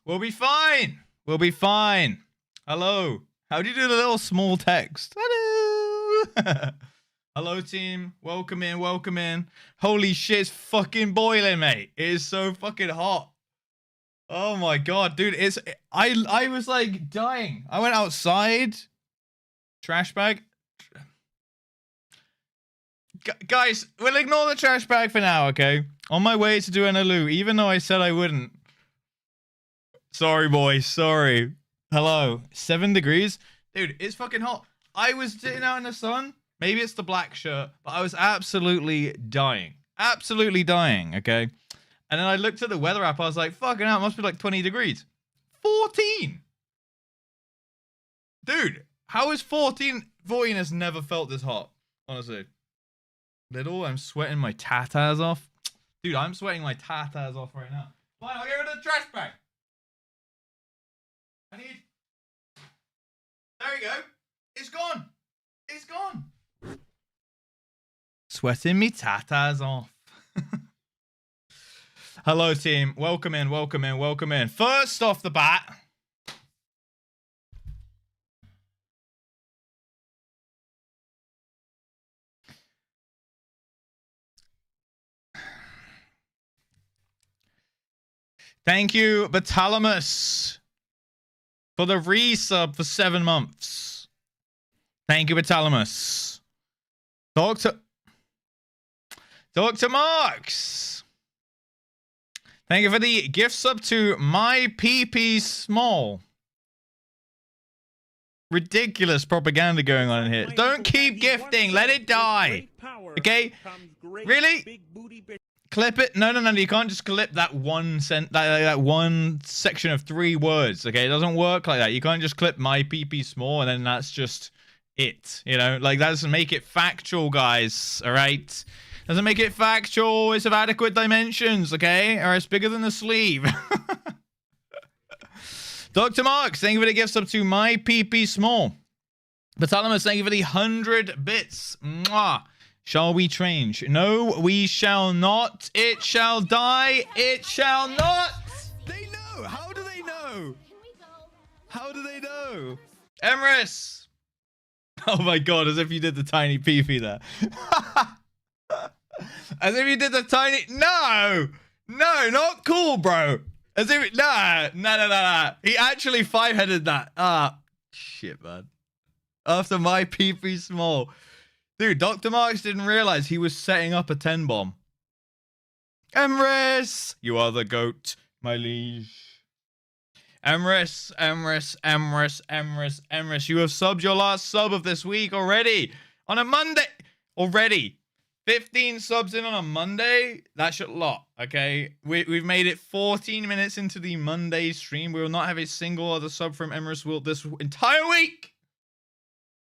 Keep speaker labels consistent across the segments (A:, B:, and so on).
A: We'll be fine. We'll be fine. Hello. How do you do the little small text? Hello. Hello, team. Welcome in. Welcome in. Holy shit, it's fucking boiling, mate. It is so fucking hot. Oh my god, dude. I was like dying. I went outside. Trash bag. Guys, we'll ignore the trash bag for now, okay? On my way to do an aloo, even though I said I wouldn't. Sorry, boys. Sorry. Hello. 7 degrees? Dude, it's fucking hot. I was sitting out in the sun. Maybe it's the black shirt, but I was absolutely dying. Absolutely dying, okay? And then I looked at the weather app. I was like, fucking hell, it must be like 20 degrees. 14! Dude, how is 14? 14 has never felt this hot, honestly. Little, I'm sweating my tatas off. Dude, I'm sweating my tatas off right now. Fine, I'll get rid of the trash bag. I need... There we go. It's gone. It's gone. Sweating me tatas off. Hello, team. Welcome in, welcome in, welcome in. First off the bat... Thank you, Batalamus, for the resub for 7 months. Thank you, Batalamus. Dr. Marks. Thank you for the gift sub to my PP Small. Ridiculous propaganda going on in here. Don't keep gifting. Let it die. Okay? Really? Clip it. No, you can't just clip that that one section of 3 words. Okay, it doesn't work like that. You can't just clip my PP Small and then that's just it. You know, like that doesn't make it factual, guys. All right, doesn't make it factual. It's of adequate dimensions. Okay, or it's bigger than the sleeve. Dr. Marks, thank you for the gift sub to my PP Small. Batalamus, thank you for the 100 bits. Mwah. Shall we change? No, we shall not. It shall die. It shall not. They know. How do they know? How do they know? Emrys. Oh my god, as if you did the tiny pee-pee there. As if you did the tiny... No. No, not cool, bro. As if... No. He actually 5-headed that. Ah, shit, man. After my pee-pee Small. Dude, Dr. Marks didn't realize he was setting up a 10 bomb. Emrys! You are the goat, my liege. Emrys. You have subbed your last sub of this week already. On a Monday. Already. 15 subs in on a Monday. That's a lot, okay? We've made it 14 minutes into the Monday stream. We will not have a single other sub from Emrys Wilt this entire week.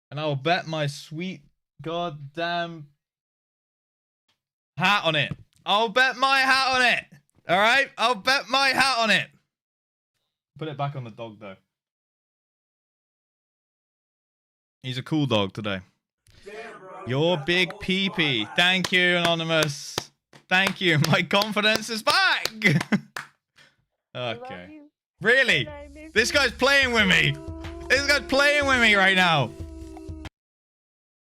A: And I'll bet my sweet... goddamn hat on it. I'll bet my hat on it. All right? I'll bet my hat on it. Put it back on the dog, though. He's a cool dog today. Your big peepee. Thank you, Anonymous. Thank you. My confidence is back. Okay. Really? This guy's playing with me. This guy's playing with me right now.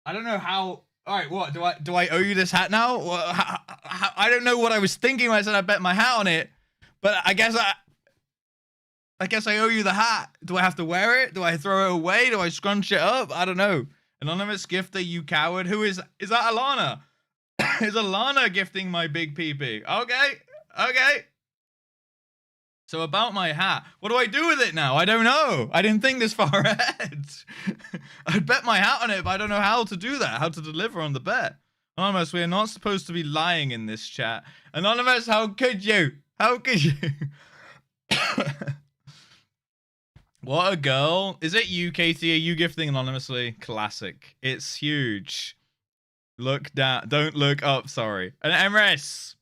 A: I don't know how. All right, what do I owe you this hat now? I don't know what I was thinking when I said I bet my hat on it, but I guess I owe you the hat. Do I have to wear it? Do I throw it away? Do I scrunch it up? I don't know. Anonymous gifter, you coward. Who is that? Alana? Is Alana gifting my big PP? Okay. So about my hat, what do I do with it now? I don't know. I didn't think this far ahead. I'd bet my hat on it, but I don't know how to do that, how to deliver on the bet. Anonymous, we are not supposed to be lying in this chat. Anonymous, how could you? How could you? What a girl. Is it you, Katie? Are you gifting anonymously? Classic. It's huge. Look down. Don't look up, sorry. And Emrys.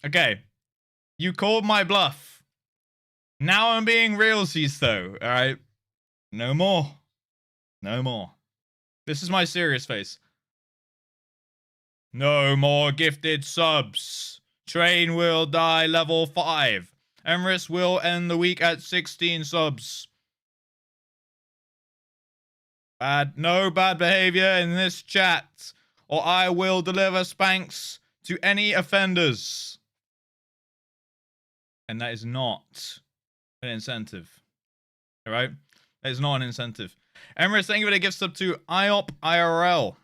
A: Okay. You called my bluff. Now I'm being realsies, though. All right. No more. No more. This is my serious face. No more gifted subs. Train will die level 5. Emrys will end the week at 16 subs. No bad behavior in this chat, or I will deliver spanks to any offenders. And that is not an incentive. All right? That is not an incentive. Emrys, thank you for the gift sub to IOP IRL.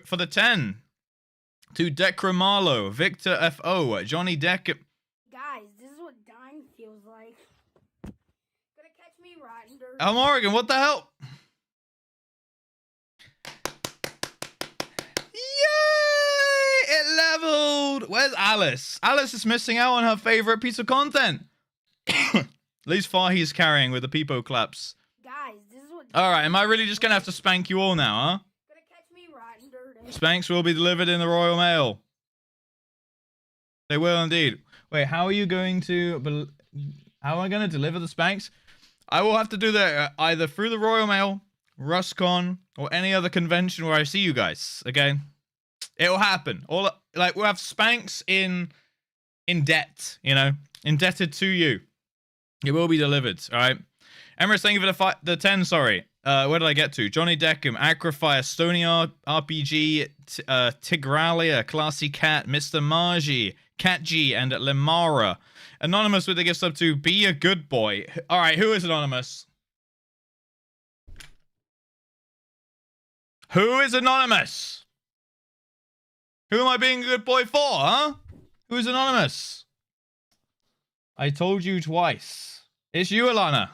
A: For the 10. To Decramalo, Victor FO, Johnny Deck.
B: Guys, this is what dying feels like. Gonna catch me riding dirt.
A: Oh, Morgan, what the hell? Yay! It leveled! Where's Alice? Alice is missing out on her favorite piece of content. At least Fahi's carrying with the peepo claps.
B: Guys, this is what...
A: Alright, am I really just gonna have to spank you all now, huh?
B: Gonna catch me riding dirt.
A: Spanks will be delivered in the Royal Mail. They will indeed. Wait, how are you going to... How am I going to deliver the spanks? I will have to do that either through the Royal Mail, RussCon, or any other convention where I see you guys, okay? It'll happen. We'll have spanks in debt, you know? Indebted to you. It will be delivered, alright? Emrys, thank you for the 10, sorry. Where did I get to? Johnny Deckham, Acrofire, Stony RPG, Tigralia, Classy Cat, Mr. Margie, Cat G, and Lemara. Anonymous with the gift sub to Be a Good Boy. Alright, who is Anonymous? Who is Anonymous? Who am I being a good boy for, huh? Who is Anonymous? I told you twice. It's you, Alana.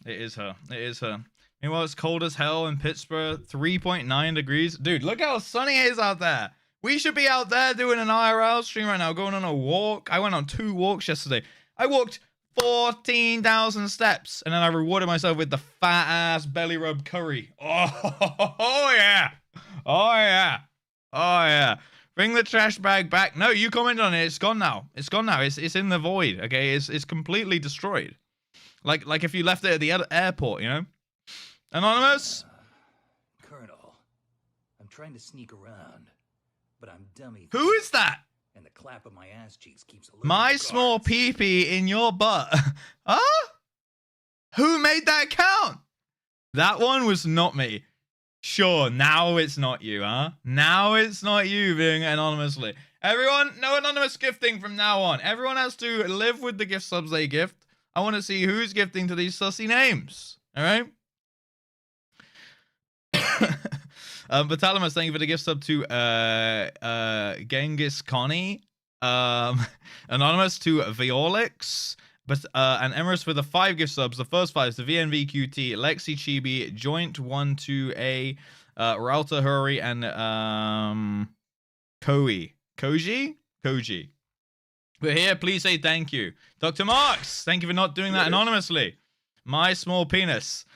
A: It is her. It is her. Meanwhile, it's cold as hell in Pittsburgh. 3.9 degrees. Dude, look how sunny it is out there. We should be out there doing an IRL stream right now, going on a walk. I went on 2 walks yesterday. I walked 14,000 steps, and then I rewarded myself with the fat-ass belly rub curry. Oh, yeah. Oh, yeah. Oh, yeah. Bring the trash bag back. No, you commented on it. It's gone now. It's gone now. It's in the void, okay? It's completely destroyed. Like if you left it at the airport, you know? Anonymous?
C: Colonel, I'm trying to sneak around, but I'm dummy.
A: Who is that?
C: And the clap of my ass cheeks keeps
A: My small pee-pee in your butt. Huh? Who made that count? That one was not me. Sure, now it's not you, huh? Now it's not you being anonymously. Everyone, no anonymous gifting from now on. Everyone has to live with the gift subs they gift. I want to see who's gifting to these sussy names. All right? Batalamus, thank you for the gift sub to Genghis Connie. Anonymous to Violix. But and Emrys with the 5 gift subs. The first 5 is to VNVQT, Lexi Chibi, Joint 12A, Ralta Hurry, and Koji. But here, please say thank you. Dr. Marks, thank you for not doing that anonymously. My small penis.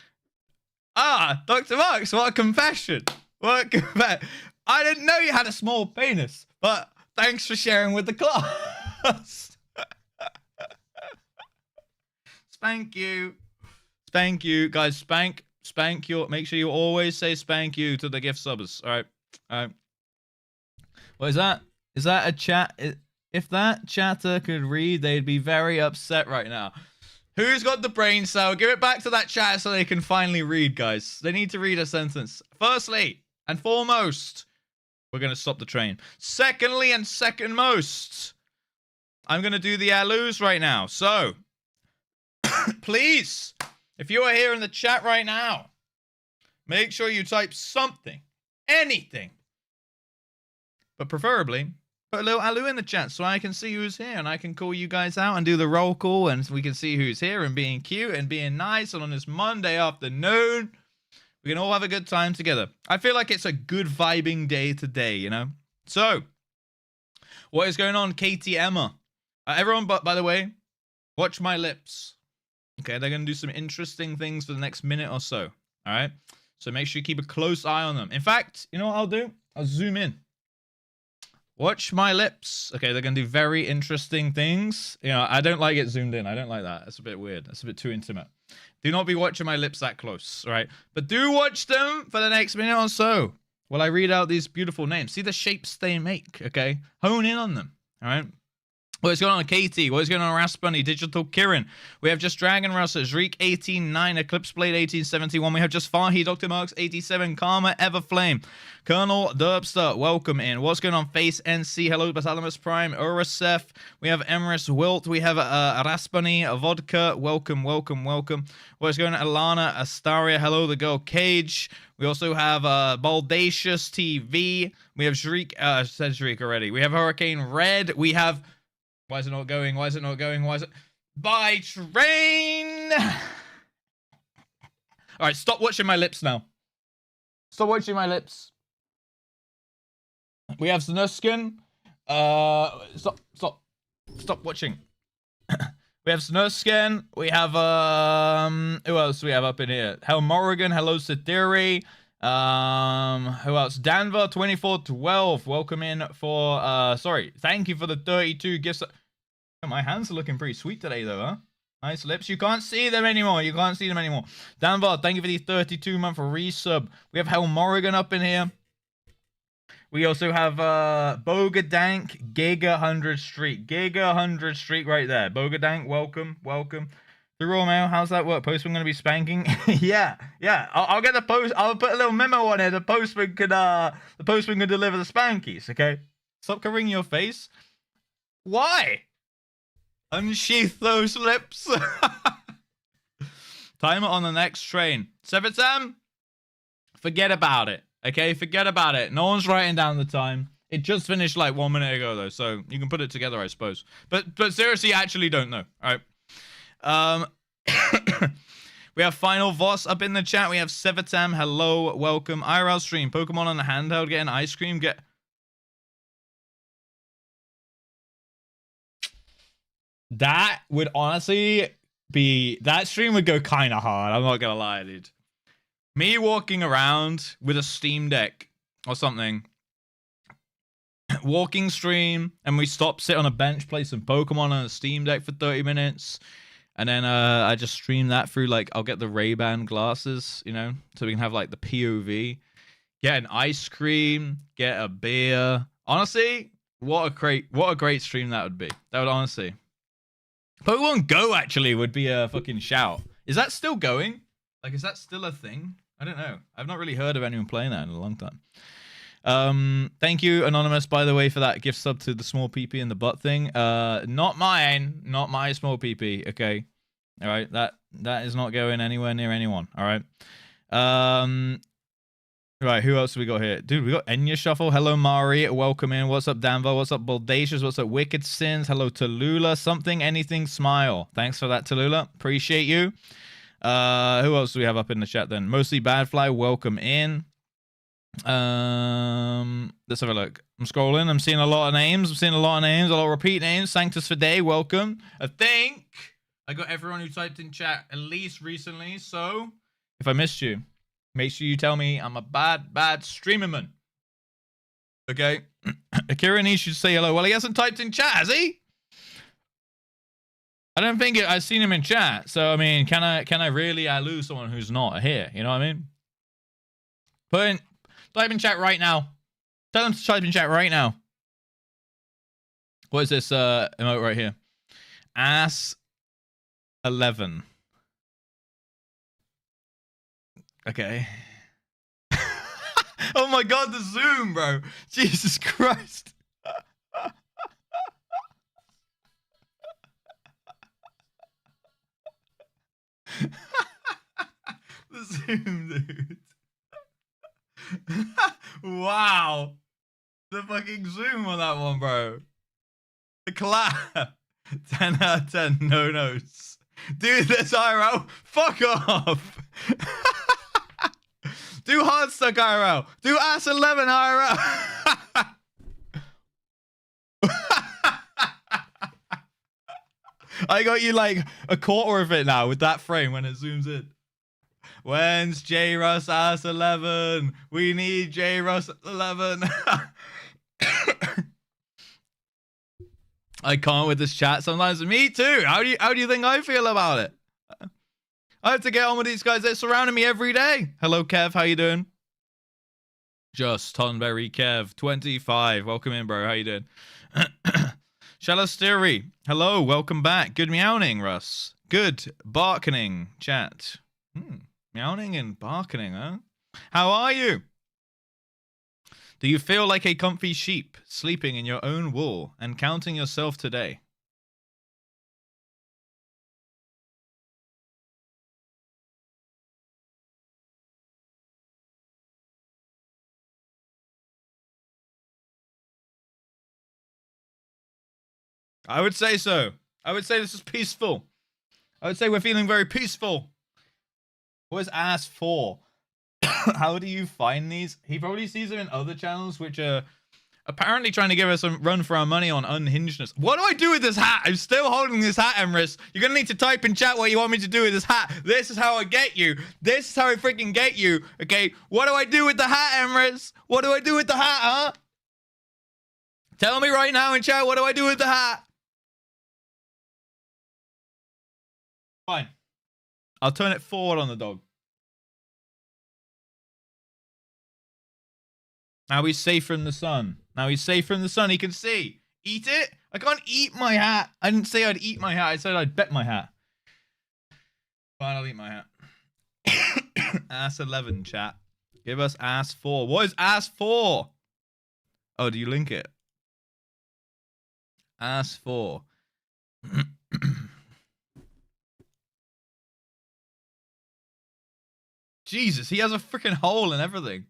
A: Ah, Dr. Marks, what a confession. What a confession. I didn't know you had a small penis, but thanks for sharing with the class. Spank you. Spank you. Guys, spank your... Make sure you always say spank you to the gift subbers. All right. What is that? Is that a chat? If that chatter could read, they'd be very upset right now. Who's got the brain cell? Give it back to that chatter so they can finally read, guys. They need to read a sentence. Firstly and foremost, we're going to stop the train. Secondly and second most, I'm going to do the alus right now. So... Please, if you are here in the chat right now, make sure you type something, anything, but preferably put a little alu in the chat so I can see who's here and I can call you guys out and do the roll call and we can see who's here and being cute and being nice. And on this Monday afternoon, we can all have a good time together. I feel like it's a good vibing day today, you know? So, what is going on, Katie Emma? Everyone, by the way, watch my lips. Okay, they're going to do some interesting things for the next minute or so. All right? So make sure you keep a close eye on them. In fact, you know what I'll do? I'll zoom in. Watch my lips. Okay, they're going to do very interesting things. You know, I don't like it zoomed in. I don't like that. That's a bit weird. That's a bit too intimate. Do not be watching my lips that close. All right? But do watch them for the next minute or so while I read out these beautiful names. See the shapes they make, okay? Hone in on them. All right? What's going on, Katie? What's going on, Raspbunny, Digital Kirin? We have just Dragon Russers, Reek 189, Eclipse Blade 1871. We have just Farhi, Dr. Marks 87, Karma, Everflame, Colonel Derbster. Welcome in. What's going on, Face NC? Hello, Basalamus Prime, Urasef. We have Emrys Wilt. We have Raspbunny, Vodka. Welcome, welcome, welcome. What's going on, Alana Astaria? Hello, the girl Cage. We also have Baldacious TV. We have Shriek. Said Shriek already. We have Hurricane Red. We have. Why is it not going? Why is it not going? Why is it? By train! Alright, stop watching my lips now. Stop watching my lips. We have Snuskin. Stop watching. We have Snuskin. We have, who else do we have up in here? Hell Morrigan. Hello, Sathiri. Who else? Danver 2412. Welcome in for, sorry. Thank you for the 32 gifts. My hands are looking pretty sweet today, though, huh? Nice lips. You can't see them anymore. You can't see them anymore. Danvar, thank you for the 32-month resub. We have Hell Morrigan up in here. We also have Bogadank, Giga 100 Street. Giga 100 Street right there. Bogadank, welcome, welcome. The Raw Mail, how's that work? Postman going to be spanking? yeah. I'll get the post. I'll put a little memo on it. The postman can deliver the spankies, okay? Stop covering your face. Why? Unsheath those lips. Timer on the next train. Sevitam, forget about it. Okay, forget about it. No one's writing down the time. It just finished like 1 minute ago, though, so you can put it together, I suppose. But seriously, I actually don't know. All right. We have Final Voss up in the chat. We have Sevitam. Hello, welcome. IRL stream. Pokemon on the handheld. Getting ice cream. That would honestly be... That stream would go kind of hard. I'm not going to lie, dude. Me walking around with a Steam Deck or something. Walking stream. And we sit on a bench, play some Pokemon on a Steam Deck for 30 minutes. And then I just stream that through, like, I'll get the Ray-Ban glasses, you know? So we can have, like, the POV. Get an ice cream. Get a beer. Honestly, what a great stream that would be. That would honestly... Pokemon Go actually would be a fucking shout. Is that still going? Like, is that still a thing? I don't know. I've not really heard of anyone playing that in a long time. Thank you, Anonymous, by the way, for that gift sub to the small PP in the butt thing. Not mine. Not my small PP, okay? All right, that is not going anywhere near anyone, all right? Right, who else have we got here? Dude, we got Enya Shuffle. Hello, Mari. Welcome in. What's up, Danvo? What's up, Baldacious? What's up, Wicked Sins? Hello, Tallulah. Something, anything, smile. Thanks for that, Tallulah. Appreciate you. Who else do we have up in the chat then? Mostly Badfly. Welcome in. Let's have a look. I'm scrolling. I'm seeing a lot of names. A lot of repeat names. Sanctus for Day. Welcome. I think I got everyone who typed in chat at least recently. So if I missed you, make sure you tell me I'm a bad streamer man. Okay. Akira Nish should say hello. Well, he hasn't typed in chat, has he? I don't think I've seen him in chat. So, I mean, can I really lose someone who's not here? You know what I mean? Type in chat right now. Tell them to type in chat right now. What is this emote right here? Ass 11. Okay. Oh my god, the zoom, bro. Jesus Christ. The zoom, dude. Wow. The fucking zoom on that one, bro. The clap. 10 out of 10, no notes. Dude, that's IRL. Fuck off. Do hard stuck IRL. Do ass 11 IRL. I got you like a quarter of it now with that frame when it zooms in. When's JustRuss ass 11? We need JustRuss 11. I can't with this chat sometimes. Me too. How do you think I feel about it? I have to get on with these guys. They're surrounding me every day. Hello, Kev. How you doing? Just Tonberry Kev, 25. Welcome in, bro. How you doing? Shalastery, hello, welcome back. Good meowing, Russ. Good barking, chat. Meowing and barking, huh? How are you? Do you feel like a comfy sheep, sleeping in your own wool and counting yourself today? I would say so. I would say this is peaceful. I would say we're feeling very peaceful. What is ass for? How do you find these? He probably sees them in other channels, which are apparently trying to give us a run for our money on unhingedness. What do I do with this hat? I'm still holding this hat, Emrys. You're gonna need to type in chat what you want me to do with this hat. This is how I get you. This is how I freaking get you. Okay, what do I do with the hat, Emrys? What do I do with the hat, huh? Tell me right now in chat, what do I do with the hat? Fine. I'll turn it forward on the dog. Now he's safe from the sun. Now he's safe from the sun. He can see. Eat it? I can't eat my hat. I didn't say I'd eat my hat. I said I'd bet my hat. Fine, I'll eat my hat. Ass 11, chat. Give us ass 4. What is ass 4? Oh, do you link it? Ass 4. Jesus, he has a freaking hole and everything.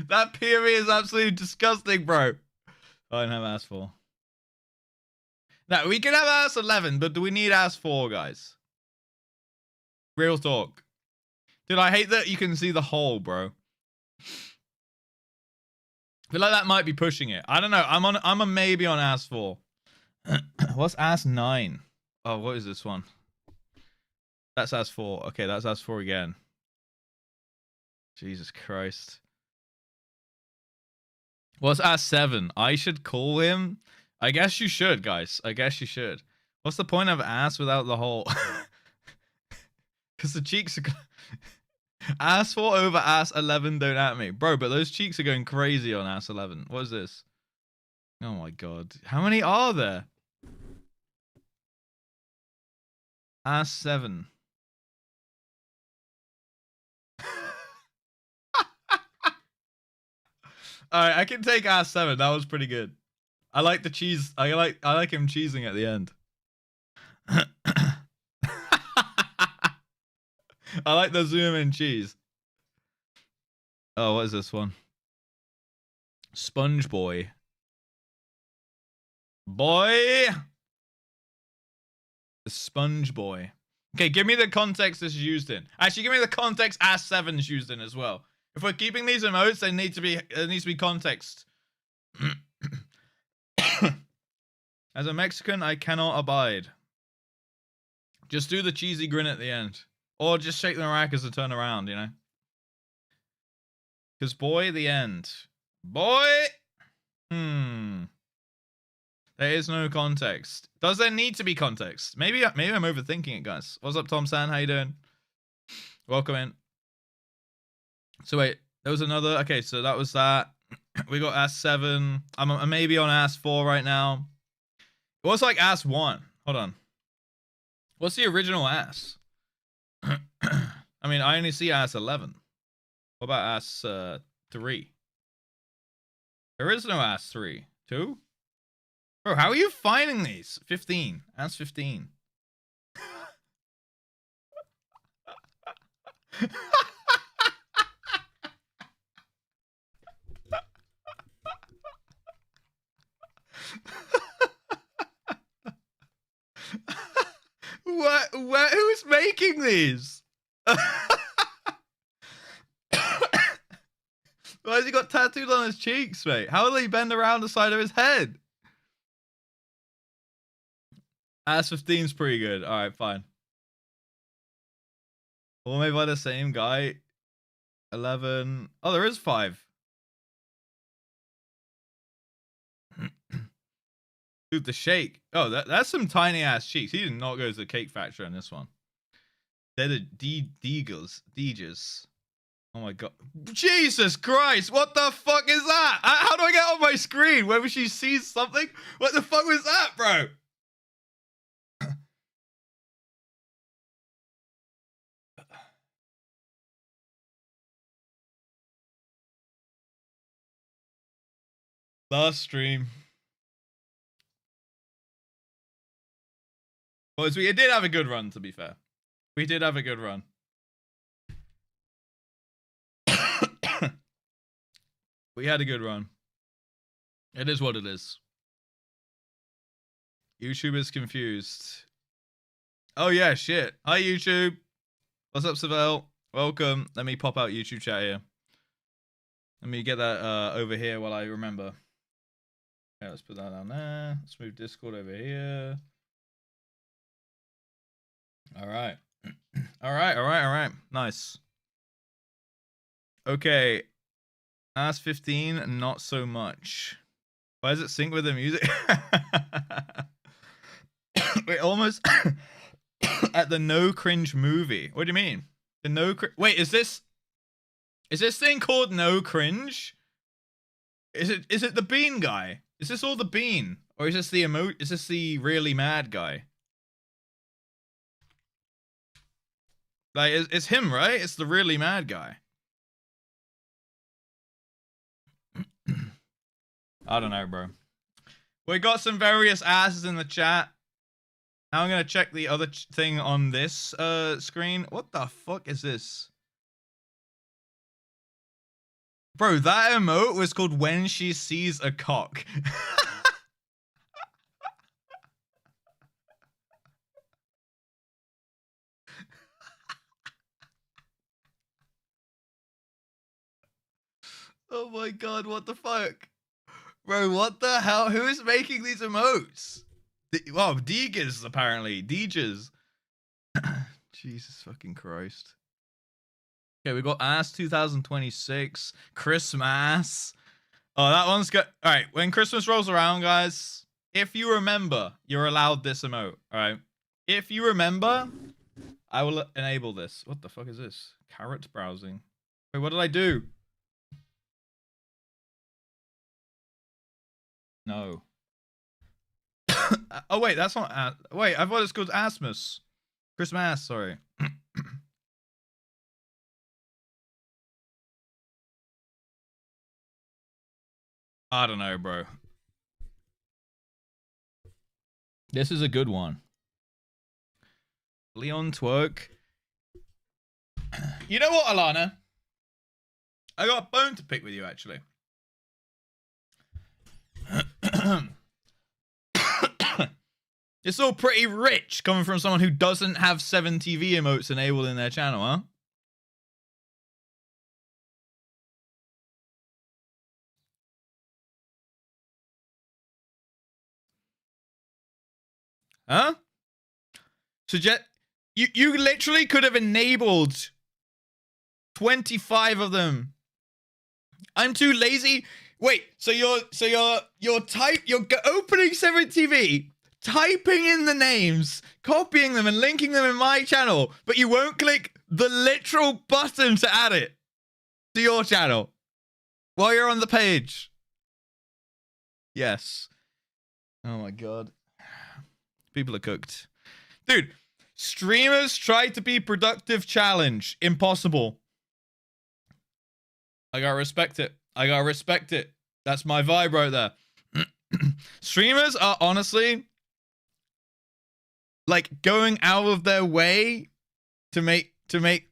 A: That POV is absolutely disgusting, bro. I don't have ass 4. Now, we can have ass 11, but do we need ass 4, guys? Real talk. Dude, I hate that you can see the hole, bro. I feel like that might be pushing it. I don't know. I'm a maybe on ass 4. What's ass 9? Oh, what is this one? That's ass 4. Okay, that's ass 4 again. Jesus Christ. What's ass 7? I should call him? I guess you should, guys. I guess you should. What's the point of ass without the hole? Because the cheeks are... Ass 4 over ass 11, don't at me. Bro, but those cheeks are going crazy on ass 11. What is this? Oh my god. How many are there? Ass 7. Alright, I can take ass 7. That was pretty good. I like the cheese. I like him cheesing at the end. I like the zoom in cheese. Oh, what is this one? Sponge boy. Boy. The sponge boy. Okay, give me the context this is used in. Actually, give me the context ass 7 is used in as well. If we're keeping these emotes, there needs to be context. As a Mexican, I cannot abide. Just do the cheesy grin at the end. Or just shake the maracas to turn around, you know? Because boy, the end. Boy! There is no context. Does there need to be context? Maybe I'm overthinking it, guys. What's up, Tom San? How you doing? Welcome in. So wait, there was another. Okay, so that was that. We got ass 7. I'm maybe on ass 4 right now. What's like ass 1? Hold on. What's the original ass? I mean, I only see ass 11. What about ass 3? There is no ass 3. 2? Bro, how are you finding these? 15. Ass 15. What? Who's making these? Why has he got tattoos on his cheeks, mate? How will he bend around the side of his head? Ass 15's pretty good. Alright, fine. Or maybe by the same guy. 11. Oh, there is 5. Dude, the shake. Oh, that's some tiny ass cheeks. He did not go to the cake factory on this one. They're the Deegers. Oh my god. Jesus Christ, what the fuck is that? How do I get on my screen whenever she sees something? What the fuck was that, bro? Last stream. Boys, we did have a good run, to be fair. We did have a good run. We had a good run. It is what it is. YouTube is confused. Oh yeah, shit. Hi YouTube. What's up, Savelle? Welcome. Let me pop out YouTube chat here. Let me get that over here while I remember. Okay, let's put that down there. Let's move Discord over here. Alright. Alright. Nice. Okay. Ask 15, not so much. Why does it sync with the music? We're almost at the no cringe movie. What do you mean? The no wait, is this thing called no cringe? Is it the bean guy? Is this all the bean? Or is this the is this the really mad guy? Like, it's him, right? It's the really mad guy. I don't know, bro. We got some various asses in the chat. Now I'm gonna check the other thing on this screen. What the fuck is this? Bro, that emote was called When She Sees a Cock. Oh my god, what the fuck? Bro, what the hell? Who is making these emotes? Well, Deegas, apparently. Deegas. Jesus fucking Christ. Okay, we got Ass 2026. Christmas. Oh, that one's good. Alright, when Christmas rolls around, guys, if you remember, you're allowed this emote. Alright? If you remember, I will enable this. What the fuck is this? Carrot browsing. Wait, what did I do? No. Oh wait, that's not. Wait, I thought it's called Asmus. Christmas, sorry. I don't know, bro. This is a good one. Leon Twerk. You know what, Alana? I got a bone to pick with you, actually. It's all pretty rich coming from someone who doesn't have 7 TV emotes enabled in their channel, huh? Huh? Suggest you literally could have enabled 25 of them. I'm too lazy. Wait, so you're opening 7 TV, typing in the names, copying them and linking them in my channel, but you won't click the literal button to add it to your channel while you're on the page. Yes. Oh my god. People are cooked. Dude, streamers try to be productive challenge. Impossible. I gotta respect it. I gotta respect it. That's my vibe right there. Streamers are honestly like going out of their way to make to like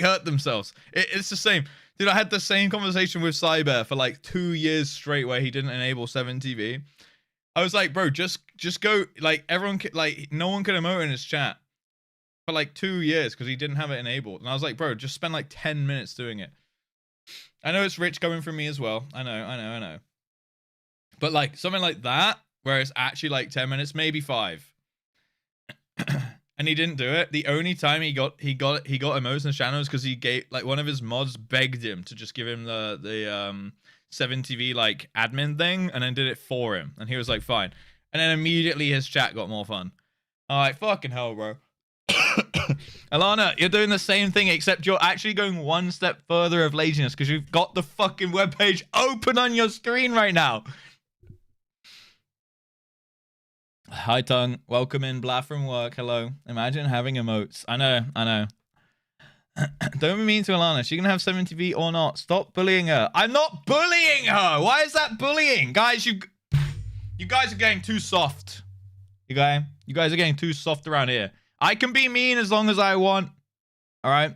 A: hurt themselves. It's the same. Dude, I had the same conversation with Cyber for like 2 years straight where he didn't enable 7 TV. I was like, bro, just go, like, everyone, like, no one could emote in his chat for like 2 years because he didn't have it enabled. And I was like, bro, just spend like 10 minutes doing it. I know it's rich coming from me as well. I know. But like something like that, where it's actually like 10 minutes, maybe 5. And he didn't do it. The only time he got emotes in his channel is because he gave, like, one of his mods begged him to just give him the 7TV like admin thing, and then did it for him, and he was like, fine. And then immediately his chat got more fun. I'm like, fucking hell, bro. Alana, you're doing the same thing, except you're actually going one step further of laziness because you've got the fucking webpage open on your screen right now. Hi, Tongue. Welcome in, Blah from work. Hello. Imagine having emotes. I know. Don't be mean to Alana. She can have 70V or not. Stop bullying her. I'm not bullying her. Why is that bullying? Guys, you guys are getting too soft. You guys are getting too soft around here. I can be mean as long as I want. All right?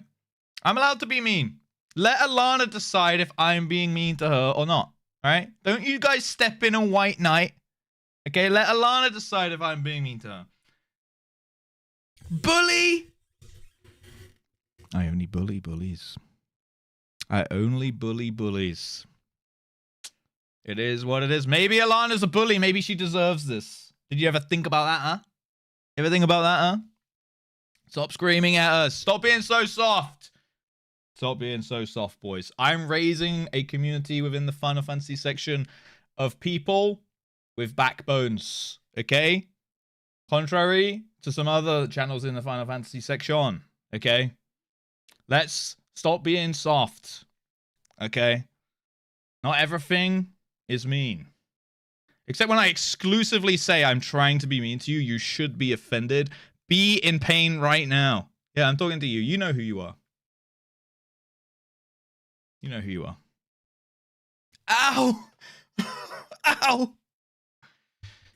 A: I'm allowed to be mean. Let Alana decide if I'm being mean to her or not. All right? Don't you guys step in a white knight. Okay, let Alana decide if I'm being mean to her. Bully! I only bully bullies. I only bully bullies. It is what it is. Maybe Alana's a bully. Maybe she deserves this. Did you ever think about that, huh? Ever think about that, huh? Stop screaming at us. Stop being so soft. Stop being so soft, boys. I'm raising a community within the Final Fantasy section of people with backbones, okay? Contrary to some other channels in the Final Fantasy section, okay? Let's stop being soft, okay? Not everything is mean. Except when I exclusively say I'm trying to be mean to you, you should be offended. Be in pain right now. Yeah, I'm talking to you. You know who you are. You know who you are. Ow! Ow!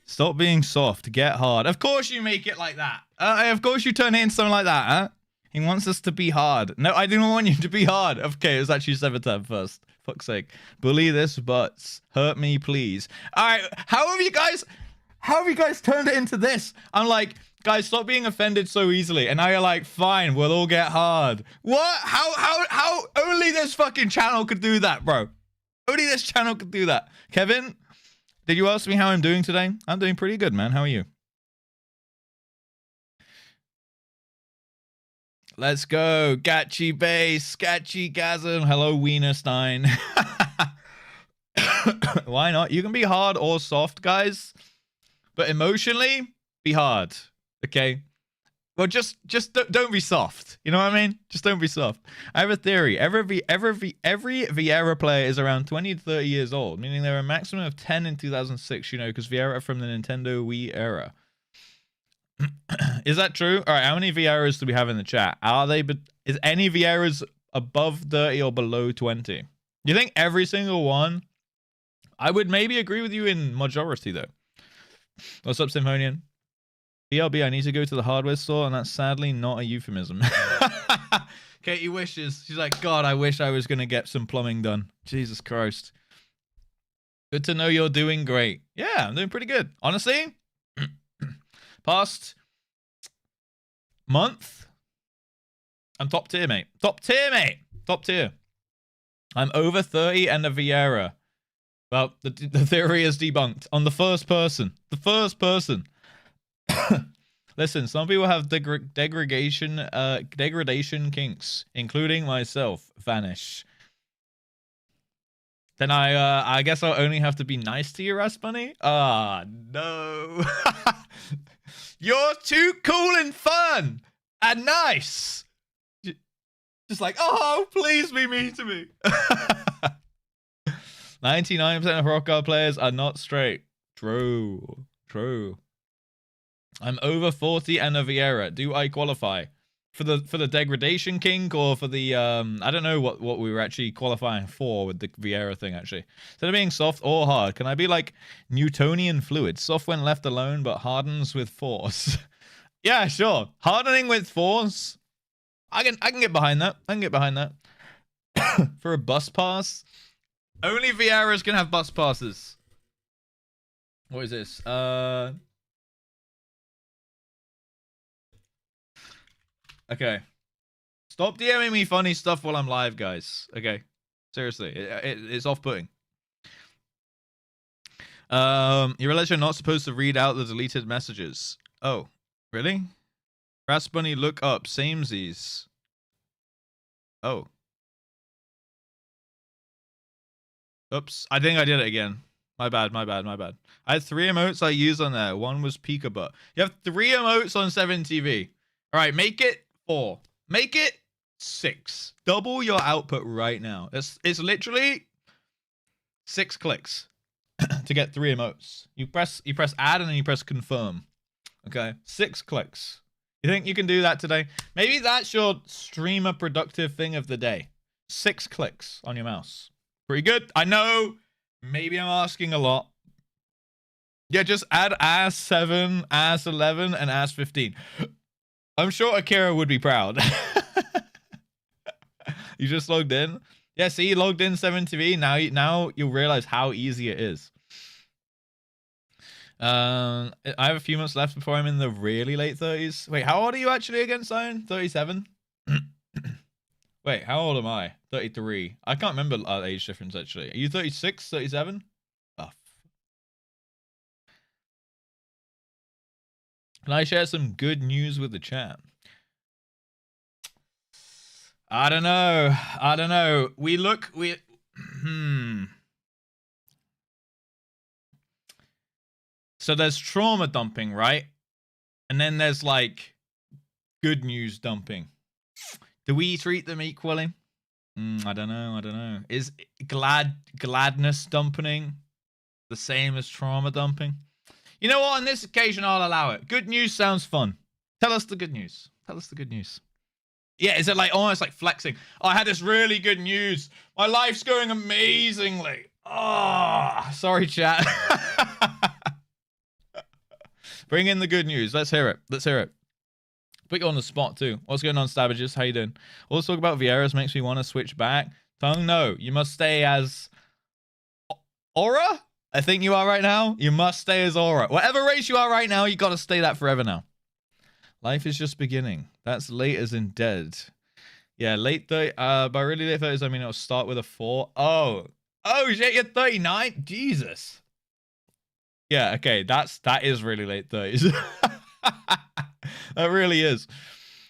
A: Stop being soft. Get hard. Of course you make it like that. Of course you turn it into something like that, huh? He wants us to be hard. No, I didn't want you to be hard. Okay, it was actually 7-10 first. Fuck's sake. Bully this butts. Hurt me, please. Alright, how have you guys turned it into this? I'm like, guys, stop being offended so easily. And now you're like, fine, we'll all get hard. What? How only this fucking channel could do that, bro. Only this channel could do that. Kevin, did you ask me how I'm doing today? I'm doing pretty good, man. How are you? Let's go. Gachi base. Gachi gasm. Hello, Wienerstein. Why not? You can be hard or soft, guys. But emotionally, be hard. Okay? Well, just don't be soft. You know what I mean? Just don't be soft. I have a theory. Every Vieira player is around 20 to 30 years old, meaning there were a maximum of 10 in 2006, you know, because Vieira from the Nintendo Wii era. Is that true? All right, how many Vieiras do we have in the chat? Is any Vieiras above 30 or below 20? You think every single one? I would maybe agree with you in majority, though. What's up, Symphonian? BLB, I need to go to the hardware store, and that's sadly not a euphemism. Katie wishes. She's like, God, I wish I was going to get some plumbing done. Jesus Christ. Good to know you're doing great. Yeah, I'm doing pretty good. Honestly, past month, I'm top tier, mate. Top tier, mate. Top tier. I'm over 30 and a Vieira. Well, the theory is debunked on the first person. The first person. Listen, some people have degradation kinks, including myself. Vanish. Then I guess I'll only have to be nice to you, Raspunny. Ah, no. You're too cool and fun and nice. Just like, oh, please be mean to me. 99% of rock players are not straight. True. True. I'm over 40 and a Vieira. Do I qualify for the degradation kink or for the I don't know what we were actually qualifying for with the Vieira thing actually. Instead of being soft or hard, can I be like Newtonian fluid, soft when left alone but hardens with force? Yeah, sure. Hardening with force. I can get behind that. I can get behind that. For a bus pass, only Vieiras can have bus passes. What is this? Okay. Stop DMing me funny stuff while I'm live, guys. Okay. Seriously. It's off-putting. You realize you're not supposed to read out the deleted messages. Oh, really? Raspunny, look up. Samesies. Oh. Oops. I think I did it again. My bad. I had 3 emotes I used on there. One was peekaboo. You have 3 emotes on 7TV. All right, make it 4. Make it 6. Double your output right now. It's literally 6 clicks to get 3 emotes. You press add and then you press confirm. Okay, 6 clicks. You think you can do that today? Maybe that's your streamer productive thing of the day. 6 clicks on your mouse. Pretty good. I know. Maybe I'm asking a lot. Yeah, just add AS7, AS11, and AS15. I'm sure Akira would be proud. You just logged in? Yeah, see, you logged in 7TV. Now you'll realize how easy it is. I have a few months left before I'm in the really late 30s. Wait, how old are you actually again, Zion? 37? Wait, how old am I? 33. I can't remember our age difference, actually. Are you 36, 37? Oh. Can I share some good news with the chat? I don't know. So there's trauma dumping, right? And then there's like good news dumping. Do we treat them equally? I don't know. Is gladness dumping the same as trauma dumping? You know what? On this occasion, I'll allow it. Good news sounds fun. Tell us the good news. Yeah, is it like almost like flexing? Oh, I had this really good news. My life's going amazingly. Oh, sorry, chat. Bring in the good news. Let's hear it. Put you on the spot too. What's going on, Stabbages? How you doing? All this talk about Vieira's makes me want to switch back. Tongue, no. You must stay as Aura? I think you are right now. You must stay as Aura. Whatever race you are right now, you got to stay that forever now. Life is just beginning. That's late as in dead. Yeah, late 30. By really late 30s, I mean it'll start with a 4. Oh shit, you're 39? Jesus. Yeah, okay, that is really late 30s. That really is.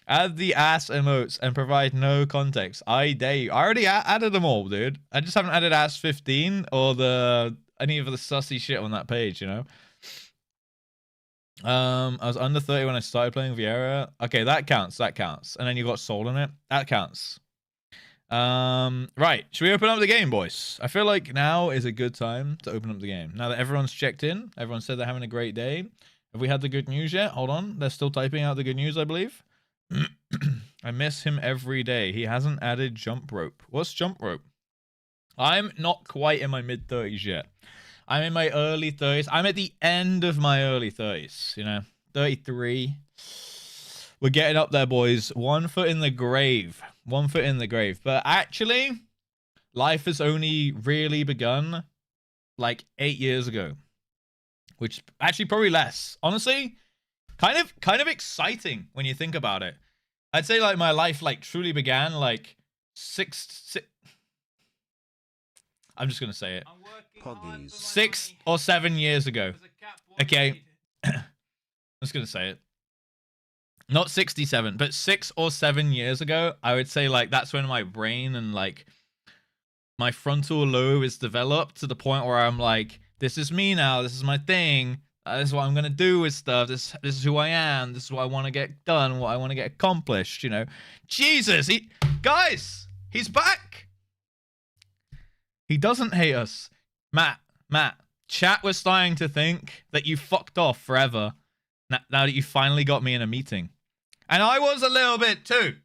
A: Add the ass emotes and provide no context. I dare you. I already added them all, dude. I just haven't added ass 15 or any of the sussy shit on that page, you know? I was under 30 when I started playing Vieira. Okay, that counts. And then you got soul in it. That counts. Right. Should we open up the game, boys? I feel like now is a good time to open up the game. Now that everyone's checked in, everyone said they're having a great day. Have we had the good news yet? Hold on. They're still typing out the good news, I believe. I miss him every day. He hasn't added jump rope. What's jump rope? I'm not quite in my mid-30s yet. I'm in my early 30s. I'm at the end of my early 30s, you know. 33. We're getting up there, boys. 1 foot in the grave. 1 foot in the grave. But actually, life has only really begun like 8 years ago. Which actually probably less. Honestly, kind of exciting when you think about it. I'd say like my life like truly began like six I'm just gonna say it. 6 or 7 years ago. Okay. I'm just gonna say it. Not 67, but 6 or 7 years ago, I would say like that's when my brain and like my frontal lobe is developed to the point where I'm like, this is me now. This is my thing. This is what I'm gonna do with stuff. This is who I am. This is what I want to get done. What I want to get accomplished. You know, Jesus, guys, he's back. He doesn't hate us, Matt. Chat was starting to think that you fucked off forever. Now that you finally got me in a meeting, and I was a little bit too.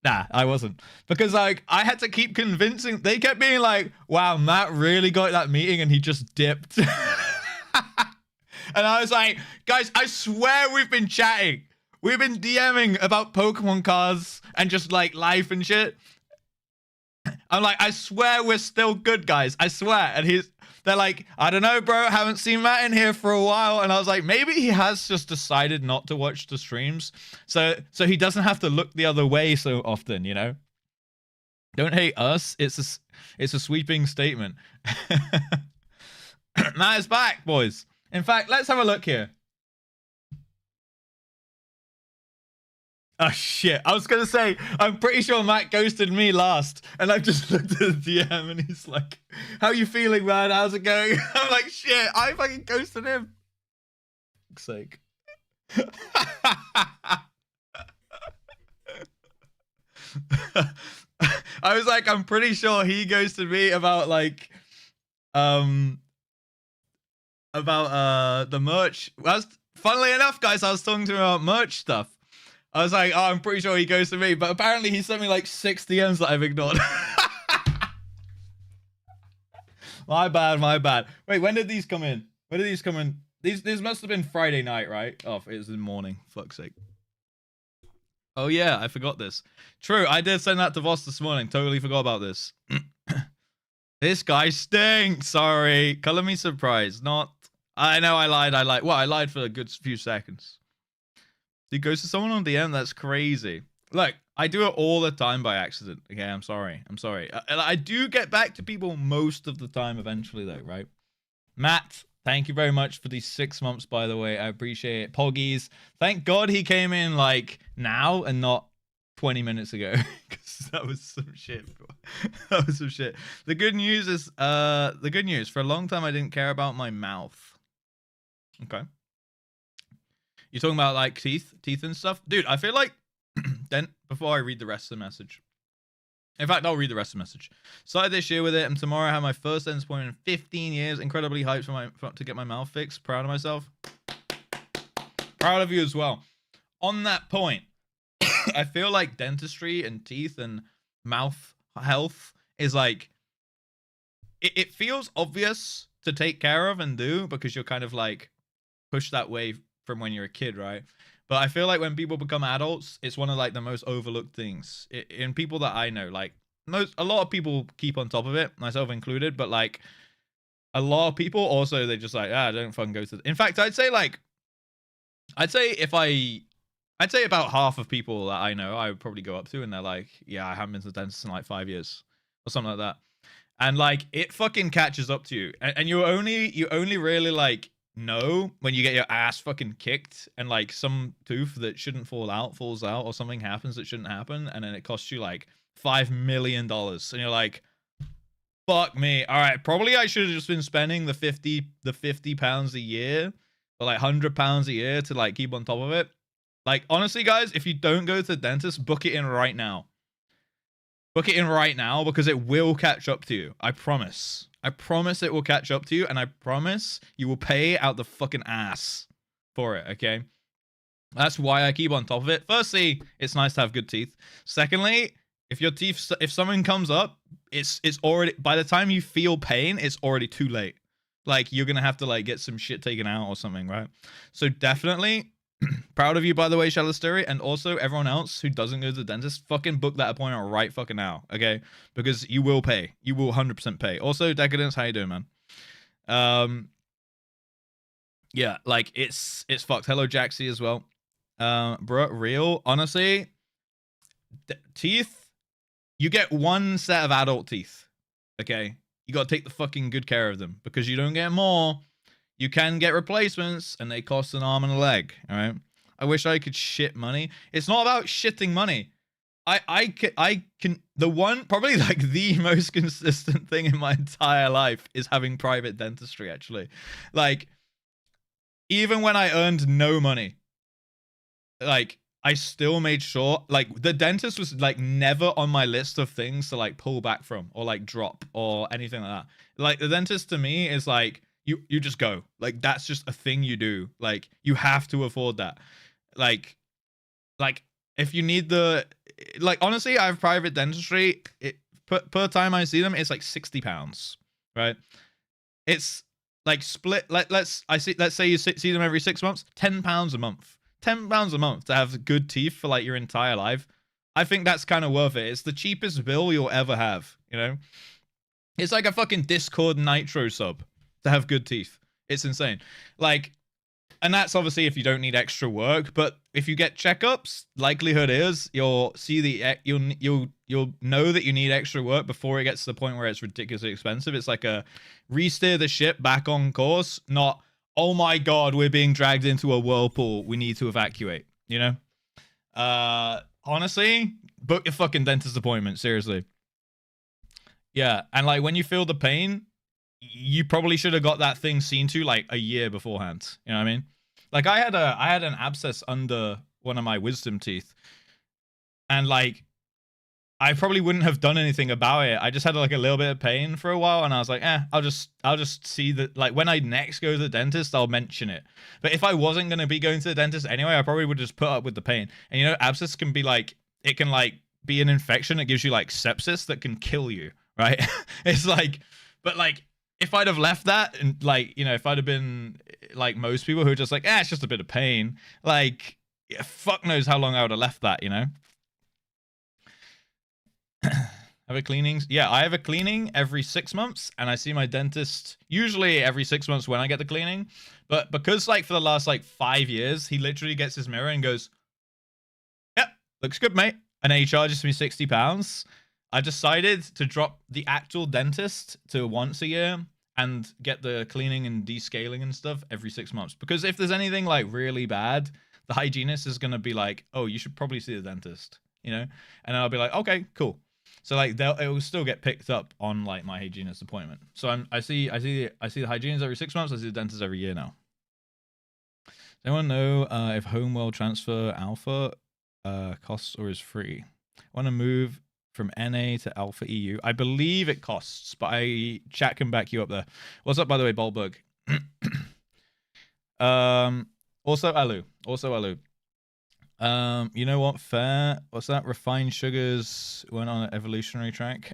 A: Nah, I wasn't. Because, like, I had to keep convincing. They kept being like, wow, Matt really got that meeting and he just dipped. And I was like, guys, I swear we've been chatting. We've been DMing about Pokemon cards and just, like, life and shit. I'm like, I swear we're still good, guys. I swear. And they're like, I don't know, bro. Haven't seen Matt in here for a while. And I was like, maybe he has just decided not to watch the streams. So he doesn't have to look the other way so often, you know? Don't hate us. It's a sweeping statement. Matt is back, boys. In fact, let's have a look here. Oh, shit. I was going to say, I'm pretty sure Matt ghosted me last. And I've just looked at the DM and he's like, how you feeling, man? How's it going? I'm like, shit, I fucking ghosted him. For fuck's sake. I was like, I'm pretty sure he goes to me about like the merch. Funnily enough, guys, I was talking to him about merch stuff. I was like, oh, I'm pretty sure he goes to me, but apparently he sent me like 6 DMs that I've ignored. My bad, my bad. Wait, when did these come in? When did these come in? These must have been Friday night, right? Oh, it was in the morning. Fuck's sake. Oh yeah, I forgot this. True, I did send that to Voss this morning. Totally forgot about this. This guy stinks. Sorry. Color me surprised. Not. I know I lied. Well, I lied for a good few seconds. He goes to someone on DM. That's crazy. Look, I do it all the time by accident. Okay, I'm sorry. I'm sorry. I do get back to people most of the time eventually, though, right? Matt, thank you very much for these 6 months, by the way. I appreciate it. Poggies, thank God he came in, like, now and not 20 minutes ago. Because that was some shit. That was some shit. The good news is, for a long time, I didn't care about my mouth. Okay. You're talking about, like, teeth and stuff? Dude, I feel like, then, before I read the rest of the message. In fact, I'll read the rest of the message. Started this year with it, and tomorrow I have my first dentist appointment in 15 years. Incredibly hyped to get my mouth fixed. Proud of myself. Proud of you as well. On that point, I feel like dentistry and teeth and mouth health is like, it feels obvious to take care of and do because you're kind of like pushed that way from when you're a kid, right? But I feel like when people become adults, it's one of like the most overlooked things. In people that I know, like a lot of people keep on top of it, myself included, but like a lot of people also, they just like, don't fucking go to in fact, I'd say about half of people that I know, I would probably go up to and they're like, yeah, I haven't been to the dentist in like 5 years or something like that. And like, it fucking catches up to you. And you only really like, know when you get your ass fucking kicked and like some tooth that shouldn't falls out or something happens that shouldn't happen and then it costs you like $5 million and you're like, fuck me. All right, probably I should have just been spending the 50 pounds a year or like £100 a year to like keep on top of it. Like honestly guys, if you don't go to the dentist, book it in right now. Book it in right now because it will catch up to you. I promise. I promise it will catch up to you, and I promise you will pay out the fucking ass for it, okay? That's why I keep on top of it. Firstly, it's nice to have good teeth. Secondly, if something comes up, it's already, by the time you feel pain, it's already too late. Like, you're gonna have to, like, get some shit taken out or something, right? So definitely, proud of you, by the way, Shallow Story, and also everyone else who doesn't go to the dentist, fucking book that appointment right fucking now, okay? Because you will pay. You will 100% pay. Also, Decadence, how you doing, man? Yeah, like, it's fucked. Hello, Jaxie, as well. Bro, real, honestly, teeth, you get one set of adult teeth, okay? You gotta take the fucking good care of them, because you don't get more. You can get replacements, and they cost an arm and a leg, all right? I wish I could shit money. It's not about shitting money. I can, the one, probably like the most consistent thing in my entire life is having private dentistry, actually. Like, even when I earned no money, like, I still made sure, like, the dentist was, like, never on my list of things to, like, pull back from, or, like, drop, or anything like that. Like, the dentist to me is, like, you just go. Like, that's just a thing you do. Like, you have to afford that. Like, if you need the, like, honestly, I have private dentistry. Per time I see them, it's like £60, right? It's like split. Let's say you see them every 6 months, £10 a month. £10 a month to have good teeth for like your entire life. I think that's kind of worth it. It's the cheapest bill you'll ever have, you know? It's like a fucking Discord Nitro sub to have good teeth. It's insane. Like, and that's obviously if you don't need extra work, but if you get checkups, likelihood is you'll know that you need extra work before it gets to the point where it's ridiculously expensive. It's like a re-steer the ship back on course, not, oh my god, we're being dragged into a whirlpool, we need to evacuate, you know? Honestly, book your fucking dentist appointment, seriously. Yeah, and like when you feel the pain, you probably should have got that thing seen to like a year beforehand. You know what I mean? Like I had an abscess under one of my wisdom teeth, and like I probably wouldn't have done anything about it. I just had like a little bit of pain for a while, and I was like, I'll just see that, like, when I next go to the dentist, I'll mention it. But if I wasn't gonna be going to the dentist anyway, I probably would just put up with the pain. And you know, abscess can be like, it can like be an infection. It gives you like sepsis that can kill you, right? It's like, but like, if I'd have left that, and like, you know, if I'd have been like most people who are just like, it's just a bit of pain, like, yeah, fuck knows how long I would have left that, you know. Have a cleaning? Yeah, I have a cleaning every 6 months, and I see my dentist usually every 6 months when I get the cleaning. But because like for the last like 5 years, he literally gets his mirror and goes, "Yep, looks good, mate," and then he charges me £60. I decided to drop the actual dentist to once a year and get the cleaning and descaling and stuff every 6 months, because if there's anything like really bad, the hygienist is gonna be like, "Oh, you should probably see the dentist," you know, and I'll be like, "Okay, cool." So like it will still get picked up on like my hygienist appointment. So I see the hygienist every 6 months. I see the dentist every year now. Does anyone know if Homewell Transfer Alpha costs or is free? I want to move from NA to Alpha EU. I believe it costs, but chat can back you up there. What's up, by the way, Bulbug? Also Alu. You know what? Fair. What's that? Refined sugars went on an evolutionary track.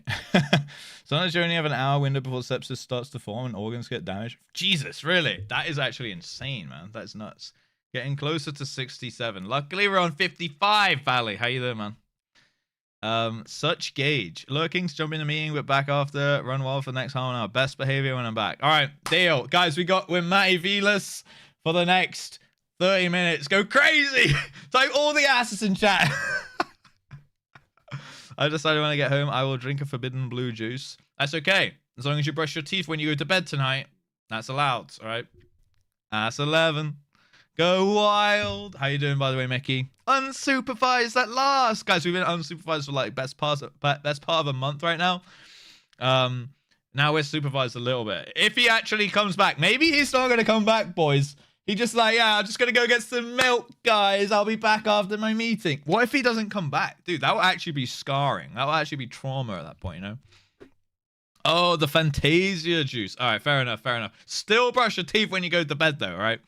A: Sometimes you only have an hour window before sepsis starts to form and organs get damaged. Jesus, really? That is actually insane, man. That's nuts. Getting closer to 67. Luckily, we're on 55, Valley. How you doing, man? Such gauge. Lurkings, jump in the meeting, but back after. Run wild for the next half an hour. Best behavior when I'm back. All right, deal. Guys, we're Matty Velas for the next 30 minutes. Go crazy. Type all the asses in chat. I decided when I get home, I will drink a forbidden blue juice. That's okay. As long as you brush your teeth when you go to bed tonight. That's allowed, all right? That's 11. Go wild. How you doing, by the way, Mickey? Unsupervised at last. Guys, we've been unsupervised for like best part of a month right now. Now we're supervised a little bit. If he actually comes back, maybe he's not going to come back, boys. He just like, yeah, I'm just going to go get some milk, guys. I'll be back after my meeting. What if he doesn't come back? Dude, that will actually be scarring. That will actually be trauma at that point, you know? Oh, the Fantasia juice. All right, fair enough. Still brush your teeth when you go to bed, though, all right?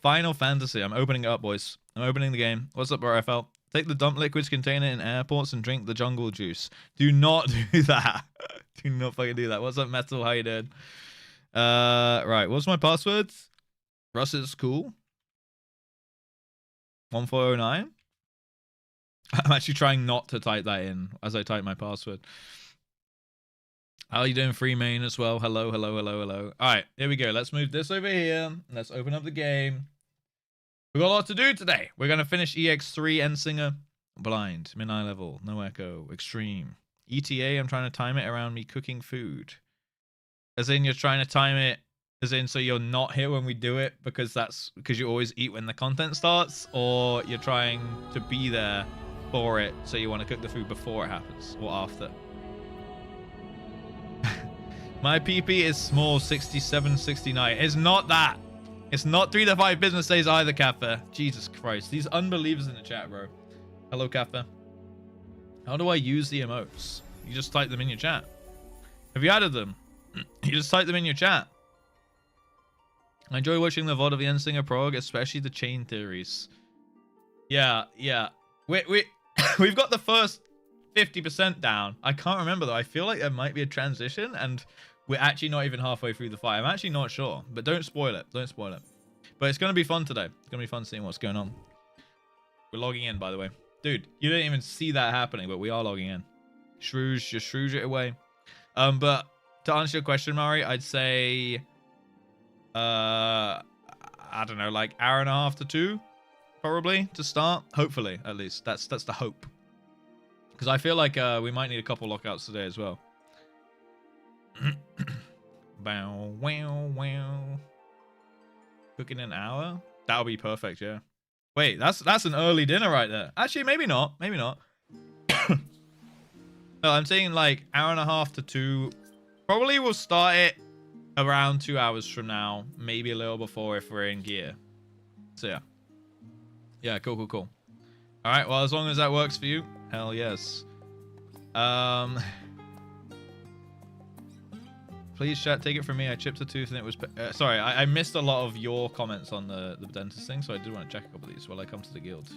A: Final Fantasy. I'm opening it up, boys. I'm opening the game. What's up, RFL? Take the dump liquids container in airports and drink the jungle juice. Do not do that. Do not fucking do that. What's up, Metal? How you doing? Right, what's my password? Russ is cool. 1409. I'm actually trying not to type that in as I type my password. How are you doing, free main as well? Hello. All right, here we go. Let's move this over here. Let's open up the game. We've got a lot to do today. We're going to finish EX3, Endsinger, blind, midnight level, no echo, extreme. ETA, I'm trying to time it around me cooking food. As in, you're trying to time it, as in, so you're not here when we do it because you always eat when the content starts, or you're trying to be there for it, so you want to cook the food before it happens, or after. My PP is small, 67, 69. It's not that. It's not 3 to 5 business days either, Cafe. Jesus Christ. These unbelievers in the chat, bro. Hello, Cafe. How do I use the emotes? You just type them in your chat. Have you added them? You just type them in your chat. I enjoy watching the VOD of the Endsinger prog, especially the chain theories. Yeah. We've got the first 50% down. I can't remember, though. I feel like there might be a transition, and we're actually not even halfway through the fight. I'm actually not sure, but don't spoil it. Don't spoil it. But it's going to be fun today. It's going to be fun seeing what's going on. We're logging in, by the way. Dude, you didn't even see that happening, but we are logging in. Just shrews it away. But to answer your question, Mari, I'd say, I don't know, like hour and a half to 2, probably, to start. Hopefully, at least. That's the hope. Because I feel like we might need a couple lockouts today as well. Bow, wow, wow. Cooking an hour? That'll be perfect, yeah. Wait, that's an early dinner right there. Actually, maybe not. Maybe not. No, I'm saying like hour and a half to 2. Probably we'll start it around 2 hours from now. Maybe a little before if we're in gear. So yeah. Yeah, cool. All right, well, as long as that works for you, hell yes. Please chat, take it from me. I chipped a tooth and it was... sorry, I missed a lot of your comments on the dentist thing, so I did want to check a couple of these while I come to the guild.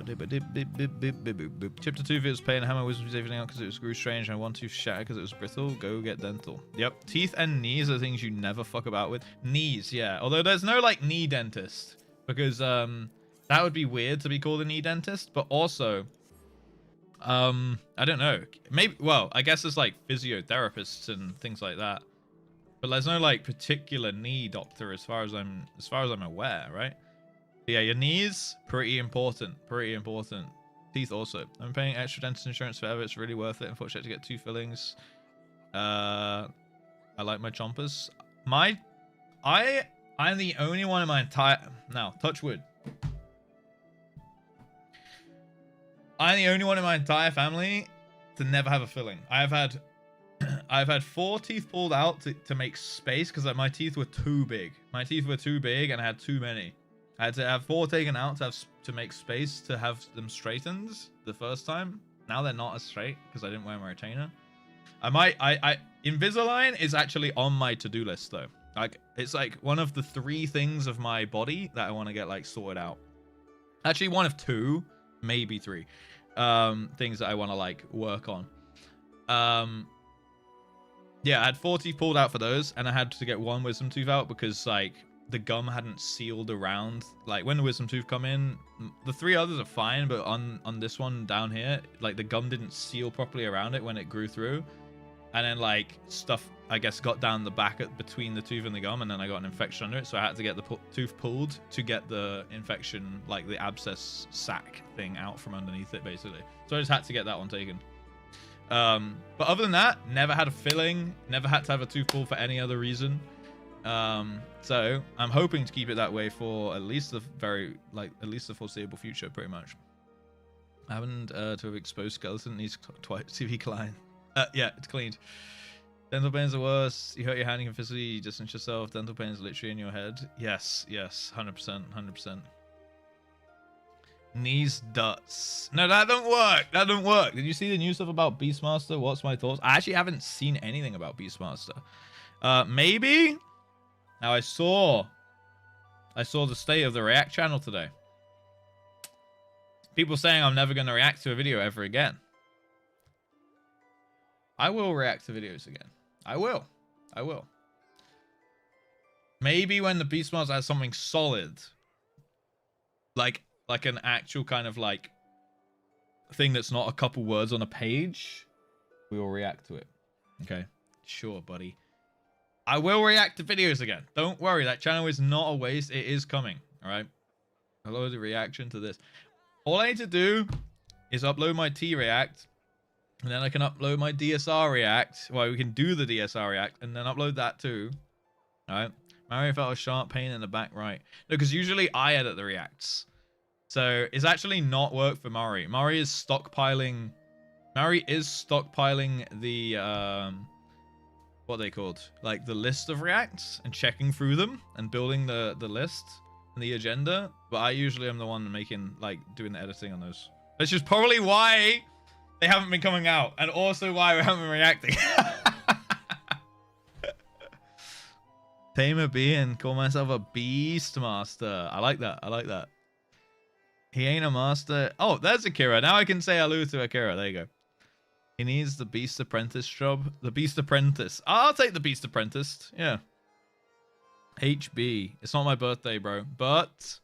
A: Chipped a tooth, it was pain. Hammer wisdom was everything out because it was grew strange, and one tooth shattered because it was brittle. Go get dental. Yep, teeth and knees are things you never fuck about with. Knees, yeah. Although there's no like knee dentist, because that would be weird to be called a knee dentist. But also, I don't know. Maybe, well, I guess there's like physiotherapists and things like that. But there's no like particular knee doctor as far as I'm aware, right? But yeah, your knees, pretty important. Pretty important. Teeth also. I'm paying extra dentist insurance forever. It's really worth it. Unfortunately, to get 2 fillings. I like my chompers. I'm the only one in my entire... Now, touch wood. I'm the only one in my entire family to never have a filling. I've had 4 teeth pulled out to make space because like, my teeth were too big. My teeth were too big and I had too many. I had to have 4 taken out to make space to have them straightened the first time. Now they're not as straight because I didn't wear my retainer. Invisalign is actually on my to-do list though. Like it's like one of the 3 things of my body that I want to get like sorted out. Actually, one of 2, maybe 3 things that I want to like work on. Yeah, I had 4 teeth pulled out for those, and I had to get 1 wisdom tooth out because like the gum hadn't sealed around. Like when the wisdom tooth come in, the 3 others are fine, but on this one down here, like the gum didn't seal properly around it when it grew through, and then like stuff I guess got down the back between the tooth and the gum, and then I got an infection under it, so I had to get the tooth pulled to get the infection, like the abscess sac thing out from underneath it basically. So I just had to get that one taken. But other than that, never had a filling, never had to have a tooth pulled for any other reason. So I'm hoping to keep it that way for at least the foreseeable future, pretty much. I haven't to have exposed skeleton needs twice CV clean. Yeah, it's cleaned. Dental pains are worse. You hurt your hand, you can physically distance yourself. Dental pain is literally in your head. Yes, 100%. Knees duts. No, that don't work. That don't work. Did you see the new stuff about Beastmaster? What's my thoughts? I actually haven't seen anything about Beastmaster. Maybe. Now I saw the state of the React channel today. People saying I'm never going to react to a video ever again. I will react to videos again. I will. Maybe when the Beastmaster has something solid, like an actual kind of like thing that's not a couple words on a page, we will react to it. Okay, sure, buddy. I will react to videos again. Don't worry, that channel is not a waste. It is coming. All right. Hello, the reaction to this. All I need to do is upload my T-React, and then I can upload my DSR React. Well, we can do the DSR React, and then upload that too. All right. Mario felt a sharp pain in the back right. No, because usually I edit the reacts. So it's actually not work for Mari. Mari is stockpiling the what are they called? Like the list of reacts and checking through them and building the list and the agenda. But I usually am the one making doing the editing on those. That's just probably why they haven't been coming out, and also why we haven't been reacting. Tame a bee and call myself a beast master. I like that. He ain't a master. Oh, there's Akira. Now I can say hello to Akira. There you go. He needs the Beast Apprentice job. The Beast Apprentice. I'll take the Beast Apprentice. Yeah. HB. It's not my birthday, bro. But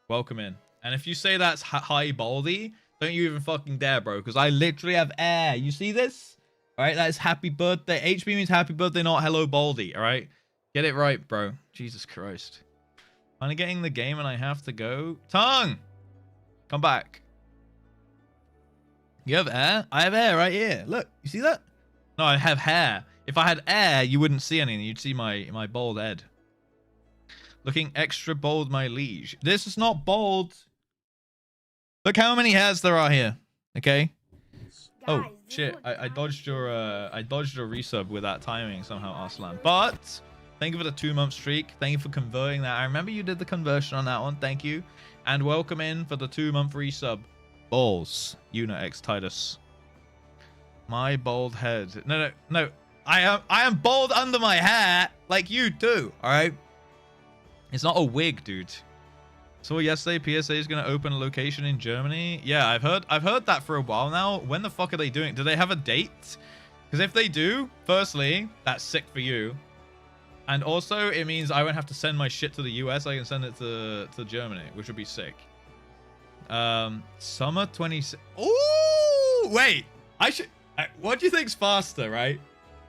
A: welcome in. And if you say that's high baldy, don't you even fucking dare, bro. Because I literally have air. You see this? All right. That is happy birthday. HB means happy birthday, not hello baldy. All right. Get it right, bro. Jesus Christ. I'm getting the game and I have to go. Tongue! Come back. You have air? I have air right here. Look, you see that? No, I have hair. If I had air, you wouldn't see anything. You'd see my bald head. Looking extra bold, my liege. This is not bold. Look how many hairs there are here. Okay. Oh shit! I dodged your resub with that timing somehow, Arslan. But thank you for the 2-month streak. Thank you for converting that. I remember you did the conversion on that one. Thank you. And welcome in for the 2-month resub. Balls. Una X Titus. My bald head. No. I am bald under my hair, like you do. All right. It's not a wig, dude. So yesterday, PSA is going to open a location in Germany. Yeah, I've heard that for a while now. When the fuck are they doing? Do they have a date? Because if they do, firstly, that's sick for you. And also, it means I won't have to send my shit to the US. I can send it to Germany, which would be sick. Summer 26. Ooh, wait. What do you think's faster, right?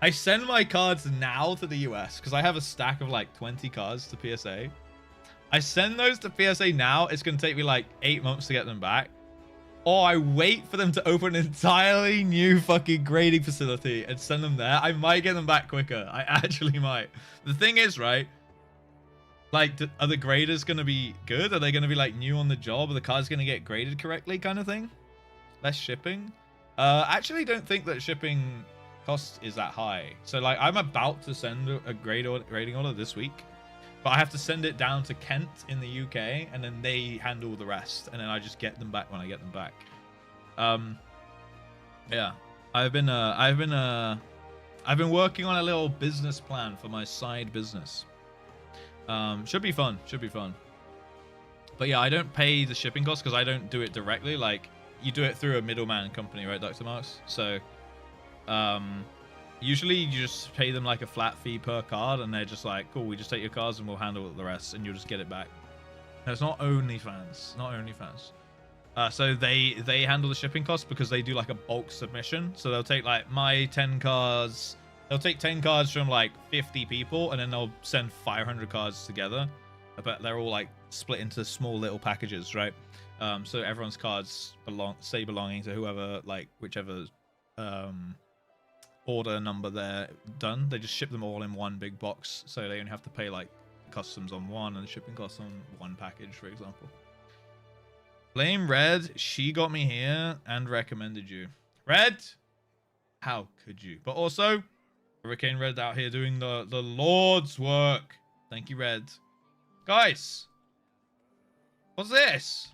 A: I send my cards now to the US because I have a stack of like 20 cards to PSA. I send those to PSA now. It's going to take me like 8 months to get them back. Or I wait for them to open an entirely new fucking grading facility and send them there. I might get them back quicker. I actually might. The thing is, right? Like, are the graders going to be good? Are they going to be like new on the job? Are the cards going to get graded correctly kind of thing? Less shipping? Actually don't think that shipping cost is that high. So like I'm about to send a grading order this week. But I have to send it down to Kent in the UK, and then they handle the rest, and then I just get them back when I get them back. Yeah, I've been working on a little business plan for my side business. Should be fun. But yeah, I don't pay the shipping costs because I don't do it directly. Like you do it through a middleman company, right, Dr. Marks? So, usually you just pay them like a flat fee per card, and they're just like, cool, we just take your cards and we'll handle the rest, and you'll just get it back. No, it's not OnlyFans. Not OnlyFans. So they handle the shipping costs because they do like a bulk submission. So they'll take like my 10 cards. They'll take 10 cards from like 50 people, and then they'll send 500 cards together. But they're all like split into small little packages, right? So everyone's cards belonging to whoever, like whichever order number they're done. They just ship them all in one big box, so they only have to pay like customs on one and shipping costs on one package, for example. Blame Red, she got me here and recommended you. Red, how could you? But also Hurricane Red out here doing the Lord's work. Thank you, Red. Guys, what's this?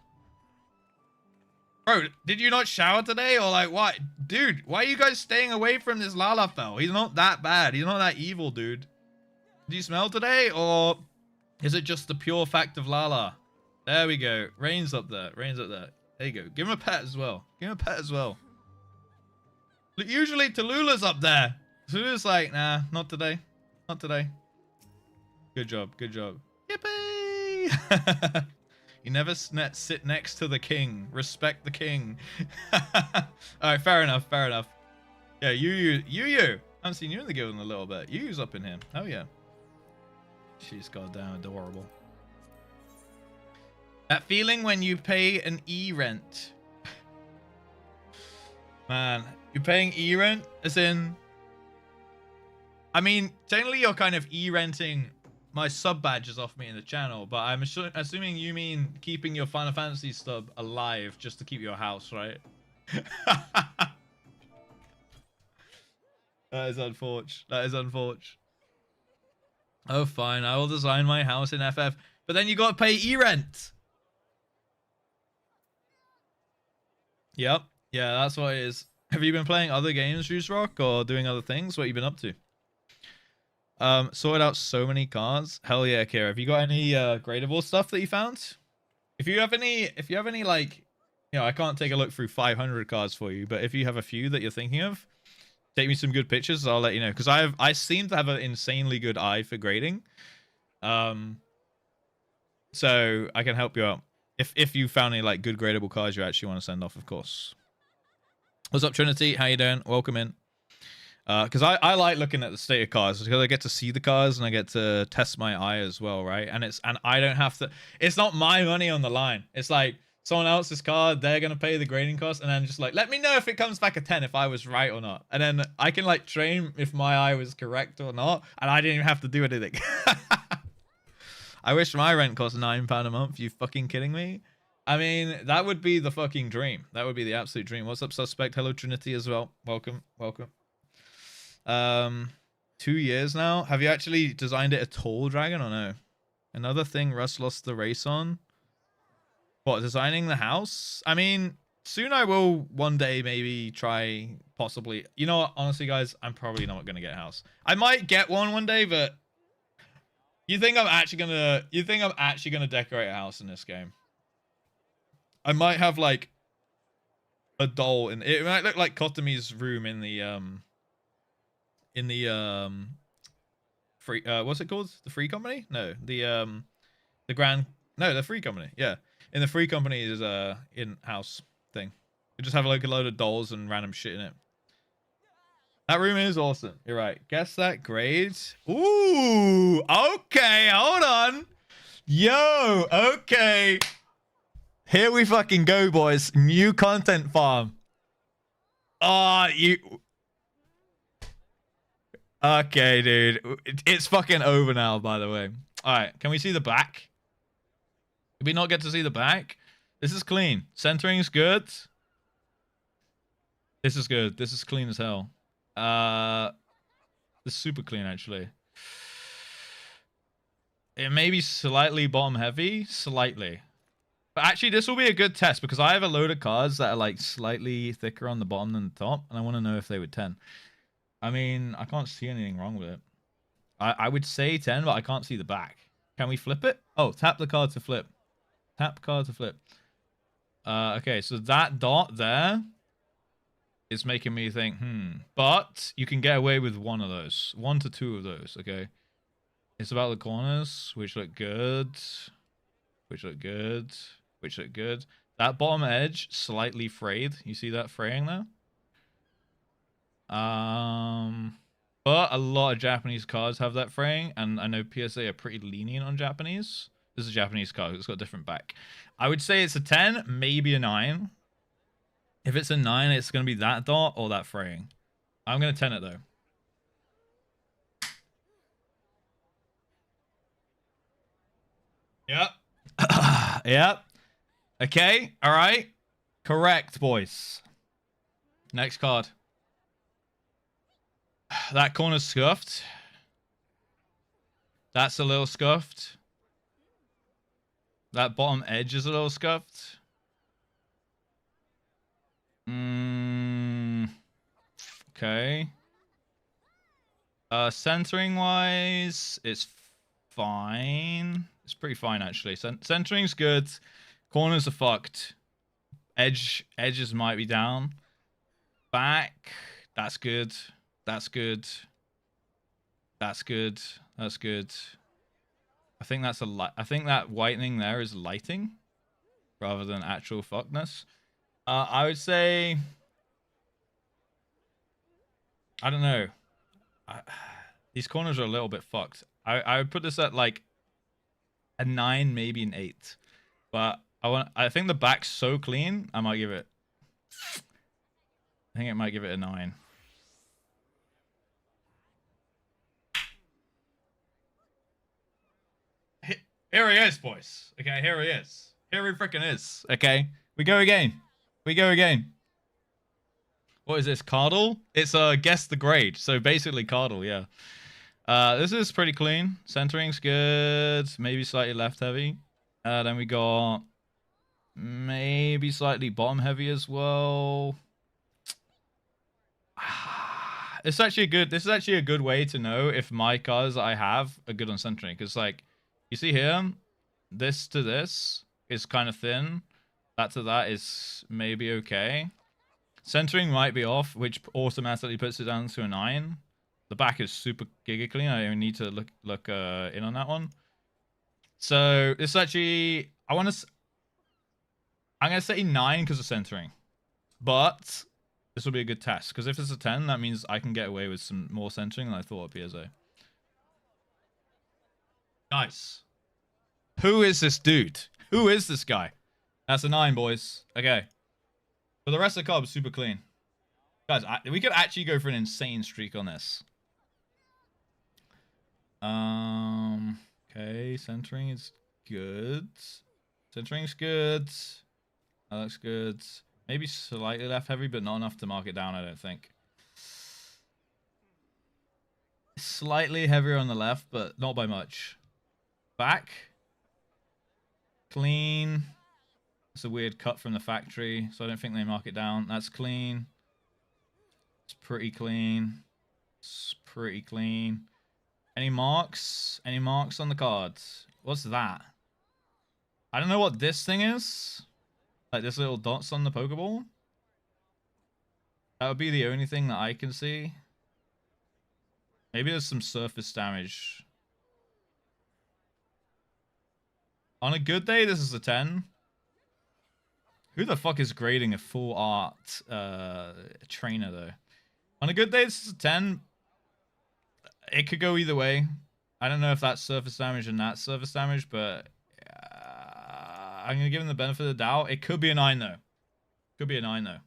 A: Bro, did you not shower today? Or like, what? Dude, why are you guys staying away from this Lalafell? He's not that bad. He's not that evil, dude. Do you smell today? Or is it just the pure fact of Lala? There we go. Rain's up there. Rain's up there. There you go. Give him a pet as well. Give him a pet as well. Look, usually Tallulah's up there. Tallulah's like, nah, not today. Not today. Good job. Good job. Yippee! You never sit next to the king. Respect the king. All right, fair enough. Fair enough. Yeah, you. I haven't seen you in the guild in a little bit. Yu's up in here. Oh yeah. She's goddamn adorable. That feeling when you pay an e-rent. Man, you're paying e-rent as in. I mean, technically you're kind of e-renting my sub badges off me in the channel, but I'm assuming you mean keeping your Final Fantasy sub alive just to keep your house, right? That is unfortunate. That is unfortunate. Oh, fine. I will design my house in FF. But then you got to pay e-rent. Yep. Yeah, that's what it is. Have you been playing other games, JustRuss, or doing other things? What have you been up to? Sorted out so many cards. Hell yeah, Kira. Have you got any gradable stuff that you found? If you have any like, you know, I can't take a look through 500 cards for you, but if you have a few that you're thinking of, take me some good pictures. I'll let you know, because I seem to have an insanely good eye for grading. So I can help you out if you found any like good gradable cards you actually want to send off, of course. What's up, Trinity? How you doing? Welcome in. Because I like looking at the state of cars because I get to see the cars and I get to test my eye as well, right? And I don't have to. It's not my money on the line. It's like someone else's car. They're gonna pay the grading cost, and then just like let me know if it comes back a 10 if I was right or not, and then I can like train if my eye was correct or not, and I didn't even have to do anything. I wish my rent cost £9 a month. You fucking kidding me? I mean, that would be the fucking dream. That would be the absolute dream. What's up, Suspect? Hello, Trinity as well. Welcome. 2 years now. Have you actually designed it at all, Dragon, or no? Another thing Russ lost the race on. What, designing the house? I mean, soon I will one day maybe try possibly. You know what? Honestly, guys, I'm probably not gonna get a house. I might get one day, but you think I'm actually gonna decorate a house in this game? I might have like a doll in it. Might look like Kotomi's room in the free what's it called? The Free Company? No, the Grand, no, the Free Company. Yeah, in the Free Company is in-house thing. You just have like a load of dolls and random shit in it. That room is awesome. You're right. Guess that grade. Ooh, okay, hold on. Yo, okay. Here we fucking go, boys. New content farm. Oh, you. Okay, dude. It's fucking over now, by the way. All right, can we see the back? Did we not get to see the back? This is clean. Centering is good. This is good. This is clean as hell. This is super clean, actually. It may be slightly bottom heavy. Slightly. But actually, this will be a good test because I have a load of cards that are like slightly thicker on the bottom than the top. And I want to know if they would 10. I mean, I can't see anything wrong with it. I would say 10, but I can't see the back. Can we flip it? Oh, tap the card to flip. Tap card to flip. Okay, so that dot there is making me think, But you can get away with one of those. 1 to 2 of those, okay? It's about the corners, which look good. Which look good. Which look good. That bottom edge, slightly frayed. You see that fraying there? But a lot of Japanese cards have that fraying, and I know PSA are pretty lenient on Japanese. This is a Japanese card. It's got a different back. I would say it's a 10, maybe a 9. If it's a 9, it's going to be that dot or that fraying. I'm going to 10 it, though. Yep. Yep. Okay. All right. Correct, boys. Next card. That corner's scuffed. That's a little scuffed. That bottom edge is a little scuffed. Okay. Centering wise, it's fine. It's pretty fine, actually. Centering's good. Corners are fucked. Edges might be down. Back, that's good. That's good. That's good. That's good. I think that's I think that whitening there is lighting rather than actual fuckness. I would say, I don't know. These corners are a little bit fucked. I would put this at like a 9, maybe an 8. But I think the back's so clean, I might give it, I think it might give it a 9. Here he is, boys. Okay, here he is. Here he freaking is. Okay, we go again. We go again. What is this? Cardle? It's guess the grade. So basically Cardle, yeah. This is pretty clean. Centering's good. Maybe slightly left heavy. Then we got maybe slightly bottom heavy as well. This is actually a good way to know if my cards I have are good on centering. Because like, you see here, this to this is kind of thin. That to that is maybe okay. Centering might be off, which automatically puts it down to a 9. The back is super giga clean. I don't need to look in on that one. So this actually, I'm gonna say 9 because of centering, but this will be a good test because if it's a 10, that means I can get away with some more centering than I thought at PSA. Nice. Who is this dude? Who is this guy? That's a 9, boys. Okay. But the rest of the card was super clean. Guys, we could actually go for an insane streak on this. Okay, centering is good. Centering's good. That looks good. Maybe slightly left heavy, but not enough to mark it down, I don't think. Slightly heavier on the left, but not by much. Back. Clean. It's a weird cut from the factory, so I don't think they mark it down. That's clean. It's pretty clean. It's pretty clean. Any marks? Any marks on the cards? What's that? I don't know what this thing is. Like this little dots on the Pokeball. That would be the only thing that I can see. Maybe there's some surface damage. On a good day, this is a 10. Who the fuck is grading a full art trainer, though? On a good day, this is a 10. It could go either way. I don't know if that's surface damage and that's surface damage, but I'm going to give him the benefit of the doubt. It could be a 9, though. Could be a 9, though.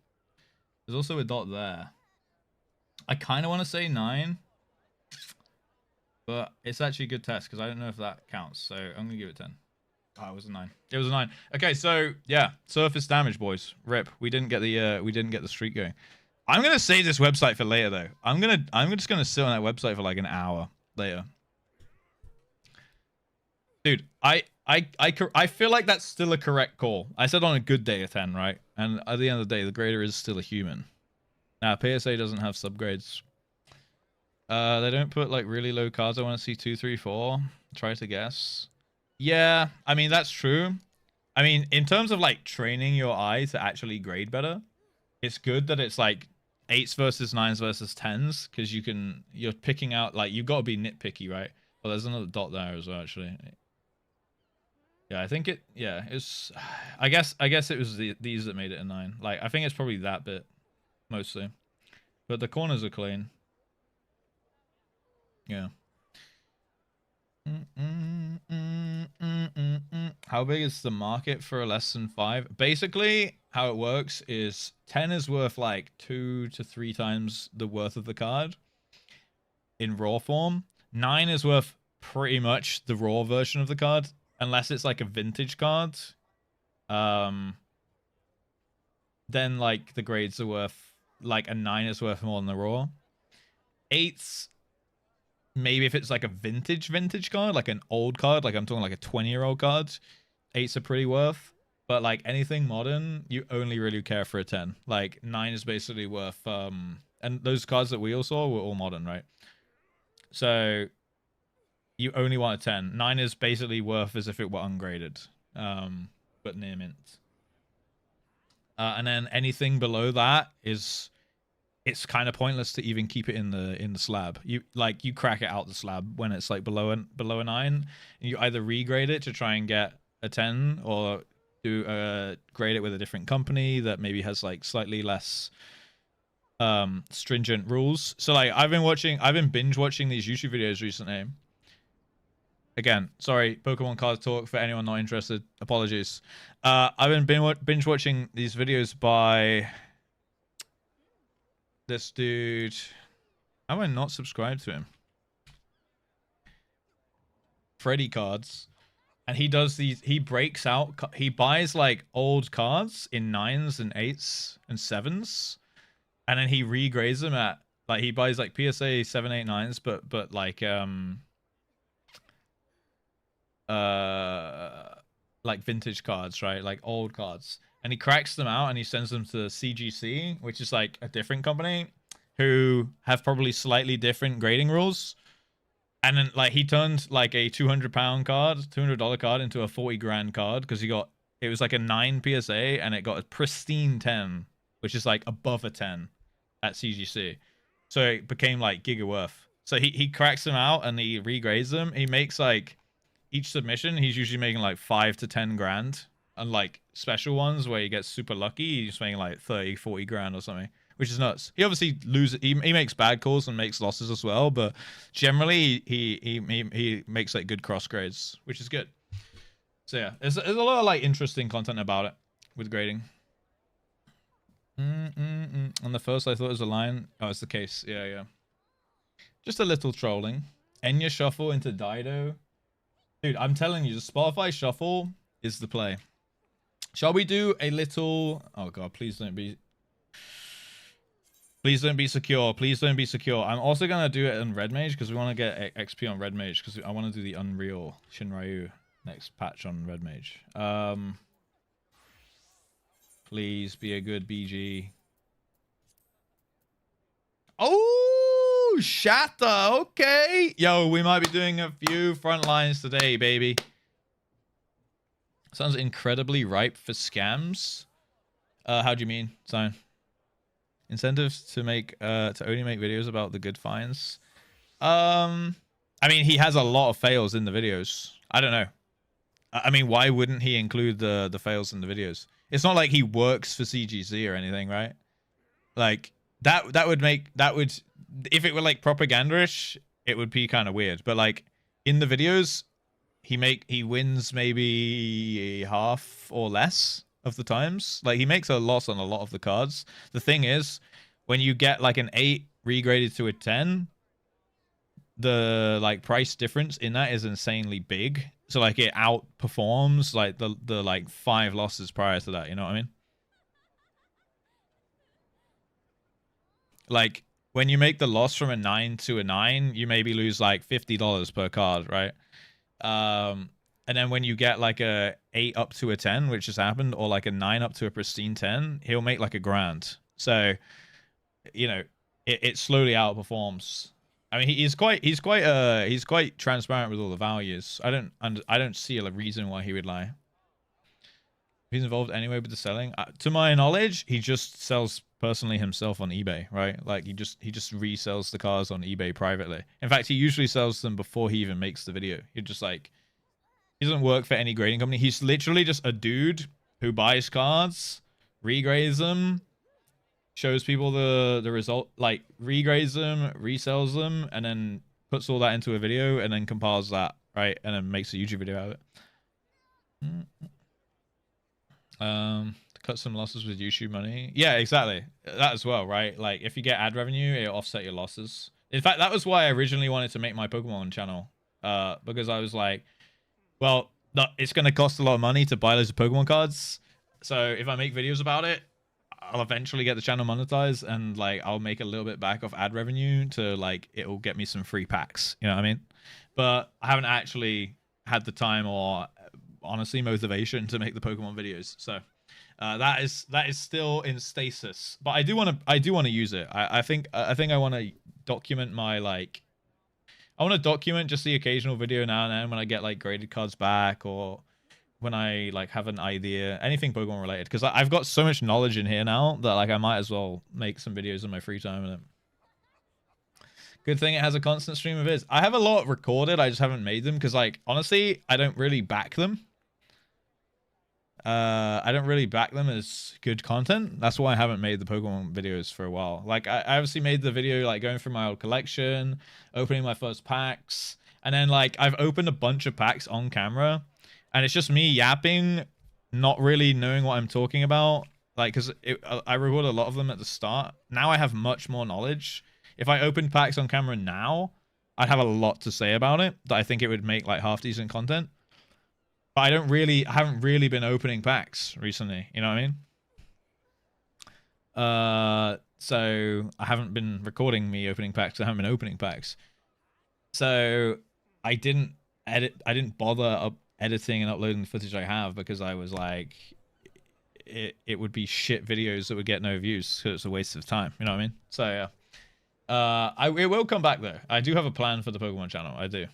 A: There's also a dot there. I kind of want to say 9. But it's actually a good test, because I don't know if that counts. So I'm going to give it 10. Oh, it was a 9. It was a 9. Okay, so yeah, surface damage, boys. Rip. We didn't get the streak going. I'm gonna save this website for later, though. I'm just gonna sit on that website for like an hour later. Dude, I feel like that's still a correct call. I said on a good day a 10, right? And at the end of the day, the grader is still a human. Now, PSA doesn't have subgrades. They don't put like really low cards. I want to see 2, 3, 4. Try to guess. Yeah, I mean, that's true. I mean, in terms of like training your eye to actually grade better, it's good that it's like 8s versus 9s versus 10s, because you're picking out, like, you've got to be nitpicky, right? Well, there's another dot there as well, actually. Yeah, I think it's, I guess it was these that made it a 9. Like, I think it's probably that bit, mostly. But the corners are clean. Yeah. How big is the market for a less than 5? Basically, how it works is 10 is worth like 2 to 3 times the worth of the card in raw form. 9 is worth pretty much the raw version of the card, unless it's like a vintage card. Then like the grades are worth, like a 9 is worth more than the raw. 8s, maybe if it's like a vintage card, like an old card, like I'm talking like a 20-year-old card, 8s are pretty worth. But like anything modern, you only really care for a 10. Like 9 is basically worth, and those cards that we all saw were all modern, right? So you only want a 10. 9 is basically worth as if it were ungraded, but near mint. And then anything below that is, it's kind of pointless to even keep it in the slab. You crack it out the slab when it's like below a 9, and you either regrade it to try and get a 10, or do grade it with a different company that maybe has like slightly less stringent rules. So like I've been binge watching these YouTube videos recently. Again, sorry, Pokemon card talk for anyone not interested. Apologies. I've been binge watching these videos by this dude. How am I not subscribed to him? Freddy Cards. And he does these, he breaks out, he buys like old cards in 9s and 8s and 7s. And then he regrades them at, like, he buys like PSA 7, 8, 9s, but like vintage cards, right? Like old cards. And he cracks them out and he sends them to CGC, which is like a different company who have probably slightly different grading rules. And then like he turned like a $200 card into a 40 grand card, because it was like a 9 PSA and it got a pristine 10, which is like above a 10 at CGC. So it became like giga worth. So he cracks them out and he regrades them. He makes like each submission, he's usually making like 5 to 10 grand. And like special ones where he gets super lucky, he's making like 30, 40 grand or something, which is nuts. He obviously loses. He makes bad calls and makes losses as well, but generally he makes like good cross grades, which is good. So yeah, there's a lot of like interesting content about it with grading. On the first, I thought it was a line. Oh, it's the case. Yeah. Just a little trolling. Enya Shuffle into Dido. Dude, I'm telling you, the Spotify Shuffle is the play. Shall we do a little... Oh god, please don't be... Please don't be secure. Please don't be secure. I'm also going to do it on Red Mage, because we want to get XP on Red Mage, because I want to do the Unreal Shinryu next patch on Red Mage. Please be a good BG. Oh, Shatter. Okay. Yo, we might be doing a few front lines today, baby. Sounds incredibly ripe for scams. How do you mean, Zion? Incentives to make to only make videos about the good finds. I mean, he has a lot of fails in the videos. I don't know. I mean, why wouldn't he include the fails in the videos? It's not like he works for CGC or anything, right? Like that would if it were like propaganda-ish, it would be kind of weird. But like in the videos, he wins maybe half or less of the times. Like he makes a loss on a lot of the cards. The thing is, when you get like an 8 regraded to a 10, the like price difference in that is insanely big. So like it outperforms like the like 5 losses prior to that, you know what I mean? Like when you make the loss from a 9 to a 9, you maybe lose like $50 per card, right? And then when you get like a 8 up to a 10, which has happened, or like a 9 up to a pristine 10, he'll make like a grand. So, you know, it slowly outperforms. I mean, he's quite transparent with all the values. I don't see a reason why he would lie. He's involved anyway with the selling. To my knowledge, he just sells personally himself on eBay, right? Like he just resells the cars on eBay privately. In fact, he usually sells them before he even makes the video. He just like he doesn't work for any grading company. He's literally just a dude who buys cards, regrades them, shows people the result, like regrades them, resells them, and then puts all that into a video and then compiles that, right? And then makes a YouTube video out of it. Cut some losses with YouTube money. Yeah, exactly. That as well, right? Like if you get ad revenue, it'll offset your losses. In fact, that was why I originally wanted to make my Pokemon channel. Because I was like, well, it's going to cost a lot of money to buy loads of Pokemon cards. So if I make videos about it, I'll eventually get the channel monetized and like I'll make a little bit back off ad revenue to like it'll get me some free packs. You know what I mean? But I haven't actually had the time or honestly motivation to make the Pokemon videos. So that is still in stasis. But I do want to use it. I think I want to document my like. I want to document just the occasional video now and then when I get like graded cards back or when I like have an idea, anything Pokemon related, because I've got so much knowledge in here now that like I might as well make some videos in my free time with it. Good thing it has a constant stream of vids. I have a lot recorded, I just haven't made them because like honestly I don't really back them. I don't really back them as good content. That's why I haven't made the Pokemon videos for a while. Like I obviously made the video like going through my old collection, opening my first packs, and then like I've opened a bunch of packs on camera and it's just me yapping, not really knowing what I'm talking about. Like because I record a lot of them at the start. Now I have much more knowledge. If I opened packs on camera now, I'd have a lot to say about it that I think it would make like half decent content. But I haven't really been opening packs recently. You know what I mean? So I haven't been recording me opening packs. I haven't been opening packs. So I didn't bother editing and uploading the footage I have because I was like, it would be shit videos that would get no views because it's a waste of time. You know what I mean? So yeah. It will come back though. I do have a plan for the Pokemon channel. I do.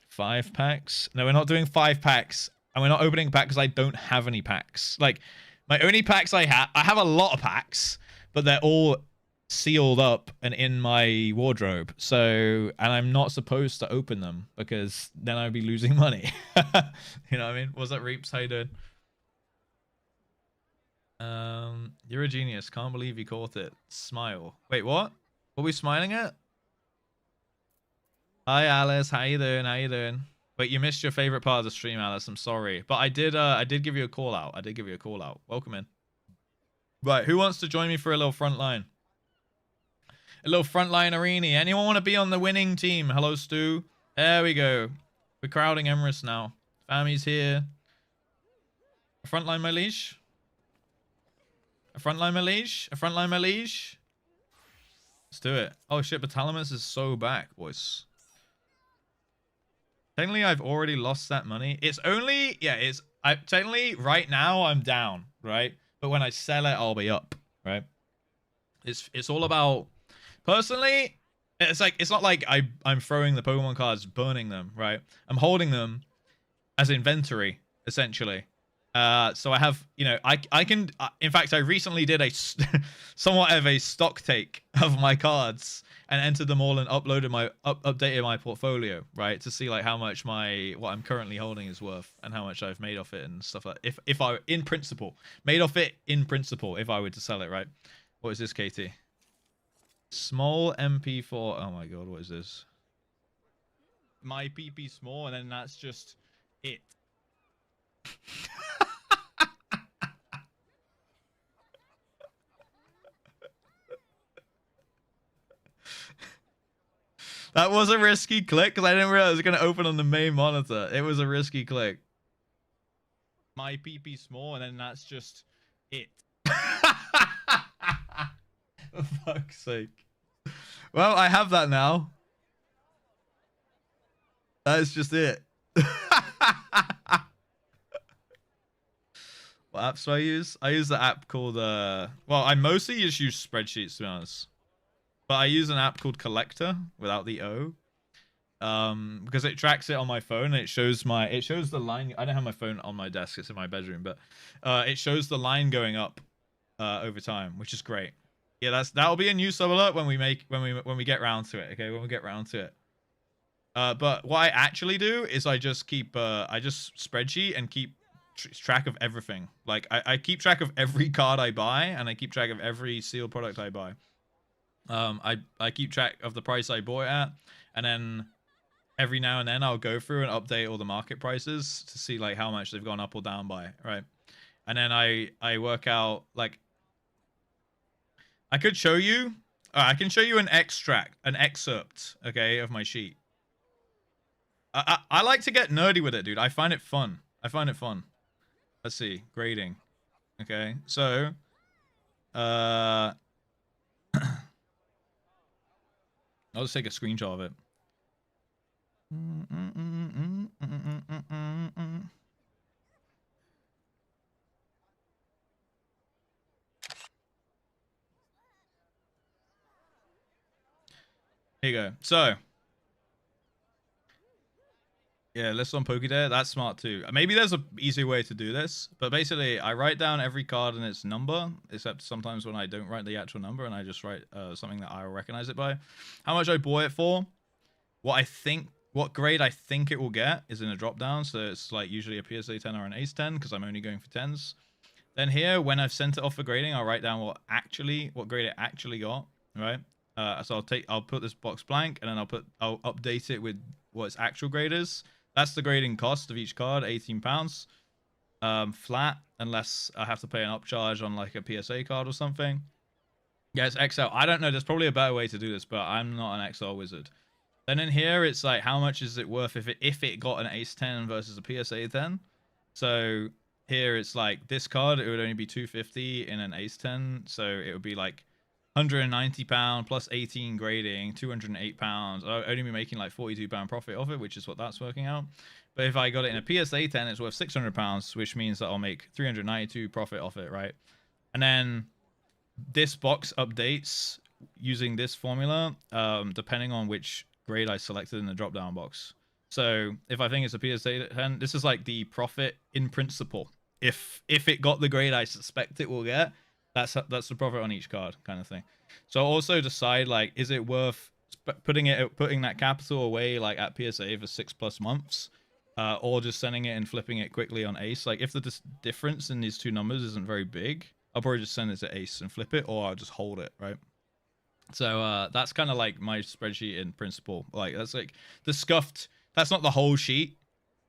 A: 5 packs? No, we're not doing 5 packs. And we're not opening packs because I don't have any packs. Like, my only packs I have a lot of packs, but they're all sealed up and in my wardrobe. So, and I'm not supposed to open them because then I'd be losing money. You know what I mean? What's that, Reaps? How you doing? You're a genius. Can't believe you caught it. Smile. Wait, what? What are we smiling at? Hi, Alice. How you doing? How you doing? Wait, you missed your favorite part of the stream, Alice. I'm sorry. But I did give you a call out. Welcome in. Right, who wants to join me for a little front line? A little frontline arena. Anyone want to be on the winning team? Hello, Stu. There we go. We're crowding Emrys now. Family's here. A frontline, my liege. A frontline, my liege. A frontline, my liege. Let's do it. Oh shit, Batalamus is so back, boys. Technically, I've already lost that money. It's only, yeah, technically right now I'm down, right? but when I sell it, I'll be up, right? It's all about, personally, it's like, it's not like I'm throwing the Pokemon cards, burning them, right? I'm holding them as inventory, essentially. So I have, you know, I can, in fact, I recently did a somewhat of a stock take of my cards and entered them all and updated my portfolio, right, to see like how much what I'm currently holding is worth and how much I've made off it and stuff like that. If I, in principle, made off it in principle, if I were to sell it, right? What is this, Katie? Small MP4. Oh my god, what is this? My PP small, and then that's just it. That was a risky click because I didn't realize it was going to open on the main monitor. It was a risky click. My PP small, and then that's just it. For fuck's sake. Well, I have that now. That's just it. What apps do I use? I use the app called, well, I mostly just use spreadsheets, to be honest. But I use an app called Collector without the O. Because it tracks it on my phone and it shows the line. I don't have my phone on my desk, it's in my bedroom, but it shows the line going up over time, which is great. Yeah, that'll be a new sub alert when we get round to it, okay? When we get round to it. But what I actually do is I just spreadsheet and keep track of everything. Like I keep track of every card I buy and I keep track of every sealed product I buy. I keep track of the price I bought it at, and then every now and then I'll go through and update all the market prices to see like how much they've gone up or down by, right? And then I work out, like, I could show you, I can show you an excerpt, okay, of my sheet. I like to get nerdy with it, dude. I find it fun. Let's see, grading. Okay, so I'll just take a screenshot of it. Here you go. So, yeah, list on Pokédex. That's smart too. Maybe there's an easy way to do this, but basically, I write down every card and its number, except sometimes when I don't write the actual number and I just write something that I will recognize it by. How much I bought it for, what grade I think it will get is in a drop down. So it's like usually a PSA 10 or an Ace 10 because I'm only going for 10s. Then here, when I've sent it off for grading, I'll write down what grade it actually got, right? So I'll put this box blank and then I'll update it with what its actual grade is. That's the grading cost of each card, £18. Flat, unless I have to pay an upcharge on like a PSA card or something. Yeah, it's XL. I don't know. There's probably a better way to do this, but I'm not an XL wizard. Then in here, it's like, how much is it worth if it got an Ace 10 versus a PSA 10? So here it's like, this card, it would only be $250 in an Ace 10. So it would be like £190 plus 18 grading, £208. I'll only be making like £42 profit off it, which is what that's working out. But if I got it in a PSA 10, it's worth £600, which means that I'll make $392 profit off it, right? And then this box updates using this formula, depending on which grade I selected in the drop down box. So if I think it's a PSA 10, this is like the profit in principle. If it got the grade I suspect it will get, that's the profit on each card, kind of thing. So I'll also decide, like, is it worth putting that capital away like at PSA for 6+ months, or just sending it and flipping it quickly on Ace? Like, if the difference in these two numbers isn't very big, I'll probably just send it to Ace and flip it, or I'll just hold it, right? So that's kind of like my spreadsheet in principle. Like, that's like the scuffed, that's not the whole sheet,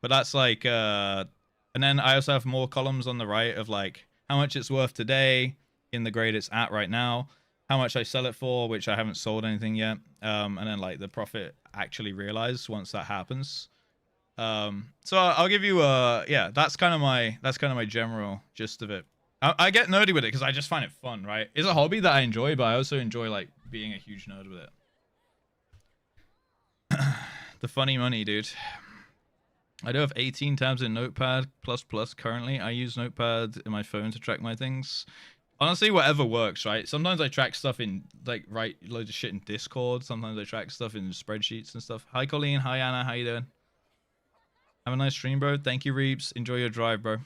A: but that's like and then I also have more columns on the right of like how much it's worth today in the grade it's at right now, how much I sell it for, which I haven't sold anything yet, and then like the profit actually realized once that happens. So I'll give you yeah, that's kind of my general gist of it. I get nerdy with it because I just find it fun, right? It's a hobby that I enjoy, but I also enjoy like being a huge nerd with it. The funny money, dude. I do have 18 tabs in Notepad++ currently. I use Notepad in my phone to track my things. Honestly, whatever works, right? Sometimes I track stuff in, like, write loads of shit in Discord. Sometimes I track stuff in spreadsheets and stuff. Hi, Colleen. Hi, Anna. How you doing? Have a nice stream, bro. Thank you, Reeps. Enjoy your drive, bro.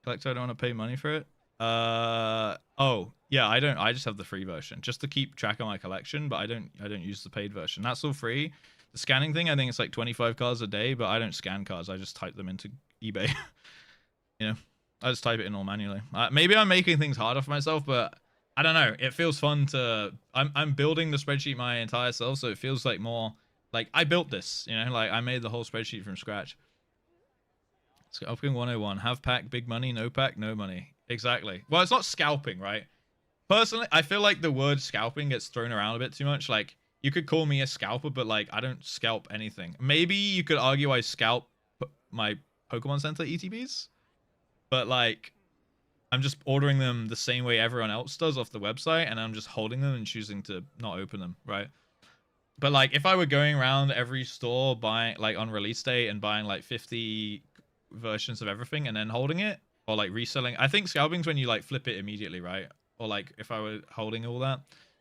A: Collector, I don't want to pay money for it. Oh, yeah, I don't. I just have the free version just to keep track of my collection, but I don't use the paid version. That's all free. The scanning thing, I think it's like 25 cards a day, but I don't scan cards. I just type them into eBay. You know, I just type it in all manually. Maybe I'm making things harder for myself, but I don't know. It feels fun to. I'm building the spreadsheet my entire self, so it feels like more like I built this. You know, like I made the whole spreadsheet from scratch. Scalping 101. Have pack, big money. No pack, no money. Exactly. Well, it's not scalping, right? Personally, I feel like the word scalping gets thrown around a bit too much. Like, you could call me a scalper, but, like, I don't scalp anything. Maybe you could argue I scalp my Pokemon Center ETBs. But, like, I'm just ordering them the same way everyone else does off the website, and I'm just holding them and choosing to not open them, right? But, like, if I were going around every store buying, like, on release day and buying, like, 50 versions of everything and then holding it, or, like, reselling. I think scalping's when you, like, flip it immediately, right? Or, like, if I were holding all that,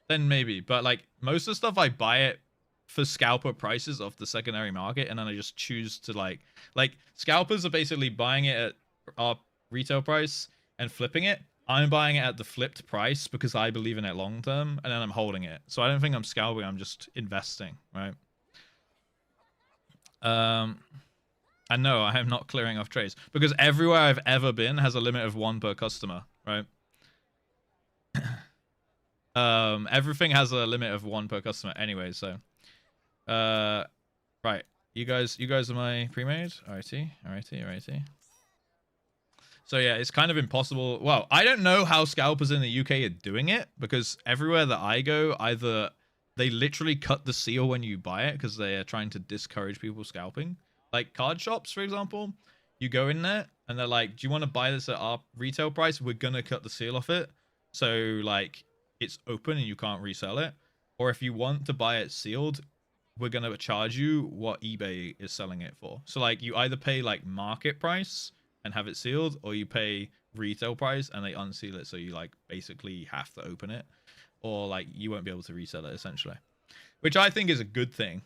A: then maybe. But, like, most of the stuff I buy it for scalper prices off the secondary market, and then I just choose to, like, scalpers are basically buying it at our retail price and flipping it. I'm buying it at the flipped price because I believe in it long term, and then I'm holding it. So I don't think I'm scalping, I'm just investing, right? And no, I am not clearing off trays because everywhere I've ever been has a limit of 1 per customer, right? Everything has a limit of 1 per customer anyway, so right. You guys are my pre-made. Alrighty. So yeah, it's kind of impossible. Well, I don't know how scalpers in the UK are doing it because everywhere that I go, either they literally cut the seal when you buy it because they are trying to discourage people scalping. Like card shops, for example, you go in there and they're like, do you want to buy this at our retail price? We're going to cut the seal off it. So like it's open and you can't resell it. Or if you want to buy it sealed, we're going to charge you what eBay is selling it for. So like you either pay like market price and have it sealed, or you pay retail price and they unseal it. So you like basically have to open it, or like you won't be able to resell it essentially, which I think is a good thing.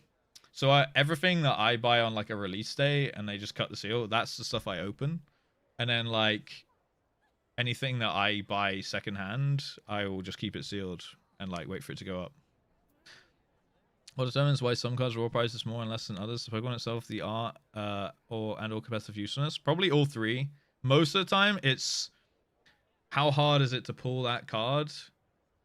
A: So everything that I buy on like a release day and they just cut the seal, that's the stuff I open. And then like anything that I buy secondhand, I will just keep it sealed and like wait for it to go up. What determines why some cards raw price is more and less than others? The Pokemon itself, the art, or competitive usefulness? Probably all three. Most of the time, it's how hard is it to pull that card,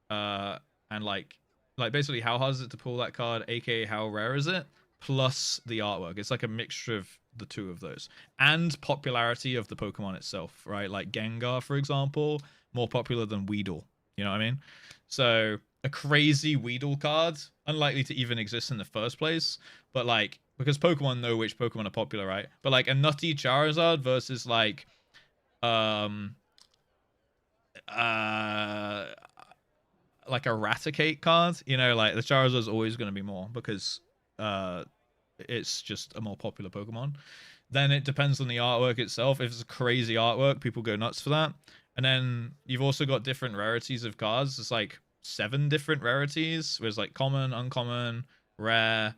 A: and like basically how hard is it to pull that card, aka how rare is it, plus the artwork. It's like a mixture of the two of those, and popularity of the Pokemon itself, right? Like Gengar, for example, more popular than Weedle. You know what I mean? So a crazy Weedle card, unlikely to even exist in the first place, but like because Pokemon know which Pokemon are popular, right? But like a nutty Charizard versus like like a Raticate card, you know, like the Charizard is always going to be more because it's just a more popular Pokemon. Then it depends on the artwork itself. If it's a crazy artwork, people go nuts for that. And then you've also got different rarities of cards. It's like 7 different rarities. There's like common, uncommon, rare,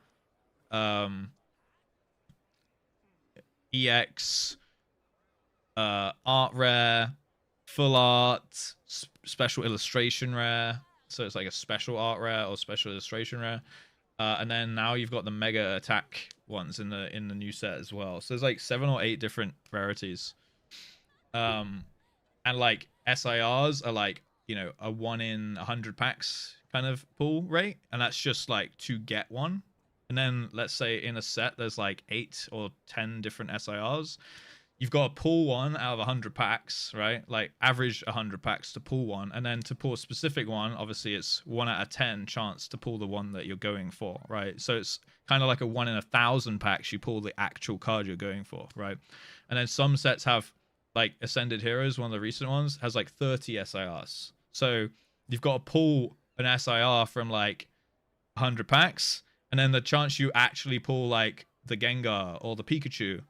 A: EX, art rare, full art, special illustration rare. So it's like a special art rare or special illustration rare. And then now you've got the mega attack ones in the new set as well. So there's like 7 or 8 different rarities. And like SIRs are like, you know, a 1 in 100 packs kind of pull rate, and that's just like to get one. And then let's say in a set there's like 8 or 10 different SIRs. You've got to pull one out of 100 packs, right? Like average 100 packs to pull one, and then to pull a specific one, obviously it's 1 out of 10 chance to pull the one that you're going for, right? So it's kind of like a 1 in 1,000 packs you pull the actual card you're going for, right? And then some sets have like Ascended Heroes, one of the recent ones, has like 30 SIRs. So you've got to pull an SIR from like 100 packs, and then the chance you actually pull like the Gengar or the Pikachu,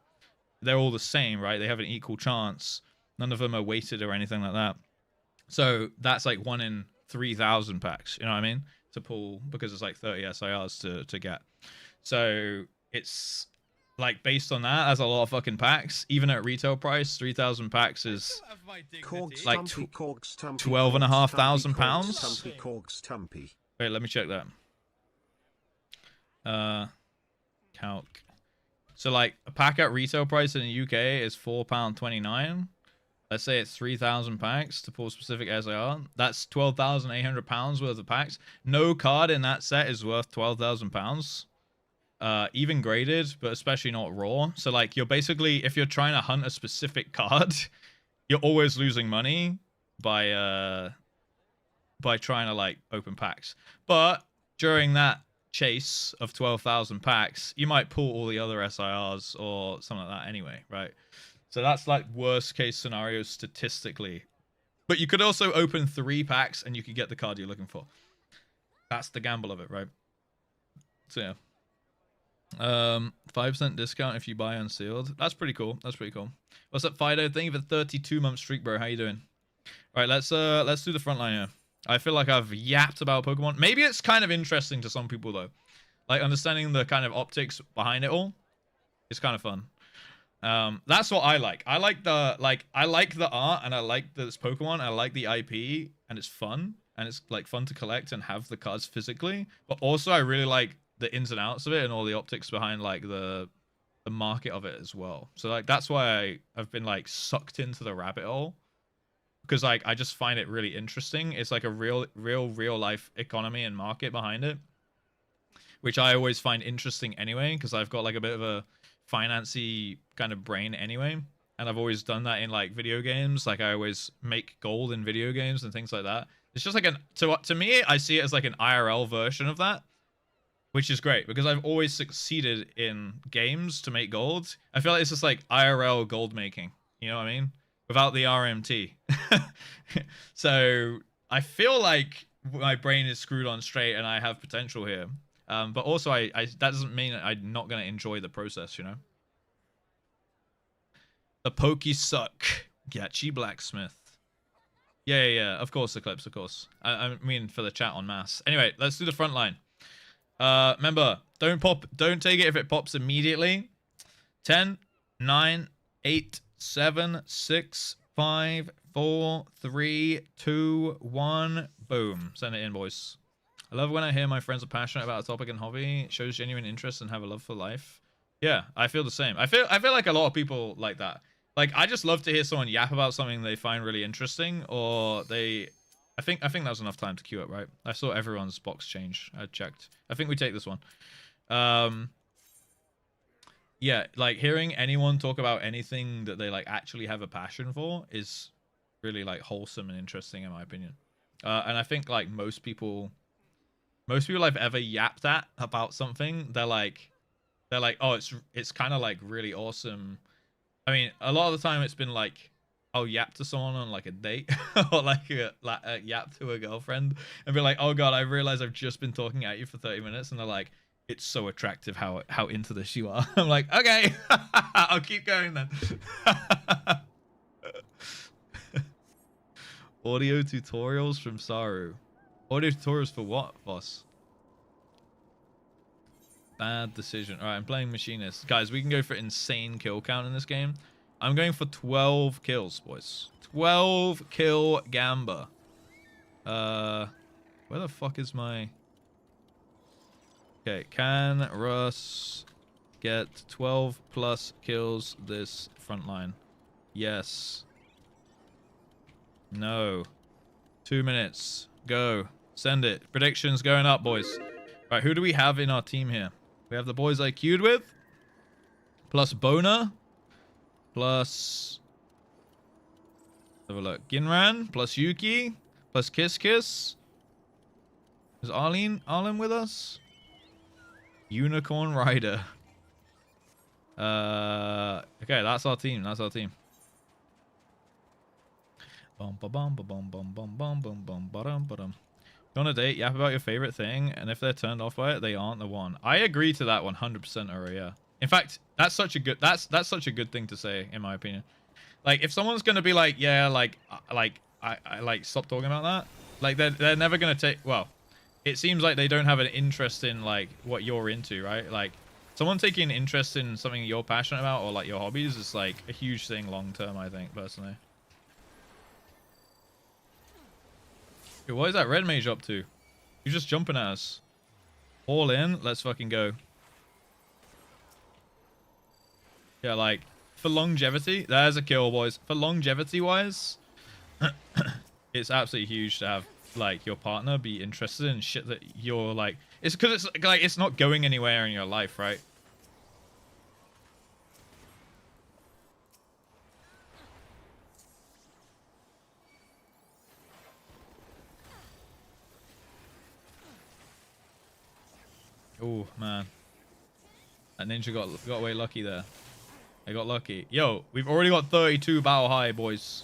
A: they're all the same, right? They have an equal chance. None of them are weighted or anything like that. So that's like 1 in 3,000 packs, you know what I mean? To pull, because it's like 30 SIRs to get. So it's like, based on that, that's a lot of fucking packs. Even at retail price, 3,000 packs is like £12,500. Wait, let me check that. Calc. So like a pack at retail price in the UK is £4.29. Let's say it's 3,000 packs to pull specific SIR. That's £12,800 worth of packs. No card in that set is worth £12,000. Even graded, but especially not raw. So like, you're basically, if you're trying to hunt a specific card, you're always losing money by trying to like open packs. But during that chase of 12,000 packs, you might pull all the other SIRs or something like that anyway, right? So that's like worst case scenario statistically. But you could also open 3 packs and you could get the card you're looking for. That's the gamble of it, right? So yeah. 5% discount if you buy unsealed. That's pretty cool. That's pretty cool. What's up, Fido? Thank you for 32-month streak, bro. How you doing? All right, let's do the front line here. I feel like I've yapped about Pokemon. Maybe it's kind of interesting to some people though. Like understanding the kind of optics behind it all. It's kind of fun. That's what I like. I like the art, and I like this Pokemon. I like the IP, and it's fun, and it's like fun to collect and have the cards physically. But also, I really like the ins and outs of it and all the optics behind like the market of it as well. So like that's why I've been like sucked into the rabbit hole, because like I just find it really interesting. It's like a real life economy and market behind it, which I always find interesting anyway, because I've got like a bit of a financy kind of brain anyway, and I've always done that in like video games. Like I always make gold in video games and things like that. It's just like to me, I see it as like an IRL version of that, which is great because I've always succeeded in games to make gold. I feel like it's just like IRL gold making, you know what I mean, without the RMT. So I feel like my brain is screwed on straight and I have potential here. But also, that doesn't mean I'm not going to enjoy the process, you know? The pokey suck. Gachi Blacksmith. Yeah, of course, Eclipse, of course. I mean, for the chat en masse. Anyway, let's do the front line. Remember, don't take it if it pops immediately. 10, 9, 8, 7, 6, 5, 4, 3, 2, 1. Boom. Send it in, boys. I love when I hear my friends are passionate about a topic and hobby. It shows genuine interest and have a love for life. Yeah, I feel the same. I feel like a lot of people like that. Like, I just love to hear someone yap about something they find really interesting, or they... I think that was enough time to queue up, right? I saw everyone's box change. I checked. I think we take this one. Yeah, like, hearing anyone talk about anything that they, like, actually have a passion for is really, like, wholesome and interesting, in my opinion. And I think, like, most people I've ever yapped at about something, they're like, oh, it's kind of like really awesome. I mean, a lot of the time it's been like, I'll yap to someone on like a date or like a yap to a girlfriend and be like, oh god, I realize I've just been talking at you for 30 minutes, and they're like, it's so attractive how into this you are. I'm like, okay, I'll keep going then. Audio tutorials from Saru. Audio tutorials for what, boss? Bad decision. Alright, I'm playing Machinist. Guys, we can go for insane kill count in this game. I'm going for 12 kills, boys. 12 kill Gamba. Where the fuck is my... Okay, can Russ get 12 plus kills this front line? Yes. No. 2 minutes. Go. Send it. Predictions going up, boys. Right, who do we have in our team here? We have the boys I queued with. Plus Bona. Plus... Have a look. Ginran. Plus Yuki. Plus Kiss Kiss. Is Arlene with us? Unicorn Rider. Okay, that's our team. That's our team. Bum ba bum ba bum bum bum bum bum bum ba-dum ba-dum. Go on a date, yap about your favorite thing, and if they're turned off by it, they aren't the one. I agree to that 100%, Ori, yeah. In fact, that's such a good thing to say, in my opinion. Like, if someone's gonna be like, yeah, I like stop talking about that. Like, they're never gonna take. Well, it seems like they don't have an interest in like what you're into, right? Like, someone taking an interest in something you're passionate about or like your hobbies is like a huge thing long term, I think, personally. Dude, what is that red mage up to? He's just jumping at us. All in. Let's fucking go. Yeah, like, for longevity, there's a kill, boys. For longevity-wise, it's absolutely huge to have, like, your partner be interested in shit that you're, like... It's because it's, like, it's not going anywhere in your life, right? Oh, man. That ninja got away lucky there. I got lucky. Yo, we've already got 32 battle high, boys.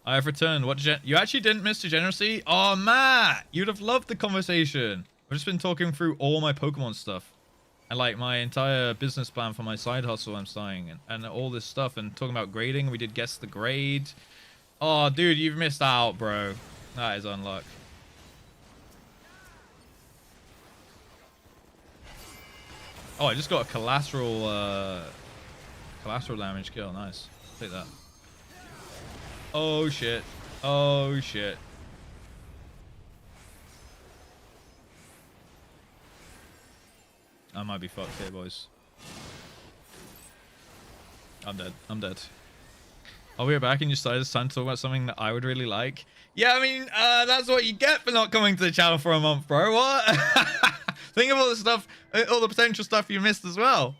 A: I have returned. What you actually didn't miss degeneracy? Oh, Matt, you'd have loved the conversation. I've just been talking through all my Pokemon stuff. And like my entire business plan for my side hustle I'm starting. And all this stuff. And talking about grading. We did guess the grade. Oh, dude, you've missed out, bro. That is unluck. Oh, I just got a collateral damage kill. Nice. Take that. Oh shit. Oh shit. I might be fucked here, boys. I'm dead. I'm dead. I'll be back and you decided it's time to talk about something that I would really like. Yeah, I mean, that's what you get for not coming to the channel for a month, bro. What? Think of all the stuff, all the potential stuff you missed as well.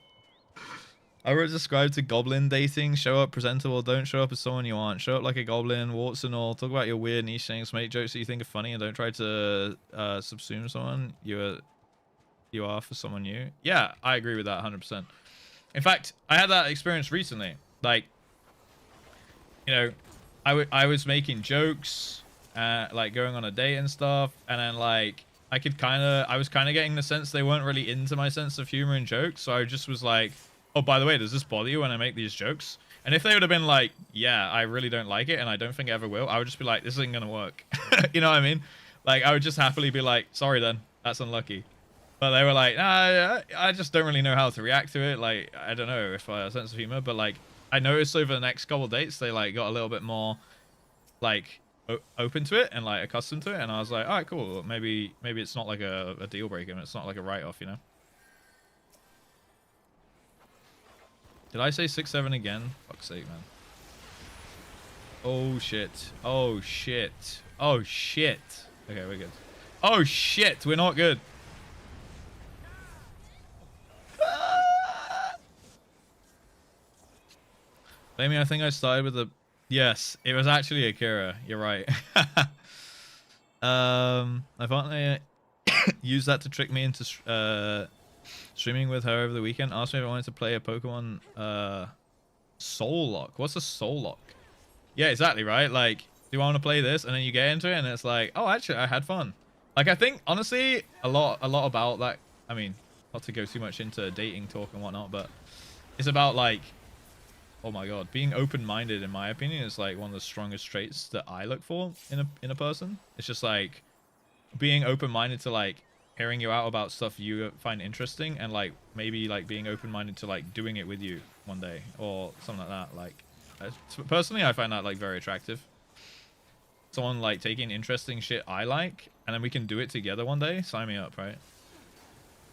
A: I wrote describe to goblin dating. Show up presentable. Don't show up as someone you aren't. Show up like a goblin, warts and all. Talk about your weird niche things. Make jokes that you think are funny and don't try to subsume someone you are for someone new. Yeah, I agree with that 100%. In fact, I had that experience recently. Like, you know, I was making jokes, like going on a date and stuff, and then like I was kind of getting the sense they weren't really into my sense of humor and jokes, so I just was like, oh, by the way, does this bother you when I make these jokes? And if they would have been like, yeah, I really don't like it and I don't think I ever will, I would just be like, this isn't gonna work. You know what I mean? Like, I would just happily be like, sorry then, that's unlucky. But they were like, nah, I just don't really know how to react to it. Like, I don't know if I have a sense of humor, but like, I noticed over the next couple of dates, they like got a little bit more like open to it and like accustomed to it. And I was like, all right, cool. Maybe it's not like a deal breaker. And it's not like a write-off, you know? Did I say 6-7 again? Fuck's sake, man. Oh, shit. Oh, shit. Oh, shit. Okay, we're good. Oh, shit. We're not good. Amy, I think I started with a... Yes, it was actually Akira. You're right. I finally used that to trick me into streaming with her over the weekend. Asked me if I wanted to play a Pokemon Soul Lock. What's a Soul Lock? Yeah, exactly, right? Like, do I want to play this? And then you get into it and it's like, oh, actually, I had fun. Like, I think, honestly, a lot about that. I mean, not to go too much into dating talk and whatnot, but it's about, like, oh my god, being open-minded, in my opinion, is like one of the strongest traits that I look for in a person. It's just like being open-minded to like hearing you out about stuff you find interesting, and like maybe like being open-minded to like doing it with you one day or something like that. Like, personally, I find that like very attractive. Someone like taking interesting shit I like, and then we can do it together one day. Sign me up, right?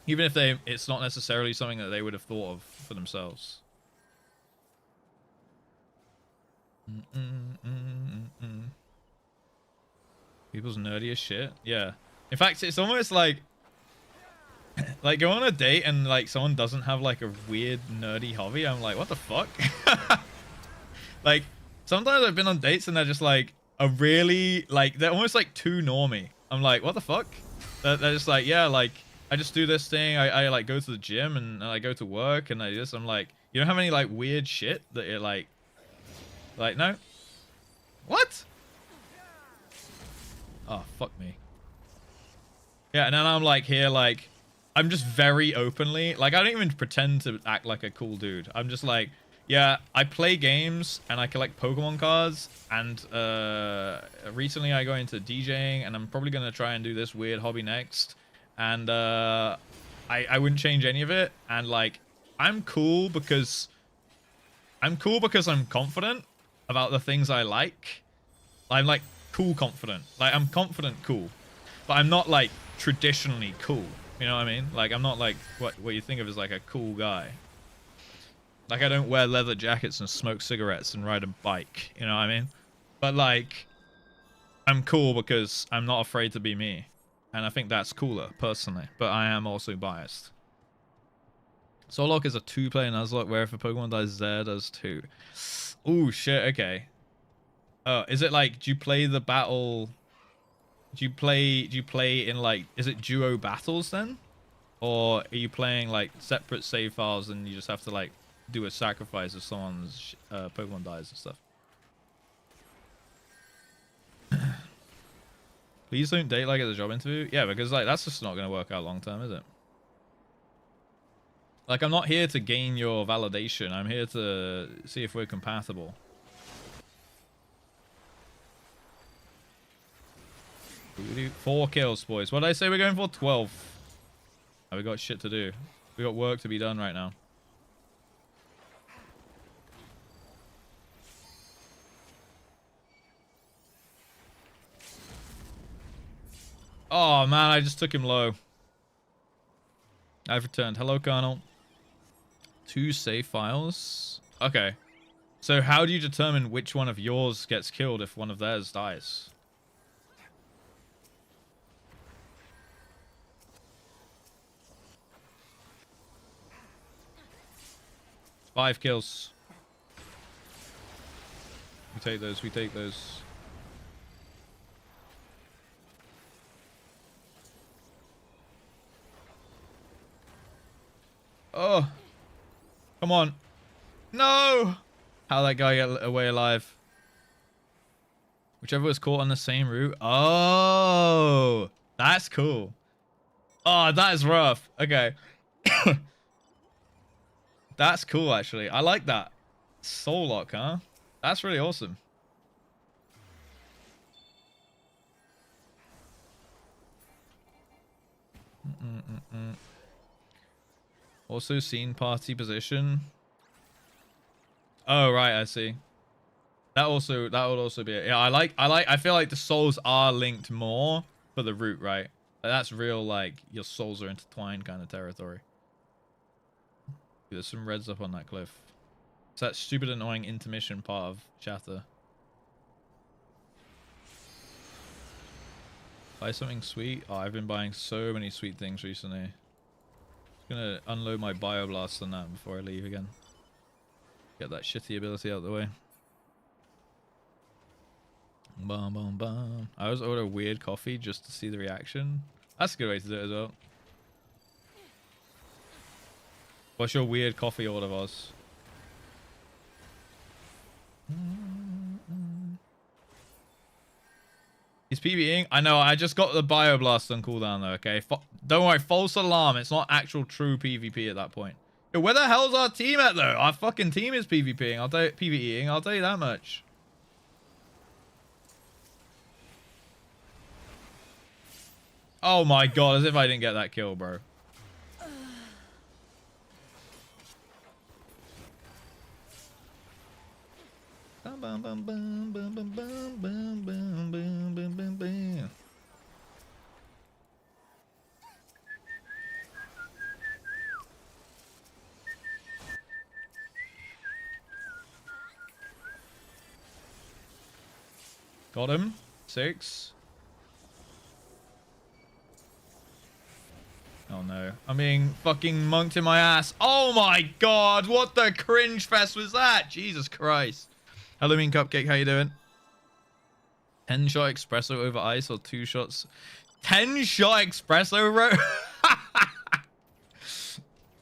A: Even if it's not necessarily something that they would have thought of for themselves. People's nerdy as shit. Yeah. In fact, it's almost like go on a date and like someone doesn't have like a weird nerdy hobby. I'm like, what the fuck? Like, sometimes I've been on dates and they're just like a really like they're almost like too normie. I'm like, what the fuck? They're just like, yeah, like I just do this thing. I like go to the gym and I go to work and I just I'm like, you don't have any like weird shit that you're like no? What? Oh, fuck me. Yeah, and then I'm like here like, I'm just very openly, like, I don't even pretend to act like a cool dude. I'm just like, yeah, I play games and I collect Pokemon cards, and recently I got into DJing, and I'm probably gonna try and do this weird hobby next, and I wouldn't change any of it. And like, I'm cool because I'm confident about the things I like. I'm like cool confident. Like, I'm confident cool, but I'm not like traditionally cool. You know what I mean? Like, I'm not like what you think of as like a cool guy. Like, I don't wear leather jackets and smoke cigarettes and ride a bike. You know what I mean? But like, I'm cool because I'm not afraid to be me. And I think that's cooler, personally. But I am also biased. Solok is a 2-player Nuzlocke where if a Pokemon dies, Zed does too. Ooh, shit, okay. Oh, is it like, do you play the battle... Do you play in like, is it duo battles then? Or are you playing like separate save files and you just have to like do a sacrifice if someone's Pokemon dies and stuff? Please don't date like at the job interview. Yeah, because like that's just not going to work out long term, is it? Like, I'm not here to gain your validation. I'm here to see if we're compatible. We do 4 kills, boys. What did I say we're going for? 12. Oh, we got shit to do. We got work to be done right now. Oh, man, I just took him low. I've returned. Hello, Colonel. 2 save files. Okay. So how do you determine which one of yours gets killed if one of theirs dies? Five kills. We take those. We take those. Oh. Come on. No! How'd that guy get away alive? Whichever was caught on the same route. Oh! That's cool. Oh, that is rough. Okay. That's cool, actually. I like that. Soul lock, huh? That's really awesome. Also seen party position. Oh, right, I see. That would also be it. Yeah, I feel like the souls are linked more for the route, right? That's real, like, your souls are intertwined kind of territory. There's some reds up on that cliff. It's that stupid, annoying intermission part of chatter. Buy something sweet? Oh, I've been buying so many sweet things recently. Just gonna unload my Bioblast on that before I leave again. Get that shitty ability out of the way. Bum, bum, bum. I always order weird coffee just to see the reaction. That's a good way to do it as well. What's your weird coffee order, Voz? He's PvEing? I know, I just got the Bioblast on cooldown though, okay? Don't worry, false alarm. It's not actual true PvP at that point. Yo, where the hell's our team at though? Our fucking team is PvPing. PvEing, I'll tell you that much. Oh my god, as if I didn't get that kill, bro. Got him. 6. Oh no. I'm being fucking monked in my ass. Oh my god, what the cringe fest was that? Jesus Christ. Halloween Cupcake, how you doing? 10-shot espresso over ice or 2 shots? 10-shot espresso, bro?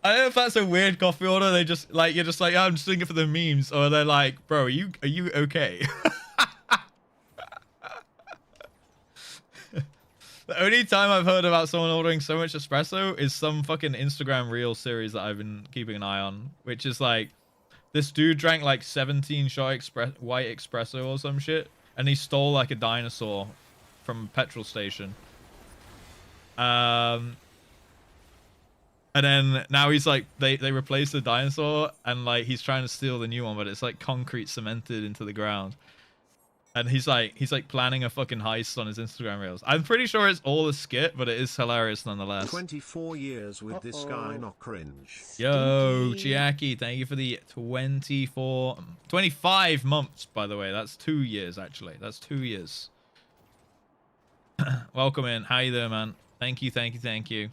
A: I don't know if that's a weird coffee order. They just like, you're just like, oh, I'm just doing it for the memes, or they're like, bro, are you okay? The only time I've heard about someone ordering so much espresso is some fucking Instagram reel series that I've been keeping an eye on, which is like this dude drank like 17 shot white espresso or some shit, and he stole like a dinosaur from a petrol station. And then now he's like they replaced the dinosaur, and like he's trying to steal the new one, but it's like concrete cemented into the ground. And he's like planning a fucking heist on his Instagram reels. I'm pretty sure it's all a skit, but it is hilarious nonetheless.
D: 24 years with this guy, not cringe.
A: Yo, Chiaki, thank you for the 25 months, by the way. That's 2 years, actually. That's 2 years. Welcome in. How you doing, man? Thank you, thank you, thank you.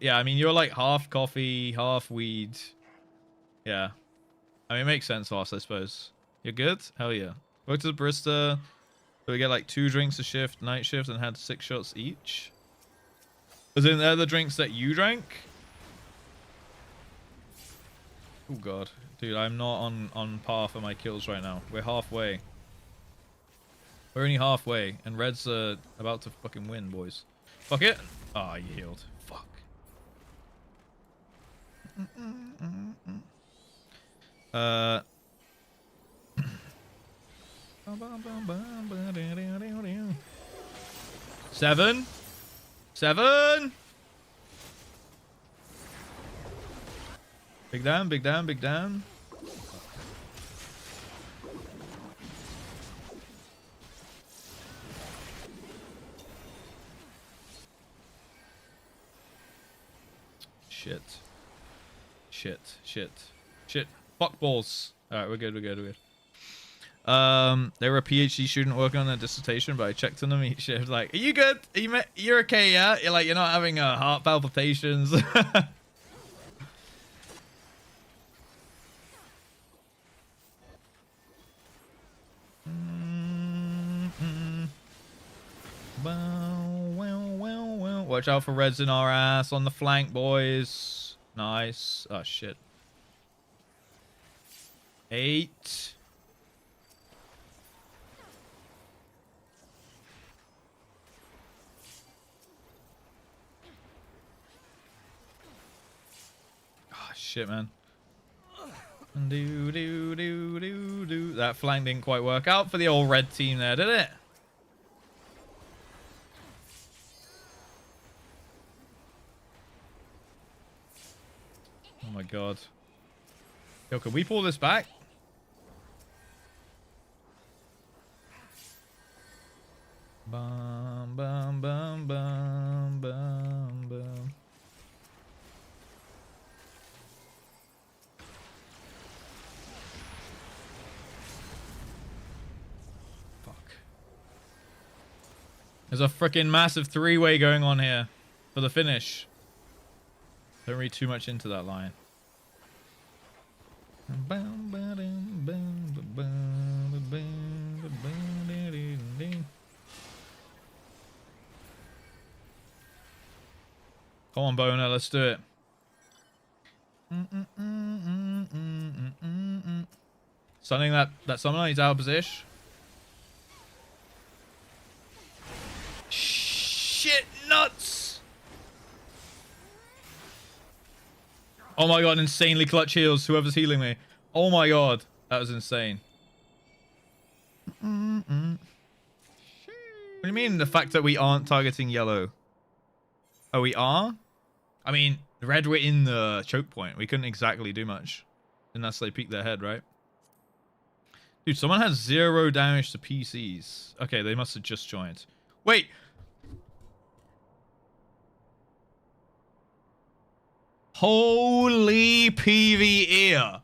A: Yeah, I mean, you're like half coffee, half weed. Yeah. I mean, it makes sense, Ross, I suppose. You're good? Hell yeah. Worked as a barista. So we get like 2 drinks a shift, night shift, and had 6 shots each. Was in there the drinks that you drank? Oh god. Dude, I'm not on par for my kills right now. We're halfway. We're only halfway, and Red's about to fucking win, boys. Fuck it. Ah, oh, you healed. Fuck. Seven. Big down, big down, big down. Shit. Fuck balls. Alright, we're good. They were a PhD student working on their dissertation, but I checked on them. She was like, "Are you good? You're okay, yeah? You're like, you're not having heart palpitations." Watch out for Reds in our ass on the flank, boys. Nice. Oh shit. 8. Oh shit, man. Do. That flank didn't quite work out for the old red team there, did it? Oh my god. Yo, can we pull this back? Bum, bum, bum, bum, bum, bum. Fuck. There's a freaking massive 3-way going on here for the finish. Don't read too much into that line. Come on, Boner, let's do it. Stunning that summoner, he's out of position. Shit nuts! Oh my god, insanely clutch heals, whoever's healing me. Oh my god, that was insane. What do you mean, the fact that we aren't targeting yellow? Oh, we are? I mean, red were in the choke point. We couldn't exactly do much. Unless they peeked their head, right? Dude, someone has 0 damage to PCs. Okay, they must have just joined. Wait! Holy PvE!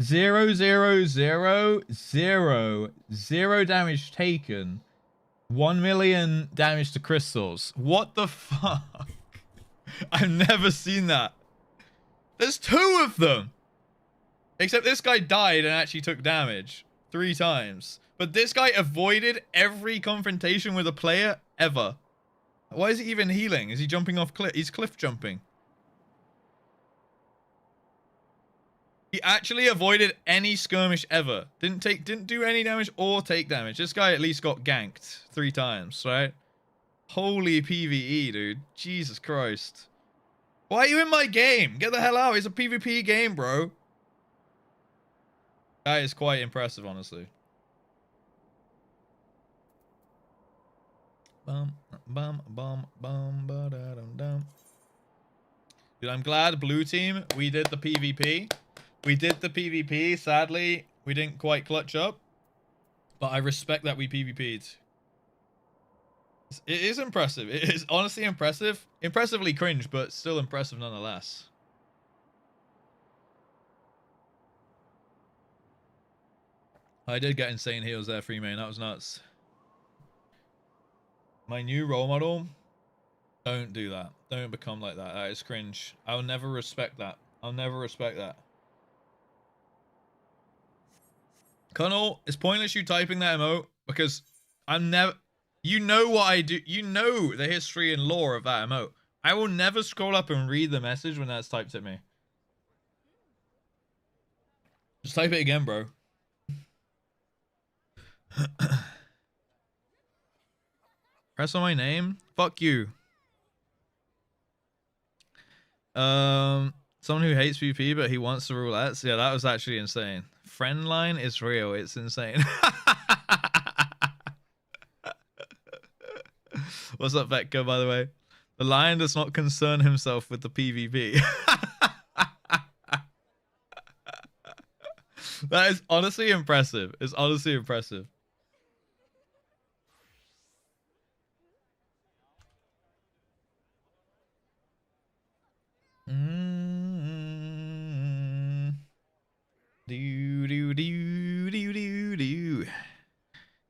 A: 0, 0, 0, 0, 0 damage taken. 1 million damage to crystals. What the fuck? I've never seen that. There's 2 of them. Except this guy died and actually took damage 3 times. But this guy avoided every confrontation with a player ever. Why is he even healing? Is he jumping off cliff? He's cliff jumping. He actually avoided any skirmish ever. Didn't do any damage or take damage. This guy at least got ganked 3 times, right? Holy PvE, dude. Jesus Christ. Why are you in my game? Get the hell out. It's a PvP game, bro. That is quite impressive, honestly. Bum, bum, bum, bum, ba da dum dum. Dude, I'm glad blue team, we did the PvP. We did the PvP. Sadly, we didn't quite clutch up. But I respect that we PvP'd. It is impressive. It is honestly impressive. Impressively cringe, but still impressive nonetheless. I did get insane heals there, free main. That was nuts. My new role model. Don't do that. Don't become like that. That is cringe. I'll never respect that. I'll never respect that. Connell, it's pointless you typing that emote because I'm never... You know what I do. You know the history and lore of that emote. I will never scroll up and read the message when that's typed at me. Just type it again, bro. Press on my name? Fuck you. Someone who hates PvP but he wants the roulettes. Yeah, that was actually insane. Friend line is real. It's insane. What's up, Vector, by the way? The lion does not concern himself with the PvP. That is honestly impressive. It's honestly impressive.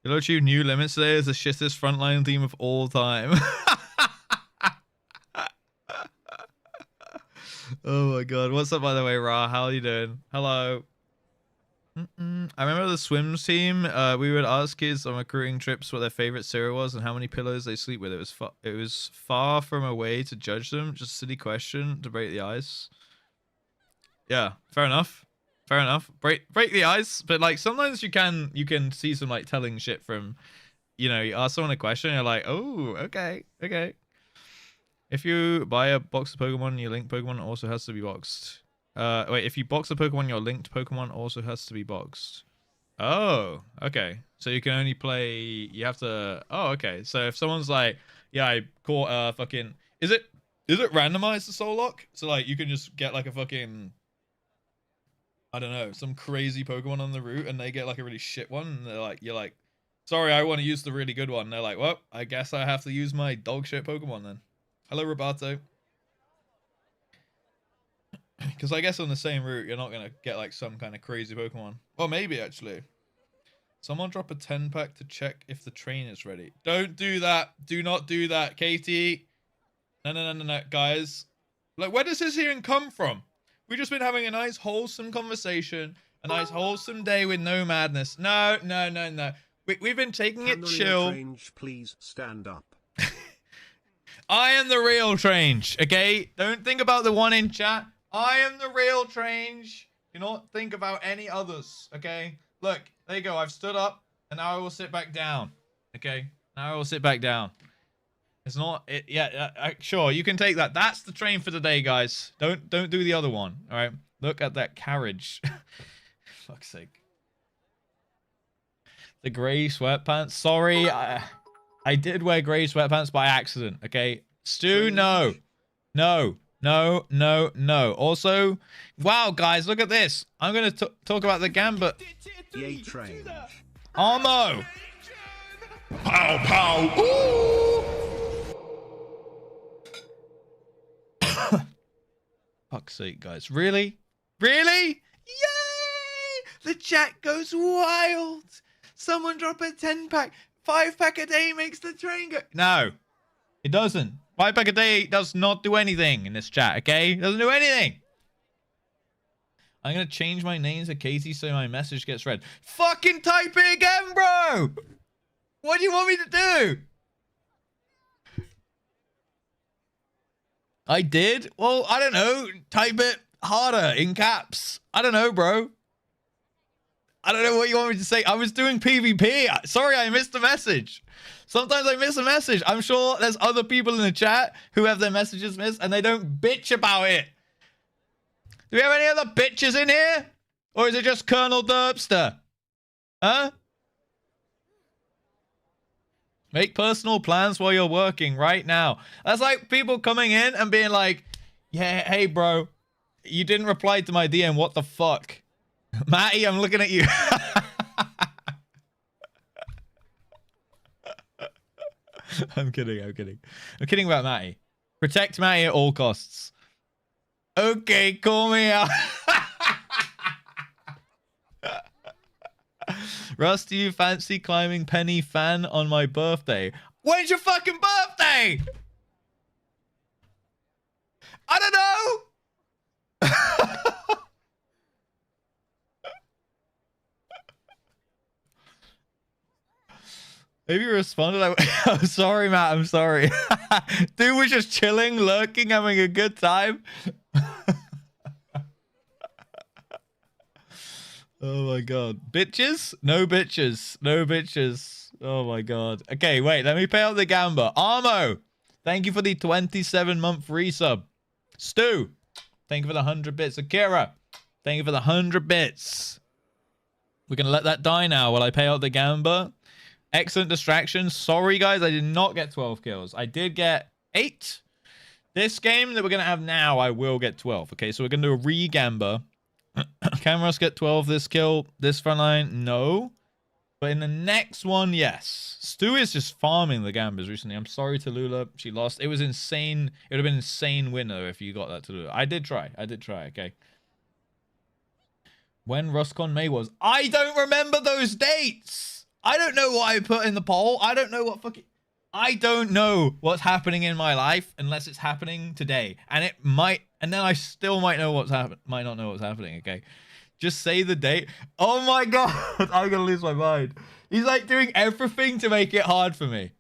A: Hello, Tube. New limits today is the shittest frontline theme of all time. Oh my god. What's up, by the way, Ra? How are you doing? Hello. I remember the swims team. We would ask kids on recruiting trips what their favorite cereal was and how many pillows they sleep with. It was far from a way to judge them. Just a silly question to break the ice. Yeah, fair enough. Fair enough. Break the ice, but like sometimes you can see some like telling shit from, you know, you ask someone a question and you're like, oh, okay. If you buy a box of Pokemon, your linked Pokemon also has to be boxed. Wait, if you box a Pokemon, your linked Pokemon also has to be boxed. Oh, okay. So you can only play, you have to, oh, okay. So if someone's like, yeah, I caught fucking, is it randomized to soul lock? So like you can just get like a fucking, I don't know, some crazy Pokemon on the route and they get like a really shit one and they're like, you're like, sorry, I want to use the really good one. And they're like, well, I guess I have to use my dog shit Pokemon then. Hello, Roberto. Because I guess on the same route, you're not going to get like some kind of crazy Pokemon. Well, maybe actually. Someone drop a 10-pack to check if the train is ready. Don't do that. Do not do that, Katie. No, guys. Like, where does this even come from? We've just been having a nice wholesome conversation, a nice wholesome day with no madness. No. We've been taking it chill.
D: Range, please stand up.
A: I am the real Trange, okay? Don't think about the one in chat. I am the real Trange. Do not think about any others, okay? Look, there you go. I've stood up, and now I will sit back down, okay? Now I will sit back down. It's not it. Yeah, sure. You can take that. That's the train for today, guys. Don't do the other one. All right. Look at that carriage. Fuck's sake. The gray sweatpants. Sorry, I did wear gray sweatpants by accident. Okay, Stu. No. Also, wow, guys, look at this. I'm gonna talk about the Gambit.
D: Yay, train.
A: Armo. Pow. Ooh. Fuck's sake, guys. Really? Yay! The chat goes wild. Someone drop a 10-pack. 5-pack a day makes the train go. No, it doesn't. 5-pack a day does not do anything in this chat, okay? It doesn't do anything. I'm going to change my name to Katie so my message gets read. Fucking type it again, bro. What do you want me to do? I did? Well, I don't know. Type it. harder in caps. I don't know, bro. I don't know what you want me to say. I was doing PvP. Sorry, I missed the message. Sometimes I miss a message. I'm sure there's other people in the chat who have their messages missed and they don't bitch about it. Do we have any other bitches in here? Or is it just Colonel Derpster? Huh? Make personal plans while you're working right now. That's like people coming in and being like, yeah, hey, bro, you didn't reply to my DM. What the fuck? Matty, I'm looking at you. I'm kidding. I'm kidding. I'm kidding about Matty. Protect Matty at all costs. Okay, call me out. Russ, do you fancy climbing Penny Fan on my birthday? When's your fucking birthday? I don't know. Maybe you responded. I'm sorry, Matt. I'm sorry. Dude was just chilling, lurking, having a good time. Oh my god. Bitches? No bitches. No bitches. Oh my god. Okay, wait. Let me pay out the gamba. Armo, thank you for the 27-month resub. Stu, thank you for the 100 bits. Akira, thank you for the 100 bits. We're going to let that die now while I pay out the gamba. Excellent distraction. Sorry, guys. I did not get 12 kills. I did get 8. This game that we're going to have now, I will get 12. Okay, so we're going to do a re-gamba. Can Russ get 12 this kill? This front line? No. But in the next one, yes. Stu is just farming the gambas recently. I'm sorry to Lula. She lost. It was insane. It would have been an insane winner if you got that to Lula. I did try. I did try, okay. When RussCon May was. I don't remember those dates. I don't know what I put in the poll. I don't know what fucking... I don't know what's happening in my life unless it's happening today. And it might... And then I still might know what's happening. Might not know what's happening, okay? Just say the date. Oh my god. I'm gonna lose my mind. He's like doing everything to make it hard for me.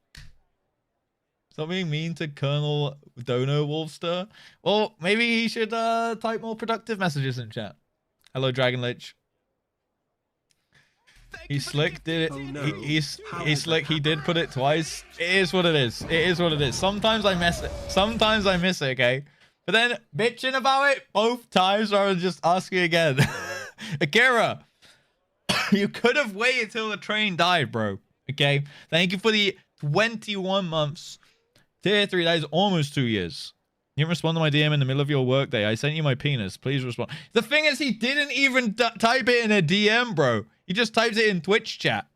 A: Stop being mean to Colonel Dono Wolfster. Well, maybe he should type more productive messages in chat. Hello, Dragon Lich. He's slick, did it.
D: Oh, no.
A: He's slick. He did put it twice. It is what it is. It is what it is. Sometimes I miss it. Sometimes I miss it, okay? But then bitching about it both times, or I was just asking again. Akira, you could have waited till the train died, bro. Okay? Thank you for the 21 months. Tier 3, that is almost 2 years. You didn't respond to my DM in the middle of your workday. I sent you my penis. Please respond. The thing is, he didn't even type it in a DM, bro. He just typed it in Twitch chat.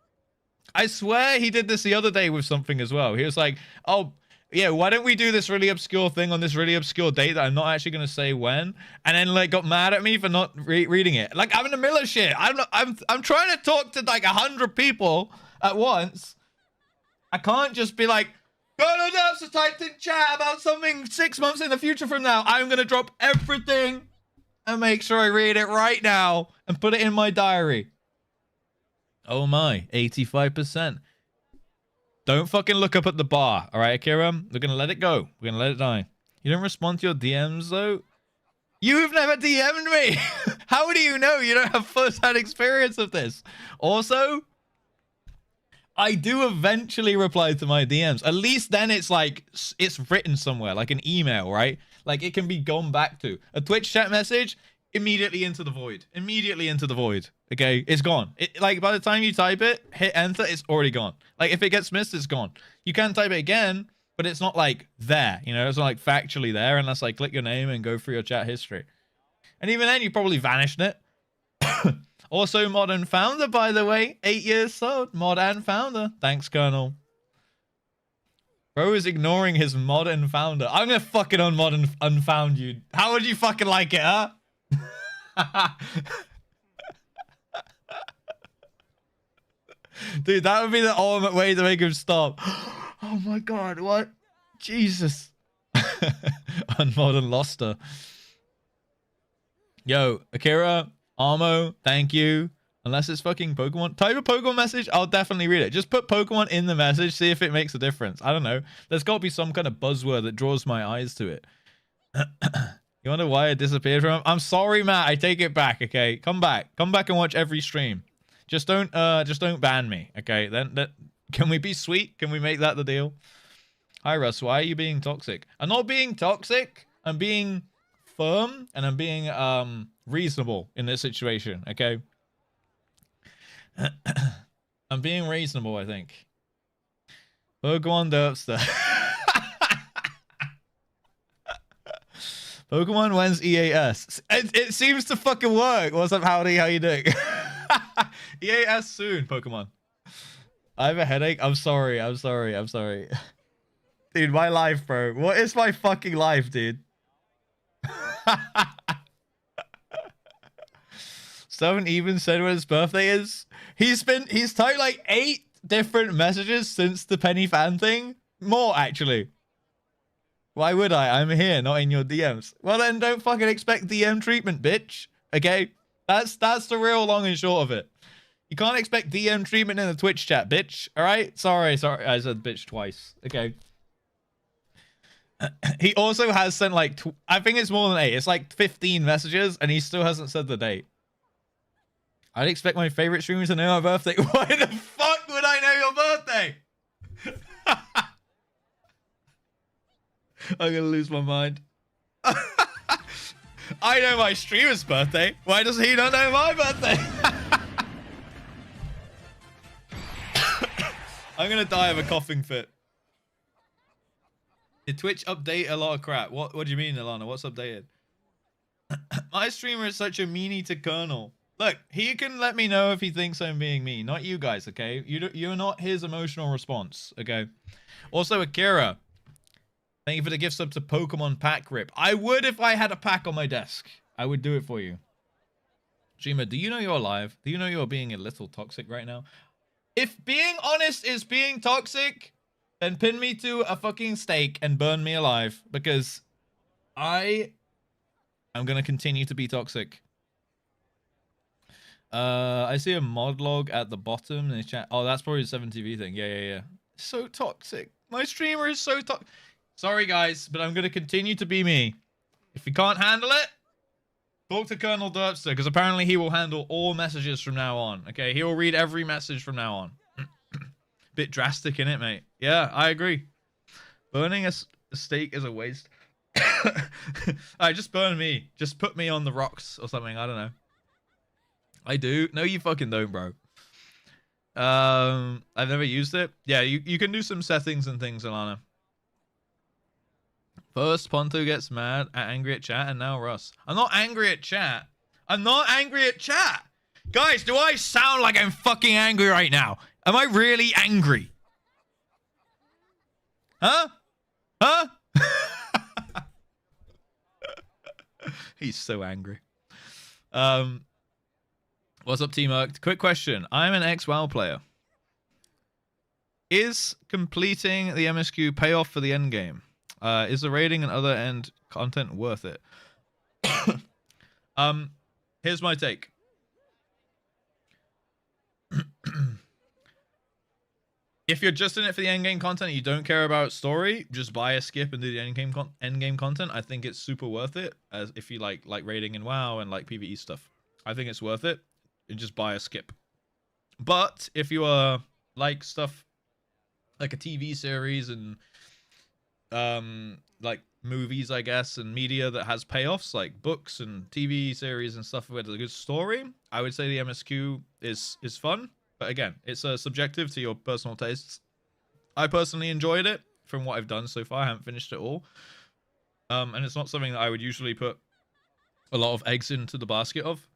A: I swear he did this the other day with something as well. He was like, oh... yeah, why don't we do this really obscure thing on this really obscure date that I'm not actually going to say when? And then, like, got mad at me for not reading it. Like, I'm in the middle of shit. I'm trying to talk to, like, 100 people at once. I can't just be like, Colonel Dubs typed in chat about something 6 months in the future from now. I'm going to drop everything and make sure I read it right now and put it in my diary. Oh, my. 85%. Don't fucking look up at the bar, all right, Akira? We're going to let it go. We're going to let it die. You don't respond to your DMs, though? You've never DM'd me! How do you know? You don't have first-hand experience of this. Also, I do eventually reply to my DMs. At least then it's like, it's written somewhere, like an email, right? Like, it can be gone back to. A Twitch chat message, immediately into the void. Immediately into the void. Okay, it's gone. Like, by the time you type it, hit enter, it's already gone. Like, if it gets missed, it's gone. You can type it again, but it's not, like, there. You know, it's not, like, factually there unless I click your name and go through your chat history. And even then, you probably vanished it. Also, Mod and Founder, by the way. 8 years old. Mod and Founder. Thanks, Colonel. Bro is ignoring his Mod and Founder. I'm gonna fucking unmod and unfound you. How would you fucking like it, huh? Dude, that would be the ultimate way to make him stop. Oh my god, what? Jesus. Unmod and lost her. Yo, Akira, Armo, thank you. Unless it's fucking Pokemon. Type a Pokemon message, I'll definitely read it. Just put Pokemon in the message, see if it makes a difference. I don't know. There's got to be some kind of buzzword that draws my eyes to it. You wonder why I disappeared from him? I'm sorry, Matt. I take it back. Okay, come back. Come back and watch every stream. Just don't ban me. Okay, then can we be sweet? Can we make that the deal? Hi, Russ. Why are you being toxic? I'm not being toxic. I'm being firm and I'm being reasonable in this situation. Okay. I'm being reasonable, I think. Pokemon Derpster. Pokemon wins EAS. It seems to fucking work. What's up, Howdy? How you doing? EAS soon, Pokemon. I have a headache. I'm sorry. I'm sorry. I'm sorry. Dude, my life, bro. What is my fucking life, dude? Someone even said when his birthday is. He's typed like 8 different messages since the Penny fan thing. More, actually. Why would I? I'm here, not in your DMs. Well, then don't fucking expect DM treatment, bitch. Okay? That's the real long and short of it. You can't expect DM treatment in the Twitch chat, bitch. Alright? Sorry. I said bitch twice. Okay. He also has sent like, I think it's more than 8. It's like 15 messages, and he still hasn't said the date. I'd expect my favorite streamer to know my birthday. Why the fuck would I know your birthday? I'm gonna lose my mind. I know my streamer's birthday. Why does he not know my birthday? I'm gonna die of a coughing fit. Did Twitch update a lot of crap? What do you mean, Alana? What's updated? My streamer is such a meanie to Colonel. Look, he can let me know if he thinks I'm being mean. Not you guys, okay? You're not his emotional response, okay? Also, Akira. Thank you for the gift sub to Pokemon Pack Rip. I would if I had a pack on my desk. I would do it for you. Jima, do you know you're alive? Do you know you're being a little toxic right now? If being honest is being toxic, then pin me to a fucking stake and burn me alive. Because I am going to continue to be toxic. I see a mod log at the bottom in the chat. Oh, that's probably the 7TV thing. Yeah. So toxic. My streamer is so toxic. Sorry, guys, but I'm going to continue to be me. If you can't handle it, talk to Colonel Derpster, because apparently he will handle all messages from now on. Okay, he will read every message from now on. Bit drastic, innit, mate? Yeah, I agree. Burning a steak is a waste. Alright, just burn me. Just put me on the rocks or something. I don't know. I do. No, you fucking don't, bro. I've never used it. Yeah, you can do some settings and things, Alana. First, Ponto gets mad, angry at chat, and now Russ. I'm not angry at chat. I'm not angry at chat. Guys, do I sound like I'm fucking angry right now? Am I really angry? Huh? Huh? He's so angry. What's up, T-Merc? Quick question. I'm an ex-WoW player. Is completing the MSQ payoff for the endgame? Is the raiding and other end content worth it? Here's my take. If you're just in it for the endgame content and you don't care about story, just buy a skip and do the endgame content. I think it's super worth it. As if you like raiding in WoW and like PvE stuff, I think it's worth it. And just buy a skip. But if you are like stuff like a TV series and like movies, I guess, and media that has payoffs like books and TV series and stuff with a good story, I would say the MSQ is fun. But again, it's subjective to your personal tastes. I personally enjoyed it from what I've done so far. I haven't finished it all. And it's not something that I would usually put a lot of eggs into the basket of.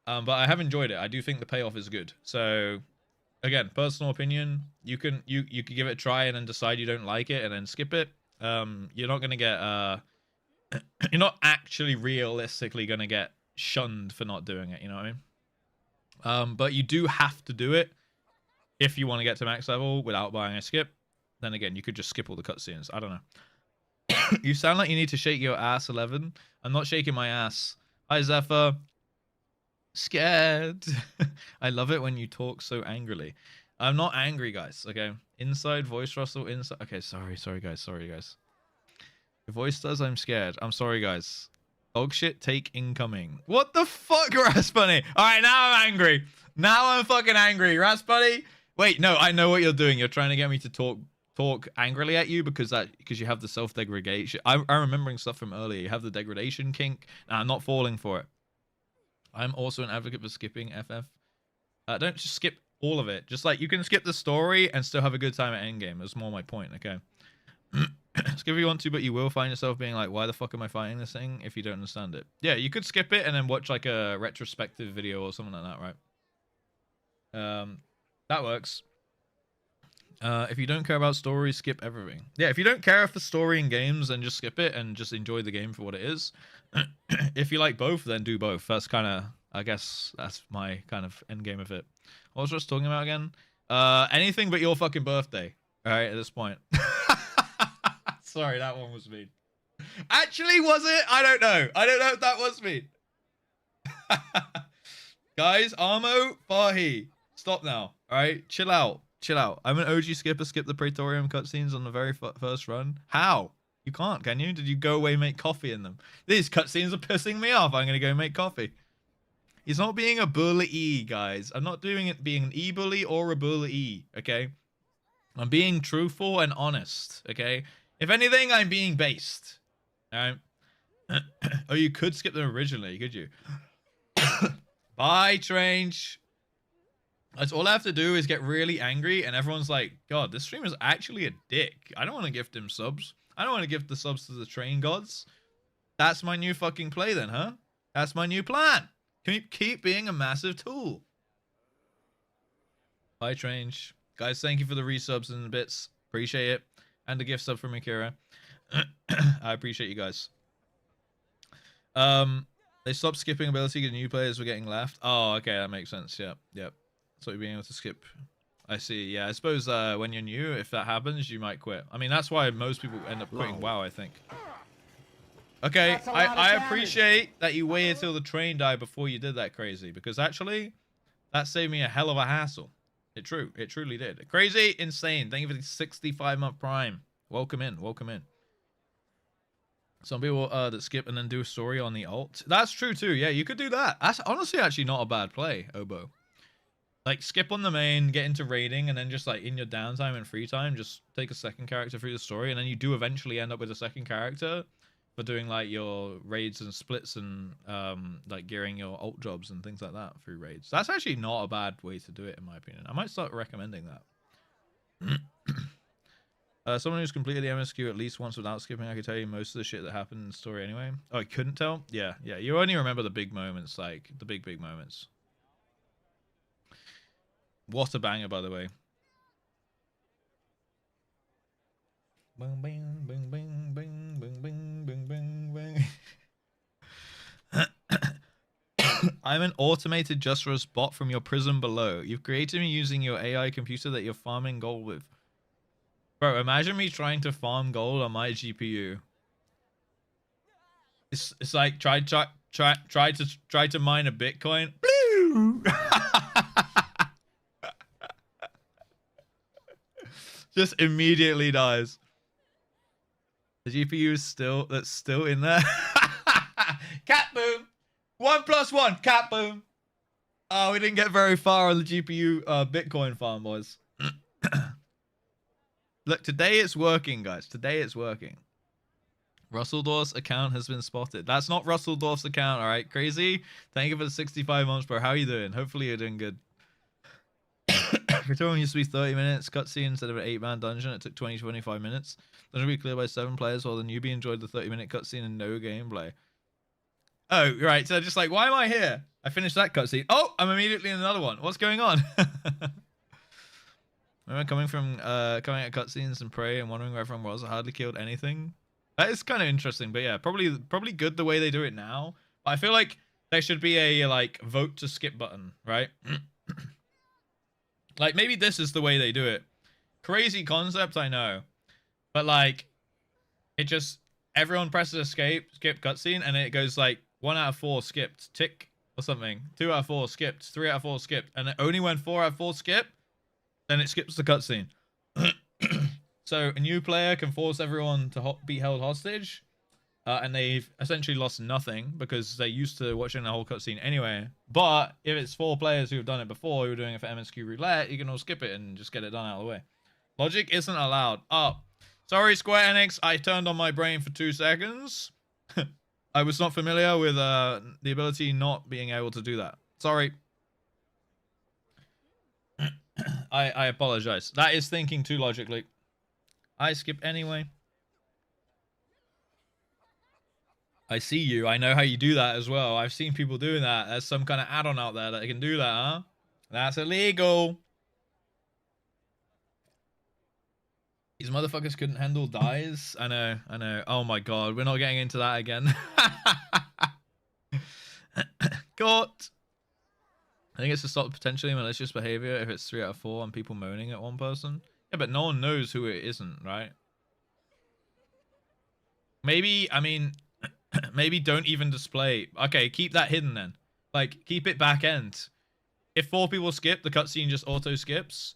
A: But I have enjoyed it. I do think the payoff is good. So again, personal opinion. You can give it a try and then decide you don't like it and then skip it. You're not gonna get you're not actually realistically gonna get shunned for not doing it, you know what I mean? But you do have to do it if you want to get to max level without buying a skip. Then again, you could just skip all the cutscenes. I don't know. You sound like you need to shake your ass, 11. I'm not shaking my ass. Hi, Zephyr. Scared. I love it when you talk so angrily. I'm not angry, guys. Okay. Inside voice rustle. Inside. Okay. Sorry, guys. Your voice does. I'm scared. I'm sorry, guys. Dog shit take incoming. What the fuck, Raspberry? All right, now I'm angry. Now I'm fucking angry, Raspberry. Wait, no, I know what you're doing. You're trying to get me to talk angrily at you because you have the self-degradation. I'm remembering stuff from earlier. You have the degradation kink. Nah, I'm not falling for it. I'm also an advocate for skipping FF. Don't just skip all of it. Just like you can skip the story and still have a good time at Endgame. That's more my point. Okay. Skip if you want to, but you will find yourself being like, why the fuck am I fighting this thing if you don't understand it? Yeah, you could skip it and then watch like a retrospective video or something like that, right? That works. If you don't care about story, skip everything. Yeah, if you don't care for story in games, then just skip it and just enjoy the game for what it is. If you like both, then do both. That's kind of, I guess, that's my kind of end game of it. What was I just talking about again? Anything but your fucking birthday. All right, at this point. Sorry, that one was mean. Actually, was it? I don't know. I don't know if that was mean. Guys, Armo, Fahi, stop now. All right, chill out. Chill out. I'm an OG skipper. Skip the Praetorium cutscenes on the very first run. How? You can't, can you? Did you go away and make coffee in them? These cutscenes are pissing me off. I'm going to go make coffee. He's not being a bully, guys. I'm not doing it being an e-bully or a bully, okay? I'm being truthful and honest, okay? If anything, I'm being based. All right? Oh, you could skip them originally, could you? Bye, Trange. That's all I have to do is get really angry, and everyone's like, God, this streamer's actually a dick. I don't want to gift him subs. I don't want to gift the subs to the train gods. That's my new fucking play then, huh? That's my new plan. Keep being a massive tool. Bye, Trange. Guys, thank you for the resubs and the bits. Appreciate it. And the gift sub from Akira. I appreciate you guys. They stopped skipping ability because new players were getting left. Oh, okay, that makes sense. Yep, yep. So you're being able to skip. I see. Yeah, I suppose when you're new, if that happens, you might quit. I mean, that's why most people end up quitting WoW, I think. Okay, I appreciate that you waited till the train died before you did that, Crazy, because actually, that saved me a hell of a hassle. It truly did. Crazy, insane. Thank you for the 65-month prime. Welcome in, welcome in. Some people that skip and then do a story on the alt. That's true too. Yeah, you could do that. That's honestly actually not a bad play, Obo. Like, skip on the main, get into raiding, and then just, like, in your downtime and free time, just take a second character through the story, and then you do eventually end up with a second character for doing, like, your raids and splits and, like, gearing your alt jobs and things like that through raids. That's actually not a bad way to do it, in my opinion. I might start recommending that. Someone who's completed the MSQ at least once without skipping, I could tell you most of the shit that happened in the story anyway. Oh, I couldn't tell? Yeah, yeah. You only remember the big moments, like, the big moments. What a banger, by the way. Bang, bang, bang, bang, bang, bang, bang, bang, bang. I'm an automated JustRuss bot from your prison below. You've created me using your AI computer that you're farming gold with. Bro, imagine me trying to farm gold on my GPU. It's like try to mine a Bitcoin. Blue. Just immediately dies. The GPU is still in there. Cat boom. 1 + 1. Cat boom. Oh, we didn't get very far on the GPU Bitcoin farm, boys. Look, today it's working, guys. Today it's working. Russeldorf's account has been spotted. That's not Russeldorf's account, all right? Crazy. Thank you for the 65 months, bro. How are you doing? Hopefully you're doing good. Return used to be 30 minutes. Cutscene instead of an 8-man dungeon. It took 20-25 minutes. Dungeon will be cleared by 7 players while the newbie enjoyed the 30-minute cutscene and no gameplay. Oh, right. So just like, why am I here? I finished that cutscene. Oh, I'm immediately in another one. What's going on? Remember coming at cutscenes and Prey and wondering where everyone was. I hardly killed anything. That is kind of interesting, but yeah, probably good the way they do it now. But I feel like there should be a like vote to skip button, right? Like maybe this is the way they do it. Crazy concept, I know, but like it just everyone presses escape, skip cutscene, and it goes like 1 out of 4 skipped, tick or something. 2 out of 4 skipped, 3 out of 4 skipped, and only when 4 out of 4 skip, then it skips the cutscene. So a new player can force everyone to be held hostage, and they've essentially lost nothing because they're used to watching the whole cutscene anyway. But if it's 4 players who have done it before, who are doing it for MSQ roulette, you can all skip it and just get it done out of the way. Logic isn't allowed. Oh, sorry, Square Enix. I turned on my brain for 2 seconds. I was not familiar with the ability not being able to do that. Sorry. I apologize. That is thinking too logically. I skip anyway. I see you. I know how you do that as well. I've seen people doing that. There's some kind of add-on out there that can do that, huh? That's illegal. These motherfuckers couldn't handle dies. I know, I know. Oh my god, we're not getting into that again. Caught. I think it's to stop potentially malicious behavior if it's 3 out of 4 and people moaning at one person. Yeah, but no one knows who it isn't, right? Maybe, I mean, maybe don't even display. Okay, keep that hidden then. Like, keep it back end. If 4 people skip, the cutscene just auto skips.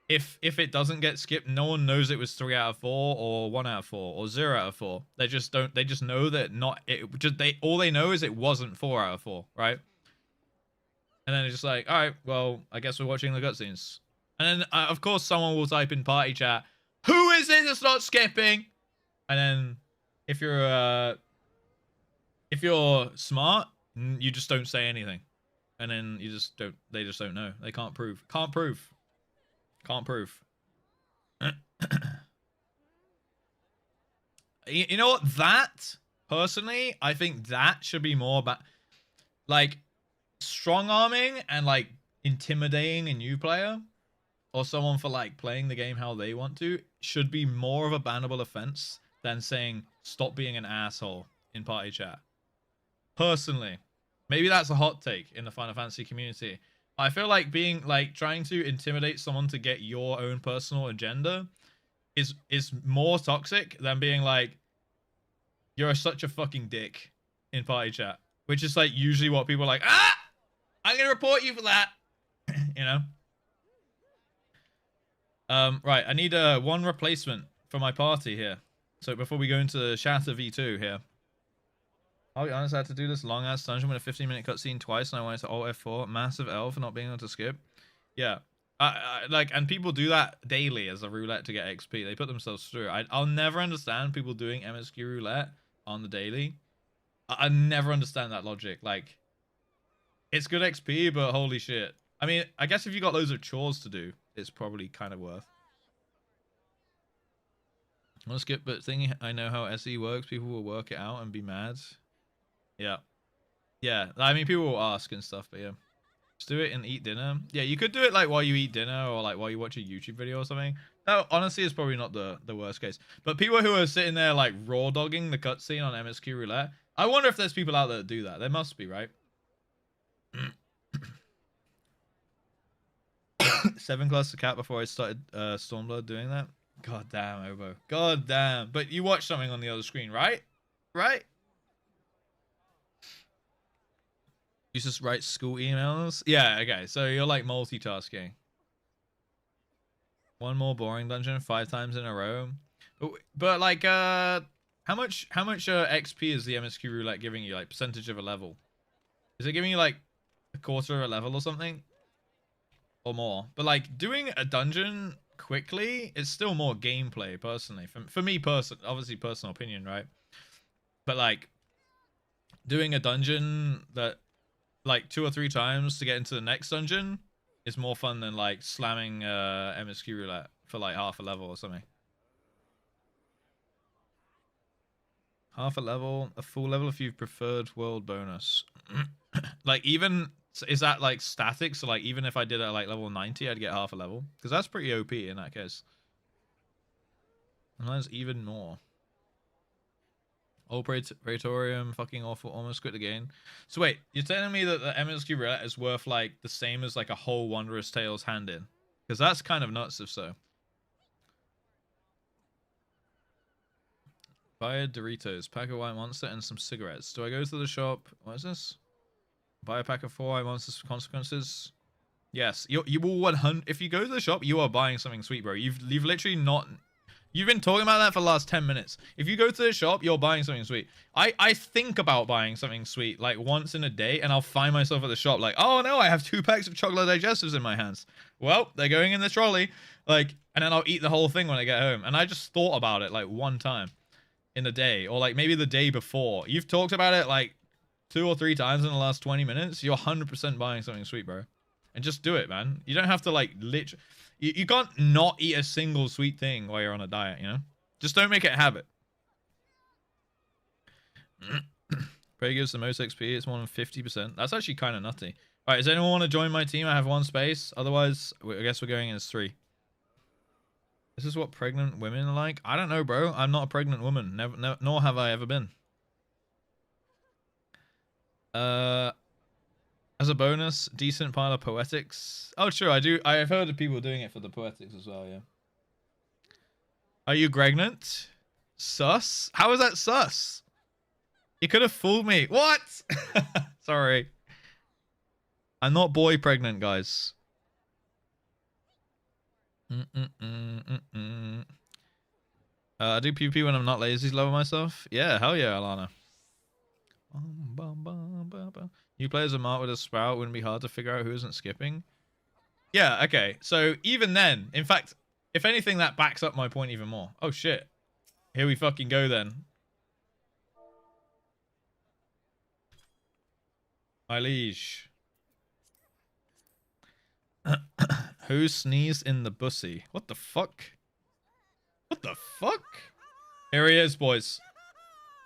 A: If it doesn't get skipped, no one knows it was 3 out of 4 or 1 out of 4 or 0 out of 4. They just don't. They just know that not. It just all they know is it wasn't 4 out of 4, right? And then it's just like, all right, well, I guess we're watching the cutscenes. And then of course someone will type in party chat, "Who is it that's not skipping?" And then if you're smart, you just don't say anything, and then you just don't. They just don't know. They can't prove. Can't prove. Can't prove. You know what? That, personally, I think that should be more about, like, strong-arming and, like, intimidating a new player or someone for, like, playing the game how they want to should be more of a bannable offense than saying, stop being an asshole in party chat. Personally. Maybe that's a hot take in the Final Fantasy community. I feel like being, like, trying to intimidate someone to get your own personal agenda is more toxic than being like, you're such a fucking dick in party chat, which is, like, usually what people are like, ah, I'm gonna report you for that. You know. Right, I need one replacement for my party here. So before we go into Shatter V2 here, I'll be honest, I had to do this long ass dungeon with a 15-minute cutscene twice, and I wanted to Alt F4. Massive L for not being able to skip. Yeah, like, and people do that daily as a roulette to get XP. They put themselves through. I'll never understand people doing MSQ roulette on the daily. I never understand that logic. Like, it's good XP, but holy shit. I mean, I guess if you got loads of chores to do, it's probably kind of worth. I want to skip, but thinking I know how SE works, people will work it out and be mad. Yeah. Yeah, I mean, people will ask and stuff, but yeah. Just do it and eat dinner. Yeah, you could do it, like, while you eat dinner or, like, while you watch a YouTube video or something. That, honestly, is probably not the worst case. But people who are sitting there, like, raw dogging the cutscene on MSQ Roulette, I wonder if there's people out there that do that. There must be, right? 7 class the cat before I started Stormblood doing that. God damn, Obo. God damn. But you watch something on the other screen, right? Right? You just write school emails? Yeah, okay. So you're, like, multitasking. One more boring dungeon 5 times in a row. But like, how much XP is the MSQ roulette giving you? Like, percentage of a level? Is it giving you, like, a quarter of a level or something? Or more? But, like, doing a dungeon quickly is still more gameplay, personally. For me, obviously personal opinion, right? But, like, doing a dungeon that, like, 2 or 3 times to get into the next dungeon is more fun than, like, slamming MSQ roulette for, like, half a level or something. Half a level, a full level if you've preferred world bonus. Like, even, is that, like, static? So, like, even if I did it at, like, level 90, I'd get half a level. Because that's pretty OP in that case. And that's even more. Old Praetorium, fucking awful, almost quit the game. So wait, you're telling me that the MSQ roulette is worth, like, the same as, like, a whole Wondrous Tales hand-in? Because that's kind of nuts if so. Buy a Doritos, pack of White Monster, and some cigarettes. Do I go to the shop? What is this? Buy a pack of 4 White Monsters for consequences? Yes, you will 100. If you go to the shop, you are buying something sweet, bro. You've literally not. You've been talking about that for the last 10 minutes. If you go to the shop, you're buying something sweet. I think about buying something sweet like once in a day, and I'll find myself at the shop like, oh no, I have 2 packs of chocolate digestives in my hands. Well, they're going in the trolley. Like, and then I'll eat the whole thing when I get home. And I just thought about it like one time in the day, or like maybe the day before. You've talked about it like 2 or 3 times in the last 20 minutes. You're 100% buying something sweet, bro. And just do it, man. You don't have to like literally. You can't not eat a single sweet thing while you're on a diet, you know? Just don't make it a habit. Prey gives the most XP. It's more than 50%. That's actually kind of nutty. All right, does anyone want to join my team? I have 1 space. Otherwise, I guess we're going in as 3. This is what pregnant women are like? I don't know, bro. I'm not a pregnant woman. Never, nor have I ever been. As a bonus, decent pile of poetics. Oh, sure, I do. I have heard of people doing it for the poetics as well, yeah. Are you pregnant? Sus? How is that sus? You could have fooled me. What? Sorry. I'm not boy pregnant, guys. I do PP when I'm not lazy to lower myself. Yeah, hell yeah, Alana. You play as a Mart with a Sprout, wouldn't be hard to figure out who isn't skipping. Yeah, okay. So even then, in fact, if anything, that backs up my point even more. Oh shit. Here we fucking go then. My liege. Who sneezed in the bussy? What the fuck? What the fuck? Here he is, boys.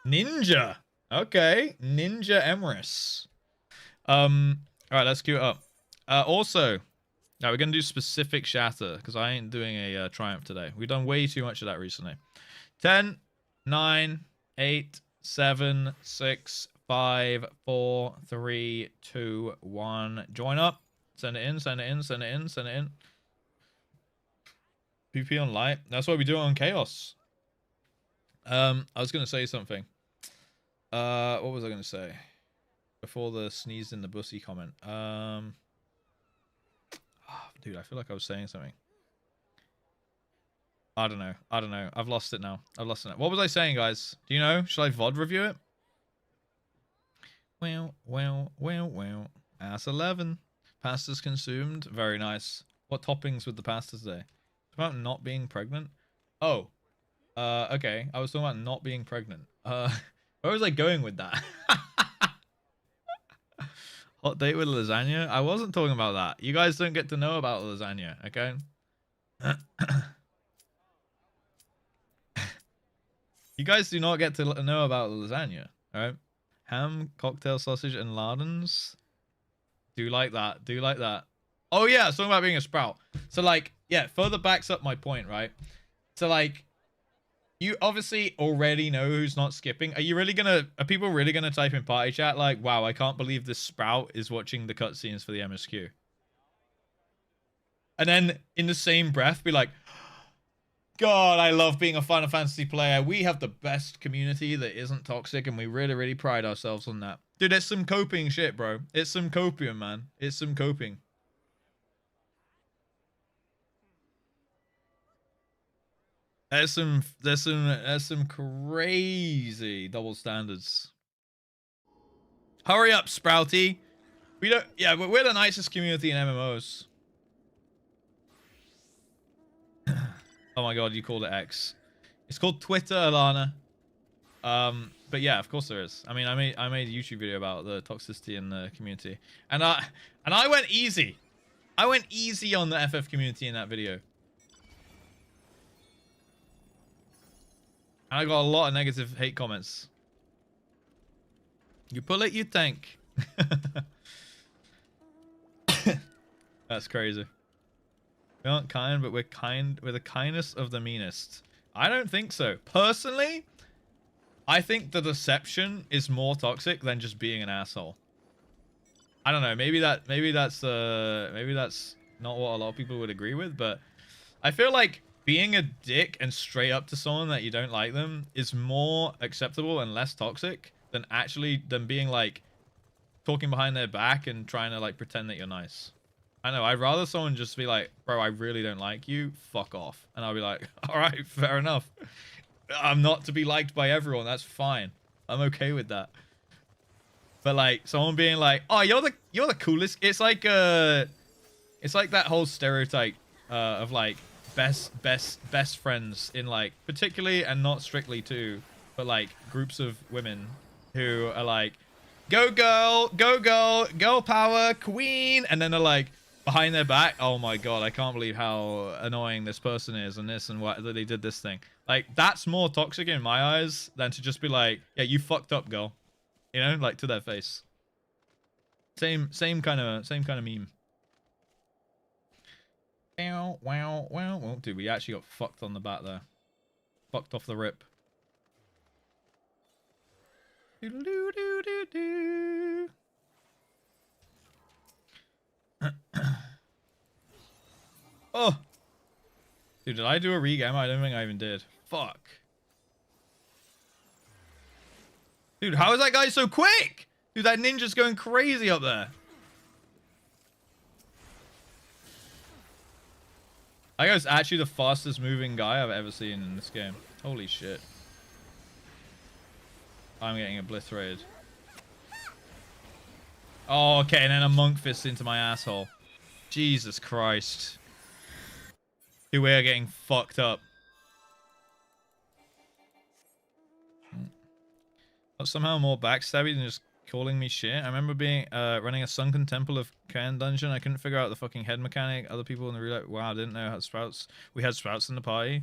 A: Ninja. Okay. Ninja Emrys. Alright, let's queue it up. Also, now we're gonna do specific shatter, because I ain't doing a triumph today. We've done way too much of that recently. 10, 9, 8, 7, 6, 5, 4, 3, 2, 1. Join up. Send it in, send it in, send it in, send it in. PP on light. That's why we do it on chaos. I was gonna say something. What was I gonna say? Before the sneezed in the bussy comment. Dude, I feel like I was saying something. I don't know. I've lost it now. What was I saying, guys? Do you know? Should I VOD review it? Well. Ass 11. Pastas consumed. Very nice. What toppings with the pasta today? It's about not being pregnant. Oh. Okay. I was talking about not being pregnant. Where was I going with that? Hot date with lasagna? I wasn't talking about that. You guys don't get to know about lasagna, okay? You guys do not get to know about lasagna, alright? Ham, cocktail sausage, and lardons. Do like that. Do like that. Oh, yeah. I was talking about being a sprout. So, like, yeah, further backs up my point, right? So, like, you obviously already know who's not skipping. Are people really gonna type in party chat like, wow, I can't believe this sprout is watching the cutscenes for the MSQ? And then in the same breath be like, God, I love being a Final Fantasy player. We have the best community that isn't toxic, and we really, really pride ourselves on that. Dude, it's some coping shit, bro. It's some copium, man. It's some coping. There's some crazy double standards. Hurry up, Sprouty. But we're the nicest community in MMOs. Oh my god, you called it X. It's called Twitter, Alana. But yeah, of course there is. I mean, I made a YouTube video about the toxicity in the community, and I went easy. I went easy on the FF community in that video. And I got a lot of negative hate comments. You pull it, you tank. That's crazy. We aren't kind, but we're kind with the kindness of the meanest. I don't think so. Personally, I think the deception is more toxic than just being an asshole. I don't know. Maybe that's not what a lot of people would agree with, but I feel like being a dick and straight up to someone that you don't like them is more acceptable and less toxic than being like talking behind their back and trying to like pretend that you're nice. I know. I'd rather someone just be like, bro, I really don't like you. Fuck off. And I'll be like, all right, fair enough. I'm not to be liked by everyone. That's fine. I'm okay with that. But like someone being like, oh, you're the coolest. It's like that whole stereotype of like best friends in like particularly and not strictly too, but like groups of women who are like, go girl, girl power, queen, and then they're like behind their back, oh my god, I can't believe how annoying this person is and this and what that they did this thing. Like that's more toxic in my eyes than to just be like, yeah, you fucked up, girl. You know, like to their face. Same kind of meme. Wow. Dude, we actually got fucked on the bat there. Fucked off the rip. Oh. Dude, did I do a regame? I don't think I even did. Fuck. Dude, how is that guy so quick? Dude, that ninja's going crazy up there. That guy's actually the fastest moving guy I've ever seen in this game. Holy shit. I'm getting obliterated. Oh, okay, and then a monk fist into my asshole. Jesus Christ. Dude, we are getting fucked up. But somehow more backstabby than just calling me shit. I remember being running a sunken temple of Cairn dungeon. I couldn't figure out the fucking head mechanic. Other people in the room like, wow, I didn't know how sprouts. We had sprouts in the party.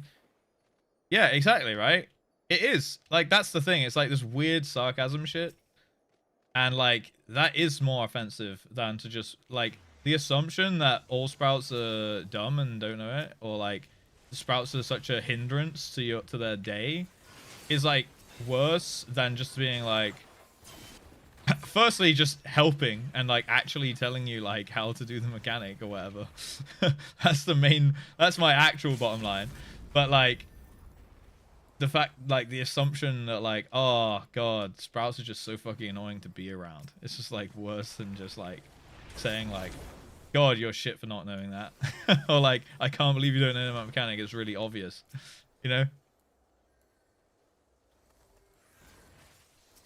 A: Yeah, exactly, right? It is. Like, that's the thing. It's like this weird sarcasm shit. And like, that is more offensive than to just like the assumption that all sprouts are dumb and don't know it, or like the sprouts are such a hindrance to their day, is like worse than just being like, firstly just helping and like actually telling you like how to do the mechanic or whatever. That's my actual bottom line. But like the fact, like the assumption that like, oh god, sprouts are just so fucking annoying to be around, it's just like worse than just like saying like, god, you're shit for not knowing that. Or like, I can't believe you don't know about mechanic, it's really obvious, you know?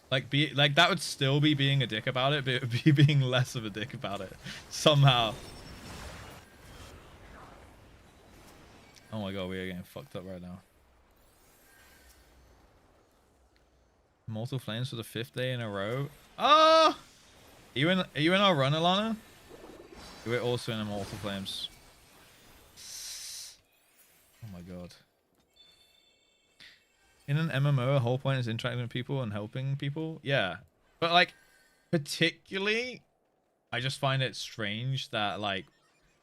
A: Like, that would still be being a dick about it, but it would be being less of a dick about it somehow. Oh my god, we are getting fucked up right now. Mortal Flames for the 5th day in a row. Oh! Are you in our run, Alana? We're also in Immortal Flames. Oh my god. In an MMO, the whole point is interacting with people and helping people. Yeah. But like, particularly, I just find it strange that like,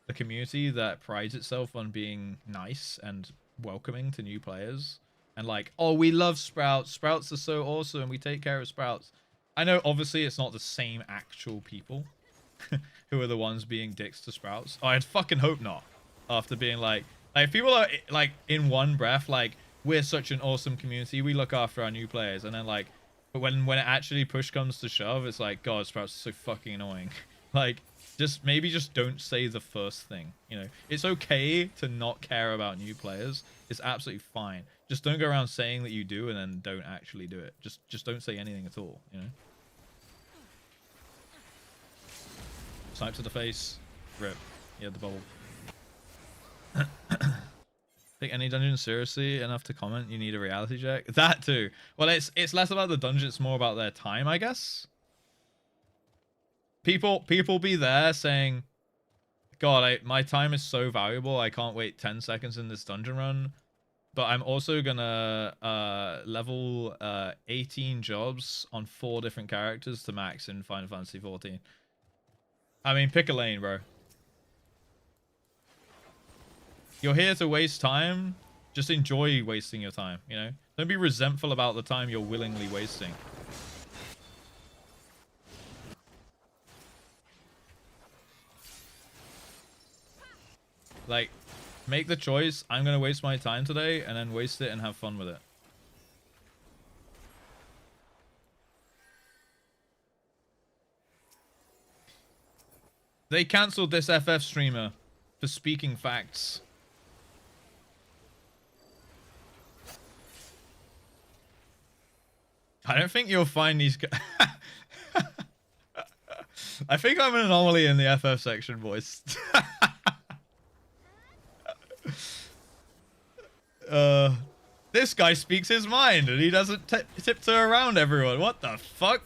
A: the community that prides itself on being nice and welcoming to new players, and like, oh, we love sprouts. Sprouts are so awesome. We take care of sprouts. I know, obviously, it's not the same actual people who are the ones being dicks to sprouts. Oh, I'd fucking hope not. After being like people are like in one breath, like, we're such an awesome community. We look after our new players, and then like, but when it actually push comes to shove, it's like, god, sprouts are so fucking annoying. Like, maybe just don't say the first thing, you know? It's okay to not care about new players. It's absolutely fine. Just don't go around saying that you do and then don't actually do it. Just don't say anything at all, you know? Snipe to the face. Rip. Yeah, the bubble. Take any dungeon seriously enough to comment you need a reality check? That too. Well, it's less about the dungeon, it's more about their time, I guess. People be there saying, god, my time is so valuable, I can't wait 10 seconds in this dungeon run, but I'm also gonna level 18 jobs on 4 different characters to max in Final Fantasy 14. I mean, pick a lane, bro. You're here to waste time, just enjoy wasting your time, you know? Don't be resentful about the time you're willingly wasting. Like, make the choice, I'm gonna waste my time today, and then waste it and have fun with it. They cancelled this FF streamer for speaking facts. I don't think you'll find these guys. I think I'm an anomaly in the FF section, boys. This guy speaks his mind and he doesn't tiptoe around everyone. What the fuck?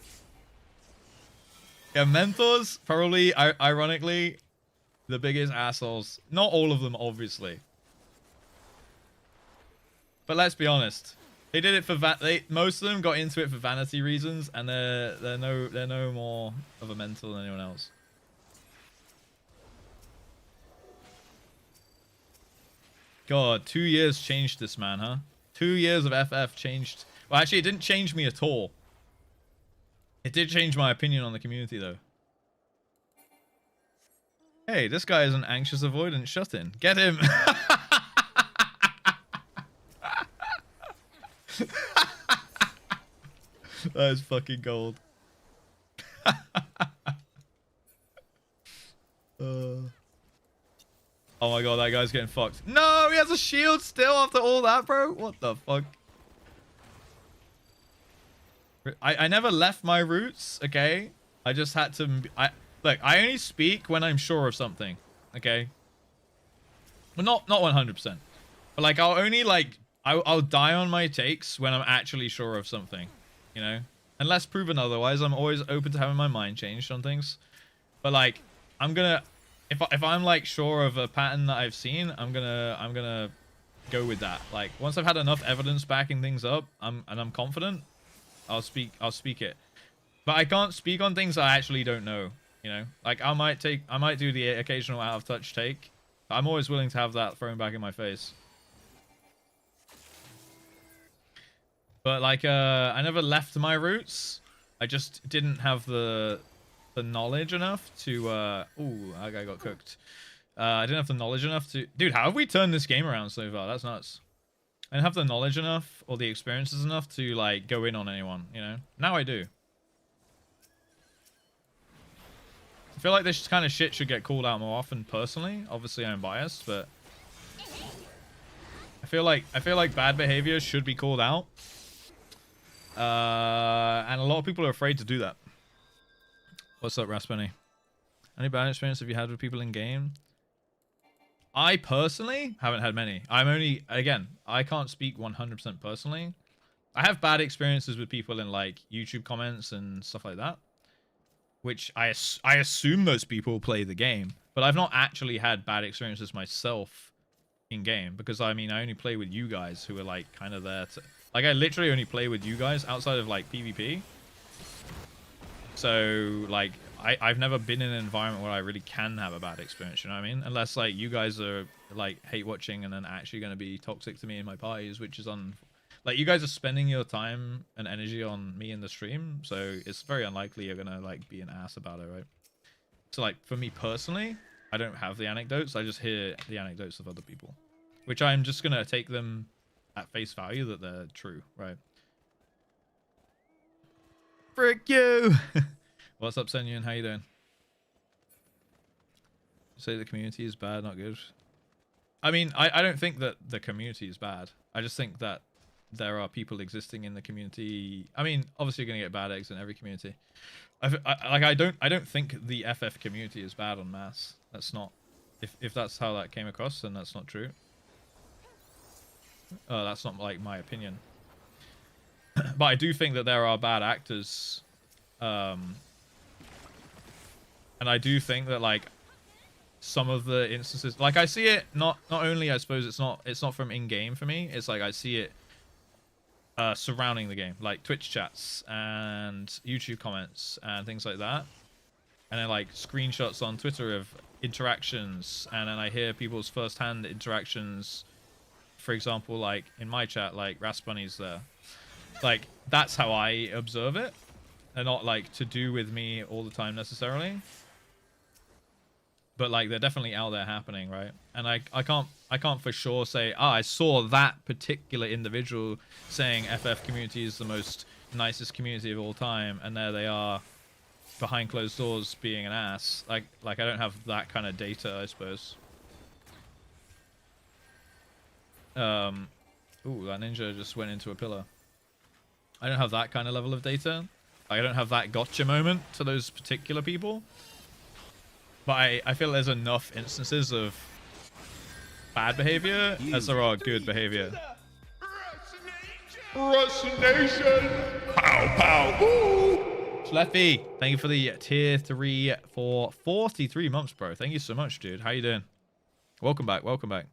A: Yeah, mentors, probably, ironically, the biggest assholes. Not all of them, obviously. But let's be honest. They did it for most of them got into it for vanity reasons, and they're no more of a mentor than anyone else. God, 2 years changed this man, huh? 2 years of FF changed. Well, actually, it didn't change me at all. It did change my opinion on the community, though. Hey, this guy is an anxious avoidant shut-in. Get him! That is fucking gold. Oh my god, that guy's getting fucked. No, he has a shield still after all that, bro. What the fuck? I never left my roots, okay? I just had to... Look, I only speak when I'm sure of something, okay? Well, not 100%. But, like, I'll only, like... I'll die on my takes when I'm actually sure of something, you know? Unless proven otherwise, I'm always open to having my mind changed on things. But, like, I'm gonna... If I'm, like, sure of a pattern that I've seen, I'm gonna go with that. Like, once I've had enough evidence backing things up, and I'm confident, I'll speak it. But I can't speak on things I actually don't know, you know? Like, I might do the occasional out of touch take. I'm always willing to have that thrown back in my face. But, like, I never left my roots. I just didn't have the knowledge enough to, ooh, that guy got cooked. I didn't have the knowledge enough to... Dude, how have we turned this game around so far? That's nuts. I didn't have the knowledge enough or the experiences enough to, like, go in on anyone, you know? Now I do. I feel like this kind of shit should get called out more often personally. Obviously, I'm biased, but... I feel like bad behavior should be called out. And a lot of people are afraid to do that. What's up, Raspberry? Any bad experience have you had with people in game? I personally haven't had many. I'm only, again, I can't speak 100% personally. I have bad experiences with people in, like, YouTube comments and stuff like that, which I assume most people play the game, but I've not actually had bad experiences myself in game, because I mean, I only play with you guys who are, like, kind of there to, like, I literally only play with you guys outside of, like, PvP. So, like, I've never been in an environment where I really can have a bad experience, you know what I mean? Unless, like, you guys are, like, hate watching and then actually going to be toxic to me in my parties, which is like, you guys are spending your time and energy on me in the stream, so it's very unlikely you're going to, like, be an ass about it, right? So, like, for me personally, I don't have the anecdotes. I just hear the anecdotes of other people, which I'm just going to take them at face value that they're true, right? Frick you! What's up, Senyun? How you doing? You say the community is bad, not good. I mean, I don't think that the community is bad. I just think that there are people existing in the community. I mean, obviously you're gonna get bad eggs in every community. I don't think the FF community is bad en masse. That's not. If that's how that came across, then that's not true. That's not, like, my opinion. But I do think that there are bad actors, and I do think that, like, some of the instances, like, I see it not only, I suppose it's not from in-game for me. It's like I see it surrounding the game, like Twitch chats and YouTube comments and things like that, and then, like, screenshots on Twitter of interactions, and then I hear people's first-hand interactions. For example, like, in my chat, like, Raspbunny's there. Like, that's how I observe it. They're not, like, to do with me all the time necessarily. But, like, they're definitely out there happening, right? And I can't for sure say, I saw that particular individual saying FF community is the most nicest community of all time, and there they are behind closed doors being an ass. Like I don't have that kind of data, I suppose. Ooh, that ninja just went into a pillar. I don't have that kind of level of data. I don't have that gotcha moment to those particular people. But I feel there's enough instances of bad behavior as there are good behavior. Russian Nation! Pow, pow, woo! Schleffy, thank you for the tier 3 for 43 months, bro. Thank you so much, dude. How you doing? Welcome back, welcome back.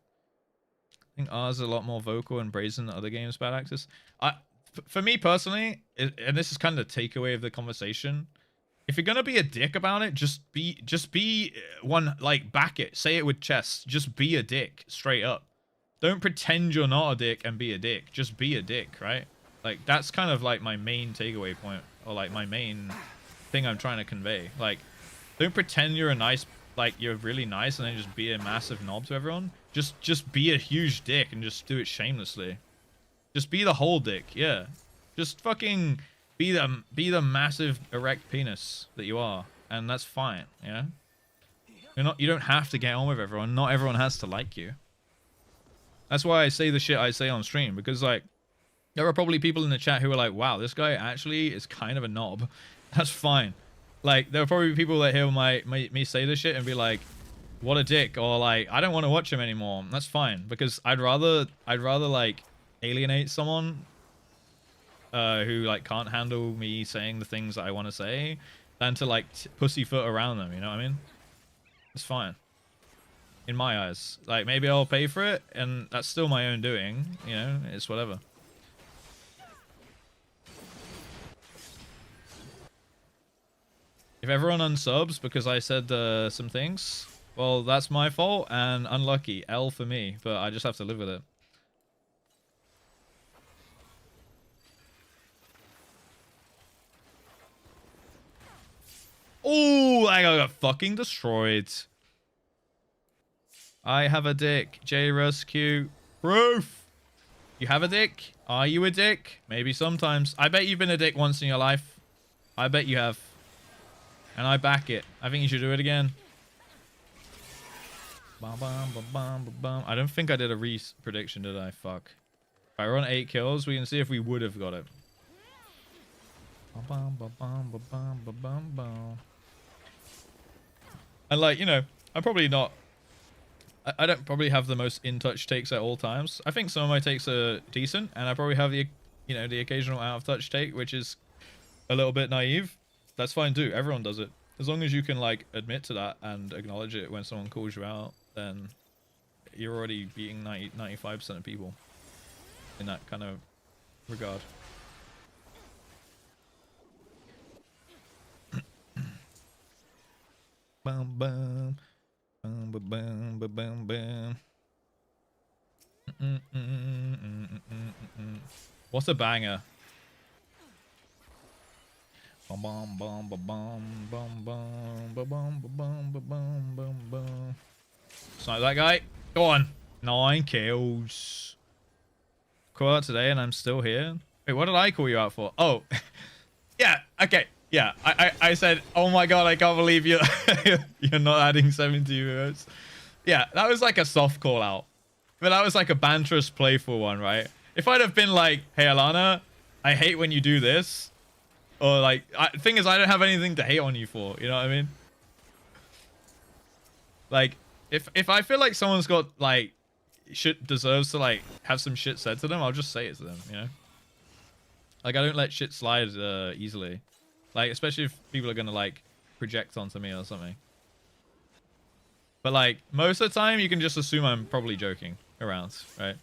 A: I think ours is a lot more vocal and brazen than other games, Bad Axis. For me personally, and this is kind of the takeaway of the conversation, if you're gonna be a dick about it, just be one, like, back it. Say it with chest. Just be a dick, straight up. Don't pretend you're not a dick and be a dick. Just be a dick, right? Like, that's kind of like my main takeaway point, or like my main thing I'm trying to convey. Like, don't pretend you're a nice, like, you're really nice and then just be a massive knob to everyone. Just be a huge dick and just do it shamelessly. Just be the whole dick, yeah. Just fucking be the massive erect penis that you are, and that's fine, yeah. You don't have to get on with everyone. Not everyone has to like you. That's why I say the shit I say on stream, because like there are probably people in the chat who are like, wow, this guy actually is kind of a knob. That's fine. Like there are probably people that hear me say this shit and be like, what a dick, or like, I don't want to watch him anymore. That's fine, because I'd rather like alienate someone who like can't handle me saying the things that I want to say than to like pussyfoot around them, you know what I mean? It's fine in my eyes. Like maybe I'll pay for it and that's still my own doing, you know, it's whatever. If everyone unsubs because I said some things, well, that's my fault and unlucky. L for me, but I just have to live with it. Oh, I got fucking destroyed. I have a dick. JustRuss Q. Proof. You have a dick? Are you a dick? Maybe sometimes. I bet you've been a dick once in your life. I bet you have. And I back it. I think you should do it again. I don't think I did a prediction, did I? Fuck. If I run 8 kills, we can see if we would have got it. And like, you know, I'm probably not, I don't probably have the most in-touch takes at all times. I think some of my takes are decent, and I probably have the, you know, the occasional out-of-touch take, which is a little bit naive. That's fine too. Everyone does it. As long as you can like admit to that and acknowledge it when someone calls you out, then you're already beating 95% of people in that kind of regard. Bum, bum. Bum, bum, bum, bum, bum. What's a banger? Bum, bum, bum, bum, bum, bum, bum, bum, bum, bum, bum, bum. Snipe that guy. Go on. 9 kills. Call out today and I'm still here. Wait, what did I call you out for? Oh, yeah. Okay. Yeah, I said, oh my god, I can't believe you're not adding 70 viewers. Yeah, that was like a soft call out. But that was like a banterous, playful one, right? If I'd have been like, hey, Alana, I hate when you do this. Or like, thing is, I don't have anything to hate on you for. You know what I mean? Like, if I feel like someone's got like, deserves to like, have some shit said to them, I'll just say it to them, you know? Like, I don't let shit slide easily. Like, especially if people are going to, like, project onto me or something. But, like, most of the time, you can just assume I'm probably joking around, right?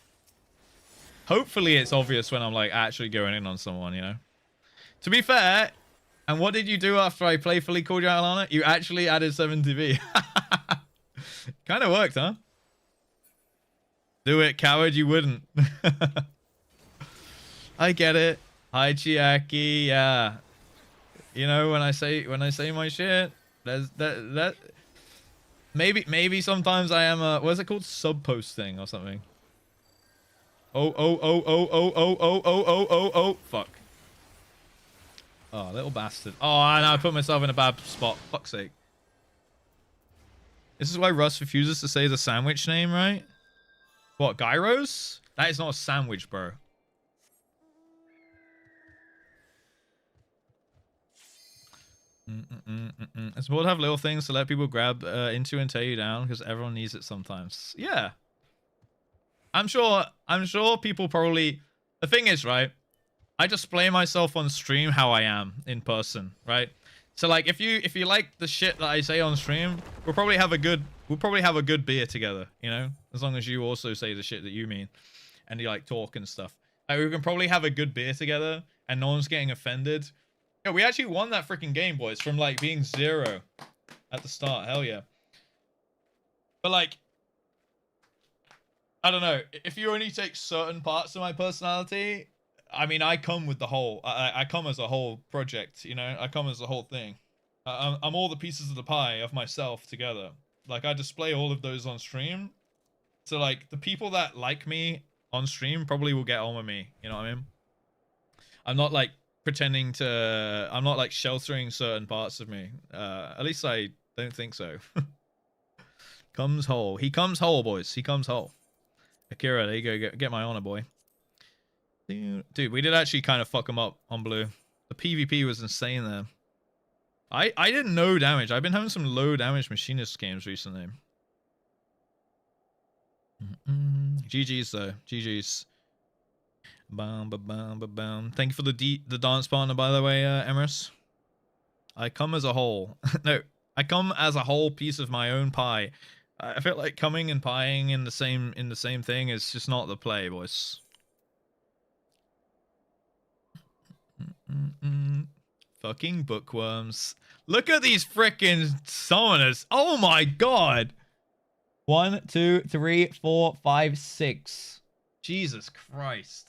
A: Hopefully, it's obvious when I'm, like, actually going in on someone, you know? To be fair, and what did you do after I playfully called you out, Alana? You actually added 70V. Kind of worked, huh? Do it, coward, you wouldn't. I get it. Hi, Chiaki, yeah. You know, when I say my shit, there's that maybe sometimes I am a, what's it called, sub posting or something. Oh, fuck. Oh, little bastard. Oh, and I put myself in a bad spot. Fuck's sake. This is why Russ refuses to say the sandwich name, right? What, gyros? That is not a sandwich, bro. It's more to have little things to let people grab into and tear you down because everyone needs it sometimes. Yeah. I'm sure people probably... The thing is, right? I display myself on stream how I am in person, right? So like if you like the shit that I say on stream, we'll probably have a good beer together, you know? As long as you also say the shit that you mean and you like talk and stuff. Like, we can probably have a good beer together and no one's getting offended. Yeah, we actually won that freaking game, boys, from like being 0 at the start. Hell yeah. But like, I don't know, if you only take certain parts of my personality, I mean, I come with the whole, I come as a whole project, you know? I come as a whole thing. I'm all the pieces of the pie of myself together. Like, I display all of those on stream. So, like, the people that like me on stream probably will get on with me. You know what I mean? I'm not, like, pretending to... I'm not, like, sheltering certain parts of me. At least I don't think so. Comes whole. He comes whole, boys. He comes whole. Akira, there you go. Get my honor, boy. Dude, we did actually kind of fuck him up on blue. The PvP was insane there. I didn't know damage. I've been having some low damage machinist games recently. GG's though. GG's. Bam, ba, bam, ba, bam. Thank you for the dance partner, by the way, Emerus. I come as a whole. No, I come as a whole piece of my own pie. I feel like coming and pieing in the same thing is just not the play, boys. Fucking bookworms. Look at these freaking summoners. Oh my god. 1, 2, 3, 4, 5, 6. Jesus Christ.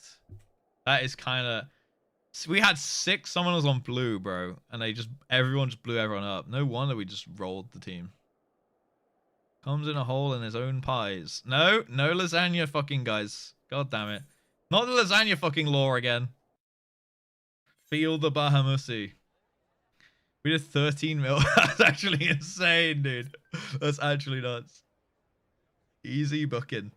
A: That is kind of... We had 6 summoners on blue, bro. And everyone just blew everyone up. No wonder we just rolled the team. Comes in a hole in his own pies. No lasagna fucking guys. God damn it. Not the lasagna fucking lore again. Feel the Bahamusi. We did 13 mil. That's actually insane, dude. That's actually nuts. Easy booking.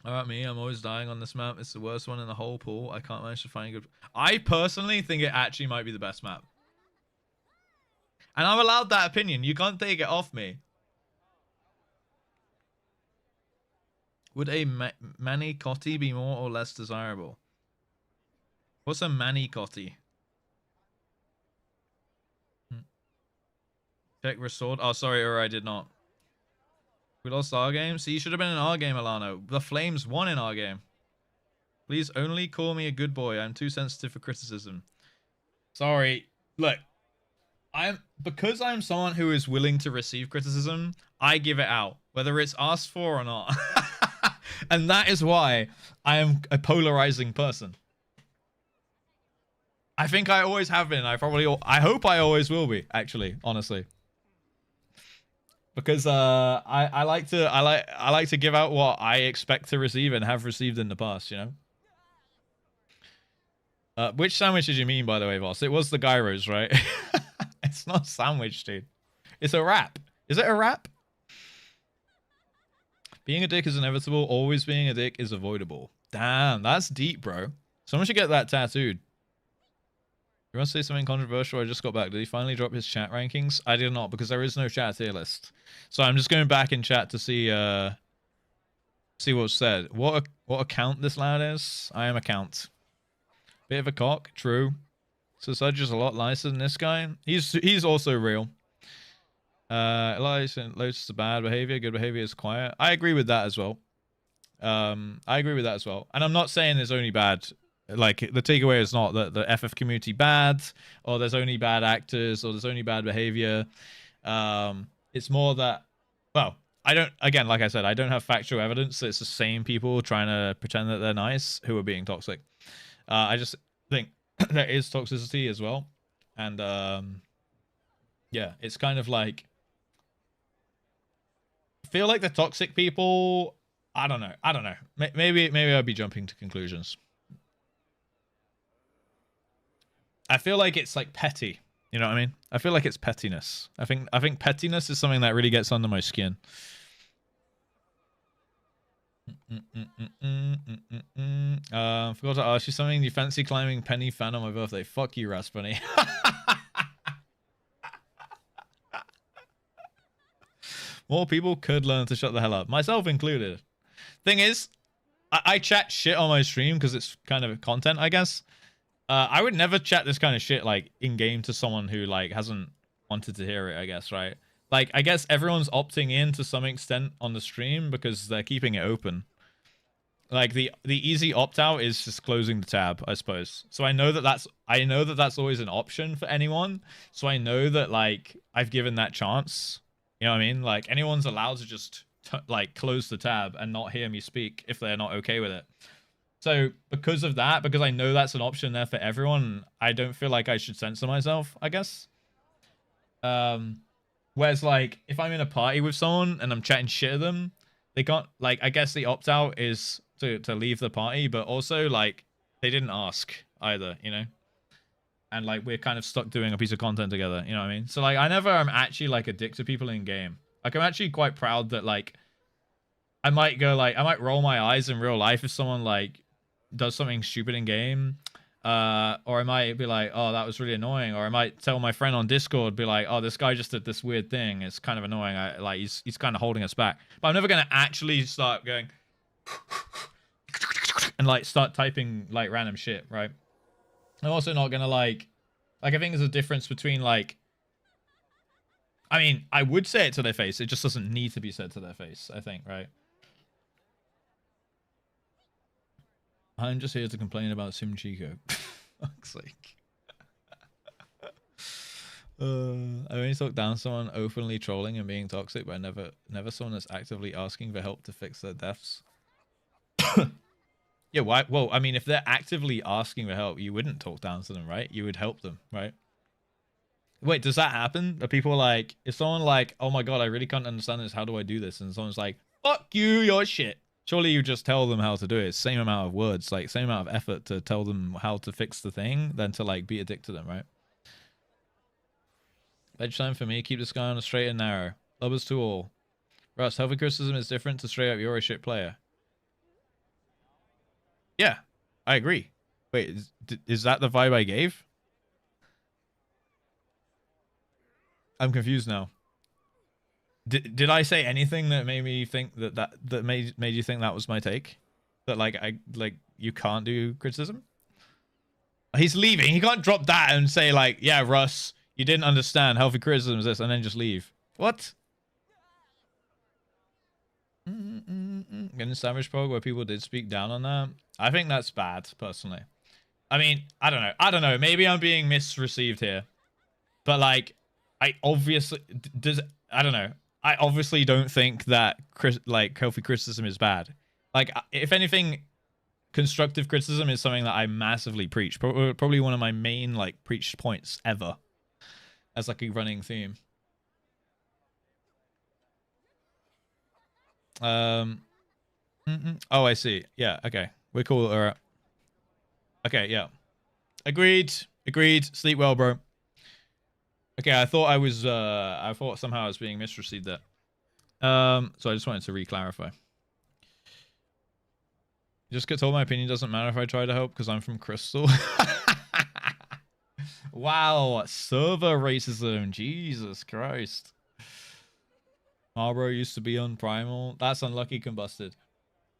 A: Alright, me. I'm always dying on this map. It's the worst one in the whole pool. I can't manage to find a good... I personally think it actually might be the best map. And I'm allowed that opinion. You can't take it off me. Would a manicotti be more or less desirable? What's a manicotti? Check restored. Oh, sorry, or I did not. We lost our game. See, you should have been in our game, Alano. The Flames won in our game. Please only call me a good boy. I'm too sensitive for criticism. Sorry. Look, because I'm someone who is willing to receive criticism, I give it out, whether it's asked for or not. And that is why I am a polarizing person. I think I always have been. I hope I always will be, actually, honestly. Because I like to give out what I expect to receive and have received in the past, you know. Which sandwich did you mean, by the way, boss? It was the gyros, right? It's not a sandwich, dude. It's a wrap. Is it a wrap? Being a dick is inevitable. Always being a dick is avoidable. Damn, that's deep, bro. Someone should get that tattooed. You want to say something controversial? I just got back. Did he finally drop his chat rankings? I did not, because there is no chat tier list. So I'm just going back in chat to see what's said. What account this lad is? I am account. Bit of a cock, true. So Sudge is a lot nicer than this guy. He's also real. Elias and Lotus is bad behavior. Good behavior is quiet. I agree with that as well. I agree with that as well. And I'm not saying there's only bad. Like, the takeaway is not that the FF community bad, or there's only bad actors, or there's only bad behavior. It's more that, well, I don't, again, like I said, I don't have factual evidence that it's the same people trying to pretend that they're nice who are being toxic. I just think there is toxicity as well. And, yeah, it's kind of like, I feel like the toxic people, I don't know. Maybe I'd be jumping to conclusions. I feel like it's like petty. You know what I mean? I feel like it's pettiness. I think pettiness is something that really gets under my skin. Forgot to ask you something. You fancy climbing Penny fan on my birthday? Fuck you, Raspberry. More people could learn to shut the hell up, myself included. Thing is, I chat shit on my stream because it's kind of content, I guess. I would never chat this kind of shit like in game to someone who like hasn't wanted to hear it, I guess, right? Like, I guess everyone's opting in to some extent on the stream because they're keeping it open. Like the easy opt out is just closing the tab, I suppose. So I know that that's always an option for anyone. So I know that like I've given that chance. You know what I mean? Like anyone's allowed to just like close the tab and not hear me speak if they're not okay with it. So because of that, because I know that's an option there for everyone, I don't feel like I should censor myself, I guess. Whereas like if I'm in a party with someone and I'm chatting shit at them, they can't, like, I guess the opt out is to leave the party, but also like they didn't ask either, you know? And like we're kind of stuck doing a piece of content together, you know what I mean? So like I never am actually like a dick to people in game. Like I'm actually quite proud that like I might roll my eyes in real life if someone like does something stupid in game, or I might be like, oh, that was really annoying, or I might tell my friend on Discord, be like, oh, this guy just did this weird thing, it's kind of annoying, he's kind of holding us back. But I'm never gonna actually start going and like start typing like random shit, right? I'm also not gonna like I think there's a difference between like, I mean, I would say it to their face, it just doesn't need to be said to their face, I think, right? I'm just here to complain about Sim Chico. Fuck's sake. I only talk down someone openly trolling and being toxic, but never someone that's actively asking for help to fix their deaths. Yeah, why? Well, I mean, if they're actively asking for help, you wouldn't talk down to them, right? You would help them, right? Wait, does that happen? Are people like, if someone like, oh my god, I really can't understand this, how do I do this? And someone's like, fuck you, you're shit. Surely you just tell them how to do it. Same amount of words, like same amount of effort to tell them how to fix the thing than to like be a dick to them, right? Edge time for me, keep this guy on a straight and narrow. Lovers to all. Russ, healthy criticism is different to straight up you're a shit player. Yeah, I agree. Wait, is that the vibe I gave? I'm confused now. Did I say anything that made me think that made you think that was my take? That like you can't do criticism? He's leaving. He can't drop that and say like, yeah, Russ, you didn't understand healthy criticism is this, and then just leave. What? Getting Savage Prog where people did speak down on that. I think that's bad, personally. I mean, I don't know. Maybe I'm being misreceived here, but like, I obviously I don't know. I obviously don't think that like healthy criticism is bad. Like, if anything, constructive criticism is something that I massively preach. Probably one of my main like preached points ever, as like a running theme. Oh, I see. Yeah. Okay. We're cool. All right. Okay. Yeah. Agreed. Sleep well, bro. Okay, I thought I thought somehow I was being misreceived there. So I just wanted to re-clarify. Just get told my opinion doesn't matter if I try to help because I'm from Crystal. Wow, server racism. Jesus Christ. Marlboro used to be on Primal. That's unlucky combusted.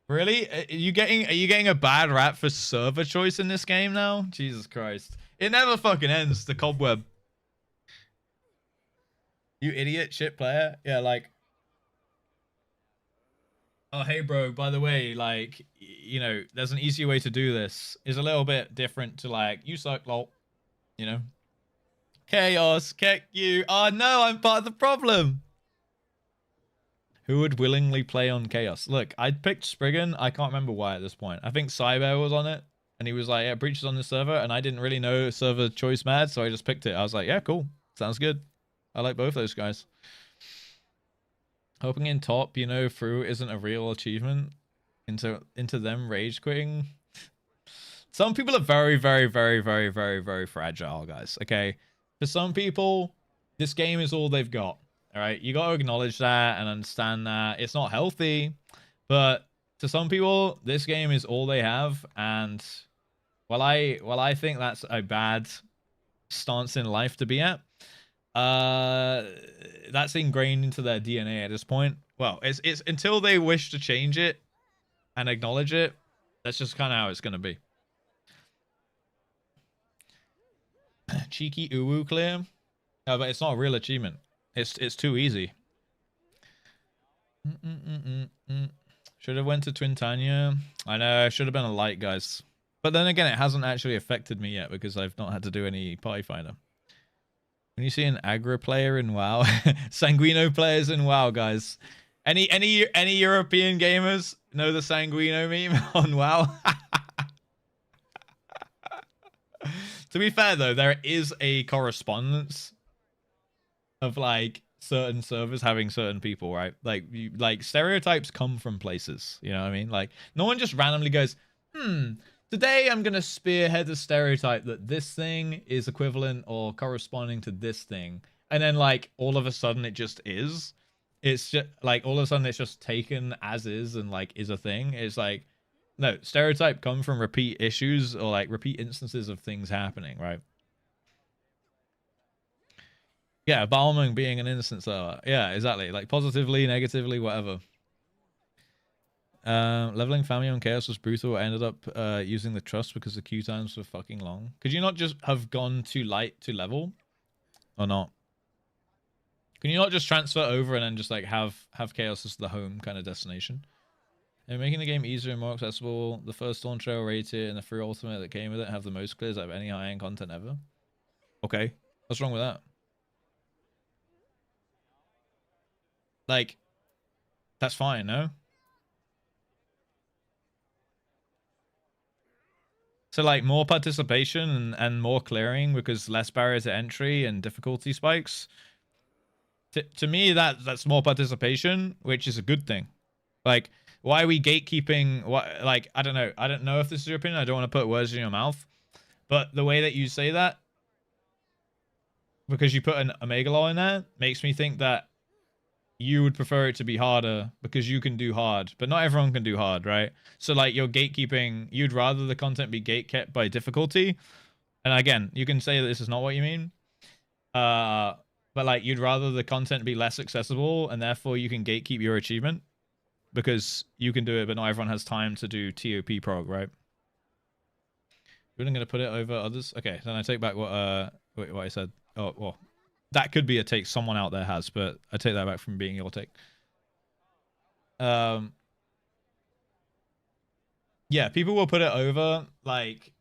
A: Really? Are you getting a bad rap for server choice in this game now? Jesus Christ. It never fucking ends, the cobweb. You idiot shit player. Yeah, like, oh, hey, bro, by the way, like, you know, there's an easy way to do this. It's a little bit different to, like, you suck, lol. You know? Chaos, kick you. Oh, no, I'm part of the problem. Who would willingly play on Chaos? Look, I picked Spriggan. I can't remember why at this point. I think Cybear was on it. And he was like, yeah, Breach is on the server. And I didn't really know server choice mad, so I just picked it. I was like, yeah, cool. Sounds good. I like both those guys. Hoping in top, you know, through isn't a real achievement. Into them rage quitting. Some people are very, very, very, very, very, very fragile, guys. Okay. For some people, this game is all they've got. All right. You got to acknowledge that and understand that it's not healthy, but to some people, this game is all they have. And while I think that's a bad stance in life to be at, that's ingrained into their DNA at this point. Well, it's until they wish to change it and acknowledge it. That's just kind of how it's going to be. Cheeky uwu clear. No, but it's not a real achievement. It's too easy. Should have went to Twintania. I know, should have been a light, guys. But then again, it hasn't actually affected me yet because I've not had to do any party finder. When you see an aggro player in WoW, Sanguino players in WoW, guys. Any European gamers know the Sanguino meme on WoW? To be fair though, there is a correspondence of like certain servers having certain people, right? Like stereotypes come from places, you know what I mean? Like no one just randomly goes, today I'm gonna spearhead a stereotype that this thing is equivalent or corresponding to this thing, and then like all of a sudden it just is. It's just like all of a sudden it's just taken as is and like is a thing. It's like, no, stereotype come from repeat issues or like repeat instances of things happening, right? Yeah, Balmung being an innocent server. Yeah, exactly. Like positively, negatively, whatever. Leveling family on chaos was brutal. I ended up using the trust because the queue times were fucking long. Could you not just have gone too light to level? Or not? Can you not just transfer over and then just like have chaos as the home kind of destination? And making the game easier and more accessible, the first Dawn Trail rated and the free ultimate that came with it have the most clears out of any high-end content ever. Okay. What's wrong with that? Like, that's fine, no? So like more participation and more clearing because less barrier to entry and difficulty spikes. To me, that's more participation, which is a good thing. Like, why are we gatekeeping? What, like, I don't know. I don't know if this is your opinion. I don't want to put words in your mouth. But the way that you say that, because you put an Omega Law in there, makes me think that you would prefer it to be harder because you can do hard. But not everyone can do hard, right? So, like, you're gatekeeping. You'd rather the content be gatekept by difficulty. And again, you can say that this is not what you mean. But, like, you'd rather the content be less accessible and therefore you can gatekeep your achievement. Because you can do it, but not everyone has time to do TOP prog, right? You're going to put it over others? Okay, then I take back what I said. Oh, well, that could be a take someone out there has, but I take that back from being your take. Yeah, people will put it over, like,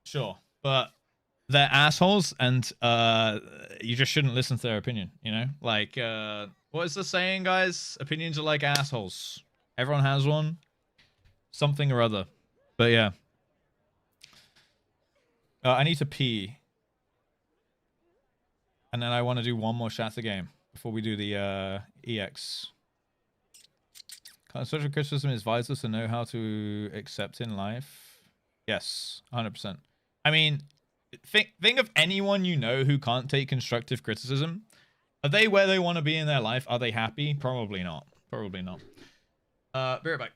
A: sure, but they're assholes, and you just shouldn't listen to their opinion, you know? Like, what is the saying, guys? Opinions are like assholes. Everyone has one. Something or other. But yeah. I need to pee. And then I want to do one more shatter game before we do the EX. Constructive criticism is vital to know how to accept in life. Yes, 100%. I mean, think of anyone you know who can't take constructive criticism. Are they where they want to be in their life? Are they happy? Probably not. Probably not. Be right back.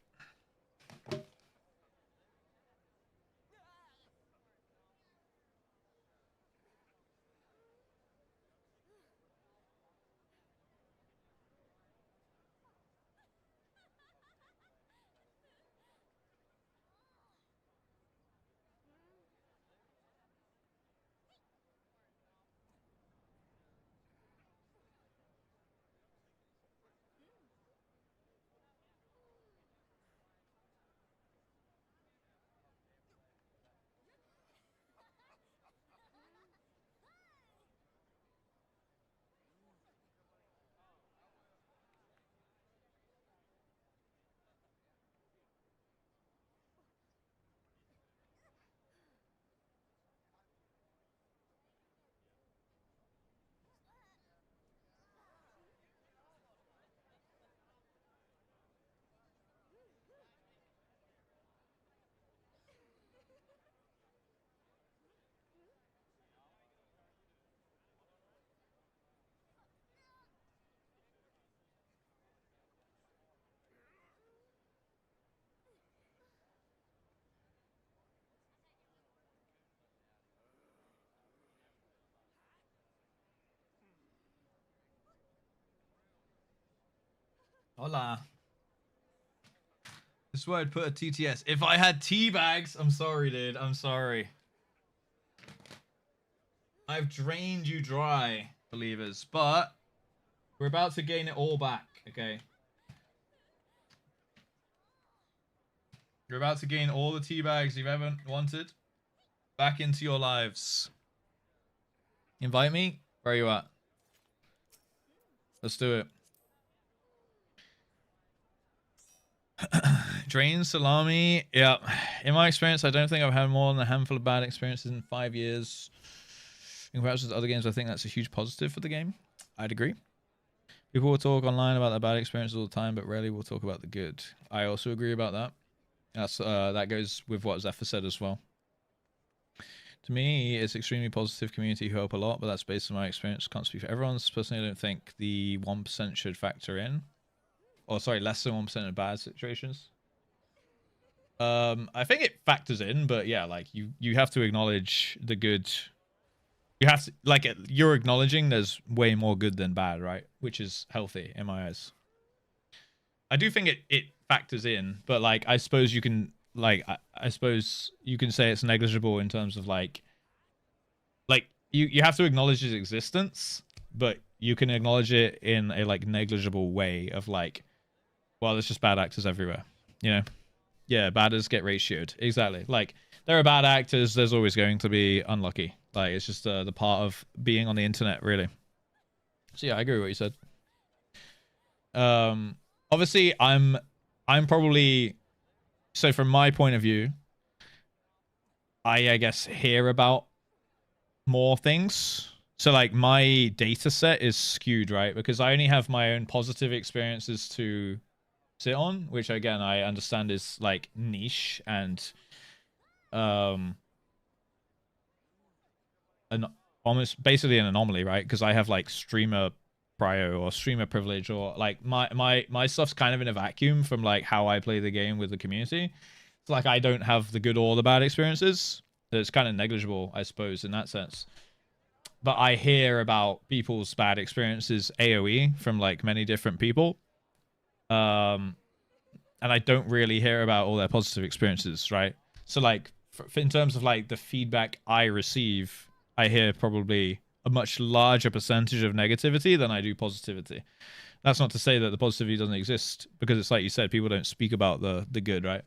A: Hola. This is where I'd put a TTS. If I had tea bags, I'm sorry, dude. I'm sorry. I've drained you dry, believers, but we're about to gain it all back, okay? You're about to gain all the tea bags you've ever wanted back into your lives. Invite me? Where are you at? Let's do it. Drain salami. Yeah. In my experience, I don't think I've had more than a handful of bad experiences in 5 years. In comparison to other games, I think that's a huge positive for the game. I'd agree. People will talk online about their bad experiences all the time, but rarely will talk about the good. I also agree about that. That goes with what Zephyr said as well. To me, it's extremely positive community who help a lot, but that's based on my experience. Can't speak for everyone's. Personally, I don't think the 1% should factor in. Or sorry, less than 1% of bad situations. I think it factors in, but yeah, like you have to acknowledge the good. You have to, like, you're acknowledging there's way more good than bad, right? Which is healthy in my eyes. I do think it factors in, but like I suppose you can I suppose you can say it's negligible in terms of like you have to acknowledge its existence, but you can acknowledge it in a like negligible way of like, well, there's just bad actors everywhere, you know? Yeah, badders get ratioed. Exactly. Like there are bad actors, there's always going to be unlucky. Like it's just the part of being on the internet, really. So yeah, I agree with what you said. Obviously I'm probably, so from my point of view, I guess hear about more things. So like my data set is skewed, right? Because I only have my own positive experiences to sit on, which again I understand is like niche and almost basically an anomaly, right? Because I have like streamer prio or streamer privilege, or like my stuff's kind of in a vacuum from like how I play the game with the community. It's like I don't have the good or the bad experiences. It's kind of negligible, I suppose, in that sense. But I hear about people's bad experiences AoE from like many different people. And I don't really hear about all their positive experiences, right? So like in terms of like the feedback I receive, I hear probably a much larger percentage of negativity than I do positivity. That's not to say that the positivity doesn't exist, because it's like you said, people don't speak about the good, right?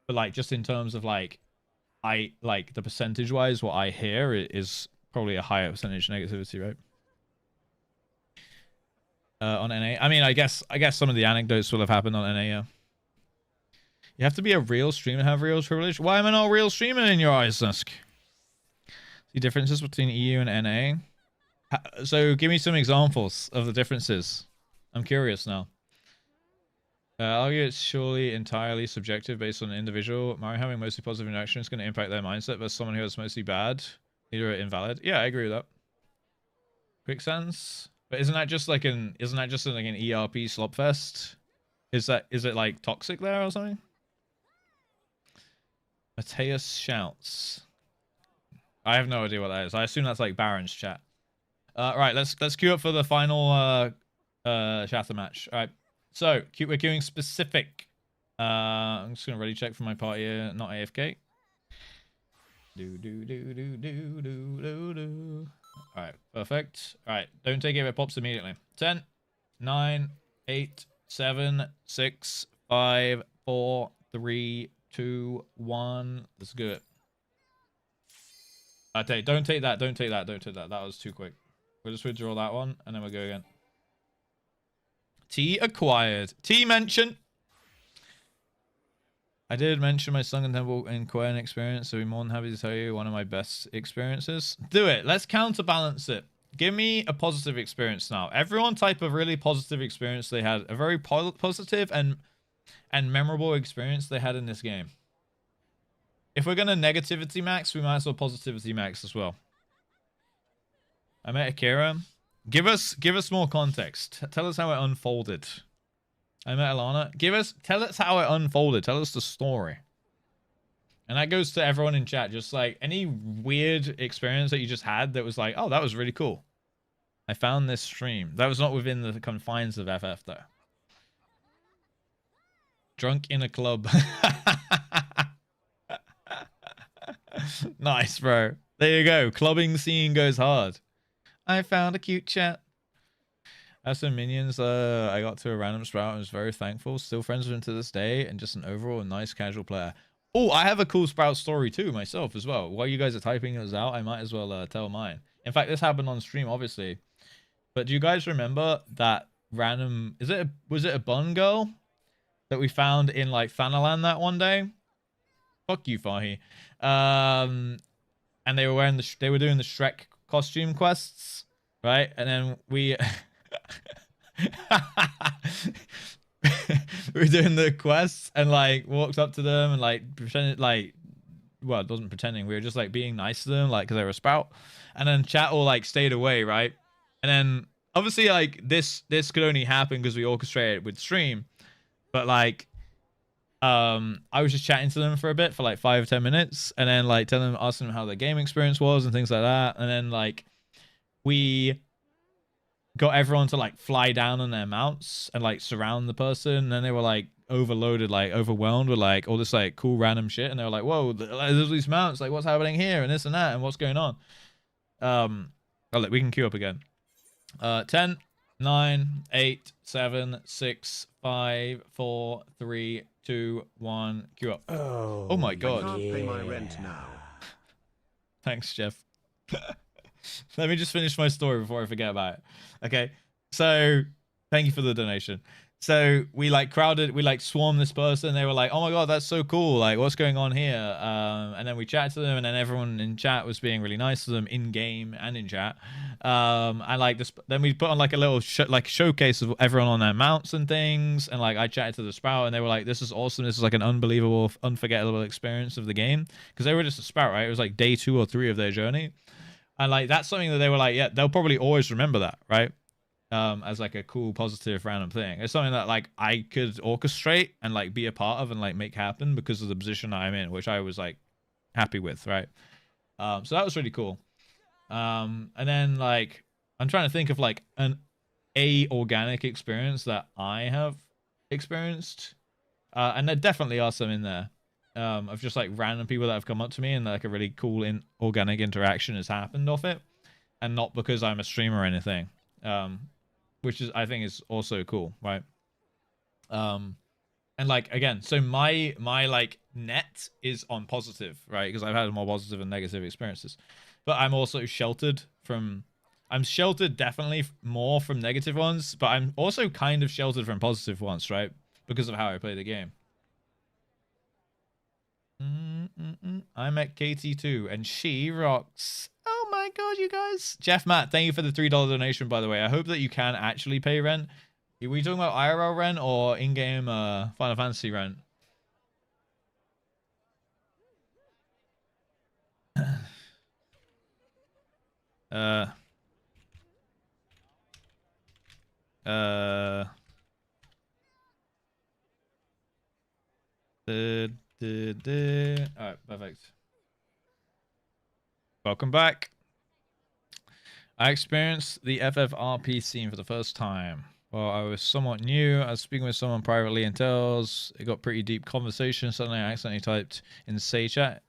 A: But like just in terms of like the percentage wise, what I hear is probably a higher percentage negativity, right? On NA, I mean, I guess some of the anecdotes will have happened on NA. Yeah. You have to be a real streamer to have real privilege. Why am I not a real streamer in your eyes, Nusk? The differences between EU and NA. So give me some examples of the differences. I'm curious now. I'll argue it's surely entirely subjective based on an individual. Mario having mostly positive interaction is going to impact their mindset versus someone who has mostly bad. Either invalid. Yeah, I agree with that. Quicksands. But isn't that just like an ERP slopfest? Is it like toxic there or something? Mateus shouts. I have no idea what that is. I assume that's like Baron's chat. Right, let's queue up for the final shatter match. All right. So, we're queuing specific. I'm just gonna ready check for my party here, not AFK. Alright, perfect. Alright, don't take it if it pops immediately. 10, 9, 8, 7, 6, 5, 4, 3, 2, 1. Let's do it. Okay, don't take that. That was too quick. We'll just withdraw that one, and then we'll go again. T acquired. T mention. I did mention my Sunken Temple in Quern experience, so I'd be more than happy to tell you one of my best experiences. Do it. Let's counterbalance it. Give me a positive experience now. Everyone type a really positive experience they had. A very positive and memorable experience they had in this game. If we're going to negativity max, we might as well positivity max as well. I met Akira. Give us more context. Tell us how it unfolded. I met Alana. Tell us how it unfolded. Tell us the story. And that goes to everyone in chat. Just like any weird experience that you just had that was like, oh, that was really cool. I found this stream. That was not within the confines of FF though. Drunk in a club. Nice, bro. There you go. Clubbing scene goes hard. I found a cute chat. As for minions, I got to a random sprout and was very thankful. Still friends with him to this day, and just an overall nice casual player. Oh, I have a cool sprout story too myself as well. While you guys are typing those out, I might as well tell mine. In fact, this happened on stream, obviously. But do you guys remember that random? Was it a bun girl that we found in like Thanalan that one day? Fuck you, Fahi. And they were wearing they were doing the Shrek costume quests, right? And then we we were doing the quests and like walked up to them and like pretended like, well, it wasn't pretending, we were just like being nice to them, like because they were a sprout. And then chat all like stayed away, right? And then obviously like this could only happen because we orchestrated it with stream, but like I was just chatting to them for a bit, for like 5 or 10 minutes, and then like asking them how their game experience was and things like that. And then like we got everyone to like fly down on their mounts and like surround the person, and then they were like overloaded, like overwhelmed with like all this like cool random shit, and they were like, whoa, there's these mounts, like what's happening here and this and that and what's going on. Oh look, we can queue up again. 10, 9, 8, 7, 6, 5, 4, 3, 2, 1, queue up. Oh my god.
D: I can't pay my rent now.
A: Thanks, Jeff. Let me just finish my story before I forget about it. Okay, so thank you for the donation. So we like swarmed this person. They were like, oh my god, that's so cool, like what's going on here? And then we chatted to them, and then everyone in chat was being really nice to them in game and in chat. And like this, then we put on like a little showcase of everyone on their mounts and things, and like I chatted to the sprout, and they were like, this is awesome, this is like an unbelievable, unforgettable experience of the game, because they were just a sprout, right? It was like day 2 or 3 of their journey, and like that's something that they were like, yeah, they'll probably always remember that, right? As like a cool, positive, random thing. It's something that like I could orchestrate and like be a part of and like make happen because of the position I'm in, which I was like happy with, right? So that was really cool. And then like I'm trying to think of like a organic experience that I have experienced, and there definitely are some in there, of just like random people that have come up to me and like a really cool organic interaction has happened off it, and not because I'm a streamer or anything. Which is, I think, is also cool, right? And like again, so my like net is on positive, right? Because I've had more positive and negative experiences, but I'm also sheltered from. I'm sheltered definitely more from negative ones, but I'm also kind of sheltered from positive ones, right? Because of how I play the game. I met Katie too, and she rocks. Oh my god, you guys. Jeff Matt, thank you for the $3 donation, by the way. I hope that you can actually pay rent. Are we talking about IRL rent or in-game Final Fantasy rent? Alright, perfect. Welcome back. I experienced the FFRP scene for the first time. While I was somewhat new, I was speaking with someone privately in Tales. It got pretty deep conversation. Suddenly I accidentally typed in Say Chat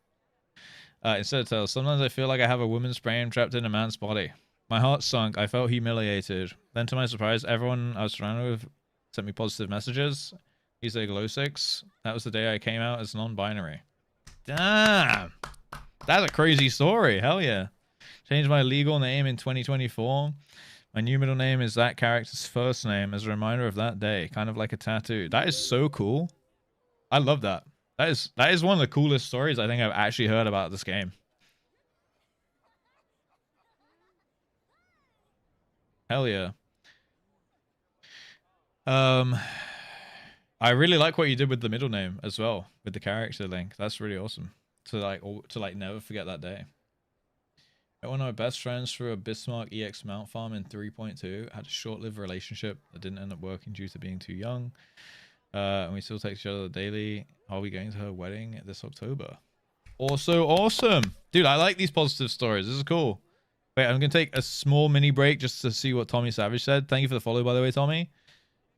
A: instead of Tales. Sometimes I feel like I have a woman's brain trapped in a man's body. My heart sunk. I felt humiliated. Then to my surprise, everyone I was surrounded with sent me positive messages. He's a glow 6. That was the day I came out as non-binary. Damn. That's a crazy story. Hell yeah. Changed my legal name in 2024. My new middle name is that character's first name as a reminder of that day. Kind of like a tattoo. That is so cool. I love that. That is one of the coolest stories I think I've actually heard about this game. Hell yeah. I really like what you did with the middle name as well, with the character link. That's really awesome. To like never forget that day. One of my best friends through a Bismarck EX mount farm in 3.2 had a short-lived relationship that didn't end up working due to being too young. And we still text each other daily. Are we going to her wedding this October? Also awesome. Dude, I like these positive stories. This is cool. Wait, I'm going to take a small mini break just to see what Tommy Savage said. Thank you for the follow, by the way, Tommy.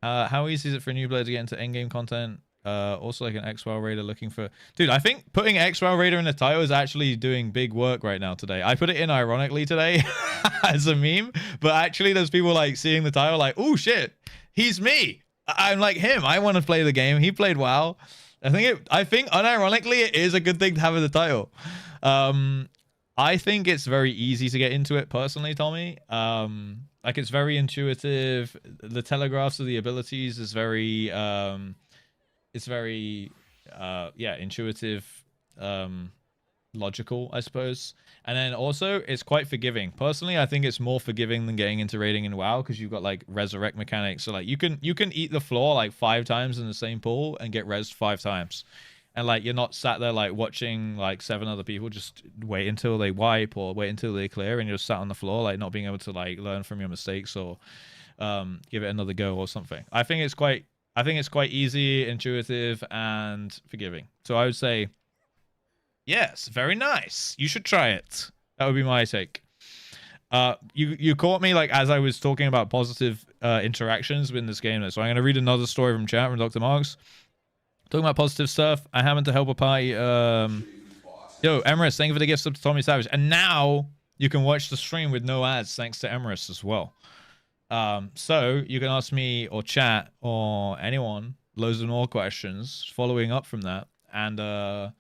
A: How easy is it for a new player to get into endgame content? Also like an XWOW Raider looking for... Dude, I think putting XWOW Raider in the title is actually doing big work right now today. I put it in ironically today as a meme, but actually there's people like seeing the title like, oh shit, he's me. I'm like him. I want to play the game. He played WoW. I think unironically it is a good thing to have in the title. I think it's very easy to get into it personally, Tommy. Like it's very intuitive. The telegraphs of the abilities is very it's very yeah, intuitive, logical, I suppose. And then also it's quite forgiving. Personally, I think it's more forgiving than getting into raiding in WoW because you've got like resurrect mechanics. So like you can eat the floor like 5 times in the same pool and get rezzed 5 times. And like you're not sat there like watching like 7 other people just wait until they wipe or wait until they clear and you're sat on the floor like not being able to like learn from your mistakes or give it another go or something. I think it's quite easy, intuitive, and forgiving. So I would say, yes, very nice. You should try it. That would be my take. You caught me like as I was talking about positive interactions within this game. So I'm going to read another story from chat from Dr. Marks. Talking about positive stuff. I happened to help a party. Yo, Emrys, thank you for the gift sub to Tommy Savage. And now you can watch the stream with no ads thanks to Emrys as well. So you can ask me or chat or anyone loads of more questions following up from that and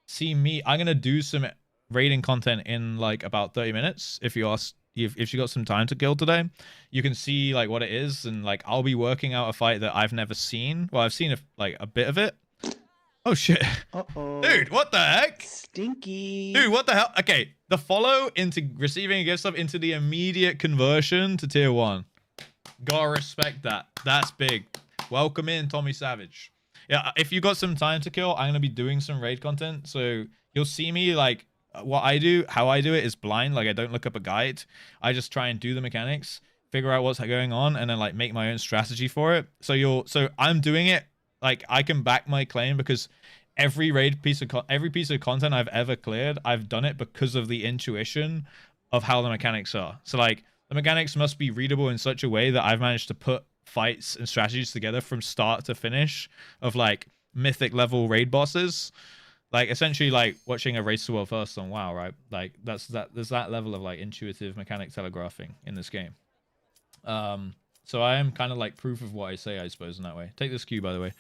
A: see me. I'm gonna do some raiding content in like about 30 minutes. If you got some time to kill today, you can see like what it is and like I'll be working out a fight that I've never seen. Well, I've seen a bit of it. Oh shit.
E: Uh-oh.
A: Dude, what the heck?
E: Stinky.
A: Dude, what the hell? Okay, the follow into receiving a gift sub into the immediate conversion to tier 1. Gotta respect that. That's big. Welcome in, Tommy Savage. Yeah, if you got some time to kill, I'm gonna be doing some raid content. So you'll see me like what I do, how I do it is blind. Like I don't look up a guide. I just try and do the mechanics, figure out what's going on, and then like make my own strategy for it. So I'm doing it like I can back my claim because every piece of content I've ever cleared, I've done it because of the intuition of how the mechanics are. So like the mechanics must be readable in such a way that I've managed to put fights and strategies together from start to finish of like mythic level raid bosses. Like essentially like watching a Race to World First on WoW, right? Like there's that level of like intuitive mechanic telegraphing in this game. So I am kind of like proof of what I say, I suppose, in that way. Take this cue, by the way.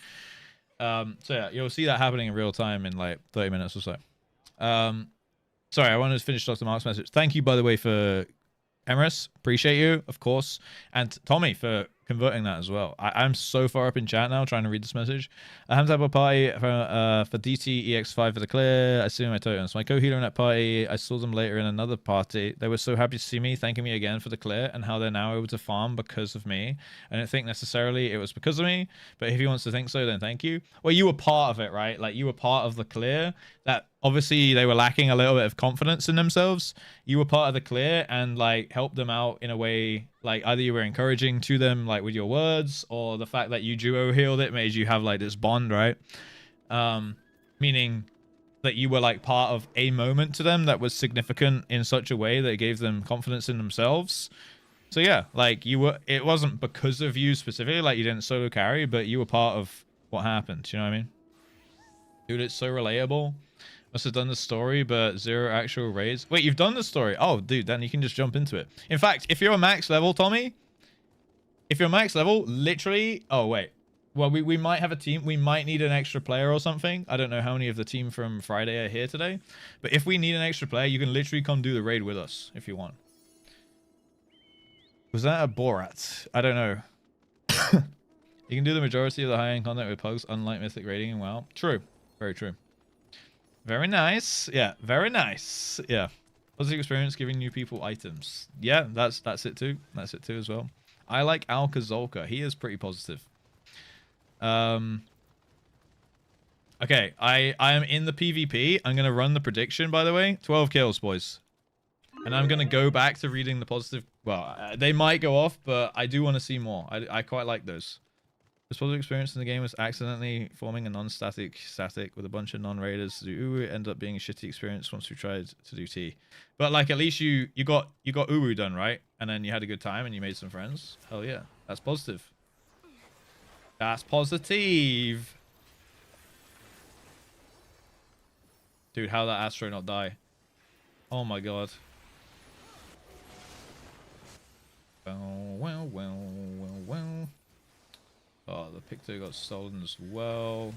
A: So yeah, you'll see that happening in real time in like 30 minutes or so. Sorry, I wanted to finish Dr. Mark's message. Thank you, by the way, for Emrys. Appreciate you, of course. And Tommy for converting that as well. I'm so far up in chat now trying to read this message. I have to have a party for DT EX5 for the clear. I see my totems. My co-healer in that party, I saw them later in another party. They were so happy to see me, thanking me again for the clear and how they're now able to farm because of me. I don't think necessarily it was because of me, but if he wants to think so, then thank you. Well, you were part of it, right? Like you were part of the clear. That obviously they were lacking a little bit of confidence in themselves. You were part of the clear and like helped them out in a way, like either you were encouraging to them like with your words, or the fact that you duo healed it made you have like this bond, right? Meaning that you were like part of a moment to them that was significant in such a way that it gave them confidence in themselves. So yeah, like it wasn't because of you specifically, like you didn't solo carry, but you were part of what happened. You know what I mean? Dude, it's so relatable. Must have done the story, but 0 actual raids. Wait, you've done the story? Oh, dude, then you can just jump into it. In fact, if you're a max level, Tommy, if you're max level, literally... Oh, wait. Well, we might have a team. We might need an extra player or something. I don't know how many of the team from Friday are here today. But if we need an extra player, you can literally come do the raid with us if you want. Was that a Borat? I don't know. You can do the majority of the high-end content with pugs, unlike mythic raiding and WoW. True. Very true. Very nice. Yeah, very nice. Yeah. Positive experience giving new people items. Yeah, that's it too. That's it too as well. I like Alcazolka. He is pretty positive. Okay, I am in the PvP. I'm going to run the prediction, by the way. 12 kills, boys. And I'm going to go back to reading the positive. Well, they might go off, but I do want to see more. I quite like those. This positive experience in the game was accidentally forming a non-static static with a bunch of non-raiders. It ended up being a shitty experience once we tried to do T. But like at least you got Uwu done, right? And then you had a good time and you made some friends. Hell yeah. That's positive. That's positive. Dude, how that Astro not die? Oh my god. Well. Oh, the Picto got stolen as well.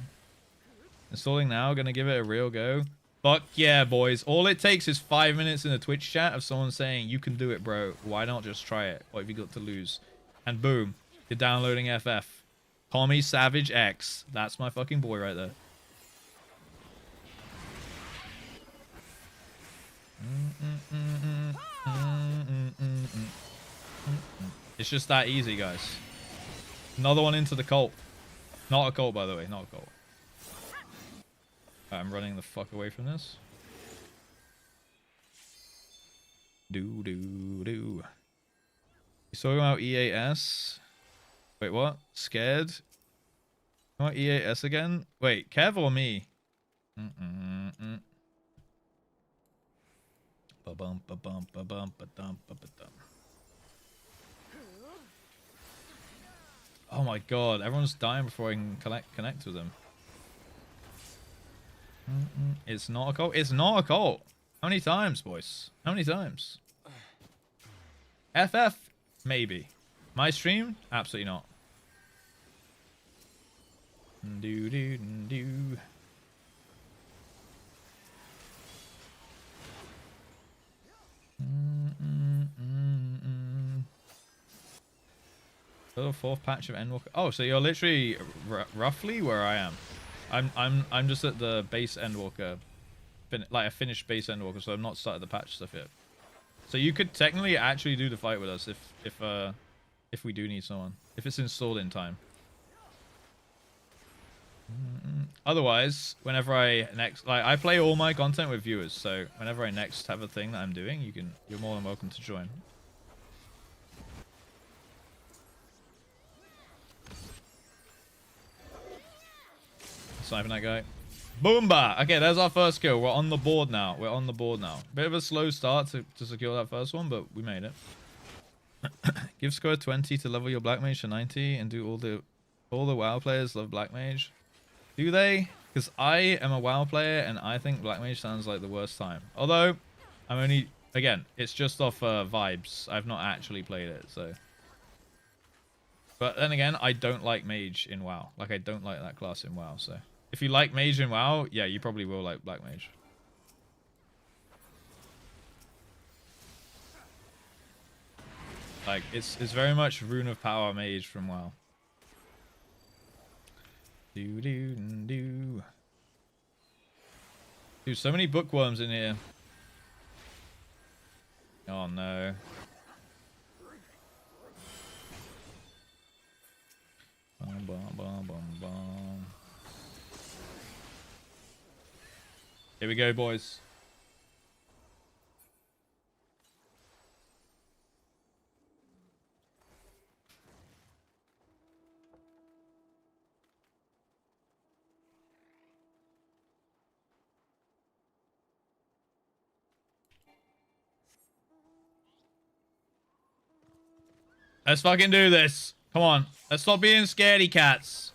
A: Installing now, gonna give it a real go. Fuck yeah, boys. All it takes is 5 minutes in a Twitch chat of someone saying, you can do it, bro. Why not just try it? What have you got to lose? And boom, you're downloading FF. Tommy Savage X. That's my fucking boy right there. It's just that easy, guys. Another one into the cult. Not a cult, by the way. Not a cult. I'm running the fuck away from this. Do. You talking about EAS? Wait, what? Scared? You want EAS again? Wait, Kev or me? Oh my god, everyone's dying before I can connect with them. It's not a cult. It's not a cult. How many times, boys? How many times? FF? Maybe. My stream? Absolutely not. Do. The fourth patch of Endwalker. Oh, so you're literally roughly where I am. I'm just at the base Endwalker, like a finished base Endwalker, so I've not started the patch stuff yet. So you could technically actually do the fight with us if we do need someone, if it's installed in time. Otherwise, whenever I next, like, I play all my content with viewers, so whenever I next have a thing that I'm doing, you're more than welcome to join. Sniping that guy. Boomba! Okay, there's our first kill. We're on the board now. Bit of a slow start to secure that first one, but we made it. Give score 20 to level your Black Mage to 90 and do all the WoW players love Black Mage. Do they? Because I am a WoW player and I think Black Mage sounds like the worst time. Although, I'm only... Again, it's just off vibes. I've not actually played it, so... But then again, I don't like Mage in WoW. Like, I don't like that class in WoW, so... If you like Mage in WoW, yeah, you probably will like Black Mage. Like, it's very much Rune of Power Mage from WoW. Do. Dude, so many bookworms in here. Oh no. Bum. Here we go, boys. Let's fucking do this. Come on. Let's stop being scaredy cats.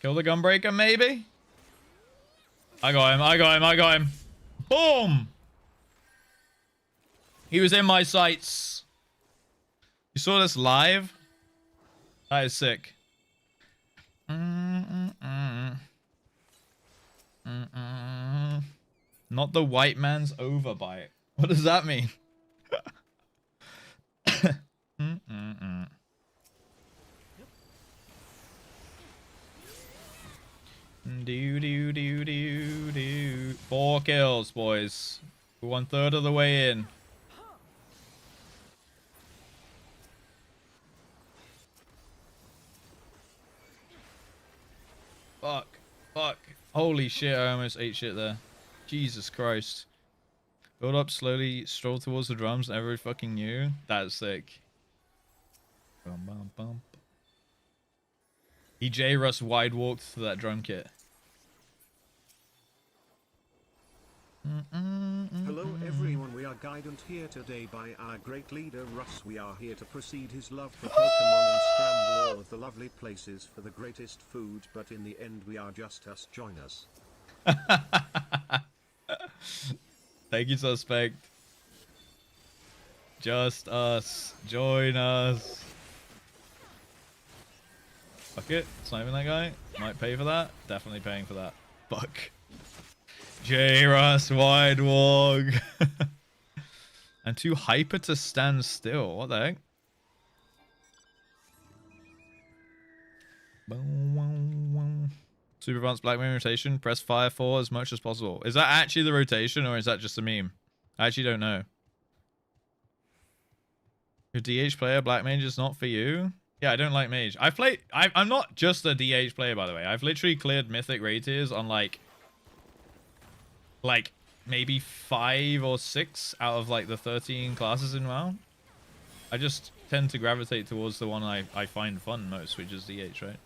A: Kill the Gunbreaker, maybe? I got him. Boom! He was in my sights. You saw this live? That is sick. Not the white man's overbite. What does that mean? Do. 4 kills, boys. We're 1/3 of the way in. Fuck. Holy shit, I almost ate shit there. Jesus Christ. Build up slowly, stroll towards the drums, every fucking knew. That's sick. Bum. He JustRuss wide walked to that drum kit.
D: Hello everyone, we are guidance here today by our great leader Russ. We are here to proceed his love for Pokemon and scramble all of the lovely places for the greatest food, but in the end we are just us. Join us.
A: Thank you, Suspect. Just us. Join us. Fuck it. Sniping that guy. Might pay for that. Definitely paying for that. Fuck. JustRuss Wide Walk. And too hyper to stand still. What the heck? Super advanced black meme rotation. Press fire 4 as much as possible. Is that actually the rotation or is that just a meme? I actually don't know. Your DH player, black mage is not for you. Yeah, I don't like mage. I'm not just a DH player, by the way. I've literally cleared mythic raid tiers on like maybe 5 or 6 out of like the 13 classes in WoW. I just tend to gravitate towards the one I find fun most, which is DH, right?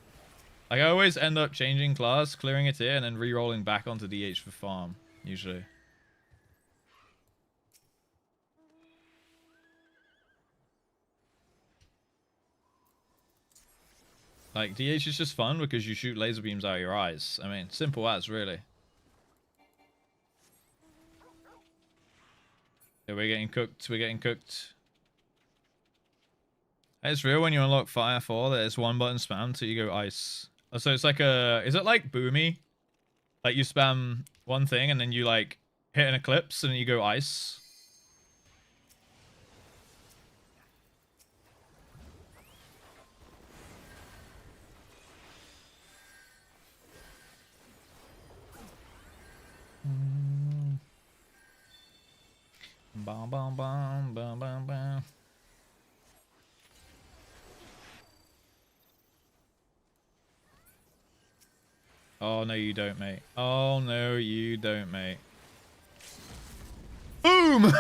A: Like I always end up changing class, clearing a tier, and then re-rolling back onto DH for farm, usually. Like, DH is just fun because you shoot laser beams out of your eyes. I mean, simple as, really. Yeah, we're getting cooked. We're getting cooked. It's real when you unlock Fire 4 that it's one button spam till you go ice. So it's like a... Is it like Boomy? Like you spam one thing and then you like hit an eclipse and then you go ice. Bum, bum, bum, bum, bum, bum. Oh, no, you don't, mate. Oh, no, you don't, mate. Boom!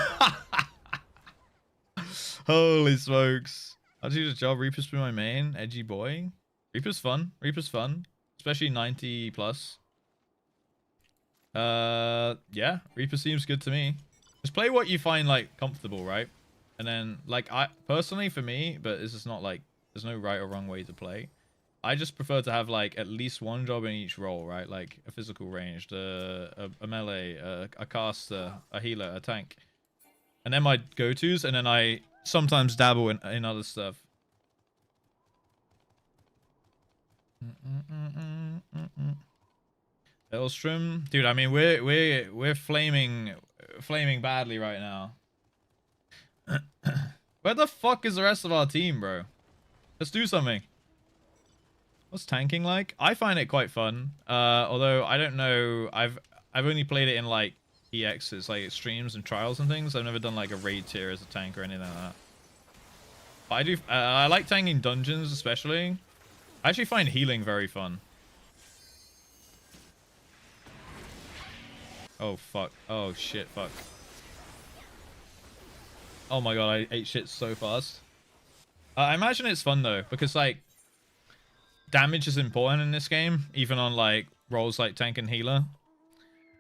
A: Holy smokes. I'll do the job. Reaper's been my main. Edgy boy. Reaper's fun. Reaper's fun. Especially 90 plus. Yeah. Reaper seems good to me. Just play what you find, like, comfortable, right? And then, like, personally, for me, but this is not, like, there's no right or wrong way to play. I just prefer to have, like, at least one job in each role, right? Like, a physical ranged, a melee, a caster, a healer, a tank. And then my go-tos, and then I sometimes dabble in other stuff. Elstrom? Dude, I mean, we're flaming badly right now. Where the fuck is the rest of our team, bro? Let's do something. What's tanking like? I find it quite fun. Although I don't know, I've only played it in like EXs, like streams and trials and things. I've never done like a raid tier as a tank or anything like that. But I do. I like tanking dungeons especially. I actually find healing very fun. Oh fuck. Oh shit. Fuck. Oh my god, I ate shit so fast. I imagine it's fun though, because like damage is important in this game, even on like roles like tank and healer.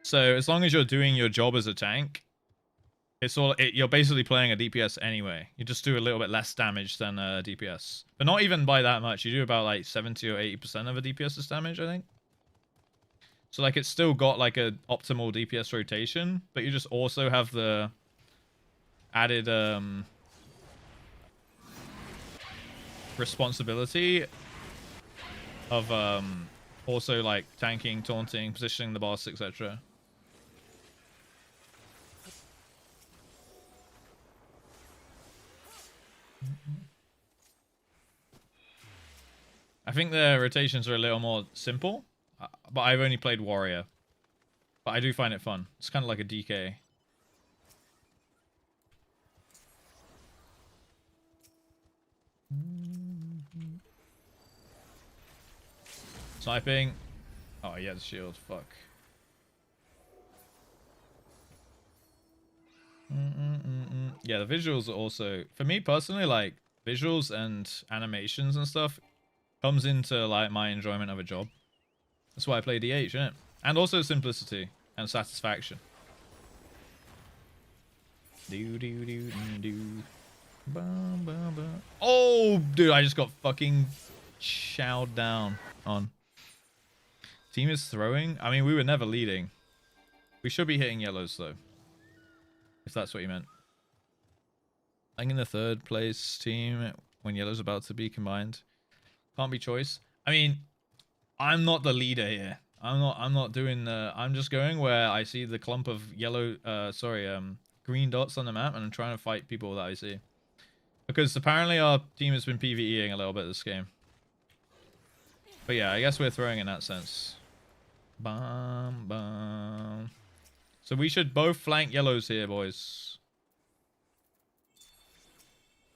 A: So as long as you're doing your job as a tank, you're basically playing a DPS anyway. You just do a little bit less damage than a DPS, but not even by that much. You do about like 70 or 80% of a DPS's damage, I think. So like it's still got like a optimal DPS rotation, but you just also have the added responsibility of also like tanking, taunting, positioning the boss, etc. I think the rotations are a little more simple, but I've only played warrior. But I do find it fun. It's kind of like a DK. Sniping. Oh, yeah, the shield. Fuck. Yeah, the visuals are also... For me, personally, like, visuals and animations and stuff comes into, like, my enjoyment of a job. That's why I play DH, innit? And also simplicity and satisfaction. Do do do do do. Bum, bum, bum. Oh, dude, I just got fucking chowed down on. Team is throwing. I mean, we were never leading. We should be hitting yellows though, if that's what you meant. I'm in the third place team when yellow's about to be combined. Can't be choice. I mean, I'm not the leader here. I'm not doing the. I'm just going where I see the clump of yellow. Green dots on the map, and I'm trying to fight people that I see. Because apparently our team has been PvEing a little bit this game. But yeah, I guess we're throwing in that sense. Bum bum. So we should both flank yellows here, boys.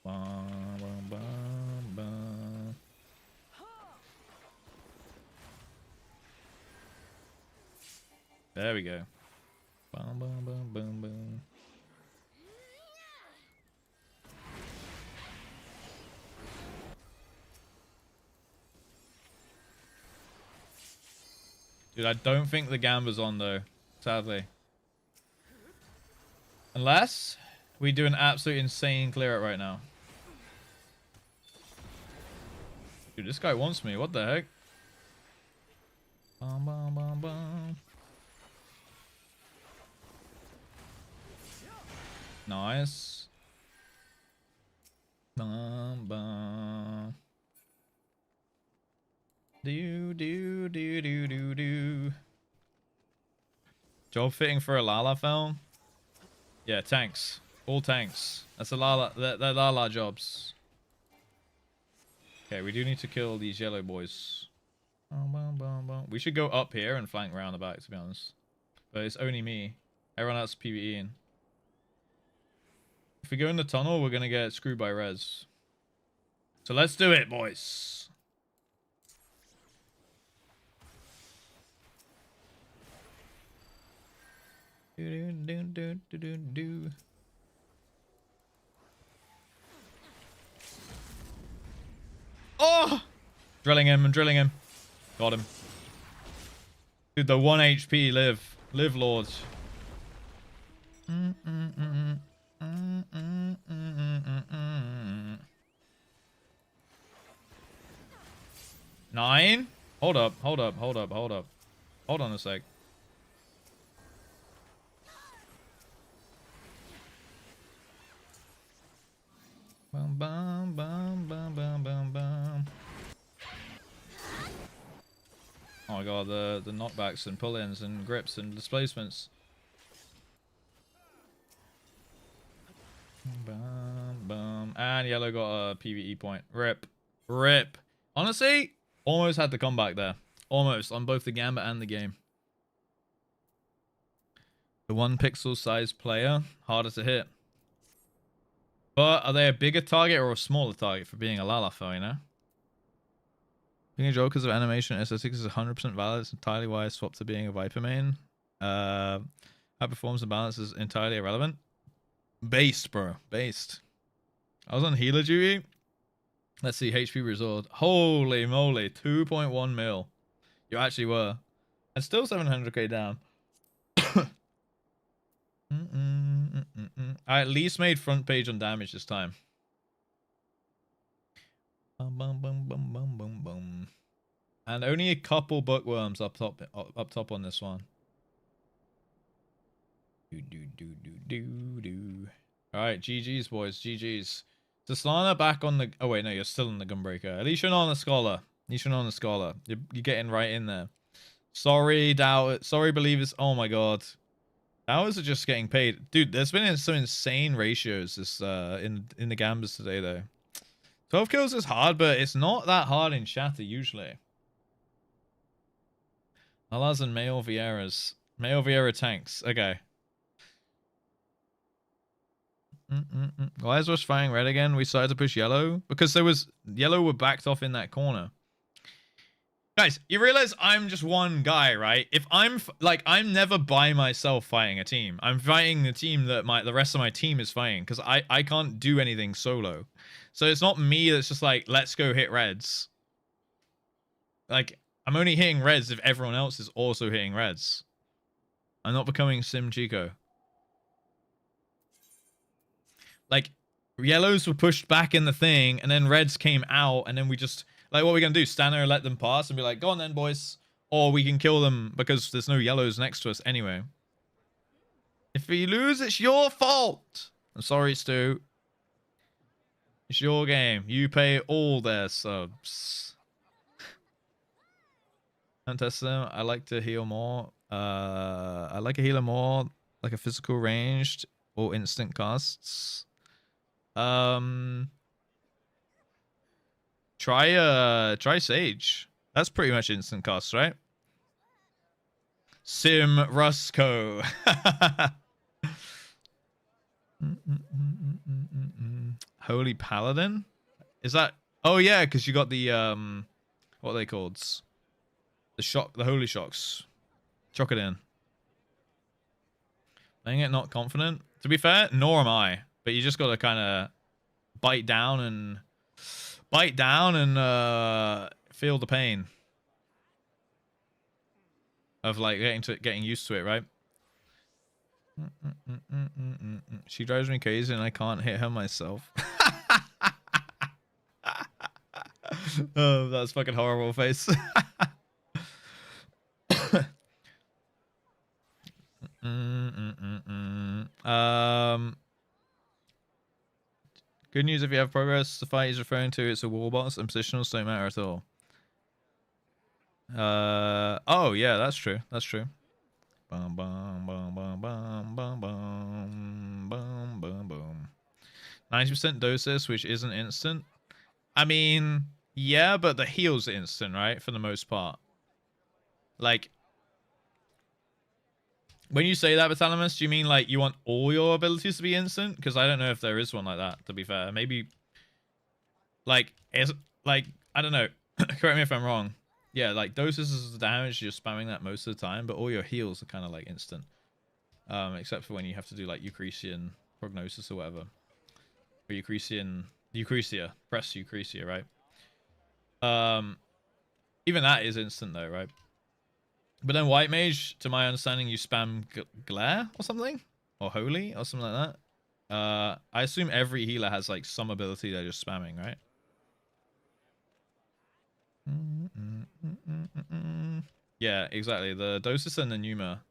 A: Bum bum bum bum. There we go. Bum bum bum bum bum. Dude, I don't think the Gamba's on though, sadly. Unless we do an absolute insane clear out right now. Dude, this guy wants me. What the heck? Bum, bum, bum, bum. Nice. Bum, bum. Do, do, do, do, do, do. Job fitting for a Lala film? Yeah, tanks. All tanks. That's a Lala. They're Lala jobs. Okay, we do need to kill these yellow boys. We should go up here and flank round the back, to be honest. But it's only me. Everyone else is PvEing. If we go in the tunnel, we're going to get screwed by res. So let's do it, boys. Do, do, do, do, do, do. Oh! Drilling him, I'm drilling him. Got him. Dude, the 1 HP live. Live, lords. Nine? Hold up, hold up, hold up, hold up. Hold on a sec. Bum, bum, bum, bum, bum, bum, bum. Oh my god, the knockbacks and pull-ins and grips and displacements. Bum, bum. And yellow got a PvE point. Rip. Rip. Honestly, almost had the comeback there. Almost, on both the Gambit and the game. The 1 pixel size player, harder to hit. But are they a bigger target or a smaller target for being a Lalafell, you know? Being a Joker's of animation SO6 is 100% valid. It's entirely why I swapped to being a Viper main. How performance and balance is entirely irrelevant. Based, bro. Based. I was on healer duty. Let's see, HP resolved. Holy moly, 2.1 mil. You actually were. And still 700k down. I at least made front page on damage this time. Bum, bum, bum, bum, bum, bum, bum. And only a couple bookworms up top on this one. Do, do, do, do, do, do. Alright, GG's, boys. GG's. Taslana back on the... Oh, wait, no, you're still on the Gunbreaker. At least you're not on the Scholar. At least you're not on the Scholar. You're getting right in there. Sorry, doubt. Sorry, believers. Oh, my God. Hours are just getting paid. Dude, there's been some insane ratios this in the Gambas today, though. 12 kills is hard, but it's not that hard in Shatter, usually. Alas and Mayo Vieira's. Mayo Vieira tanks. Okay. Why is Rush firing red again? We started to push yellow. Because there was... Yellow were backed off in that corner. Guys, you realize I'm just one guy, right? If I'm... Like, I'm never by myself fighting a team. I'm fighting the team that the rest of my team is fighting. Because I can't do anything solo. So it's not me that's just like, let's go hit reds. Like, I'm only hitting reds if everyone else is also hitting reds. I'm not becoming Sim Chico. like yellows were pushed back in the thing, and then reds came out, and then we just like, what are we gonna do? Stand there and let them pass and be like, go on then, boys, or we can kill them because there's no yellows next to us anyway. If we lose, it's your fault. I'm sorry, Stu. It's your game. You pay all their subs. Don't test them. I like to heal more. I like a healer more, like a physical ranged or instant casts. Try Sage. That's pretty much instant cast, right? Sim Rusco. Holy Paladin? Is that? Oh yeah, because you got the what are they called? The holy shocks. Chuck it in. Playing it not confident. To be fair, nor am I. But you just gotta kind of bite down and feel the pain of like getting used to it, right? She drives me crazy and I can't hit her myself. Oh, that's fucking horrible face. Good news if you have progress. The fight he's referring to, it's a war boss, and positionals don't matter at all. Oh yeah, that's true. That's true. Bum bum bum bum bum bum bum bum bum bum. 90% doses, which isn't instant. I mean, yeah, but the heal's instant, right? For the most part. Like, when you say that, Batalamus, do you mean like you want all your abilities to be instant? Because I don't know if there is one like that, to be fair. Maybe, like, I don't know. Correct me if I'm wrong. Yeah, like, doses is the damage, you're spamming that most of the time, but all your heals are kind of like instant. Except for when you have to do like Eucresian Prognosis or whatever. Or Eucresia. Press Eucresia, right? Even that is instant though, right? But then White Mage, to my understanding, you spam Glare or something? Or Holy or something like that. I assume every healer has like some ability they're just spamming, right? Yeah, exactly. The Dosis and the Pneuma.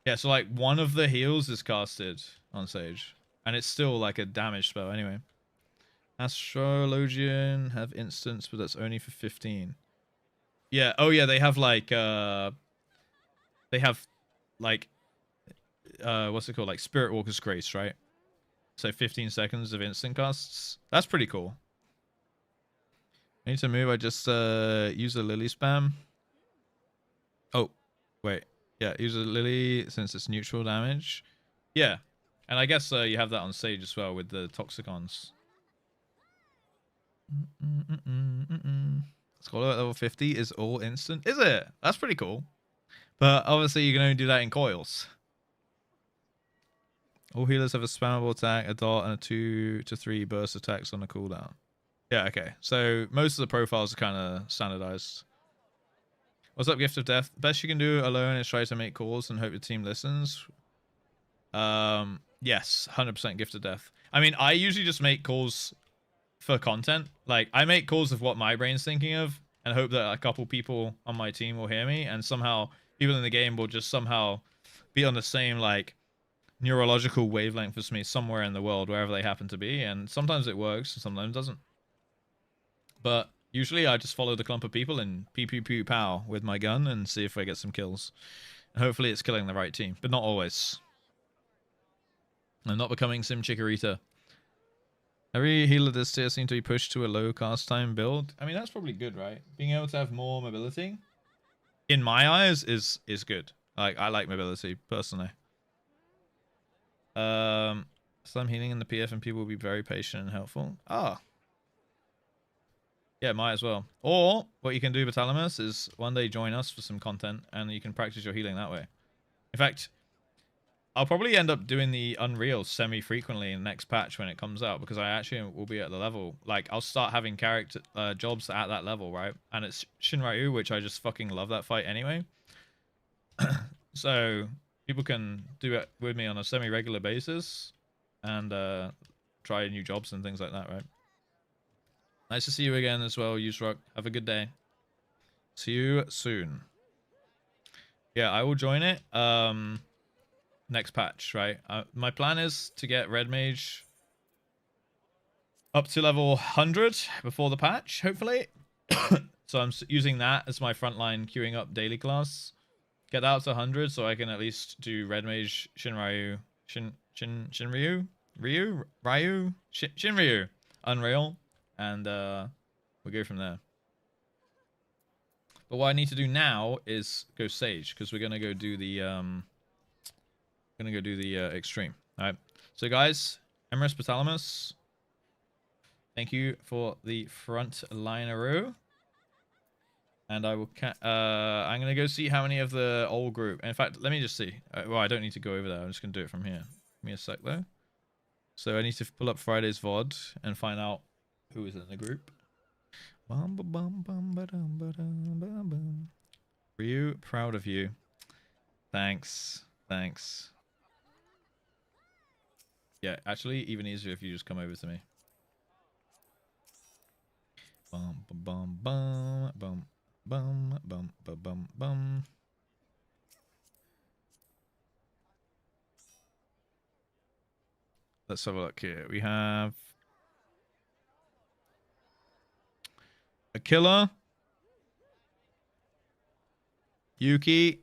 A: Yeah, so like one of the heals is casted on Sage. And it's still like a damage spell anyway. Astrologian have instants, but that's only for 15. Yeah, oh yeah, they have like what's it called? Like Spirit Walker's Grace, right? So 15 seconds of instant casts. That's pretty cool. I need to move. I just use a Lily spam. Oh, wait. Yeah, use a Lily since it's neutral damage. Yeah. And I guess you have that on Sage as well with the Toxicons. Scholar at level 50 is all instant. Is it? That's pretty cool. But obviously you can only do that in coils. All healers have a spammable attack, a dot, and a 2 to 3 burst attacks on a cooldown. Yeah, okay. So most of the profiles are kind of standardized. What's up, Gift of Death? The best you can do alone is try to make calls and hope your team listens. Yes, 100% Gift of Death. I mean, I usually just make calls for content. Like, I make calls of what my brain's thinking of and hope that a couple people on my team will hear me, and somehow people in the game will just somehow be on the same, like, neurological wavelength as me somewhere in the world, wherever they happen to be. And sometimes it works, and sometimes it doesn't. But usually I just follow the clump of people and pew pew pew pow with my gun and see if I get some kills. And hopefully it's killing the right team, but not always. I'm not becoming Sim Chikorita. Every healer this tier seems to be pushed to a low cast time build. I mean, that's probably good, right? Being able to have more mobility, in my eyes, is good. Like, I like mobility, personally. Some healing in the PF and people will be very patient and helpful. Ah. Yeah, might as well. Or, what you can do, Batalamus, is one day join us for some content, and you can practice your healing that way. In fact, I'll probably end up doing the Unreal semi-frequently in the next patch when it comes out, because I actually will be at the level. Like, I'll start having character jobs at that level, right? And it's Shinryu, which I just fucking love that fight anyway. So, people can do it with me on a semi-regular basis. and try new jobs and things like that, right? Nice to see you again as well, Userock. Have a good day. See you soon. Yeah, I will join it. Next patch, right? My plan is to get Red Mage up to level 100 before the patch, hopefully. So I'm using that as my frontline queuing up daily class. Get that up to 100 so I can at least do Red Mage, Shinryu, Shinryu, Shinryu, Unreal, and we'll go from there. But what I need to do now is go Sage, because we're gonna go do the extreme. All right. So guys, Emerus Patalamus, thank you for the front lineroo. And I will. I'm gonna go see how many of the old group. In fact, let me just see. Well, I don't need to go over there. I'm just gonna do it from here. Give me a sec though. So I need to pull up Friday's VOD and find out who is in the group. Ryu, proud of you. Thanks. Thanks. Yeah, actually, even easier if you just come over to me. Bum bum bum bum bum bum bum bum bum. Let's have a look here. We have a killer, Yuki.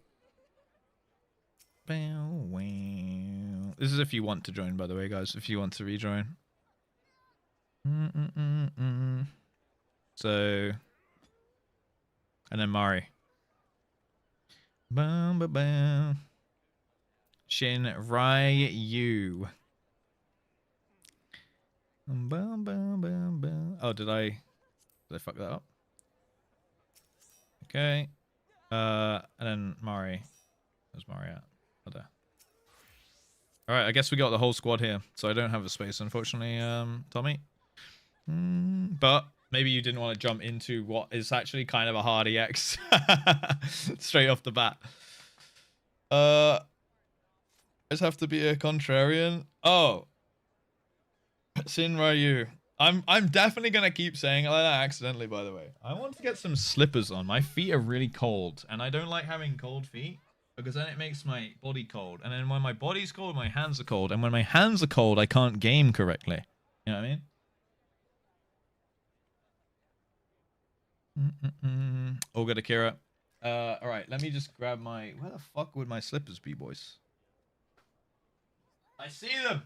A: This is if you want to join, by the way, guys. If you want to rejoin. So, and then Mari. Bum, bum, bum. Shin Ryu. Bum, bum, bum, bum. Oh, did I fuck that up? Okay. And then Mari. Where's Mari at? Oh, there. Alright, I guess we got the whole squad here. So I don't have a space, unfortunately, Tommy. But maybe you didn't want to jump into what is actually kind of a hard EX. Straight off the bat. I just have to be a contrarian. Oh. Shin Ryu. I'm definitely gonna keep saying it like that accidentally, by the way. I want to get some slippers on. My feet are really cold, and I don't like having cold feet because then it makes my body cold. And then when my body's cold, my hands are cold. And when my hands are cold, I can't game correctly. You know what I mean? All good, Akira. Alright, let me just grab my... Where the fuck would my slippers be, boys? I see them!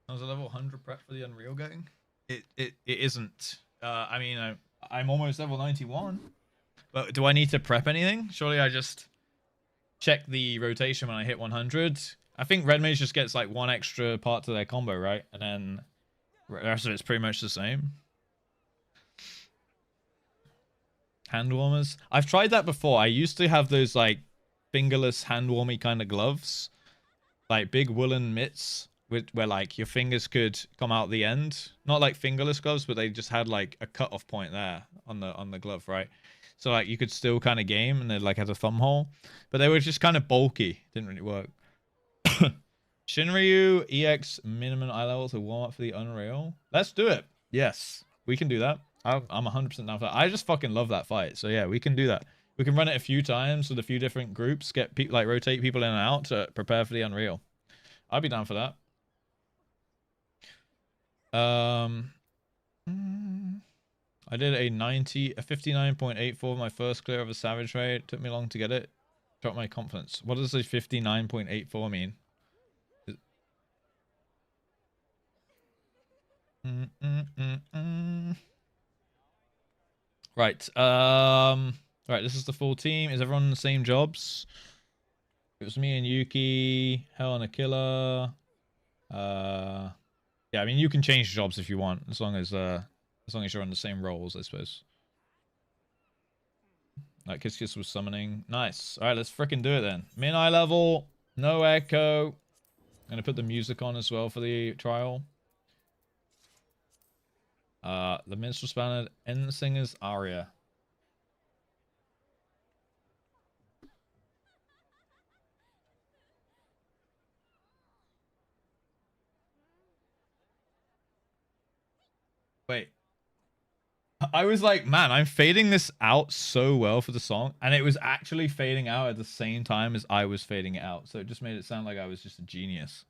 A: I was a level 100 prep for the Unreal game. It isn't. I mean, I'm almost level 91. But do I need to prep anything? Surely I just check the rotation when I hit 100. I think Red Mage just gets like one extra part to their combo, right? And then the rest of it's pretty much the same. Hand warmers. I've tried that before. I used to have those like fingerless hand warmy kind of gloves. Like big woolen mitts. Where like your fingers could come out the end, not like fingerless gloves, but they just had like a cut-off point there on the glove, right? So like you could still kind of game, and they like had a thumb hole, but they were just kind of bulky. Didn't really work. Shinryu EX minimum eye level to warm up for the Unreal. Let's do it. Yes, we can do that. I'm 100% down for that. I just fucking love that fight. So yeah, we can do that. We can run it a few times with a few different groups, get people like rotate people in and out to prepare for the Unreal. I'd be down for that. I did a 59.84 my first clear of a Savage raid. It took me long to get it. Dropped my confidence. What does a 59.84 mean? Right. Right, this is the full team. Is everyone in the same jobs? It was me and Yuki, Hell and a Killer. Yeah, I mean you can change jobs if you want, as long as you're on the same roles, I suppose. Like Kiss Kiss was summoning. Nice. All right, let's freaking do it then. Min eye level, no echo. I'm gonna put the music on as well for the trial. The Minstrel Spanner, Endsinger's aria. Wait. I was like, man, I'm fading this out so well for the song, and it was actually fading out at the same time as I was fading it out, so it just made it sound like I was just a genius.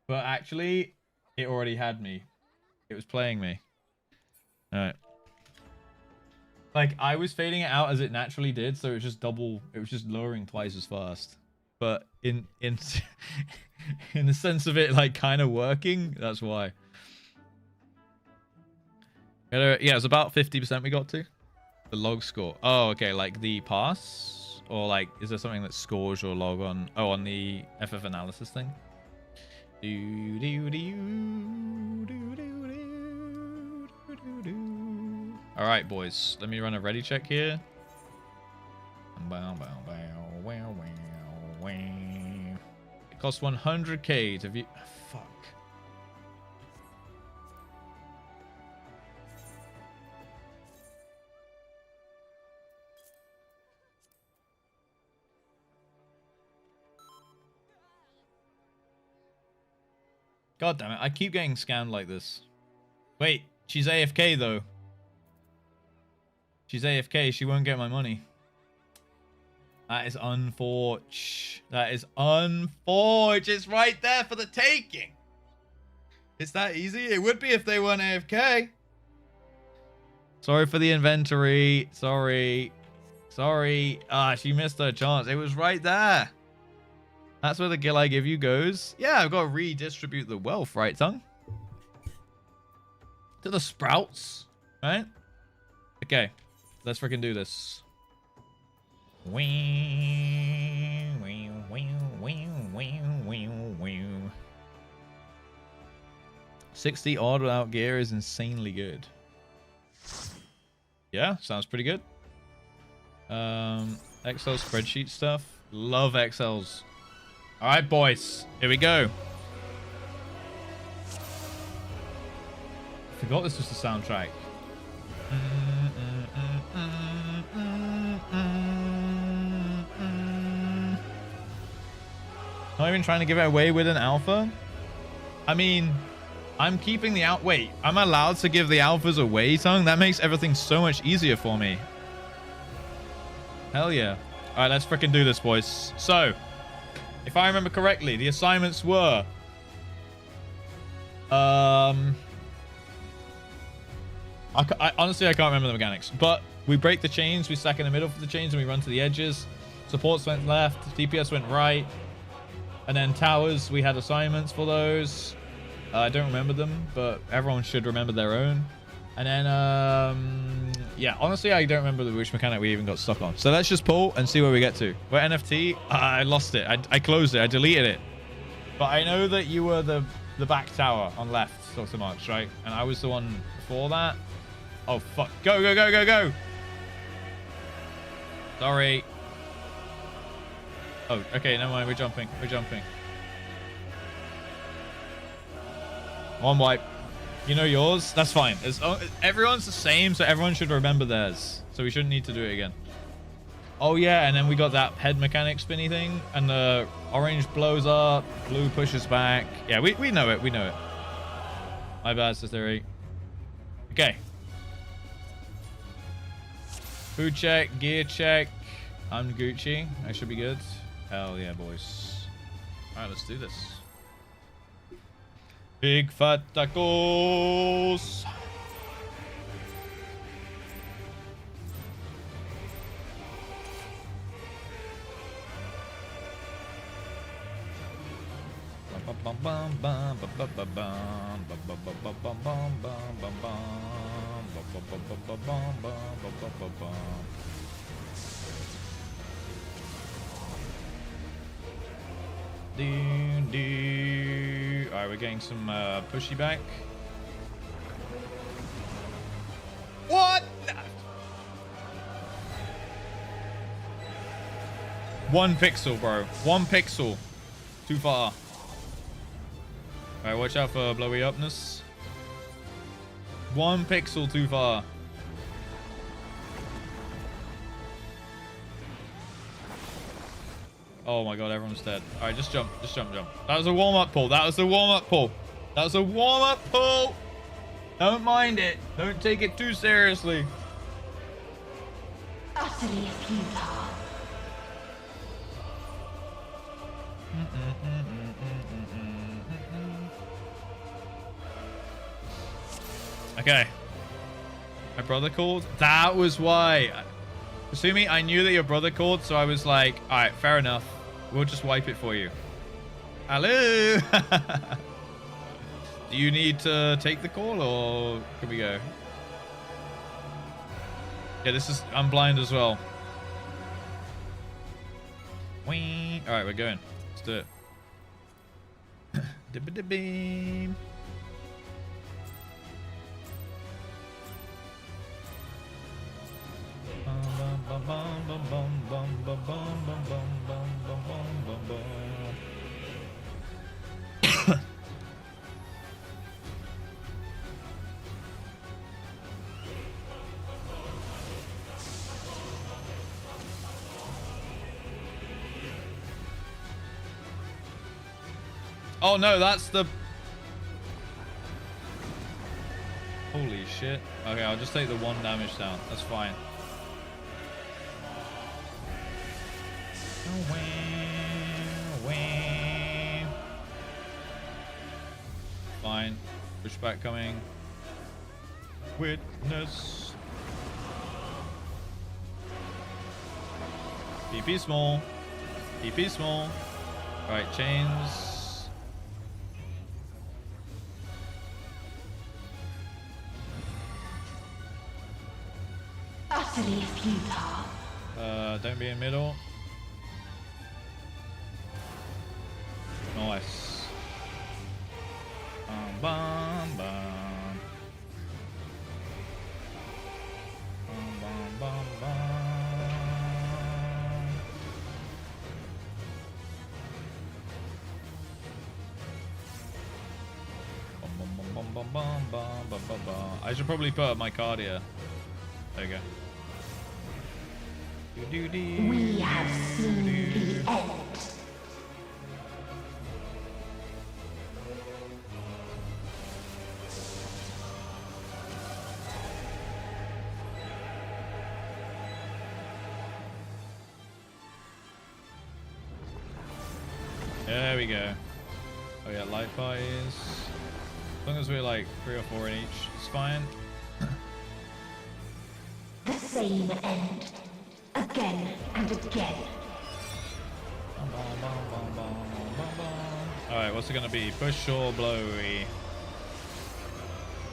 A: But actually, it already had me. It was playing me. Alright. Like, I was fading it out as it naturally did, so it was just double, it was just lowering twice as fast. But in in the sense of it, like, kind of working, that's why. Yeah, it's about 50% we got to. The log score. Oh, okay, like the pass? Or like, is there something that scores your log on? Oh, on the FF analysis thing? Alright, boys. Let me run a ready check here. It costs 100k to view. Fuck. God damn it, I keep getting scammed like this. Wait, she's AFK though. She's AFK, she won't get my money. That is unfortunate. That is unfortunate. It's right there for the taking. It's that easy. It would be if they weren't AFK. Sorry for the inventory. Sorry. Sorry. Ah, she missed her chance. It was right there. That's where the gill I give you goes. Yeah, I've got to redistribute the wealth, right, Tongue? To the sprouts, right? Okay, let's freaking do this. 60 odd without gear is insanely good. Yeah, sounds pretty good. Excel spreadsheet stuff. Love Excels. All right, boys. Here we go. I forgot this was the soundtrack. Not even trying to give it away with an alpha? I mean, I'm keeping the out. Wait, I'm allowed to give the alphas away, Tongue? That makes everything so much easier for me. Hell yeah. All right, let's freaking do this, boys. So, if I remember correctly, the assignments were... honestly, I can't remember the mechanics. But we break the chains, we stack in the middle for the chains, and we run to the edges. Supports went left, DPS went right. And then towers, we had assignments for those. I don't remember them, but everyone should remember their own. And then, yeah, honestly, I don't remember which mechanic we even got stuck on. So let's just pull and see where we get to. We're NFT. I lost it. I closed it. I deleted it. But I know that you were the back tower on left, Dr. March, right? And I was the one before that. Oh, fuck. Go, go, go, go, go. Sorry. Oh, okay, never mind. We're jumping. We're jumping. One wipe. You know yours? That's fine. Everyone's the same, so everyone should remember theirs. So we shouldn't need to do it again. Oh, yeah, and then we got that head mechanic spinny thing. And the orange blows up. Blue pushes back. Yeah, we know it. We know it. My bad, Sister. Okay. Food check. Gear check. I'm Gucci. I should be good. Hell yeah, boys. All right, let's do this. Big fat tacos. Alright, we're getting some pushy back. What? 1 pixel, bro. 1 pixel. Too far. Alright, watch out for blowy upness. 1 pixel too far. Oh my god, everyone's dead. Alright, just jump. Just jump, jump. That was a warm-up pull. That was a warm-up pull. That was a warm-up pull. Don't mind it. Don't take it too seriously.
E: Utterly futile.
A: Okay. My brother called? That was why. Kasumi, I knew that your brother called, so I was like, alright, fair enough. We'll just wipe it for you. Hello? Do you need to take the call, or can we go? Yeah, this is... I'm blind as well. Whee. Alright, we're going. Let's do it. Dibba-dibbeem. Oh no, that's the... Holy shit. Okay, I'll just take the 1 damage down. That's fine. Fine. Pushback coming. Witness. PP small. PP small. Alright, chains.
E: Utterly futile.
A: Don't be in middle. Nice. Bum, bum, bum. Bum, bum, bum, bum. Bum, bum, bum, bum, bum, bum, bum, bum, bum. I should probably put up my card here. There you go.
E: We have seen the end.
A: There we go. Oh yeah, light parties. As long as we're like 3 or 4 in each, it's fine.
E: The same end. Again and again.
A: Alright, what's it gonna be? Push or blowy?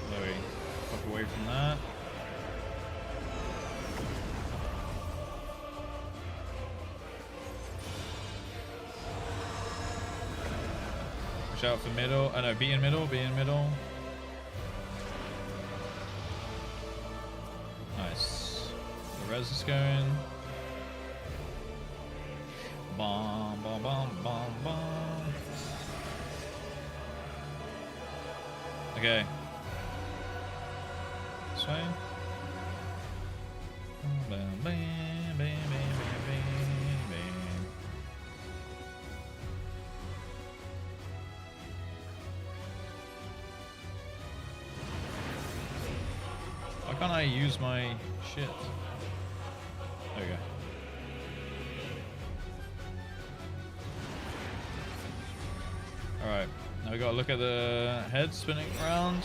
A: Blowy. Fuck away from that. Push out for middle. Oh no, be in middle, be in middle. Nice. The res is going. Bomb, bomb, bomb, bomb, bomb. Okay. This way. Bam, bam, bam, bam, bam, bam. Why can't I use my shit? There we go. Alright, now we gotta look at the head spinning around.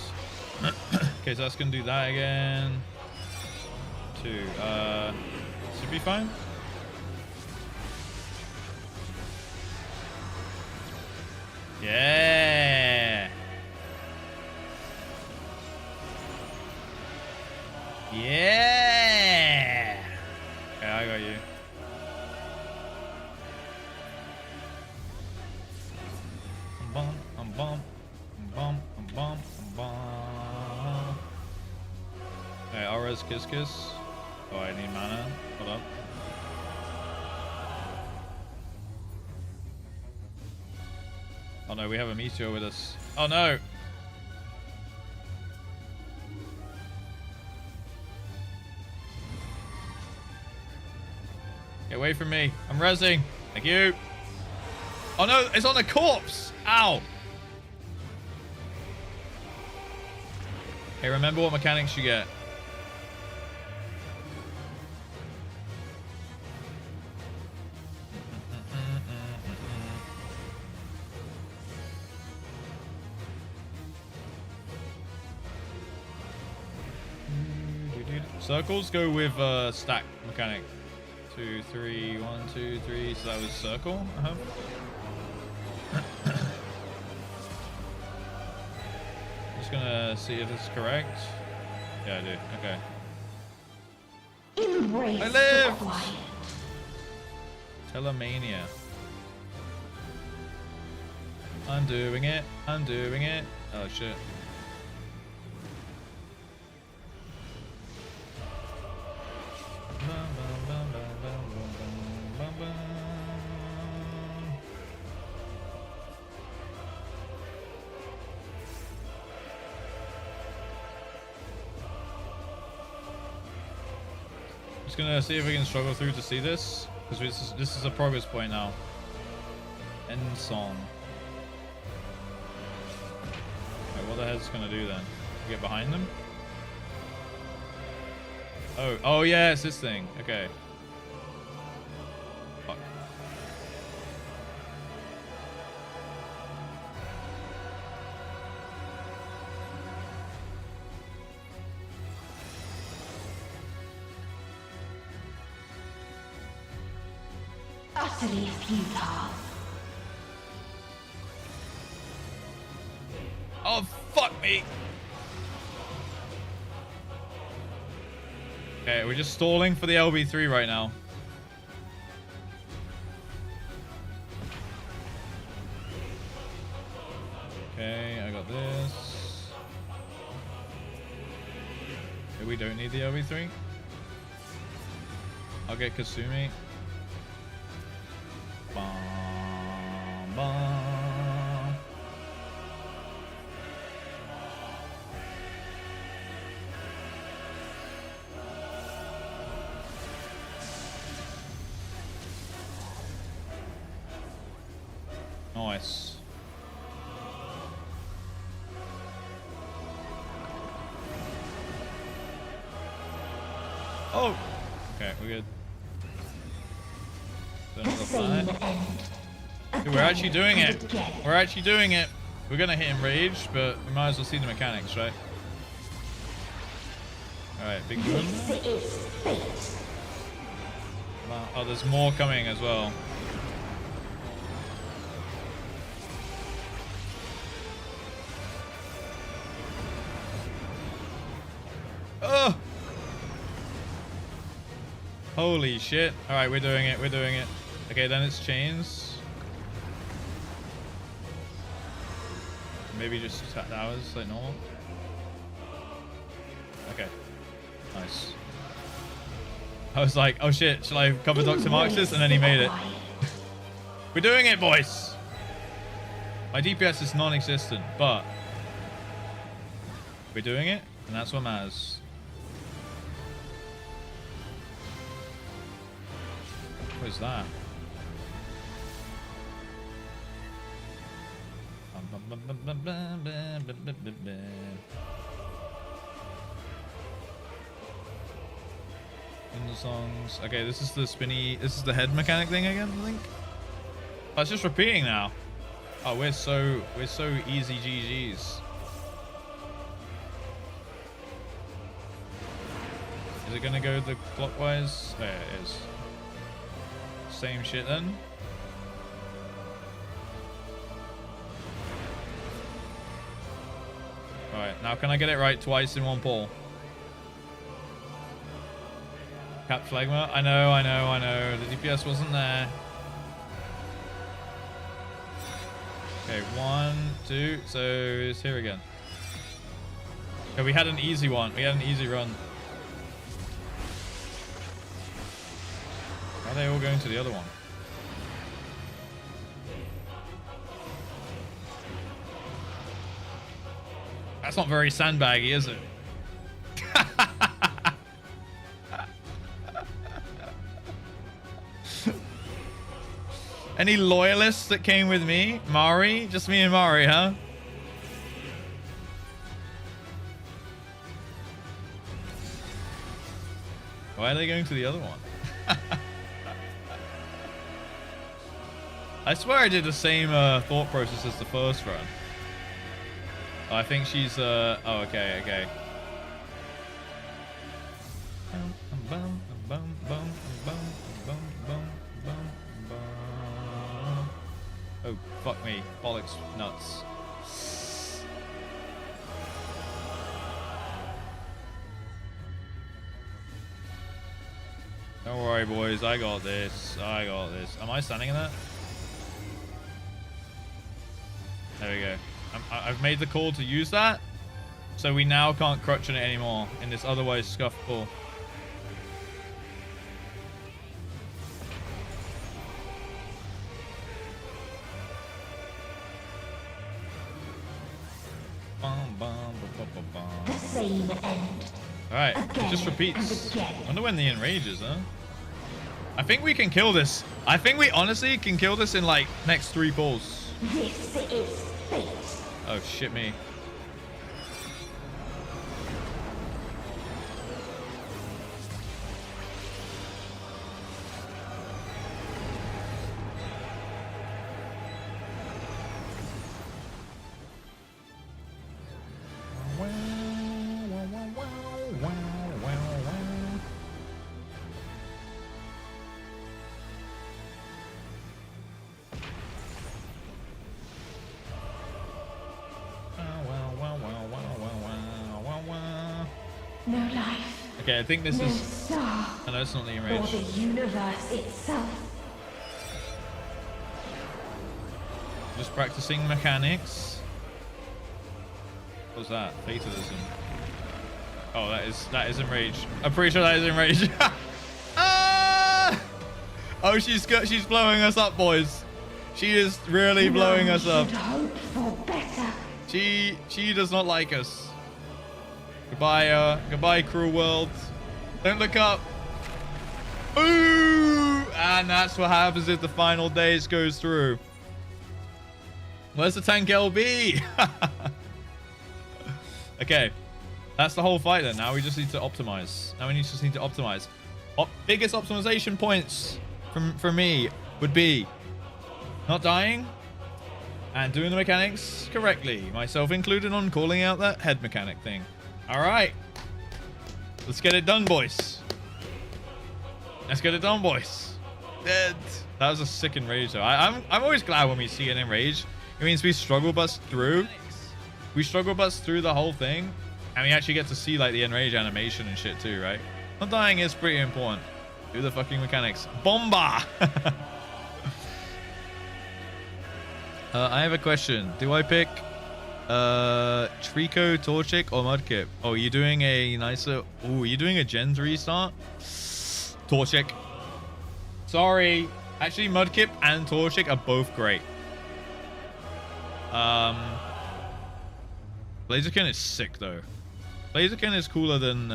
A: Okay, so that's gonna do that again. 2. Should be fine. Yeah! Yeah! Okay, I got you. Bum, bum, bum, bum. Okay, I'll res kiss kiss. Oh, I need mana. Hold up. Oh no, we have a meteor with us. Oh no! Get away from me. I'm rezzing. Thank you. Oh no, it's on a corpse. Ow. Hey, remember what mechanics you get. Circles go with stack mechanic. 2, 3, 1, 2, 3. So that was circle. Just gonna see if it's correct. Yeah, I do. Okay.
E: Embrace
A: I live!
E: the quiet.
A: Telemania. I'm doing it. I'm doing it. Oh shit. Just gonna see if we can struggle through to see this, because this is a progress point now. End song. Okay, what the hell's gonna do then? Get behind them? Oh yeah, it's this thing. Okay. Fuck.
E: Utterly futile.
A: Oh, fuck me. Okay, we're just stalling for the LB3 right now. Okay, I got this. Okay, we don't need the LB3. I'll get Kasumi. Bum, bum. Nice. Oh! Okay, we're good.
E: The same end.
A: Dude, we're actually doing
E: Again
A: it.
E: and again.
A: We're actually doing it. We're gonna hit Enrage, but we might as well see the mechanics, right? Alright, big boom.
E: This is fate.
A: Oh, there's more coming as well. Oh! Holy shit. Alright, we're doing it. We're doing it. Okay, then it's chains. Maybe just towers like normal. Okay. Nice. I was like, oh shit, shall I cover Dr. Marxist? And then he made it. We're doing it, boys! My DPS is non-existent, but we're doing it, and that's what matters. What is that? In the songs. Okay, this is the spinny. This is the head mechanic thing again, I think. Oh, it's just repeating now. Oh, we're so easy GGs. Is it gonna go the clockwise? There it is. Same shit then. Alright, now can I get it right twice in one pull? Cap Phlegma? I know. The DPS wasn't there. Okay, 1, 2. So it's here again. Okay, we had an easy one. We had an easy run. Why are they all going to the other one? That's not very sandbaggy, is it? Any loyalists that came with me? Mari? Just me and Mari, huh? Why are they going to the other one? I swear I did the same thought process as the first run. Oh, I think she's oh, okay, okay. Oh, fuck me. Bollocks nuts. Don't worry, boys. I got this. I got this. Am I standing in that? There we go. I've made the call to use that. So we now can't crutch on it anymore in this otherwise scuffed ball.
E: The same end.
A: Alright, it just repeats. Wonder when the enrage is, huh? I think we can kill this. I think we honestly can kill this in like next 3 balls.
E: This is fate.
A: Oh shit me.
E: No life.
A: Okay, I think this
E: No
A: is...
E: star.
A: Oh, no, it's not the
E: Or
A: enrage.
E: the universe itself.
A: Just practicing mechanics. What's that? Fatalism. Oh, that is enrage. I'm pretty sure that is enrage. Ah! Oh, she's blowing us up, boys. She is really blowing us up.
E: Should hope for better.
A: She does not like us. Goodbye, goodbye, cruel world. Don't look up. Ooh! And that's what happens if the final days goes through. Where's the tank LB? Okay. That's the whole fight then. Now we just need to optimize. Biggest optimization points for me would be not dying and doing the mechanics correctly. Myself included on calling out that head mechanic thing. All right. Let's get it done, boys. Let's get it done, boys. Dead. That was a sick enrage, though. I'm always glad when we see an enrage. It means we struggle bust through. We struggle bust through the whole thing. And we actually get to see, like, the enrage animation and shit, too, right? Not dying is pretty important. Do the fucking mechanics. Bomba! I have a question. Do I pick Trico, Torchic, or Mudkip? Oh, you're doing a nicer... Oh, you're doing a Gen 3 start? Torchic. Sorry. Actually, Mudkip and Torchic are both great. Blaziken is sick, though. Blaziken is cooler than...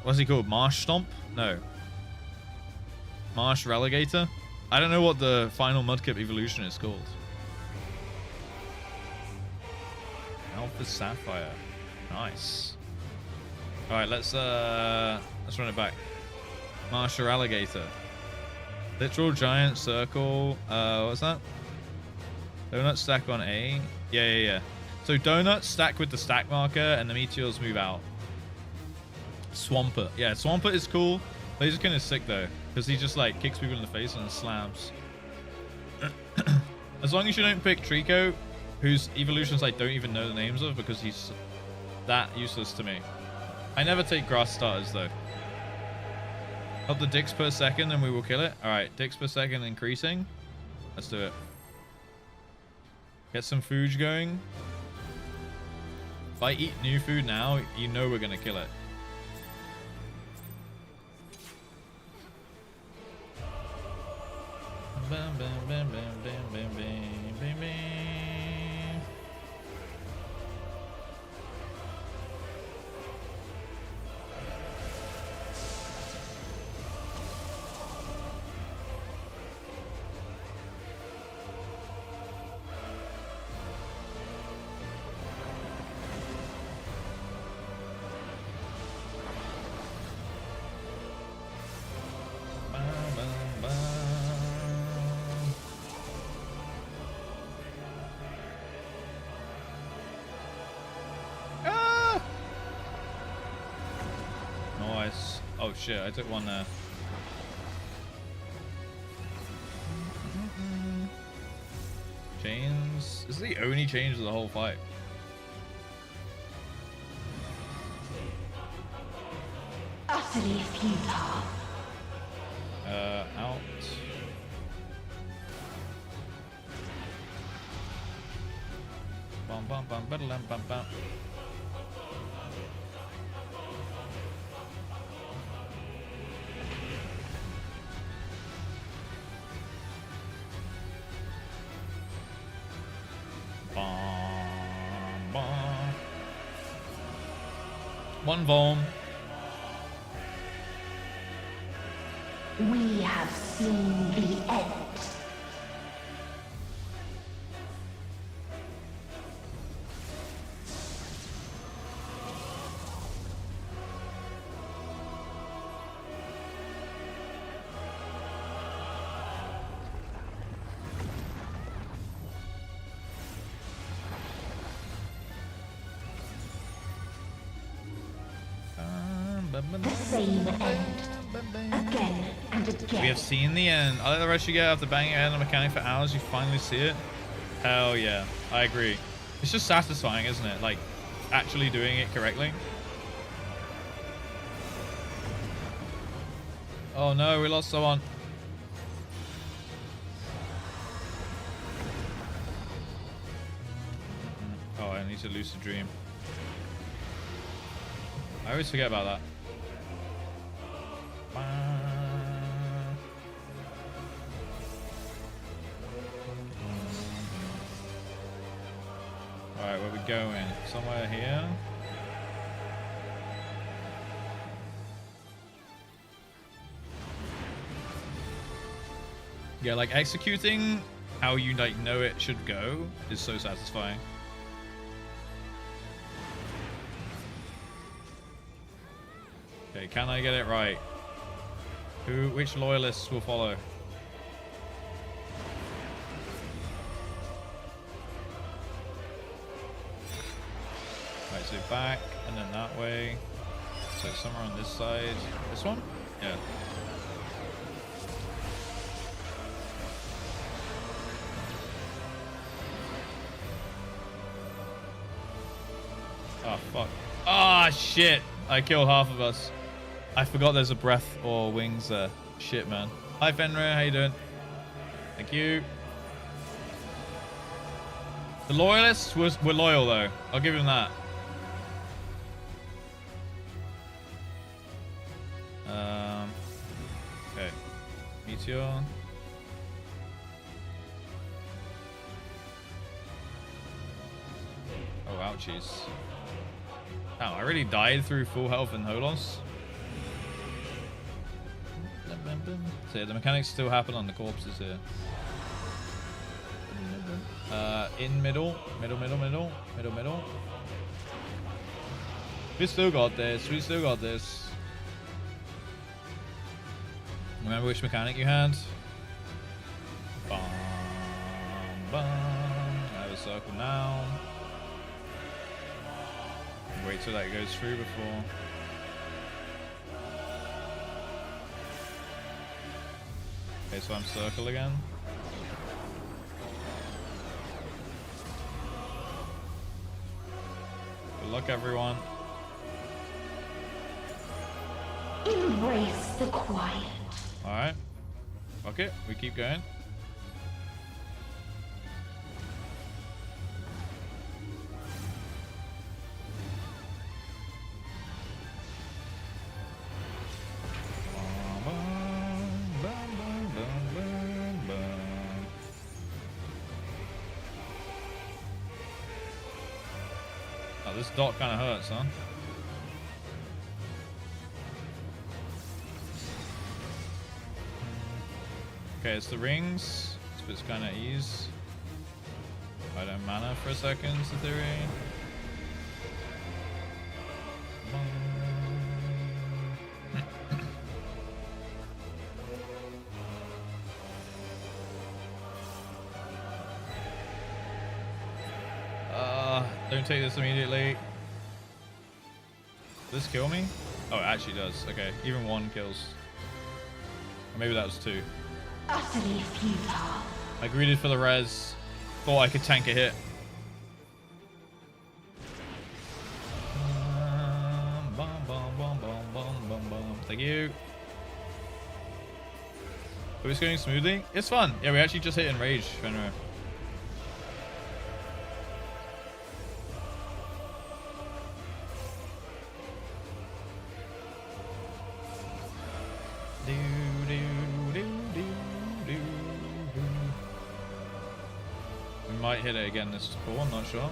A: what's he called? Marsh Stomp? No. Marsh Relegator? I don't know what the final Mudkip evolution is called. Alpha Sapphire. Nice. Alright, let's run it back. Marsh Alligator. Literal Giant Circle. What's that? Donut stack on A. Yeah. So Donut stack with the stack marker and the meteors move out. Swampert. Yeah, Swampert is cool. Blaziken is sick though, because he just like kicks people in the face and slams. As long as you don't pick Trico, whose evolutions I don't even know the names of because he's that useless to me. I never take grass starters though. Up the dicks per second and we will kill it. Alright, dicks per second increasing. Let's do it. Get some food going. If I eat new food now, you know we're gonna kill it. Oh shit, I took one there. Chains. This is the only change of the whole fight.
E: Utterly futile.
A: Out. Bum bum bum bum bum bum. One Volm.
E: We have seen the end. The same end. Again and again.
A: We have seen the end. I let the rest of you get after banging your head on a mechanic for hours. You finally see it. Hell yeah, I agree. It's just satisfying, isn't it? Like actually doing it correctly. Oh no, we lost someone. Oh, I need to lucid dream. I always forget about that. Alright, where we going? Somewhere here? Yeah, like executing how you like know it should go is so satisfying. Okay, can I get it right? Which loyalists will follow? Right, so back and then that way. So somewhere on this side. This one? Yeah. Oh, fuck. Ah, oh, shit. I killed half of us. I forgot there's a breath or wings there. Shit, man. Hi, Fenrir. How you doing? Thank you. The loyalists were loyal, though. I'll give him that. Okay. Meteor. Oh, ouchies. Damn, I really died through full health and Holos. So yeah, the mechanics still happen on the corpses here. In middle. We still got this. Remember which mechanic you had? Bum, bum. I have a circle now. Wait till that goes through before. Okay, so I'm circle again. Good luck, everyone.
E: Embrace the quiet.
A: Alright. Fuck it. We keep going. Oh, this dot kind of hurts, huh? Okay, it's the rings. It's kind of ease. I don't mana for a second, in theory. Don't take this immediately. Does this kill me? Oh, it actually does. Okay, even 1 kills. Or maybe that was 2.
E: Utterly futile.
A: I greeted for the res. Thought I could tank a hit. Thank you. Are we going smoothly? It's fun. Yeah, we actually just hit Enrage, Fenrir. We might hit it again this pull, I'm not sure.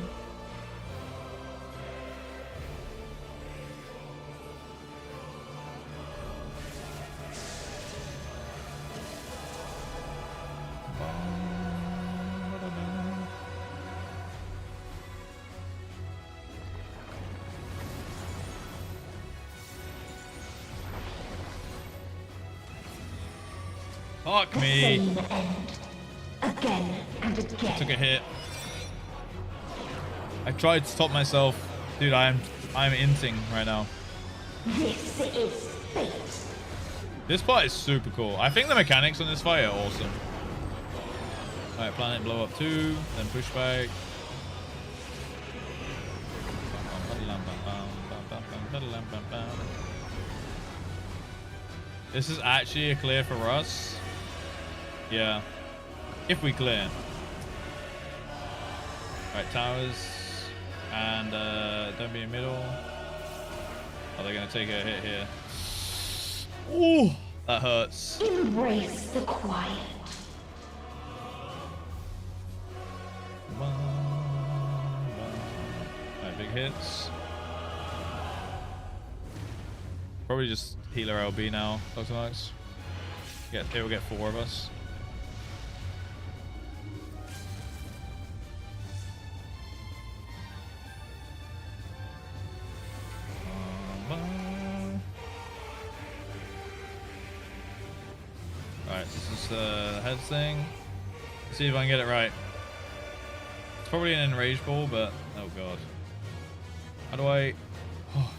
A: Fuck
E: The
A: me.
E: same end. Again and again.
A: Took a hit. I tried to stop myself. Dude, I'm inting right now.
E: This is fate.
A: This part is super cool. I think the mechanics on this fight are awesome. Alright, planet blow up 2, then pushback. This is actually a clear for us. Yeah. If we clear. Alright, towers. And don't be in middle. Oh, they're gonna take a hit here. Ooh, that hurts.
E: Embrace the quiet.
A: Alright, big hits. Probably just healer LB now, Dr. Max. It will get 4 of us. Alright, this is the head thing. Let's see if I can get it right. It's probably an enraged ball, but oh god. How do I... Oh.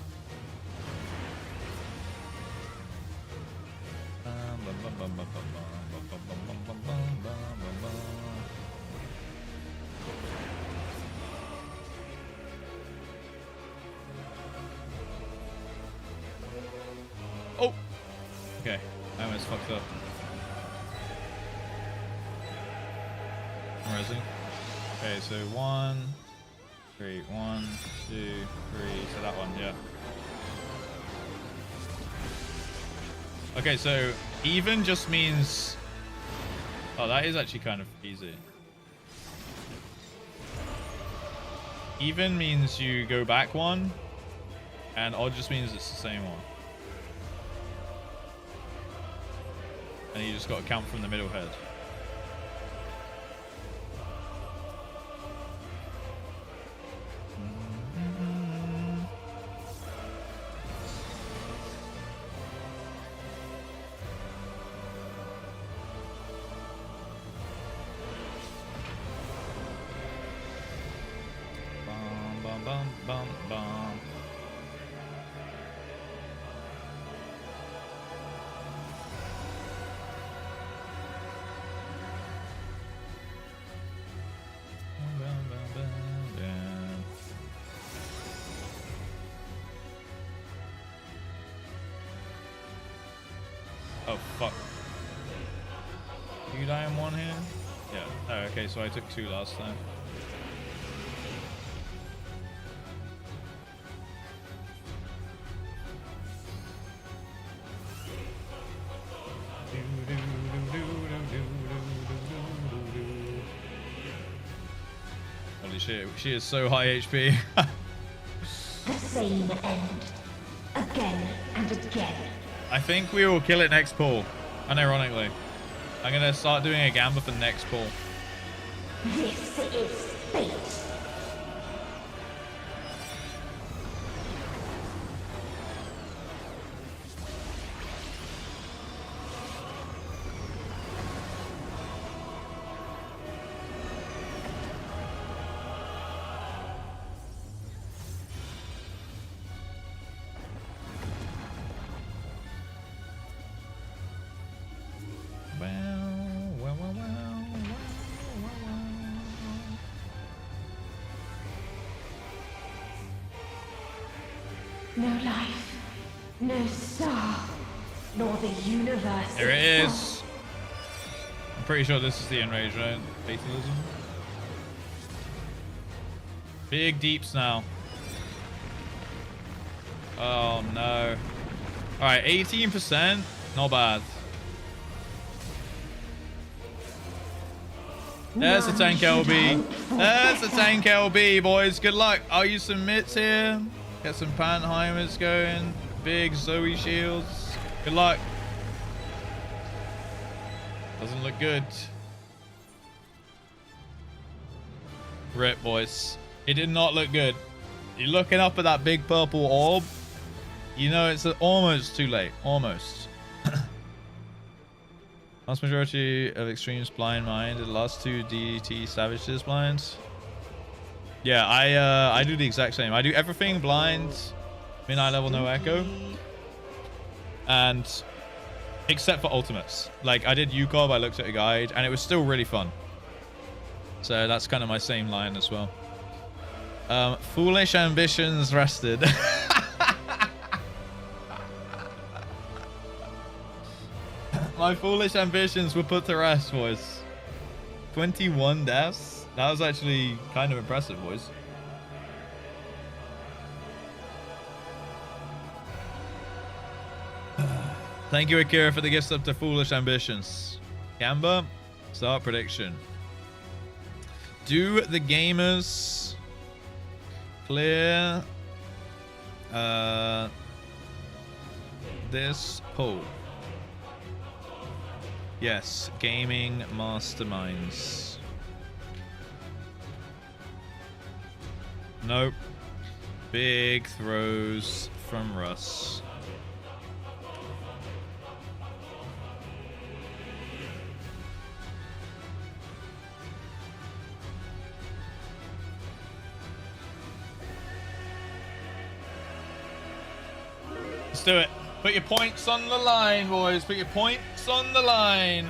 A: Oh! Okay, I almost fucked up. I'm resing. Okay, so 1, 3, 1, 2, 3. So that one, yeah. Okay, so even just means... Oh, that is actually kind of easy. Even means you go back 1, and odd just means it's the same one. And you just got to count from the middle head. Bum, bum, bum. Oh fuck. You die in 1 here? Yeah. Oh, okay, so I took 2 last time. Holy shit, she is so high HP.
E: The same end. Again and again.
A: I think we will kill it next pull. Unironically. I'm gonna start doing a gamble for next pull.
E: This is fate. No life, no star, nor the universe.
A: There it is. I'm pretty sure this is the enrage, right? Fatalism. Big deeps now. Oh no. Alright, 18%. Not bad. There's a tank LB. There's a tank LB, boys. Good luck. I'll use some mitts here. Get some Panheimers going. Big Zoe shields. Good luck. Doesn't look good. Rip, boys. It did not look good. You're looking up at that big purple orb. You know it's almost too late. Almost. Last majority of extremes blind mind. The last two DT savages blind. Yeah, I do the exact same. I do everything blind. Midnight level no echo. And except for ultimates. Like I did UCOB, I looked at a guide, and it was still really fun. So that's kind of my same line as well. Foolish ambitions rested. My foolish ambitions were put to rest, boys. 21 deaths? That was actually kind of impressive, boys. Thank you, Akira, for the gift up to foolish ambitions. Gamba, start prediction. Do the gamers clear this poll? Yes, gaming masterminds. Nope. Big throws from Russ. Let's do it. Put your points on the line, boys. Put your points on the line.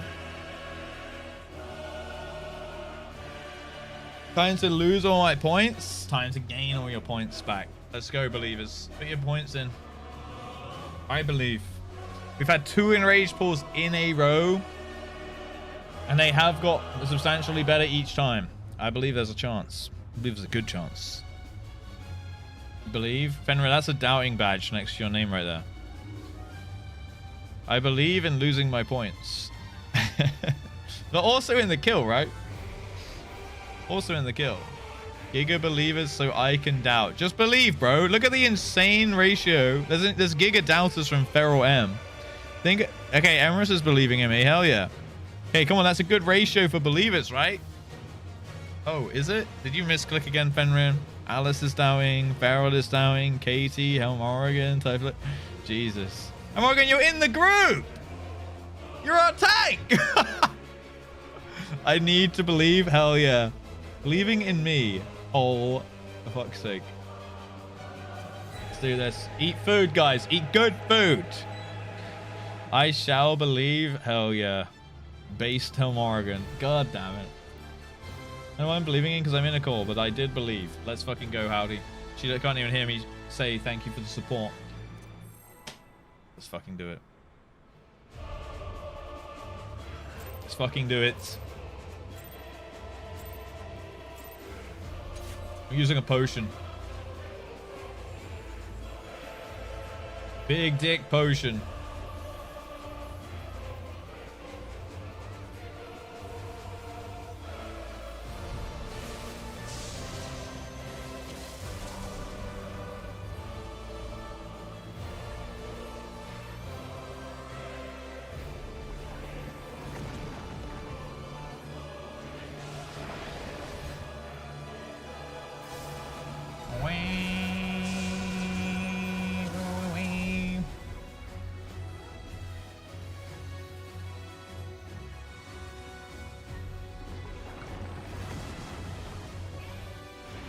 A: Time to lose all my points. Time to gain all your points back. Let's go, believers. Put your points in. I believe. We've had 2 enraged pulls in a row. And they have got substantially better each time. I believe there's a chance. I believe there's a good chance. Believe? Fenrir, that's a doubting badge next to your name right there. I believe in losing my points. But also in the kill, right? Also in the kill. Giga believers so I can doubt. Just believe, bro. Look at the insane ratio. There's giga doubters from Feral M. Think. Okay, Emerus is believing in me. Hell yeah. Okay, come on. That's a good ratio for believers, right? Oh, is it? Did you misclick again, Fenrir? Alice is doubting. Feral is doubting. Katie, Helm Oregon, Typhlet. Jesus. Morgan, you're in the group. You're our tank. I need to believe. Hell yeah. Believing in me. Oh, for fuck's sake. Let's do this. Eat food, guys. Eat good food. I shall believe. Hell yeah. Based Helm Oregon. God damn it. I know I'm believing in because I'm in a call, but I did believe. Let's fucking go, Howdy. She can't even hear me say thank you for the support. Let's fucking do it. Let's fucking do it. I'm using a potion. Big dick potion.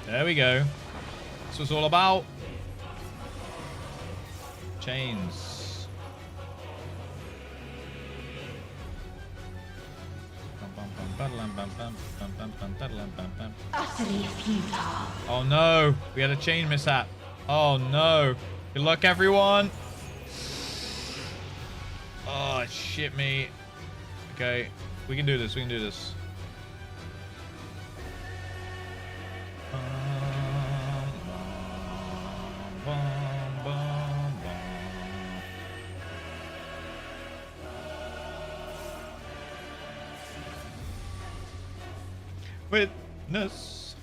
A: There we go. That's what it's all about. Chains.
E: Utterly futile.
A: Oh no, we had a chain mishap. Oh no. Good luck, everyone. Oh, shit me. Okay. We can do this. We can do this. Witness.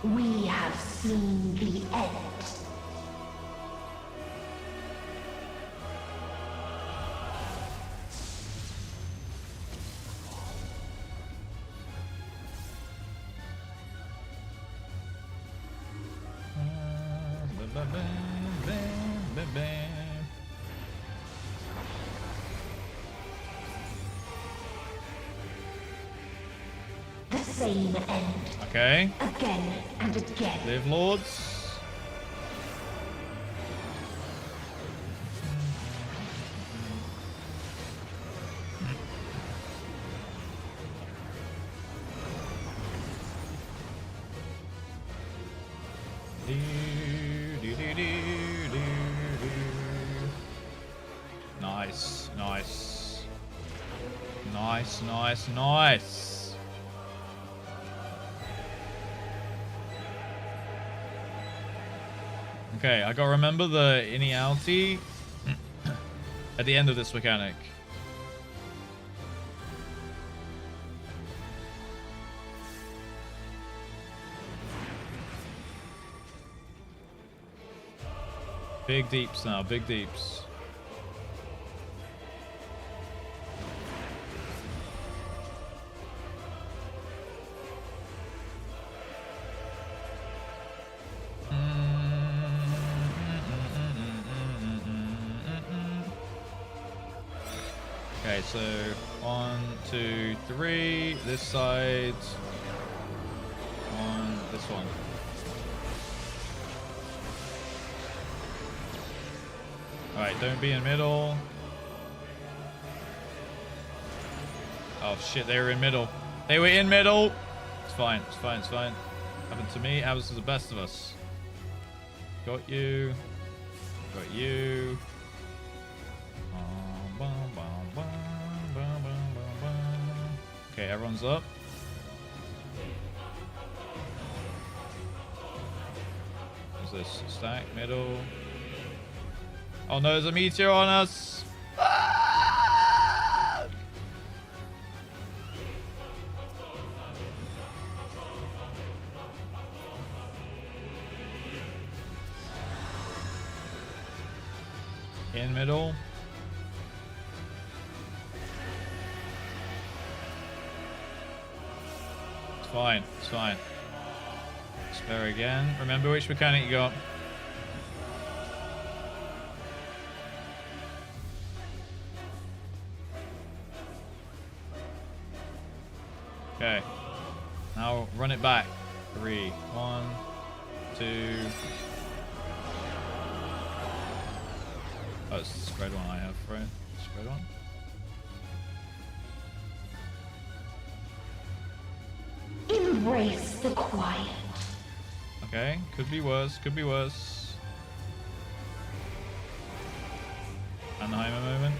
E: We have seen the end. The same end.
A: Okay.
E: Again and again.
A: Live, lords. Nice, nice. Nice, nice, nice. Okay, I gotta remember the iniality at the end of this mechanic. Big deeps now, big deeps. Okay, so 1, 2, 3, this side, on this one. Alright, don't be in middle. Oh shit, they were in middle. They were in middle. It's fine, it's fine, it's fine. Happened to me, happens to the best of us. Got you. Got you. Okay, everyone's up. What's this? Stack, middle. Oh no, there's a meteor on us. Ah! In middle. It's fine, it's fine. Spare again. Remember which mechanic you got. Okay. Now run it back. 3, 1, 2. Oh, it's the spread one I have, right? Spread one.
E: Embrace the quiet.
A: Okay, could be worse, could be worse. Anheimer moment.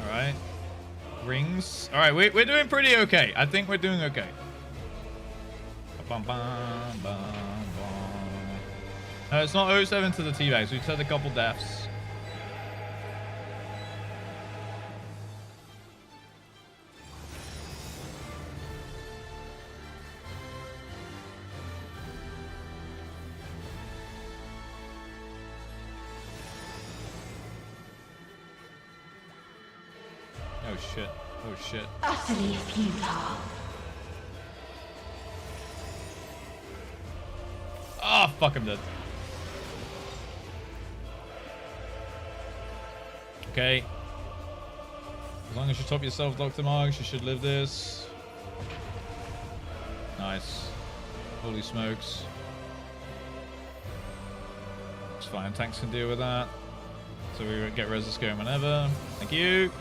A: Alright. Rings. Alright, we're doing pretty okay. I think we're doing okay. No, it's not 07 to the teabags. We've had a couple deaths. Oh shit. Oh shit.
E: Utterly futile.
A: Oh fuck, I'm dead. Okay. As long as you top yourself, Dr. Marks, you should live this. Nice. Holy smokes. It's fine. Tanks can deal with that. So we get reses going whenever. Thank you.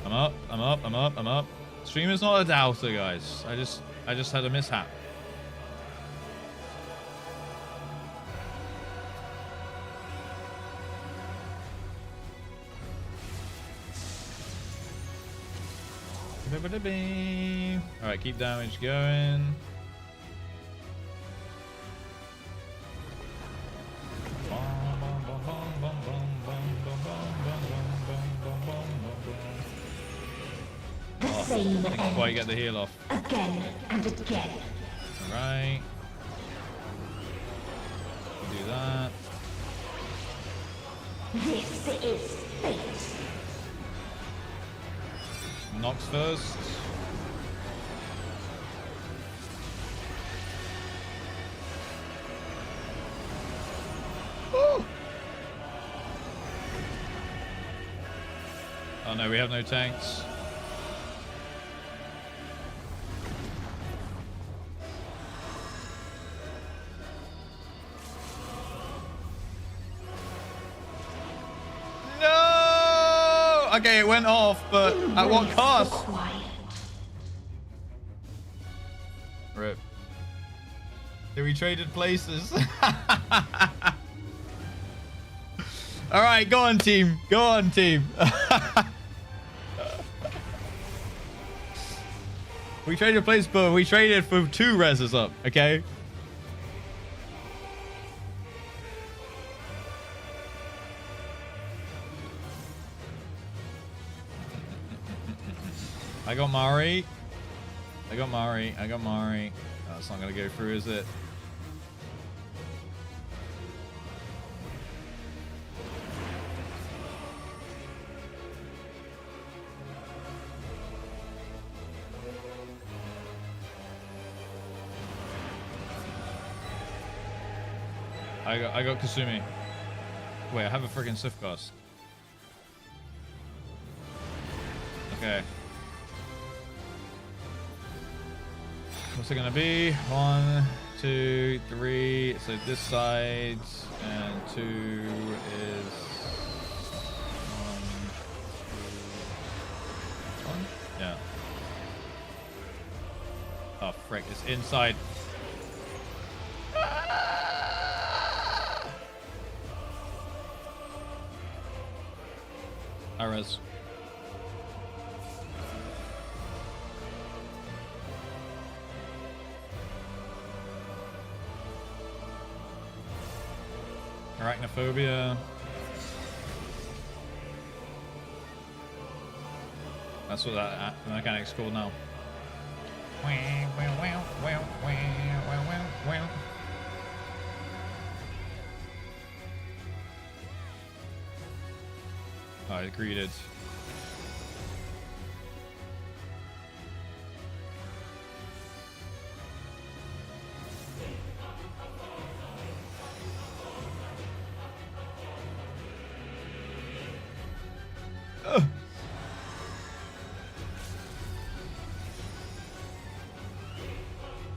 A: I'm up. I'm up. I'm up. I'm up. Streamer's not a doubter, guys. I just had a mishap. Alright, keep damage going. Didn't quite get the heal off.
E: Again and again.
A: Alright. Do that.
E: This is fate.
A: Knocks first. Woo! Oh no, we have no tanks. Okay, it went off, but at what cost? Rip. Yeah, we traded places. All right, go on, team. Go on, team. We traded places, but we traded for 2 reses up, okay? I got Mari. I got Mari. I got Mari. Oh, it's not going to go through, is it? I got Kasumi. Wait, I have a freaking Swift Cast. Okay. What's it gonna be? 1, 2, 3. So this side and 2 is 1. Yeah. Oh frick! It's inside. Res. Arachnophobia. That's what that mechanic's called now. Oh, I greeted.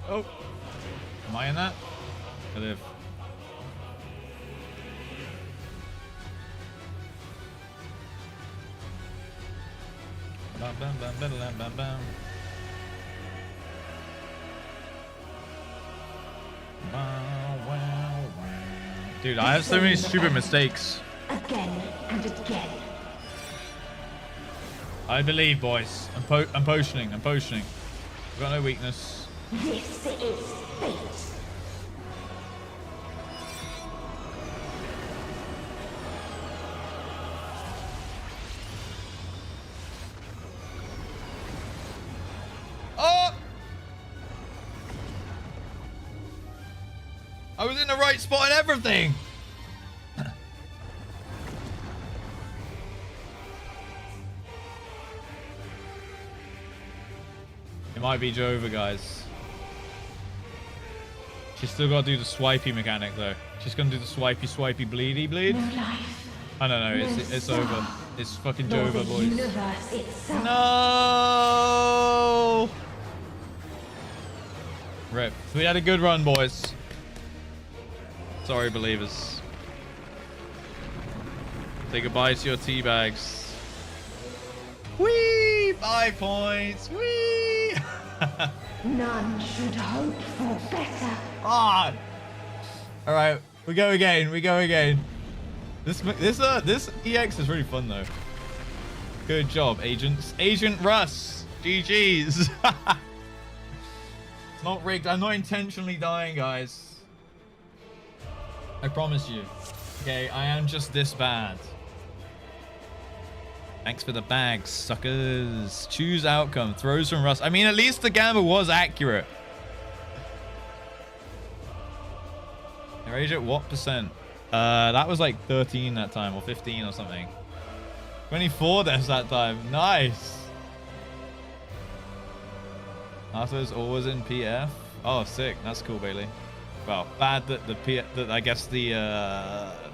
A: Oh, am I in that? I live. Dude, I have so many stupid mistakes.
E: Again and again.
A: I believe, boys. I'm potioning. I'm potioning. I've got no weakness.
E: This is fate.
A: Oh! I was in the right spot and everything. It might be Jova, guys. She's still got to do the swipey mechanic, though. She's going to do the swipey, bleedy bleed.
E: No life.
A: I don't know. It's over. It's fucking
E: Nor
A: Jova,
E: the
A: boys.
E: universe itself.
A: No! Rip. We had a good run, boys. Sorry, believers. Say goodbye to your tea bags. Whee! 5 points. Whee!
E: None should hope for better.
A: Ah! All right, we go again. We go again. This EX is really fun though. Good job, agents. Agent Russ. GG's. It's not rigged. I'm not intentionally dying, guys. I promise you. Okay, I am just this bad. Thanks for the bags, suckers. Choose outcome. Throws from Russ. I mean, at least the gamble was accurate. Rage at what percent? That was like 13 that time, or 15 or something. 24 deaths that time. Nice. Arthur's always in PF. Oh, sick. That's cool, Bailey. Well, bad that that I guess the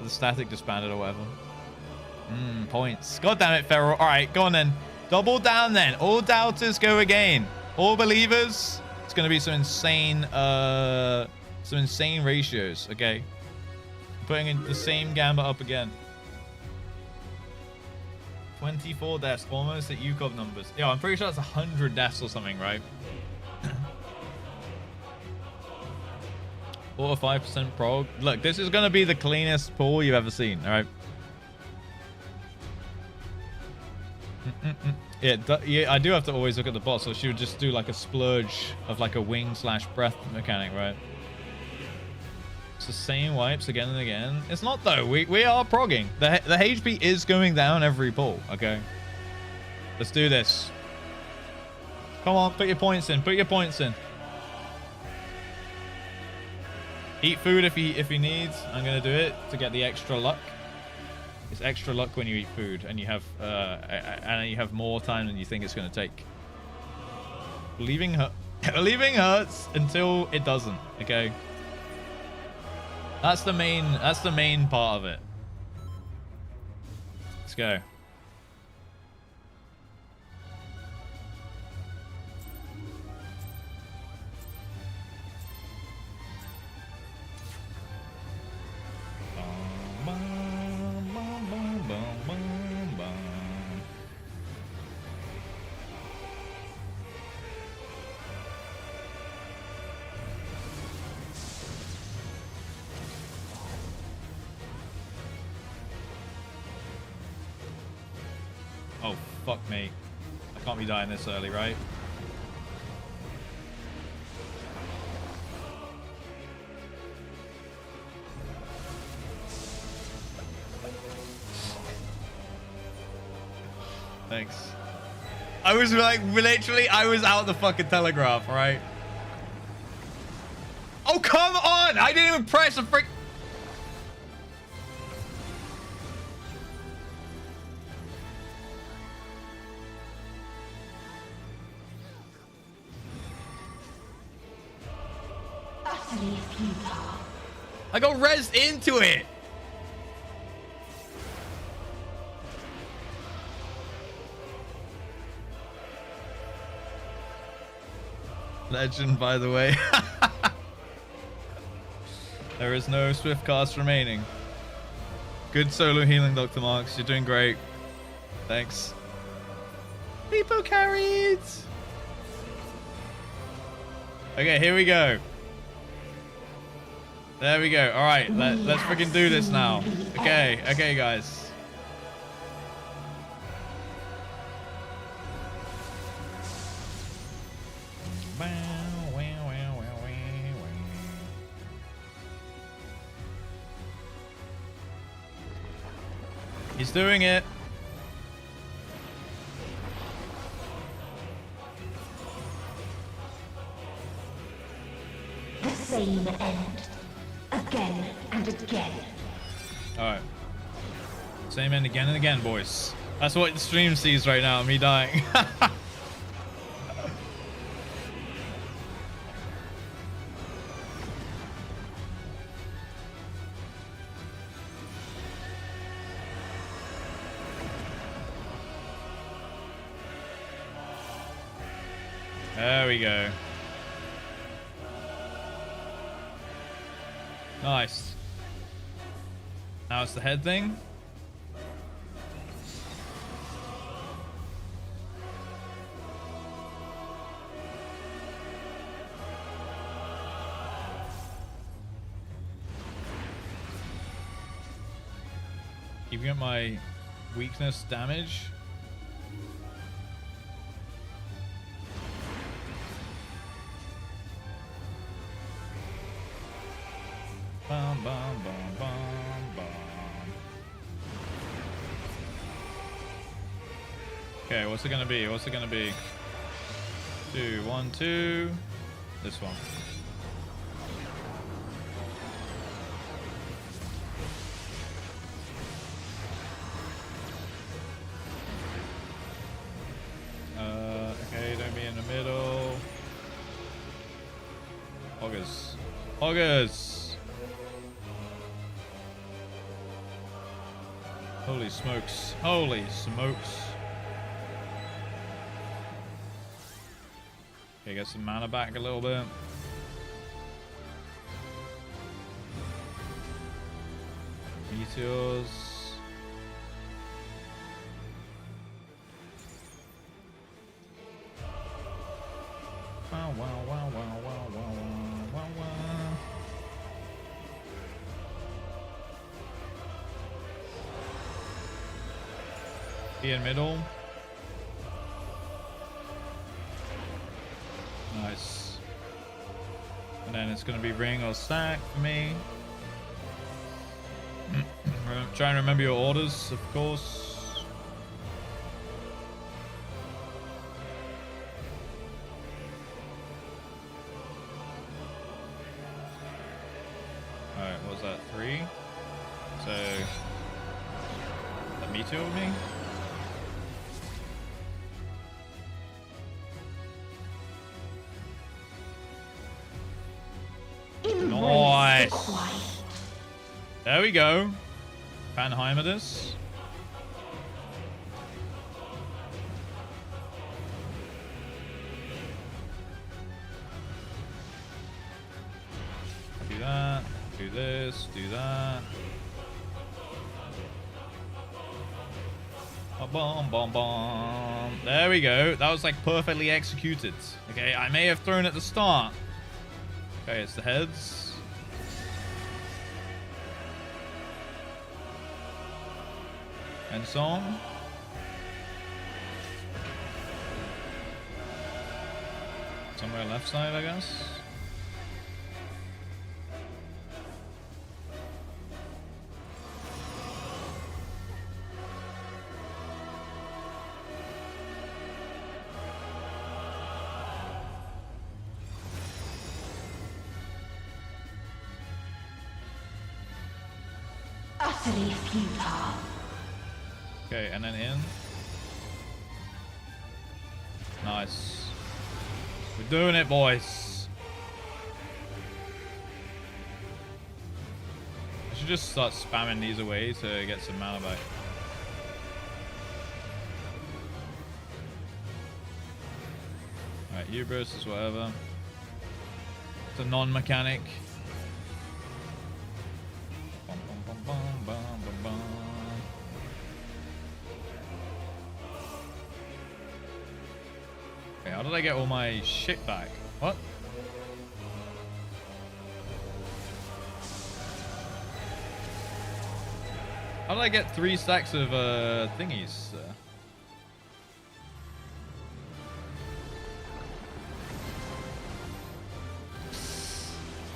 A: static disbanded or whatever. Points. God damn it, Feral. All right, go on then. Double down then. All doubters go again. All believers. It's gonna be some insane ratios. Okay. Putting in the same gambit up again. 24 deaths, almost at UCOB numbers. Yeah, I'm pretty sure that's 100 deaths or something, right? Or 5% prog. Look, this is gonna be the cleanest pool you've ever seen. All right. Yeah, I do have to always look at the bot, so she would just do like a splurge of like a wing/breath mechanic, right? It's the same wipes again and again. It's not though. We are progging. The HP is going down every pull. Okay. Let's do this. Come on, put your points in. Put your points in. Eat food if he needs. I'm gonna do it to get the extra luck. It's extra luck when you eat food and you have more time than you think it's gonna take. Believing hurts until it doesn't. Okay. That's the main part of it. Let's go. Oh, fuck me. I can't be dying this early, right? Thanks. I was like, literally, I was out the fucking telegraph, right? Oh, come on! I didn't even press a frick...
E: Utterly futile.
A: I got rezzed into it! Legend, by the way. There is no swift cast remaining. Good solo healing, Dr. Marks. You're doing great. Thanks. People carried. Okay, here we go. There we go. All right, let's freaking do this now. Okay, guys. He's doing it.
E: The same end. Again and again.
A: Alright. Same end again and again, boys. That's what the stream sees right now, me dying. There we go. Nice. Now it's the head thing. Keeping up my weakness damage. Bum, bum, bum, bum, bum. Okay, what's it gonna be? What's it gonna be? 2, 1, 2. This one. Okay, don't be in the middle. Hoggers. Hoggers! Holy smokes. Holy smokes. Okay, get some mana back a little bit. Meteors. Wow, wow, wow, wow, wow, wow, wow, wow. Be in middle. Nice. And then it's going to be ring or sack for me. Try and remember your orders, of course. Alright, what was that? 3? So, that meteor with me? Nice. There we go. Panheimerdus. Do that. Do this. Do that. Bomb, bomb, bomb. There we go. That was like perfectly executed. Okay, I may have thrown at the start. Okay, it's the heads. And song. Somewhere left side, I guess.
E: Utterly futile.
A: Okay, and then in. Nice. We're doing it, boys. I should just start spamming these away to get some mana back. Alright, Hubris is whatever. It's a non-mechanic. Okay, how did I get all my shit back? What? How did I get 3 stacks of thingies?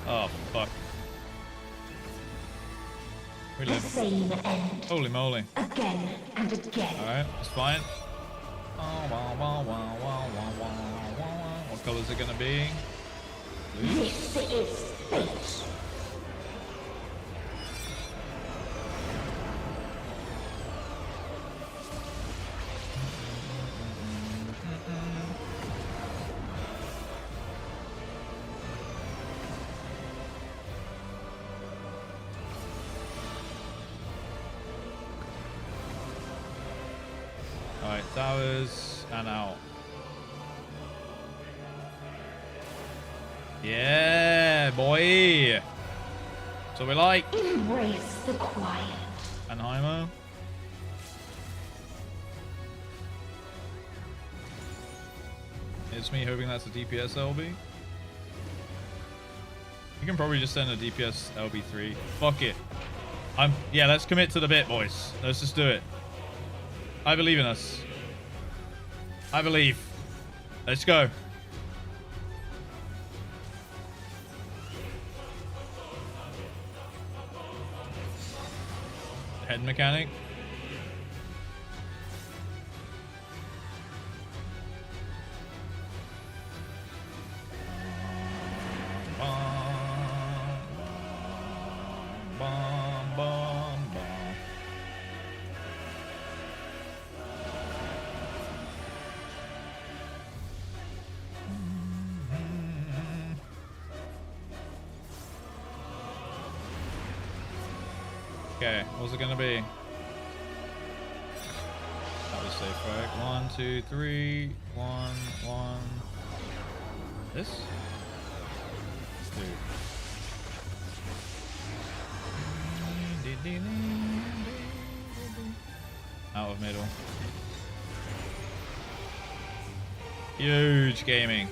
A: Oh, fuck. We
E: The
A: live.
E: same end.
A: Holy moly.
E: Again and again.
A: Alright, that's fine. What color is it gonna be? Blue?
E: This is fate.
A: Alright, towers and out. Yeah, boy. So we like.
E: Embrace the quiet.
A: Anheimer. It's me hoping that's a DPS LB. You can probably just send a DPS LB3. Fuck it. Yeah, let's commit to the bit, boys. Let's just do it. I believe in us. I believe. Let's go. Head mechanic. Okay, what's it gonna be? That was safe, right? 1, 2, 3, 1, 1. This? Let's do. Out of middle. Huge gaming.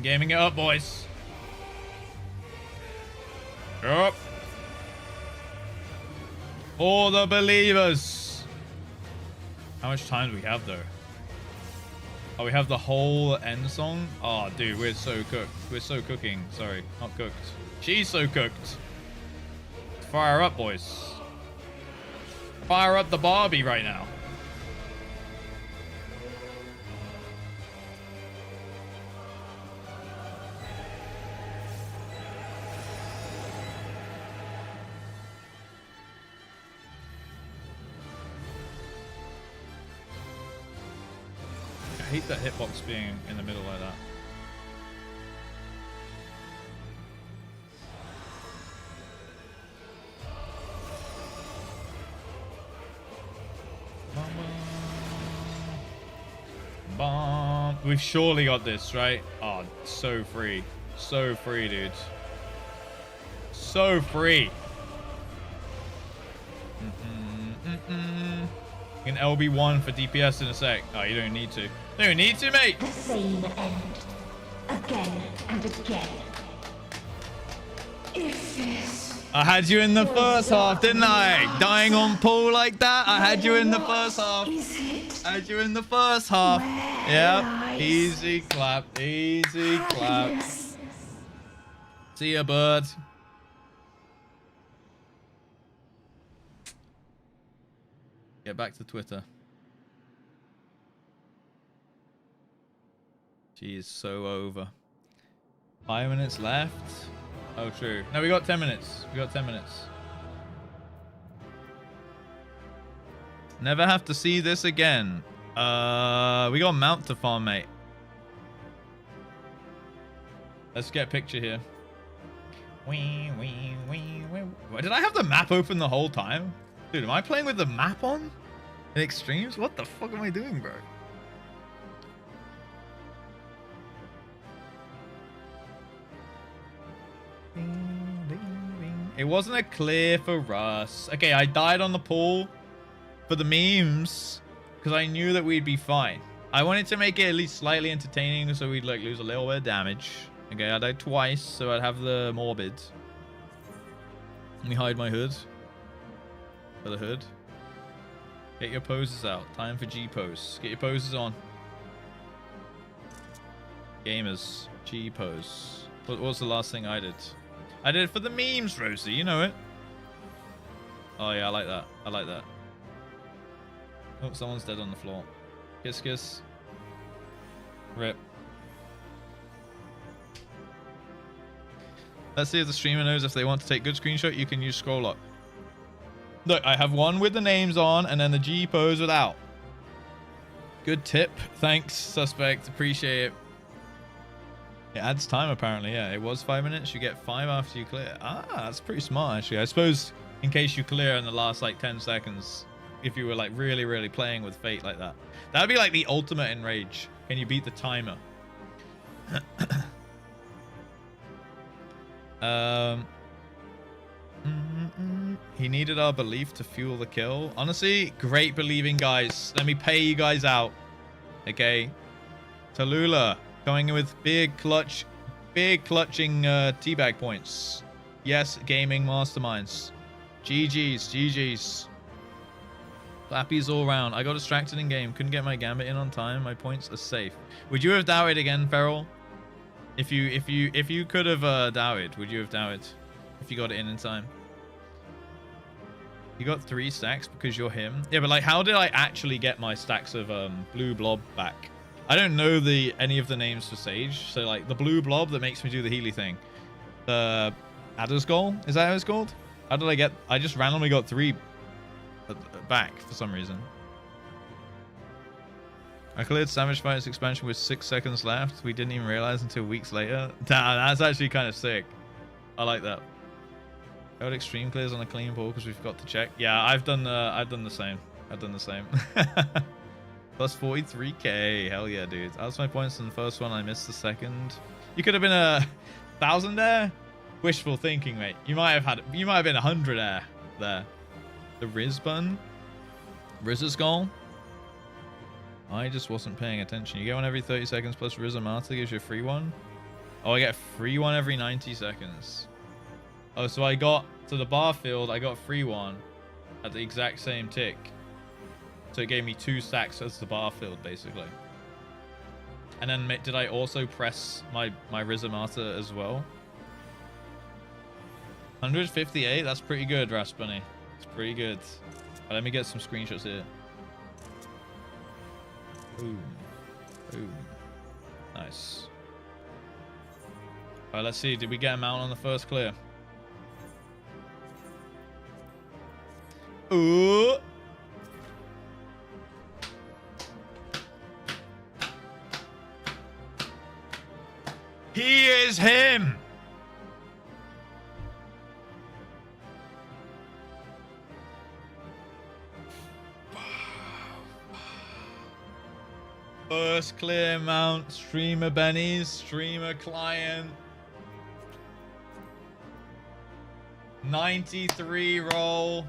A: Gaming it up, boys. Up. For the believers. How much time do we have though? Oh, we have the whole end song? Oh, dude, we're so cooked. We're so cooking. Sorry, not cooked. She's so cooked. Fire up, boys. Fire up the Barbie right now. I hate that hitbox being in the middle like that. We've surely got this, right? Oh, so free. So free, dude. So free. You can LB1 for DPS in a sec. Oh, you don't need to. You don't need to, mate.
E: The same end. Again and again. If this...
A: I had you in the first half, didn't I? Dying on pool like that. I had you in the first half. I had you in the first half. Yep. Easy clap. Easy clap. See ya, bird. Get back to Twitter. She is so over. 5 minutes left. Oh, true. No, we got 10 minutes. We got 10 minutes. Never have to see this again. We got Mount to farm, mate. Let's get a picture here. Wee, wee, wee, wee. Did I have the map open the whole time? Dude, am I playing with the map on? In extremes? What the fuck am I doing, bro? It wasn't a clear for Russ. Okay, I died on the pool for the memes because I knew that we'd be fine. I wanted to make it at least slightly entertaining so we'd like lose a little bit of damage. Okay, I died twice, so I'd have the morbid. Let me hide my hood. For the hood. Get your poses out. Time for G pose. Get your poses on. Gamers. G pose. What was the last thing I did? I did it for the memes, Rosie. You know it. Oh yeah, I like that. I like that. Oh, someone's dead on the floor. Kiss, kiss. Rip. Let's see if the streamer knows if they want to take good screenshot. You can use scroll lock. Look, I have one with the names on and then the G pose without. Good tip. Thanks, suspect. Appreciate it. It adds time, apparently. Yeah, it was 5 minutes. You get 5 after you clear. Ah, that's pretty smart, actually. I suppose in case you clear in the last, like, 10 seconds, if you were, like, really, really playing with fate like that. That would be, like, the ultimate in Rage. Can you beat the timer? He needed our belief to fuel the kill. Honestly, great believing, guys. Let me pay you guys out. Okay. Tallulah coming in with big clutching teabag points. Yes, gaming masterminds. GG's, GG's. Clappies all round. I got distracted in game. Couldn't get my gambit in on time. My points are safe. Would you have doubted again, Feral? If you could have doubted, would you have doubted? If you got it in time. You got 3 stacks because you're him. Yeah, but like, how did I actually get my stacks of blue blob back? I don't know any of the names for Sage. So like the blue blob that makes me do the Healy thing. The Adder's Goal, is that how it's called? How did I get? I just randomly got 3 back for some reason. I cleared Savage Fight's expansion with 6 seconds left. We didn't even realize until weeks later. Damn, that's actually kind of sick. I like that. Code extreme clears on a clean ball because we forgot to check. Yeah, I've done the same. I've done the same. Plus 43k. Hell yeah, dude. That was my points in the first one. I missed the second. You could have been 1,000 there. Wishful thinking, mate. You might have been 100 there. The Riz bun. Riz's goal. I just wasn't paying attention. You get one every 30 seconds plus Riz Marta gives you a free one. Oh, I get a free one every 90 seconds. Oh, so I got to the bar field. I got a free one at the exact same tick. So it gave me 2 stacks as the bar field, basically. And then did I also press my Riz Marta as well? 158? That's pretty good, Raspberry. It's pretty good. Right, let me get some screenshots here. Boom. Boom. Nice. Alright, let's see. Did we get a mount on the first clear? Ooh. He is him. First clear mount, streamer Benny's, streamer client. 93 roll.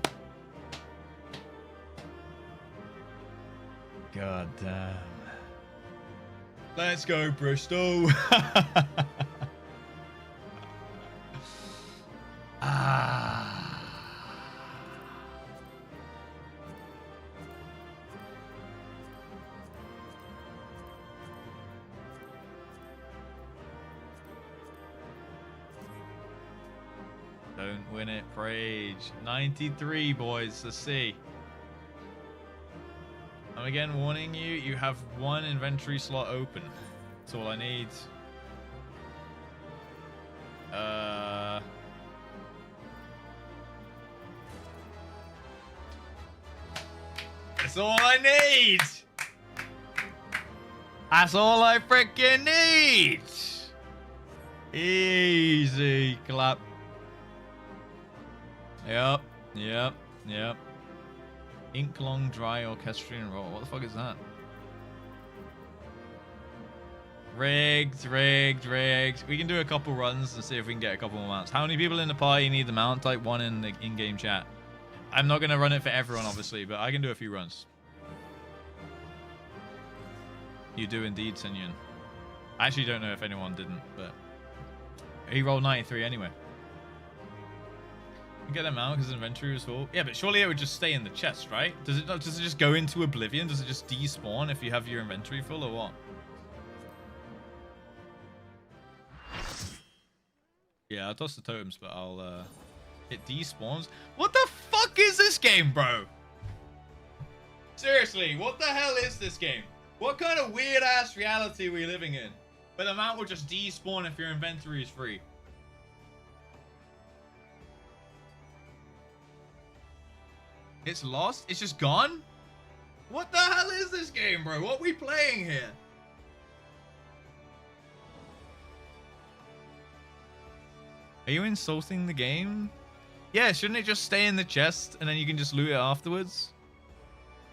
A: God damn. Let's go, Bristol. Don't win it, Prage. 93, boys. Let's see. I'm again warning you, you have 1 inventory slot open. That's all I need. That's all I need. That's all I freaking need. Easy clap. Yep. Ink long dry orchestrion roll. What the fuck is that? Rigged. We can do a couple runs and see if we can get a couple more mounts. How many people in the party need the mount? Type 1 in the in-game chat. I'm not going to run it for everyone, obviously, but I can do a few runs. You do indeed, Sinyun. I actually don't know if anyone didn't, but he rolled 93 anyway. Get them out because inventory was full. Yeah, but surely it would just stay in the chest, right? Does it just go into oblivion? Does it just despawn if you have your inventory full or what? Yeah, I'll toss the totems, but I'll it despawns. What the fuck is this game, bro? Seriously, what the hell is this game? What kind of weird ass reality are we living in? But the mount will just despawn if your inventory is free. It's lost? It's just gone? What the hell is this game, bro? What are we playing here? Are you insulting the game? Yeah, shouldn't it just stay in the chest and then you can just loot it afterwards?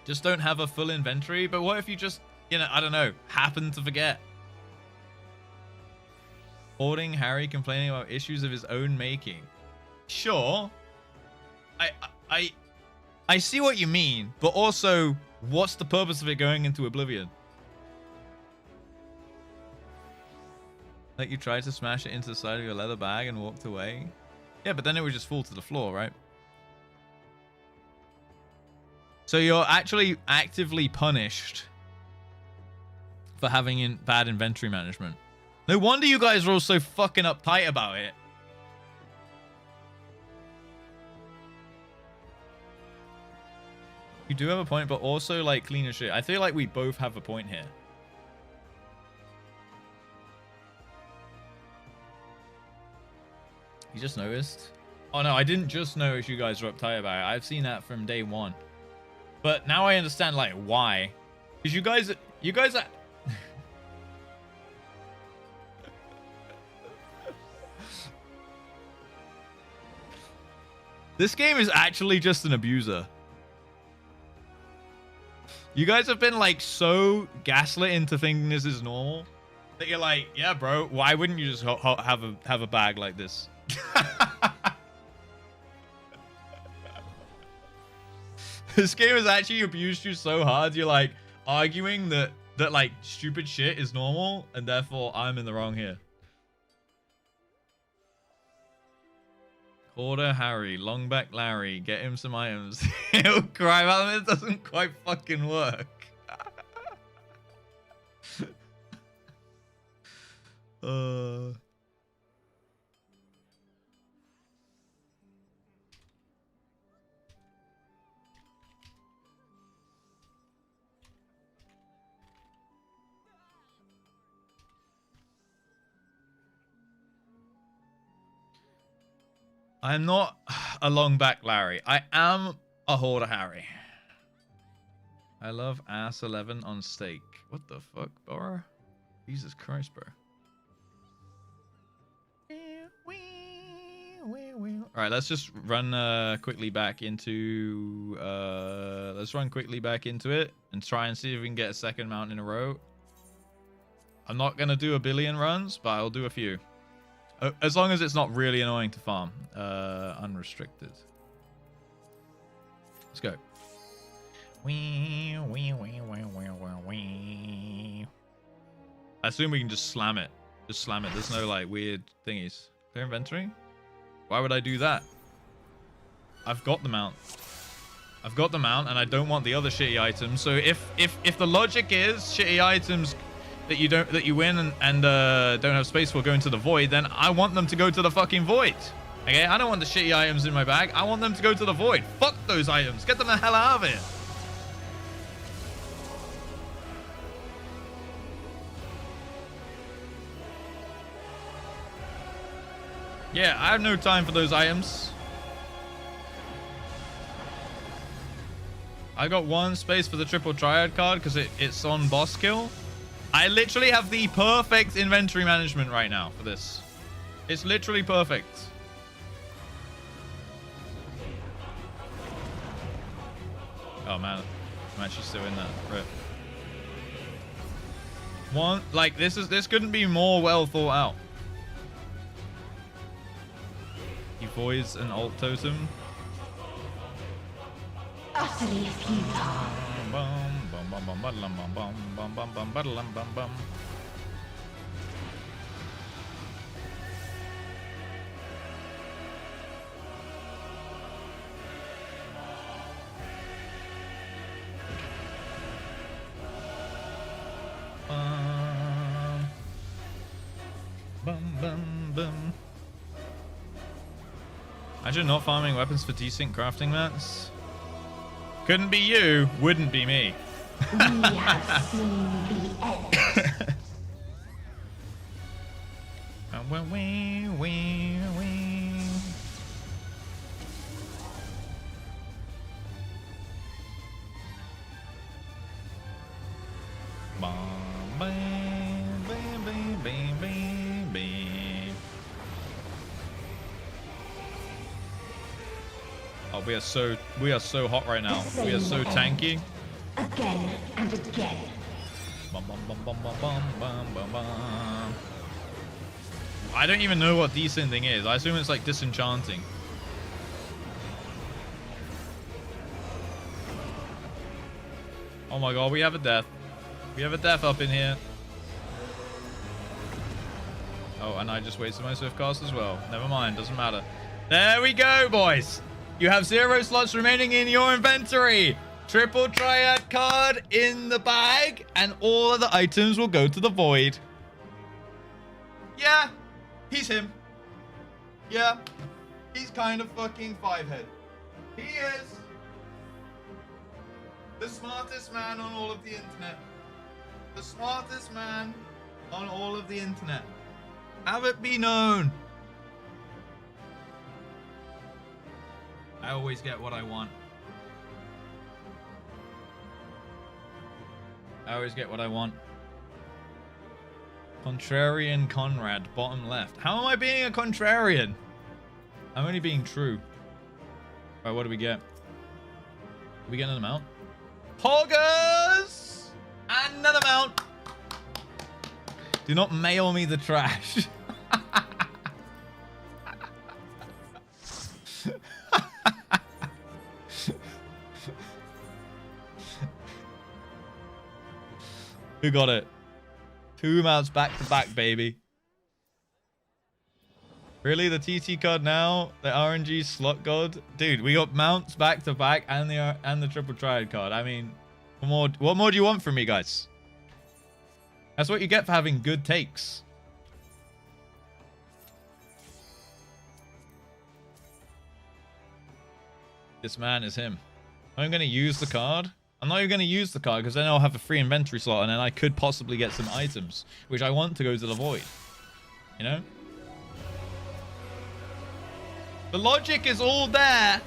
A: Just don't have a full inventory. But what if you just, you know, I don't know, happen to forget? Hoarding Harry complaining about issues of his own making. Sure. I see what you mean, but also, what's the purpose of it going into oblivion? Like you tried to smash it into the side of your leather bag and walked away? Yeah, but then it would just fall to the floor, right? So you're actually actively punished for having bad inventory management. No wonder you guys are all so fucking uptight about it. You do have a point, but also like clean as shit. I feel like we both have a point here. You just noticed? Oh no, I didn't just notice you guys are uptight about it. I've seen that from day one. But now I understand like why. Because you guys are This game is actually just an abuser. You guys have been like so gaslit into thinking this is normal that you're like, yeah, bro, why wouldn't you just have a bag like this? This game has actually abused you so hard. You're like arguing that like stupid shit is normal, and therefore I'm in the wrong here. Hoarder Harry, Longback Larry, get him some items. He'll cry about them. It doesn't quite fucking work. I'm not a Longback Larry. I am a Hoarder Harry. I love ass 11 on steak. What the fuck, bro? Jesus Christ, bro. All right, let's just run quickly back into let's run quickly back into it and try and see if we can get a second mount in a row. I'm not gonna do a billion runs, but I'll do a few. As long as it's not really annoying to farm. Unrestricted. Let's go. I assume we can just slam it. Just slam it. There's no like weird thingies. Clear inventory? Why would I do that? I've got the mount. I've got the mount and I don't want the other shitty items. So if the logic is shitty items that you win and don't have space for going to the void, then I want them to go to the fucking void. Okay, I don't want the shitty items in my bag. I want them to go to the void. Fuck those items. Get them the hell out of here. Yeah, I have no time for those items. I got one space for the triple triad card because it's on boss kill. I literally have the perfect inventory management right now for this. It's literally perfect. Oh man, I'm actually still in that. Rip. One, like this couldn't be more well thought out. He voids an alt totem.
E: Utterly futile.
A: Imagine not farming weapons for decent crafting mats. Couldn't be you, wouldn't be me.
E: We have seen the end.
A: Oh, we are so hot right now. We are so tanky.
E: Again and again.
A: Bum, bum, bum, bum, bum, bum, bum, bum, bum. I don't even know what descending is. I assume it's like disenchanting. Oh my god, we have a death. We have a death up in here. Oh, and I just wasted my swift cast as well. Never mind, doesn't matter. There we go, boys. You have 0 slots remaining in your inventory. Triple triad card in the bag, and all of the items will go to the void. Yeah, he's him. Yeah, he's kind of fucking 5-head. He is the smartest man on all of the internet. The smartest man on all of the internet. Have it be known. I always get what I want. I always get what I want. Contrarian Conrad, bottom left. How am I being a contrarian? I'm only being true. Alright, what do we get? Do we get another mount? Hoggers! Another mount! Do not mail me the trash. Who got it? 2 mounts back to back, baby. Really? The TT card now? The RNG slot god? Dude, we got mounts back to back and the triple triad card. I mean, what more do you want from me, guys? That's what you get for having good takes. This man is him. I'm going to use the card. I'm not even going to use the card because then I'll have a free inventory slot and then I could possibly get some items, which I want to go to the void. You know? The logic is all there.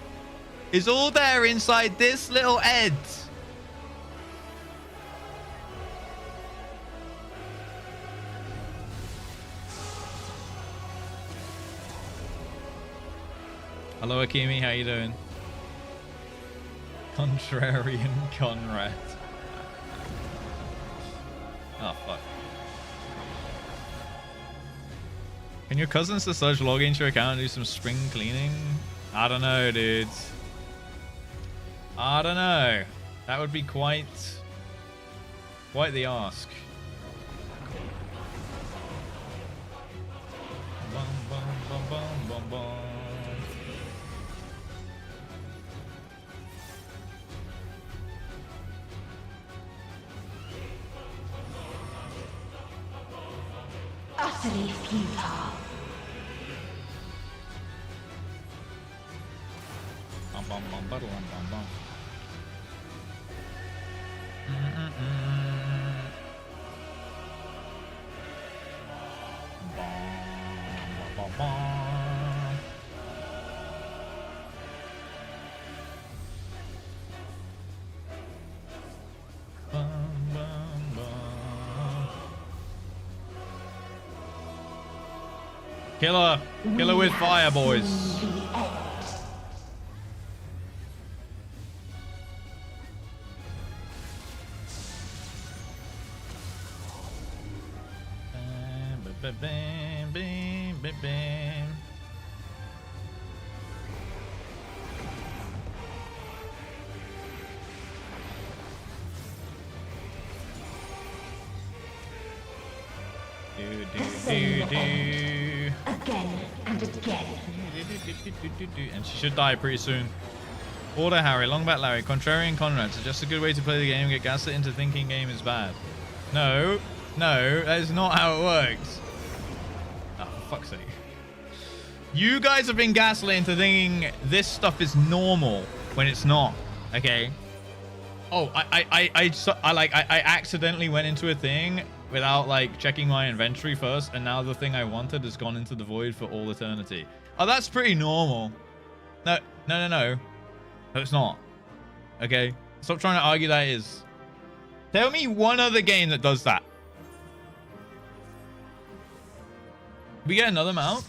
A: It's all there inside this little head. Hello, Akimi. How you doing? Contrarian Conrad. Oh, fuck. Can your cousins Sludge log into your account and do some spring cleaning? I don't know, dudes. I don't know. That would be quite the ask. Bum, bum, bum, bum, bum, bum.
E: Utterly futile.
A: Bum, bum, bum, bum, bum, bum. Bum, bum, bum. Bum, bum, bum. Killer with fire, boys. Bam, bam, bam, bam.
E: Again and again.
A: And she should die pretty soon. Order Harry, long back Larry, Contrarian Conrad. It's just a good way to play the game, get gaslit into thinking game is bad. No, that is not how it works. Oh, for fuck's sake. You guys have been gaslit into thinking this stuff is normal when it's not. Okay. Oh, I accidentally went into a thing without like checking my inventory first, and now the thing I wanted has gone into the void for all eternity. Oh, that's pretty normal. No, it's not. Okay, stop trying to argue that it is. Tell me one other game that does that. We get another mount.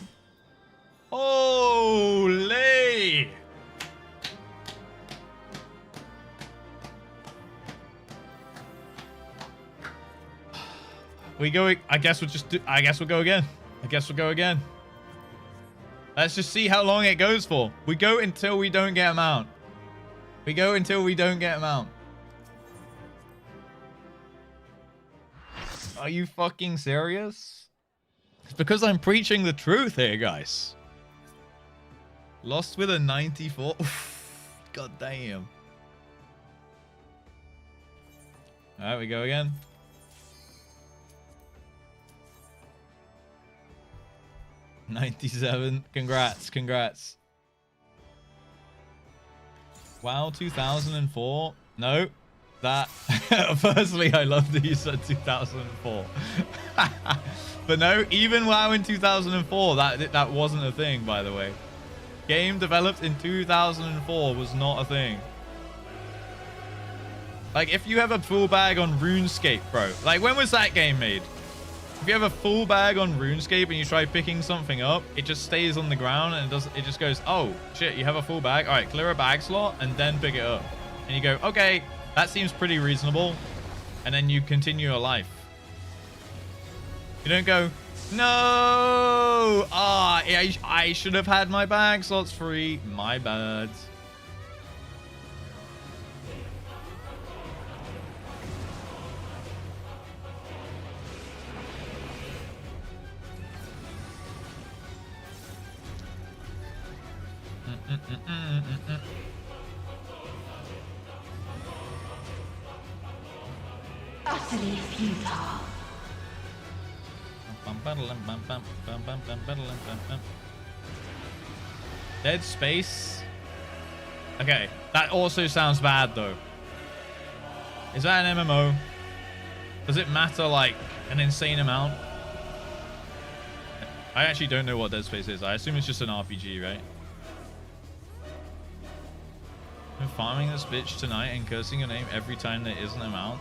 A: Holy! We go. I guess we'll go again. I guess we'll go again. Let's just see how long it goes for. We go until we don't get a mount. We go until we don't get a mount. Are you fucking serious? It's because I'm preaching the truth here, guys. Lost with a 94. God damn. Alright, we go again. 97. Congrats, congrats. WoW 2004. No, that. Firstly, I love that you said 2004. But no, even WoW in 2004, that wasn't a thing, by the way. Game developed in 2004 was not a thing. Like, if you have a full bag on RuneScape, bro. Like, when was that game made? If you have a full bag on RuneScape and you try picking something up, it just stays on the ground and it just goes, oh, shit, you have a full bag? All right, clear a bag slot and then pick it up. And you go, okay, that seems pretty reasonable. And then you continue your life. You don't go, no! Ah, I should have had my bag slots free. My bad.
E: Utterly futile.
A: Dead Space. Okay, that also sounds bad though. Is that an MMO? Does it matter like an insane amount? I actually don't know what Dead Space is. I assume it's just an RPG, right? I'm farming this bitch tonight and cursing your name every time there isn't a mount.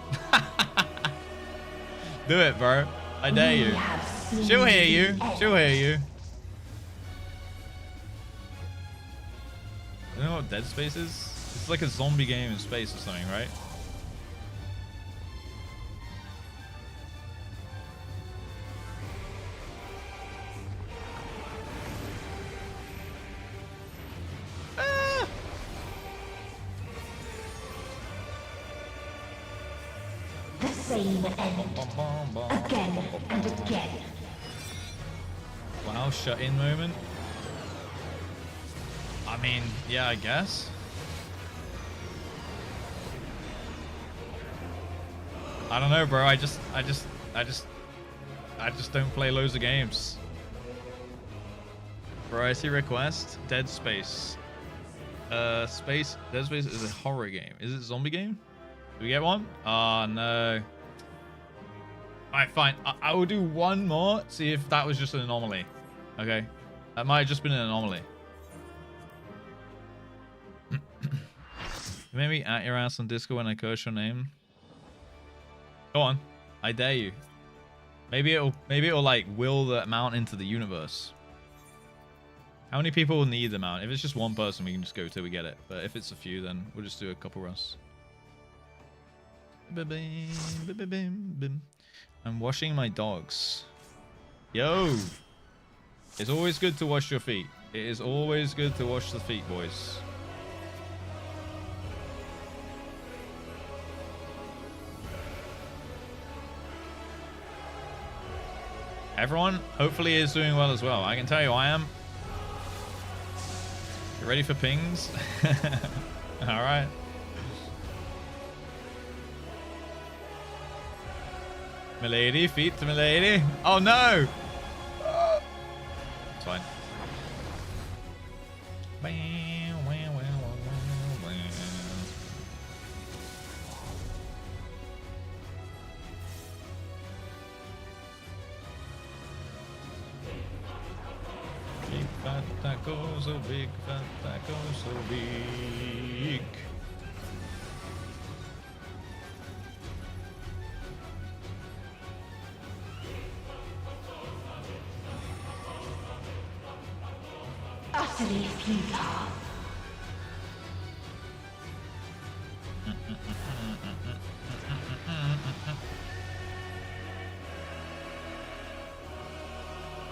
A: Do it, bro. I dare you. She'll hear you. She'll hear you. You know what Dead Space is? It's like a zombie game in space or something, right?
E: The same end. Again and again.
A: Wow, shut-in moment. I mean, yeah, I guess. I don't know, bro. I just don't play loads of games. Variety request: Dead Space. Dead Space is a horror game. Is it a zombie game? Do we get one? Oh no. Alright, fine. I will do one more. See if that was just an anomaly. Okay. That might have just been an anomaly. Maybe at your ass on Discord when I curse your name. Go on. I dare you. Maybe it'll like will the mount into the universe. How many people will need the mount? If it's just one person, we can just go till we get it. But if it's a few, then we'll just do a couple rusts. I'm washing my dogs. Yo! It's always good to wash your feet. It is always good to wash the feet, boys. Everyone, hopefully, is doing well as well. I can tell you I am. You ready for pings? Alright. Milady, feet to milady. Oh no! It's fine. Big fat taco, so big, fat taco, so big.
E: Utterly futile.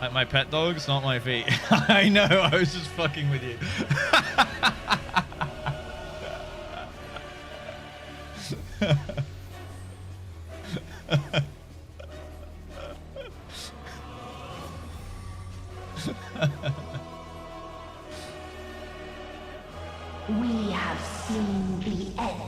A: Like my pet dogs, not my feet. I know, I was just fucking with you.
E: We have seen the end.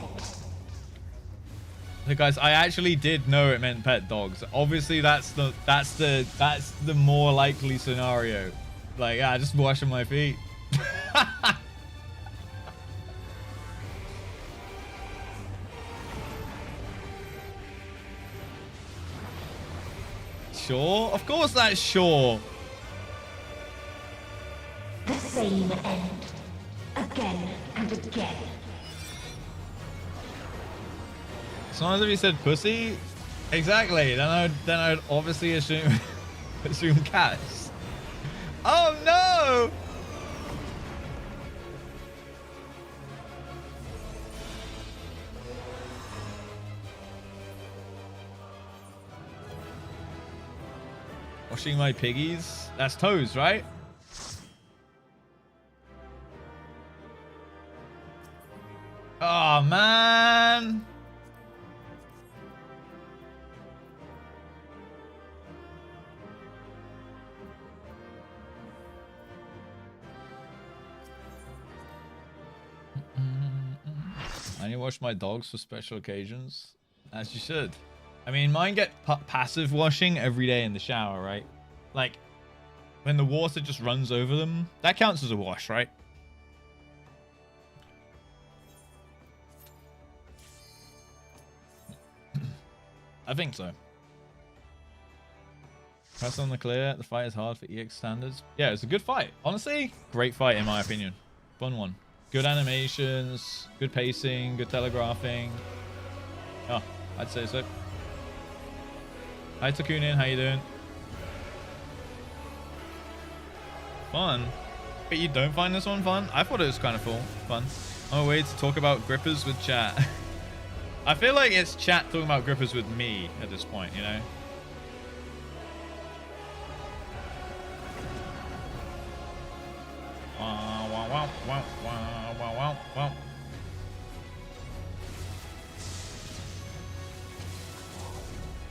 A: So guys, I actually did know it meant pet dogs. Obviously, that's the more likely scenario. Like, yeah, just washing my feet. Sure, of course that's sure.
E: The same end. Again and again.
A: As long as he said pussy, exactly. Then I'd obviously assume cats. Oh no! Washing my piggies. That's toes, right? Oh man. I only wash my dogs for special occasions, as you should. I mean, mine get passive washing every day in the shower, right? Like, when the water just runs over them, that counts as a wash, right? I think so. Press on the clear. The fight is hard for EX standards. Yeah, it's a good fight. Honestly, great fight in my opinion. Fun one. Good animations, good pacing, good telegraphing. Oh, I'd say so. Hi Takunin, how you doing? Fun? But you don't find this one fun? I thought it was kind of fun. Oh wait, to talk about grippers with chat. I feel like it's chat talking about grippers with me at this point, you know?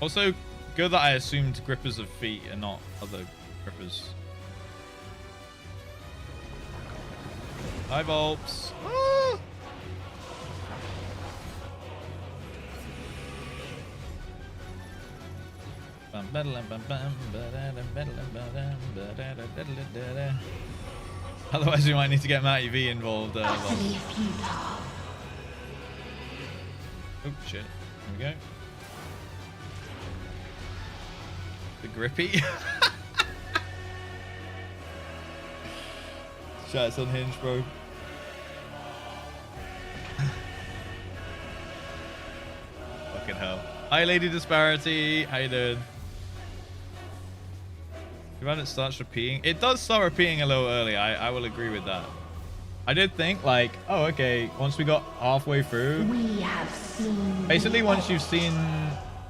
A: Also, good that I assumed grippers of feet and not other grippers. Hi, Volps. Ah! Otherwise, we might need to get Matty V involved. Oh, shit. Here we go. The grippy. Chat's unhinged, bro. Fucking hell. Hi, Lady Disparity. How you doing? When it starts repeating, it does start repeating a little early. I will agree with that. I did think like, oh, okay, once we got halfway through, we have seen basically once you've seen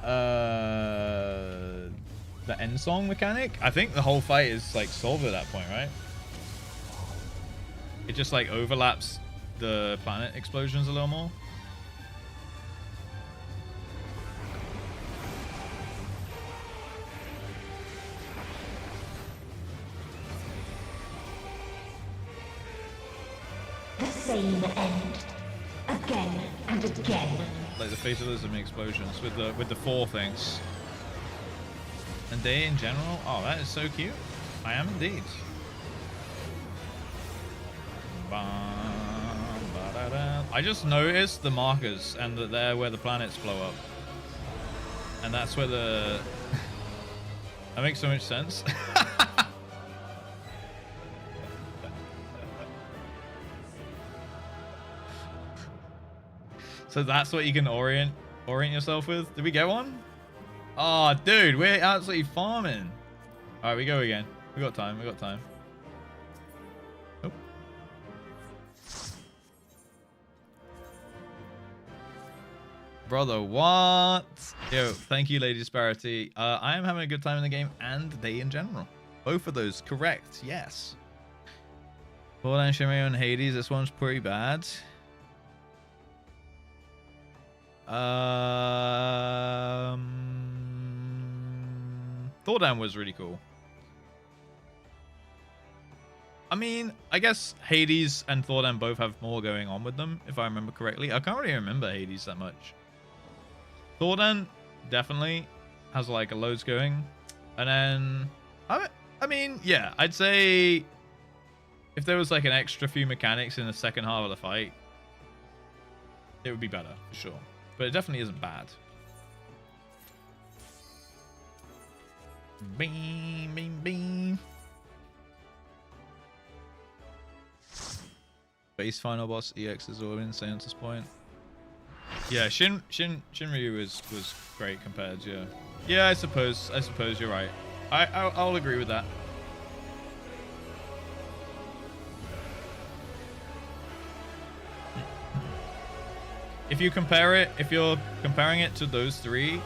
A: the end song mechanic, I think the whole fight is like solved at that point, right? It just like overlaps the planet explosions a little more.
E: The same end. Again and again.
A: Like the fatalism explosions with the four things. And they in general. Oh, that is so cute. I am indeed. I just noticed the markers and that they're where the planets blow up. And that's where the... That makes so much sense. So that's what you can orient yourself with. Did we get one? Oh, dude, we're absolutely farming. All right, we go again. We got time. We got time. Oh. Brother, what? Yo, thank you, Lady Disparity. I am having a good time in the game and day in general. Both of those correct. Yes. Thordan, Shimei, and Hades. This one's pretty bad. Thordan was really cool. I mean, I guess Hades and Thordan both have more going on with them, if I remember correctly. I can't really remember Hades that much. Thordan definitely has like loads going. And then, I mean, yeah, I'd say if there was like an extra few mechanics in the second half of the fight, it would be better, for sure. But it definitely isn't bad. Beam, beam, beam. Base final boss EX is all insane at this point. Yeah, Shinryu was great compared. Yeah, I suppose you're right. I'll agree with that. If you're comparing it to those three,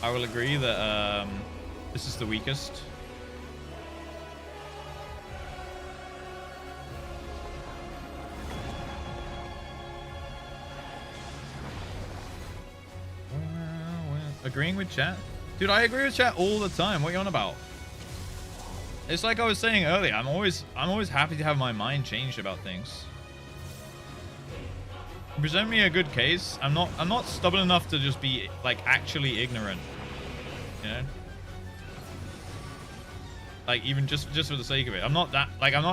A: I will agree that this is the weakest. Agreeing with chat? Dude, I agree with chat all the time. What are you on about? It's like I was saying earlier, I'm always happy to have my mind changed about things. Present me a good case. I'm not stubborn enough to just be like actually ignorant. You know? Like even just for the sake of it. I'm not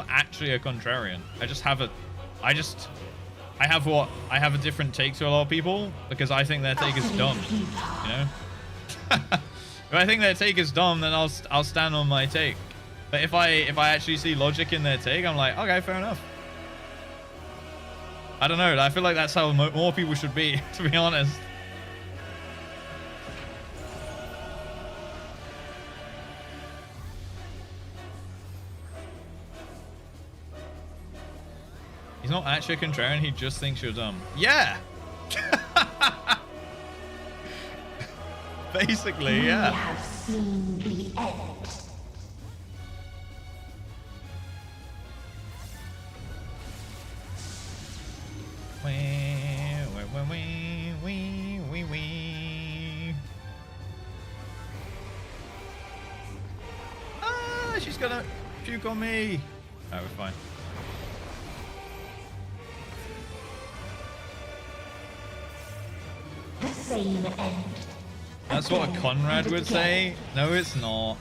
A: actually a contrarian. I have a different take to a lot of people because I think their take is dumb. You know? If I think their take is dumb, then I'll stand on my take. But if I actually see logic in their take, I'm like, okay, fair enough. I don't know. I feel like that's how more people should be, to be honest. He's not actually a contrarian. He just thinks you're dumb. Yeah. Basically, yeah.
E: We have seen the end.
A: Ah, she's gonna puke on me. Oh, we're fine.
E: The same end.
A: That's what a Conrad would say. No, it's not.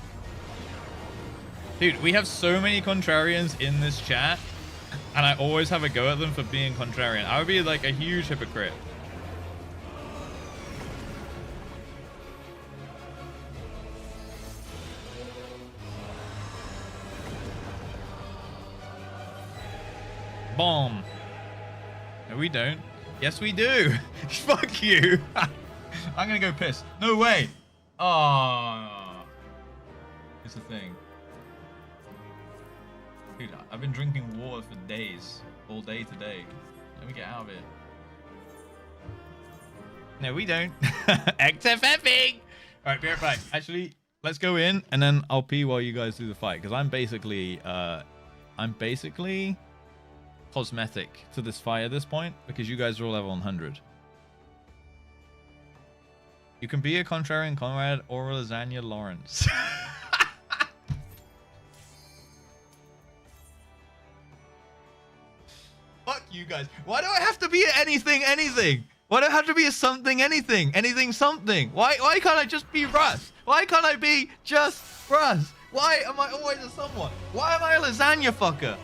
A: Dude, we have so many contrarians in this chat, and I always have a go at them for being contrarian. I would be like a huge hypocrite. Bomb. No, we don't. Yes, we do. Fuck you. I'm gonna go piss. No way. Oh. It's a thing. Dude, I've been drinking water for days. All day today. Let me get out of it. No, we don't. XFFing! Alright, be right back. Actually, let's go in and then I'll pee while you guys do the fight. Because I'm basically cosmetic to this fight at this point. Because you guys are all level 100. You can be a contrarian Conrad or a lasagna Lawrence. Fuck you guys. Why do I have to be anything? Why do I have to be a something anything? Anything something? Why can't I just be Russ? Why can't I be just Russ? Why am I always a someone? Why am I a lasagna fucker?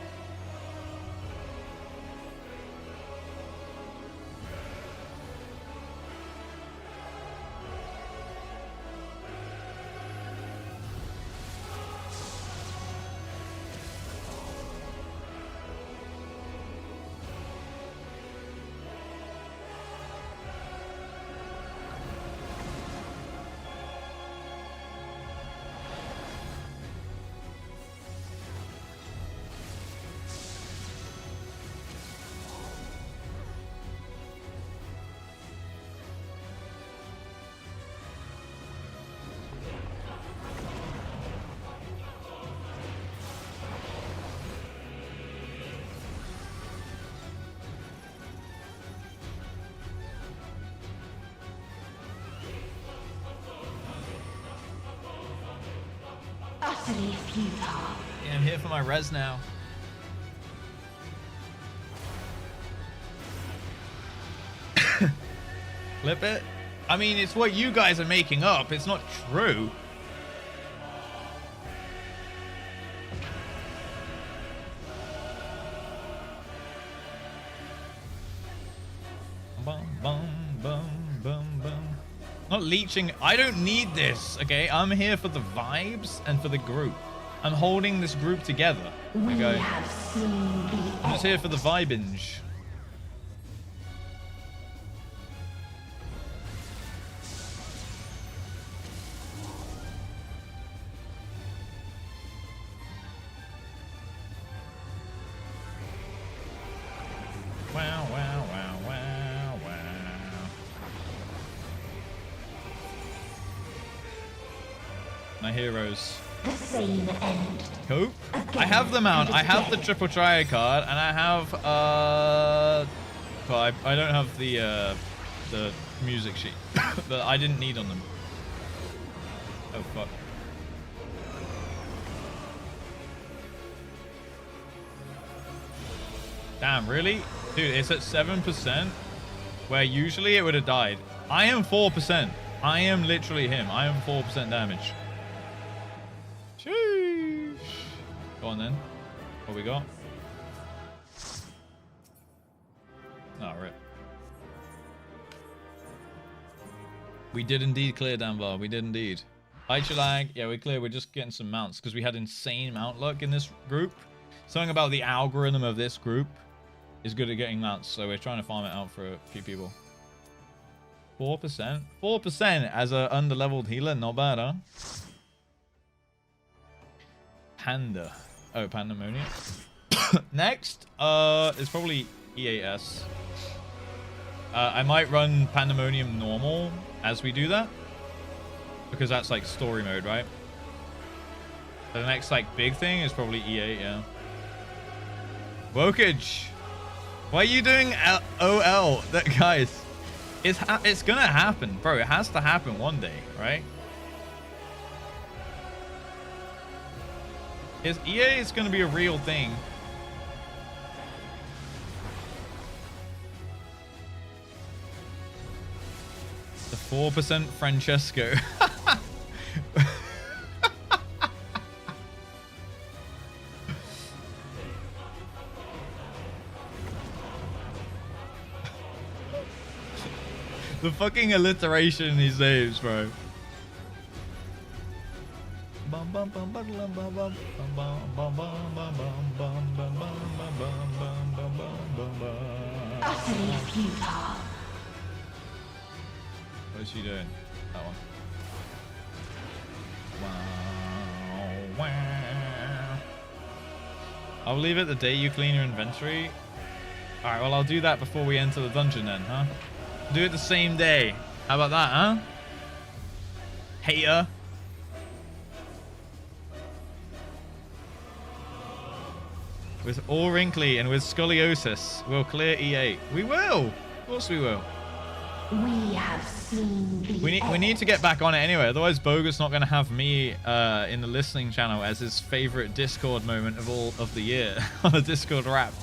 E: Utterly futile.
A: Yeah, I'm here for my res now. Flip it? I mean, it's what you guys are making up. It's not true. Bum, bum, bum, bum, bum. Not leeching. I don't need this, okay? I'm here for the vibes and for the group. I'm holding this group together.
E: We
A: Okay?
E: have seen the
A: I'm just here for the vibinge. Wow, wow, wow, wow, wow. My heroes.
E: the same end.
A: Cope? I have the mount. I have the triple triad card, and I have well, I don't have the music sheet that I didn't need on them. Oh fuck. Damn, really? Dude, it's at 7%, where usually it would have died. I am 4%. I am literally him. I am 4% damage. Sheesh. Go on then. What we got? Oh, rip. We did indeed clear, Danvar. We did indeed. Hi, Chilag. Yeah, we cleared. We're just getting some mounts because we had insane mount luck in this group. Something about the algorithm of this group is good at getting mounts, so we're trying to farm it out for a few people. 4%? 4% as a underleveled healer? Not bad, huh? Panda. Oh, Pandemonium. Next, is probably EAS. I might run Pandemonium normal as we do that, because that's like story mode, right? So the next like big thing is probably E8, yeah. Wokage. Why are you doing OL? That guys, it's gonna happen, bro. It has to happen one day, right? EA is gonna be a real thing. The 4% Francesco. The fucking alliteration he saves, bro.
E: Utterly futile.
A: What is she doing? That one. Wow, wow. I'll leave it the day you clean your inventory. Alright, well, I'll do that before we enter the dungeon then, huh? Do it the same day. How about that, huh? Hater. With all wrinkly and with scoliosis, we'll clear E8. We will! Of course we will.
E: We have seen the
A: We need to get back on it anyway, otherwise Bogus not going to have me in the listening channel as his favorite Discord moment of all of the year on a Discord Wrapped.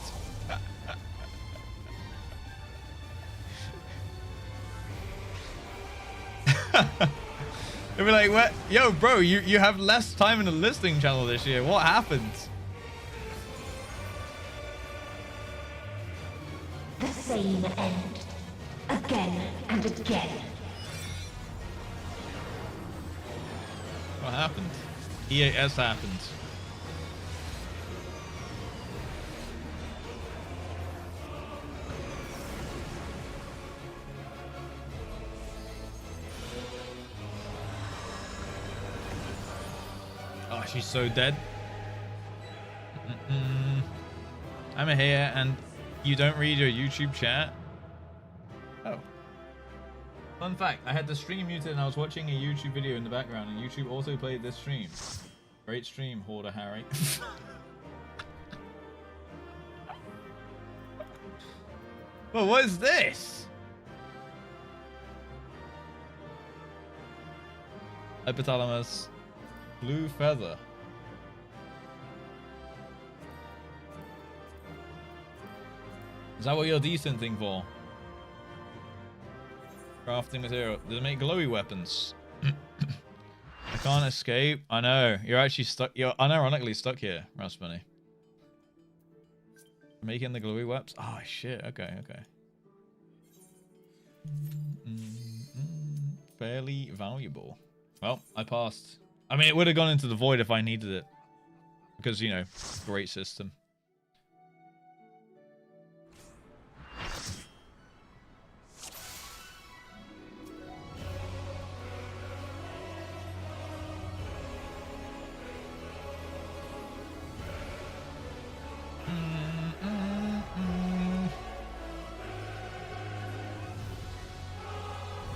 A: They'll be like, what? Yo, bro, you have less time in the listening channel this year. What happened?
E: The same end. Again and again.
A: What happened? EAS happened. Oh, she's so dead. I'm here and you don't read your YouTube chat? Oh. Fun fact, I had the stream muted and I was watching a YouTube video in the background and YouTube also played this stream. Great stream, Hoarder Harry. Well, what is this? Hypothalamus. Blue feather. Is that what you're decent thing for? Crafting material. Does it make glowy weapons? I can't escape. I know. You're actually stuck. You're unironically stuck here, Raspberry. Making the glowy weapons. Oh, shit. Okay, okay. Fairly valuable. Well, I passed. I mean, it would have gone into the void if I needed it. Because, you know, great system.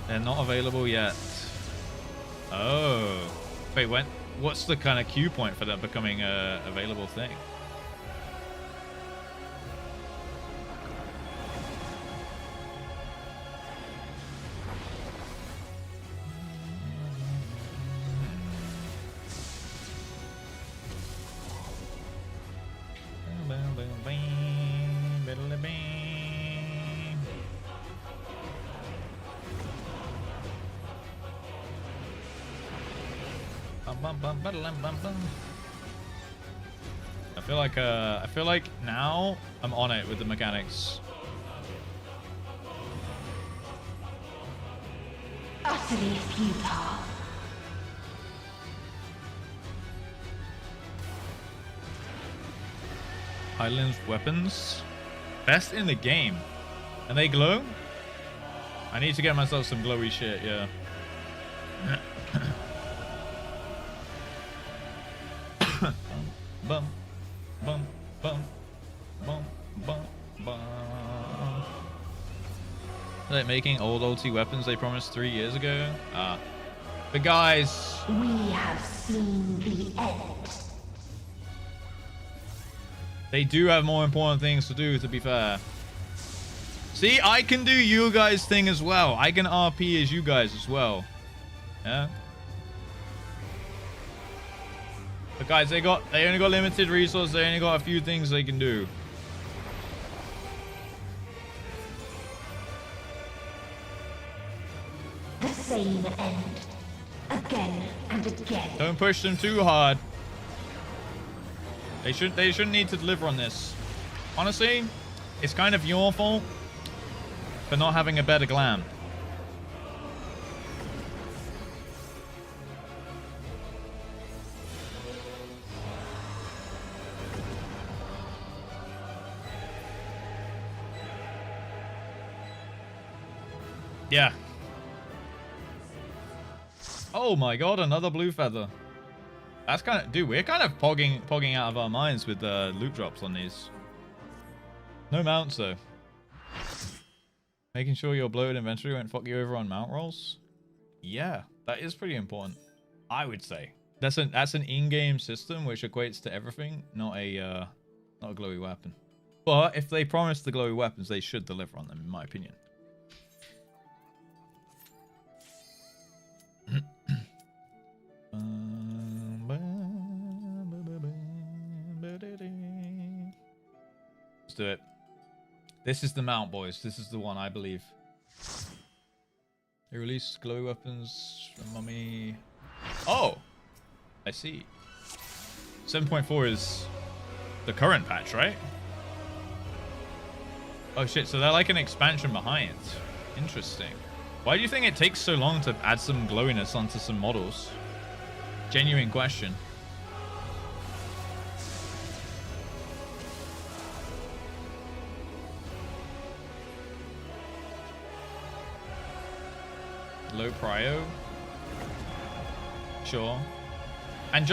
A: They're not available yet. Oh. Wait, when? What's the kind of queue point for that becoming a available thing? I feel like now I'm on it with the mechanics.
E: Utterly futile.
A: Highlands weapons. Best in the game. And they glow? I need to get myself some glowy shit, yeah. Bum, bum, bum, bum, bum, bum. Like making old OT weapons they promised 3 years ago? Ah. But guys...
E: We have seen the end.
A: They do have more important things to do, to be fair. See, I can do you guys thing as well. I can RP as you guys as well. Yeah? But guys, they only got limited resources. They only got a few things they can do.
E: The same end. Again and again.
A: Don't push them too hard. They shouldn't need to deliver on this. Honestly, it's kind of your fault for not having a better glam. Yeah. Oh my god, another blue feather. That's kind of... Dude, we're kind of pogging out of our minds with loot drops on these. No mounts, though. Making sure your bloated inventory won't fuck you over on mount rolls? Yeah, that is pretty important. I would say. That's an in-game system which equates to everything, not a glowy weapon. But if they promise the glowy weapons, they should deliver on them, in my opinion. Let's do it. This is the mount, boys. This is the one, I believe. They released glowy weapons from Mummy. Oh! I see. 7.4 is the current patch, right? Oh shit, so they're like an expansion behind. Interesting. Why do you think it takes so long to add some glowiness onto some models? Genuine question. Low prio? Sure. And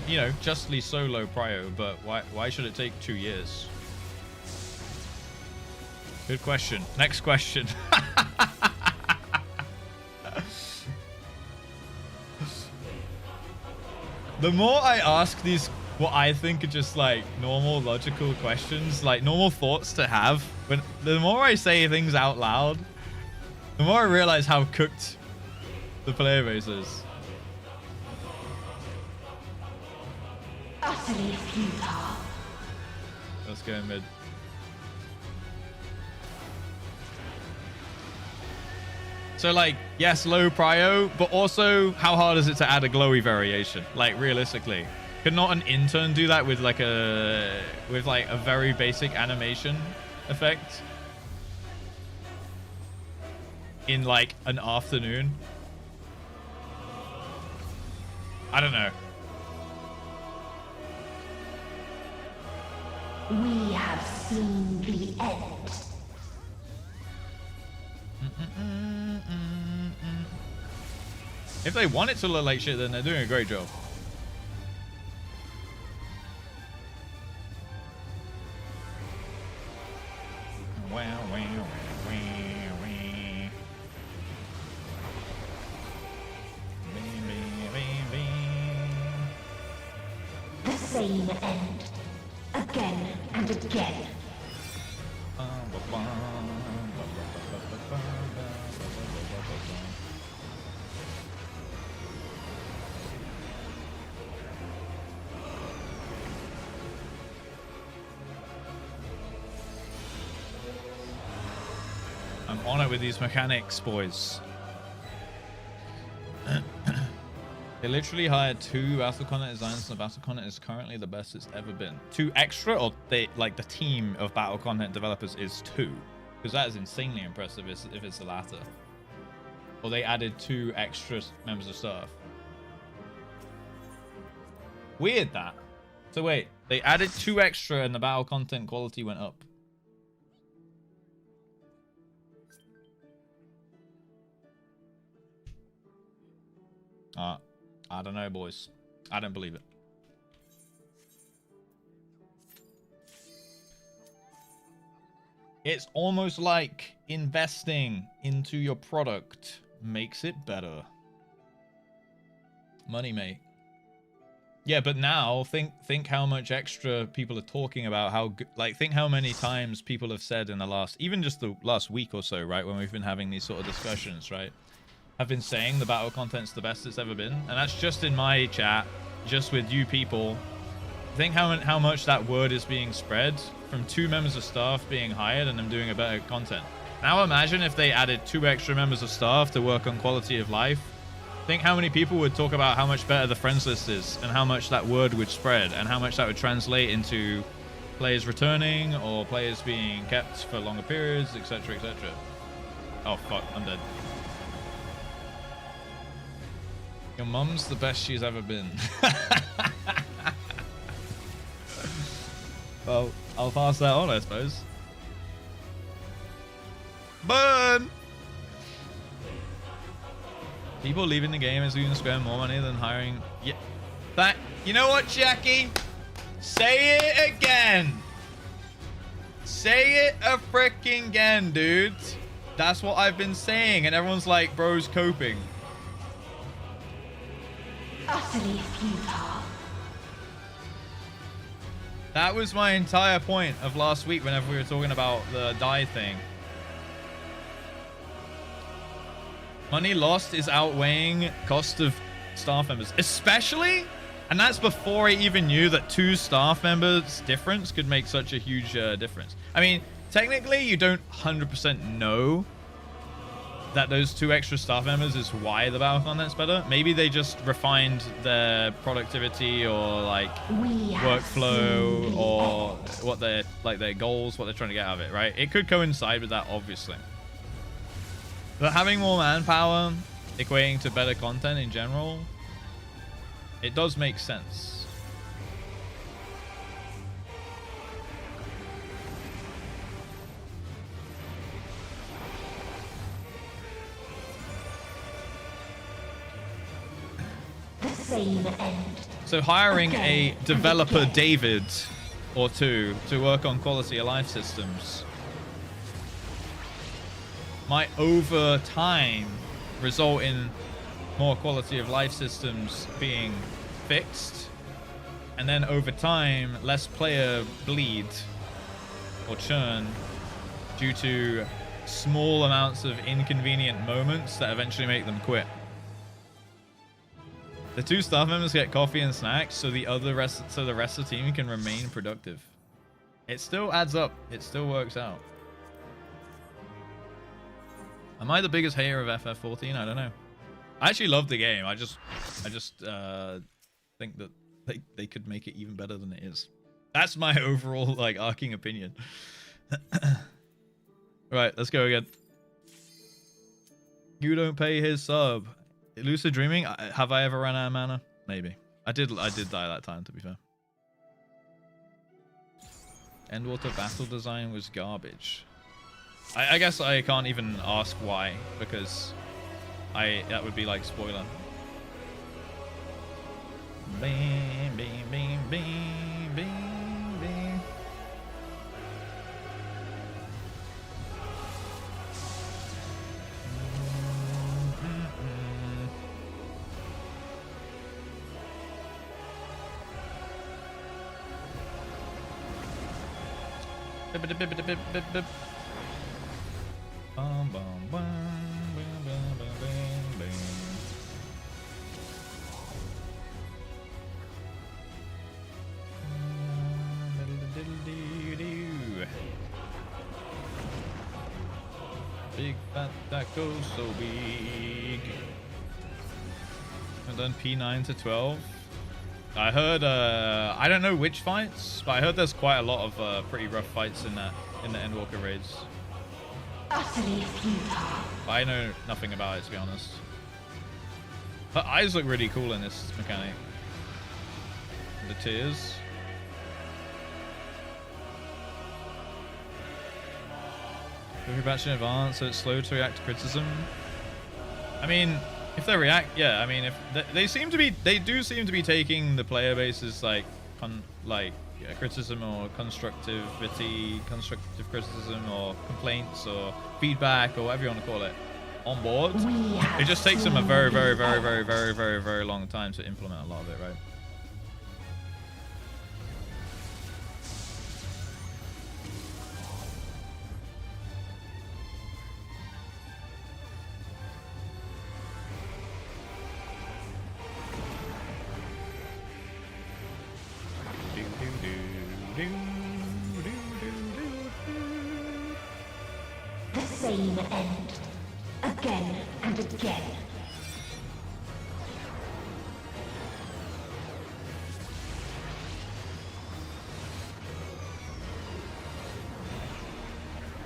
A: you know, justly so low prio, but why should it take 2 years? Good question. Next question. The more I ask these, what I think are just like normal logical questions, like normal thoughts to have, the more I say things out loud, the more I realize how cooked the player base is.
E: Utterly futile.
A: Let's go mid. So like, yes, low prio, but also how hard is it to add a glowy variation? Like realistically, could not an intern do that with like a very basic animation effect in like an afternoon? I don't know.
E: We have seen the end.
A: If they want it to look like shit, then they're doing a great job.
E: The same end. Again and again.
A: I'm on it with these mechanics, boys. They literally hired 2 battle content designers, and the battle content is currently the best it's ever been. 2 extra, or they like the team of battle content developers is 2, because that is insanely impressive if it's the latter. Or they added 2 extra members of staff. Weird that. So wait, they added 2 extra and the battle content quality went up. I don't know, boys. I don't believe it. It's almost like investing into your product makes it better. Money, mate. Yeah, but now think how much extra people are talking about how like think how many times people have said in the last, even just the last week or so, right, when we've been having these sort of discussions, right? I've been saying the battle content's the best it's ever been, and that's just in my chat, just with you people. Think how much that word is being spread from 2 members of staff being hired and them doing a better content. Now imagine if they added 2 extra members of staff to work on quality of life. Think how many people would talk about how much better the friends list is, and how much that word would spread, and how much that would translate into players returning or players being kept for longer periods, etc, etc. Oh fuck, I'm dead. Your mum's the best she's ever been. Well, I'll pass that on, I suppose. Burn! People leaving the game as we can spend more money than hiring. Yeah, that. You know what, Jackie? Say it again. Say it a freaking again, dude. That's what I've been saying, and everyone's like, bro's coping.
E: Utterly futile.
A: That was my entire point of last week whenever we were talking about the die thing. Money lost is outweighing cost of staff members, especially, and that's before I even knew that 2 staff members difference could make such a huge difference. I mean, technically you don't 100% know that those 2 extra staff members is why the battle content's better. Maybe they just refined their productivity or like workflow or what their their goals, what they're trying to get out of it, right? It could coincide with that, obviously. But having more manpower equating to better content in general, it does make sense.
E: The same end.
A: So hiring a developer David or 2 to work on quality of life systems might over time result in more quality of life systems being fixed, and then over time less player bleed or churn due to small amounts of inconvenient moments that eventually make them quit. The 2 staff members get coffee and snacks so the rest of the team can remain productive. It still adds up. It still works out. Am I the biggest hater of FF14? I don't know. I actually love the game. I just think that they could make it even better than it is. That's my overall like arcing opinion. Right, let's go again. You don't pay his sub. Lucid Dreaming. Have I ever run out of mana? Maybe. I did die that time, to be fair. Endwalker battle design was garbage. I guess I can't even ask why, because that would be like spoiler. Bing, bing, bing, bing, bing, bing. Bip, bip, bip, bip, bip, bip, bip. Bum, bum, bum, bum, bum, bum, bing, bing. Diddle-diddle-dee-doo. Big fat that goes so big. I've done P9 to 12. I heard I don't know which fights, but I heard there's quite a lot of pretty rough fights in the Endwalker raids.
E: Utterly futile.
A: But I know nothing about it, to be honest. Her eyes look really cool in this mechanic. The tears. Every batch in advance, so it's slow to react to criticism. I mean, if they react, yeah. I mean, if they do seem to be taking the player base's like criticism or constructive criticism or complaints or feedback or whatever you want to call it on board. It just takes them a very long time to implement a lot of it, right?
E: The same end. Again and again.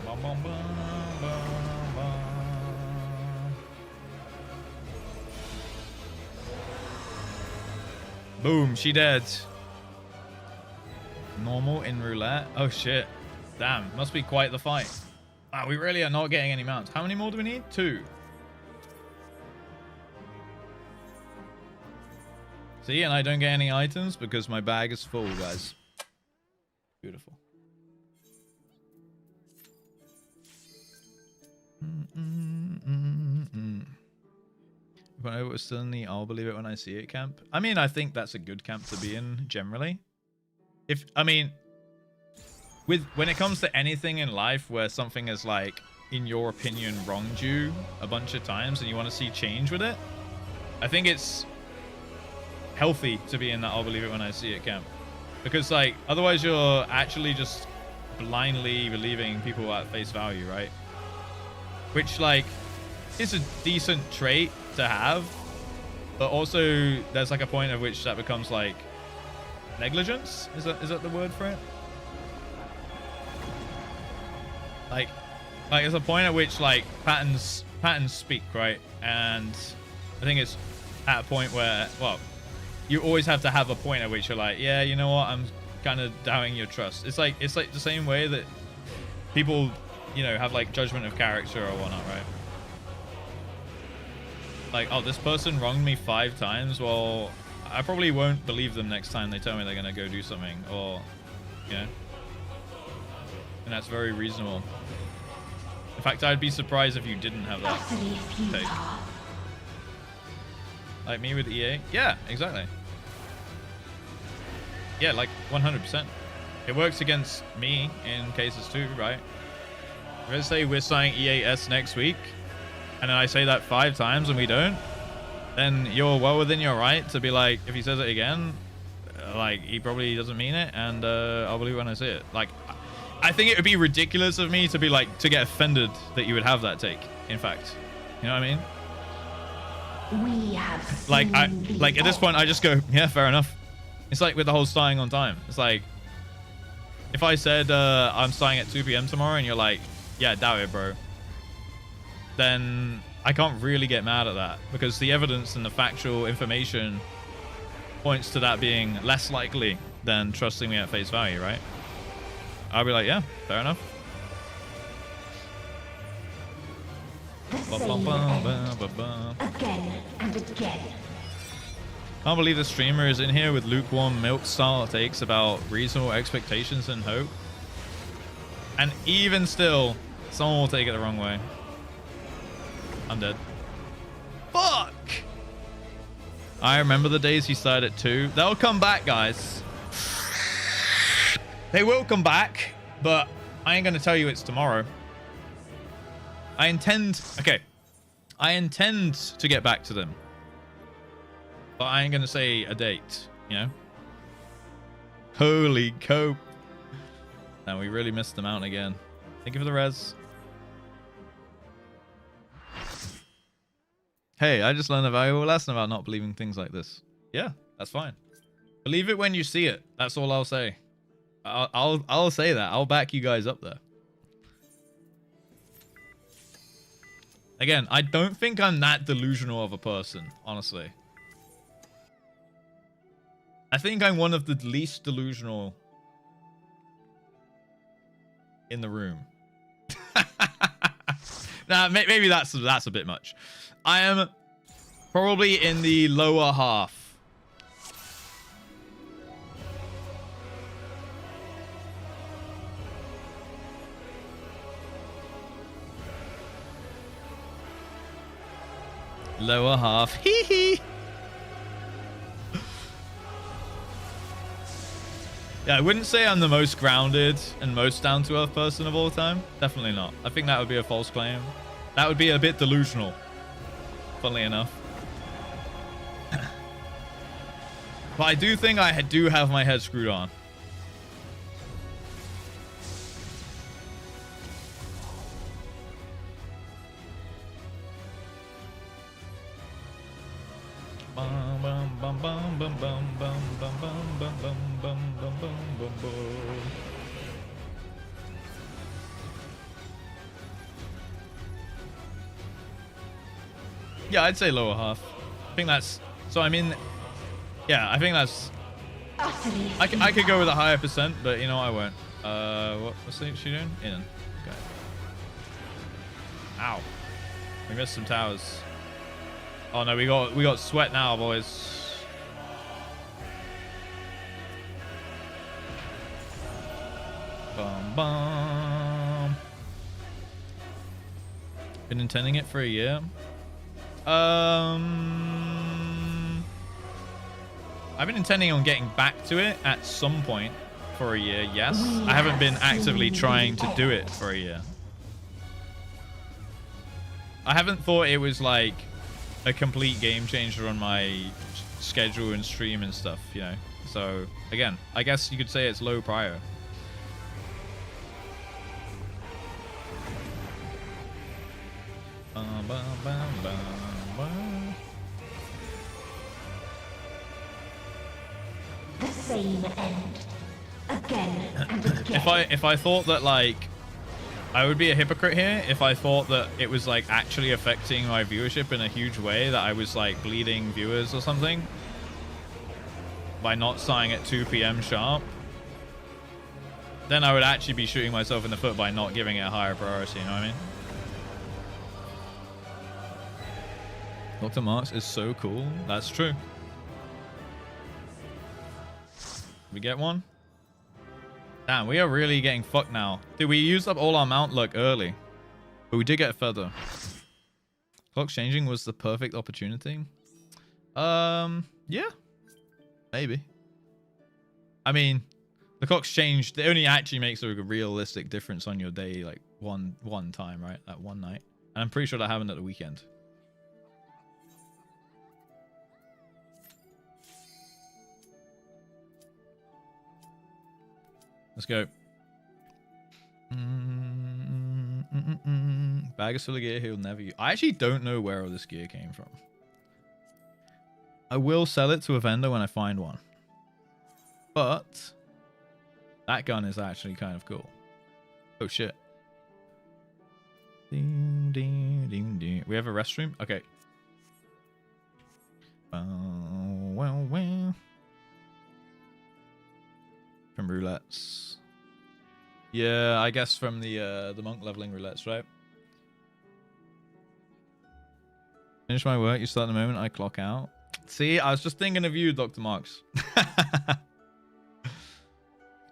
A: Bum, bum, bum, bum, bum. Boom, she dead. Normal in roulette. Oh shit. Damn, must be quite the fight. Wow, we really are not getting any mounts. How many more do we need? 2. See, and I don't get any items because my bag is full, guys. Beautiful. If I know it was still in the I'll believe it when I see it camp. I mean, I think that's a good camp to be in generally. When it comes to anything in life where something is like, in your opinion, wronged you a bunch of times and you want to see change with it, I think it's healthy to be in that I'll believe it when I see it camp. Because like, otherwise you're actually just blindly believing people at face value, right? Which like is a decent trait to have, but also there's like a point at which that becomes like negligence. Is that the word for it? Like there's a point at which like patterns speak, right? And I think it's at a point where, well, you always have to have a point at which you're like, yeah, you know what, I'm kind of doubting your trust. It's like the same way that people, you know, have like judgment of character or whatnot, right? Like, oh, this person wronged me 5 times. Well, I probably won't believe them next time they tell me they're gonna go do something, or, you know. And that's very reasonable. In fact, I'd be surprised if you didn't have that take. Like me with EA? Yeah, exactly. Yeah, like 100%. It works against me in cases too, right? If I say we're signing EAS next week, and then I say that 5 times and we don't, then you're well within your right to be like, if he says it again, like, he probably doesn't mean it, and I'll believe when I see it. Like, I think it would be ridiculous of me to be like, to get offended that you would have that take, in fact. You know what I mean?
E: We have
A: Like,
E: seen
A: like at this point, I just go, yeah, fair enough. It's like with the whole starting on time. It's like, if I said I'm starting at 2 p.m. tomorrow and you're like, yeah, doubt it, bro, then I can't really get mad at that because the evidence and the factual information points to that being less likely than trusting me at face value, right? I'll be like, yeah, fair enough.
E: the same end again and again.
A: Can't believe the streamer is in here with lukewarm milk style takes about reasonable expectations and hope. And even still, someone will take it the wrong way. I'm dead. Fuck! I remember the days he started at 2. They'll come back, guys. They will come back, but I ain't gonna tell you it's tomorrow. I intend to get back to them. But I ain't gonna say a date, you know? Holy cope. Now we really missed them out again. Thank you for the res. Hey, I just learned a valuable lesson about not believing things like this. Yeah, that's fine. Believe it when you see it. That's all I'll say. I'll say that. I'll back you guys up there. Again, I don't think I'm that delusional of a person, honestly. I think I'm one of the least delusional in the room. Nah, maybe that's a bit much. I am probably in the lower half. Lower half. Hee hee. Yeah, I wouldn't say I'm the most grounded and most down-to-earth person of all time. Definitely not. I think that would be a false claim. That would be a bit delusional, funnily enough. But I do think I do have my head screwed on. Bum, bum, bum, bum, bum, bum, bum, bum, bum, bum, bum, bum, bum, bum, bum. Yeah, I'd say lower half. I think that's... So, I mean... Yeah, I think that's... I could go with a higher percent, but you know, I won't. What's she doing? In. Okay. Ow. We missed some towers. Oh no, we got sweat now, boys. Bum bum. Been intending it for a year. I've been intending on getting back to it at some point for a year, yes. I haven't been actively trying to do it for a year. I haven't thought it was like a complete game changer on my schedule and stream and stuff, you know. So again, I guess you could say it's low prior.
E: The same end again and again.
A: If I thought that like I would be a hypocrite here if I thought that it was like actually affecting my viewership in a huge way, that I was like bleeding viewers or something by not starting at 2 p.m. sharp, then I would actually be shooting myself in the foot by not giving it a higher priority, you know what I mean? Dr. Marks is so cool. That's true. We get one? Damn, we are really getting fucked now. Dude, we used up all our mount luck early. But we did get a feather. Clock changing was the perfect opportunity. Yeah. Maybe. I mean, the clock's changed. It only actually makes a realistic difference on your day, like one time, right? That one night. And I'm pretty sure that happened at the weekend. Let's go. Bag is full of gear he'll never use. I actually don't know where all this gear came from. I will sell it to a vendor when I find one. But that gun is actually kind of cool. Oh shit. Ding, ding, ding, ding. We have a restroom? Okay. Well. From roulettes. Yeah, I guess from the monk leveling roulettes, right? Finish my work, you start the moment I clock out. See, I was just thinking of you, Dr. Marks.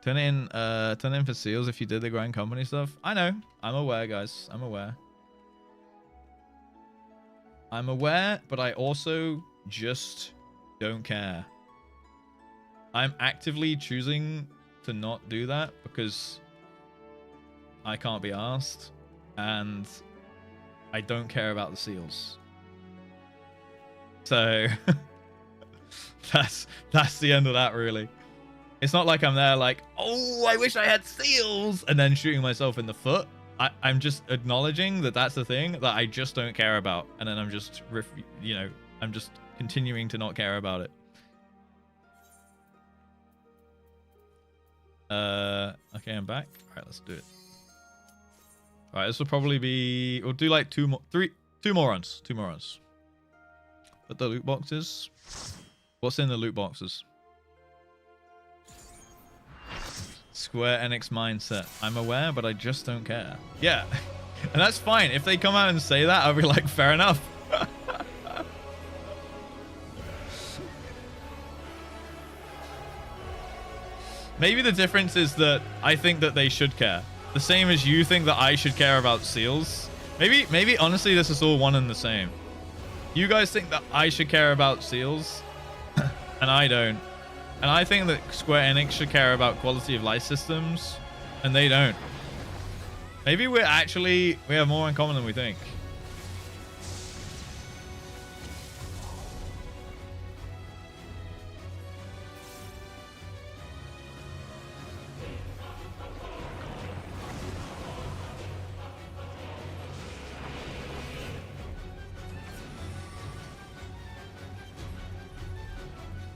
A: Turn it in for seals if you did the grind company stuff. I know. I'm aware, guys. I'm aware. I'm aware, but I also just don't care. I'm actively choosing to not do that because I can't be asked, and I don't care about the seals. So that's the end of that, really. It's not like I'm there like, oh, I wish I had seals, and then shooting myself in the foot. I'm just acknowledging that that's the thing that I just don't care about, and then I'm just, I'm just continuing to not care about it. Okay, I'm back. All right, let's do it. All right, this will probably be. We'll do like two more runs. But the loot boxes. What's in the loot boxes? Square Enix mindset. I'm aware, but I just don't care. Yeah, and that's fine. If they come out and say that, I'll be like, fair enough. Maybe the difference is that I think that they should care. The same as you think that I should care about seals. Maybe honestly this is all one and the same. You guys think that I should care about seals, and I don't. And I think that Square Enix should care about quality of life systems, and they don't. Maybe we have more in common than we think.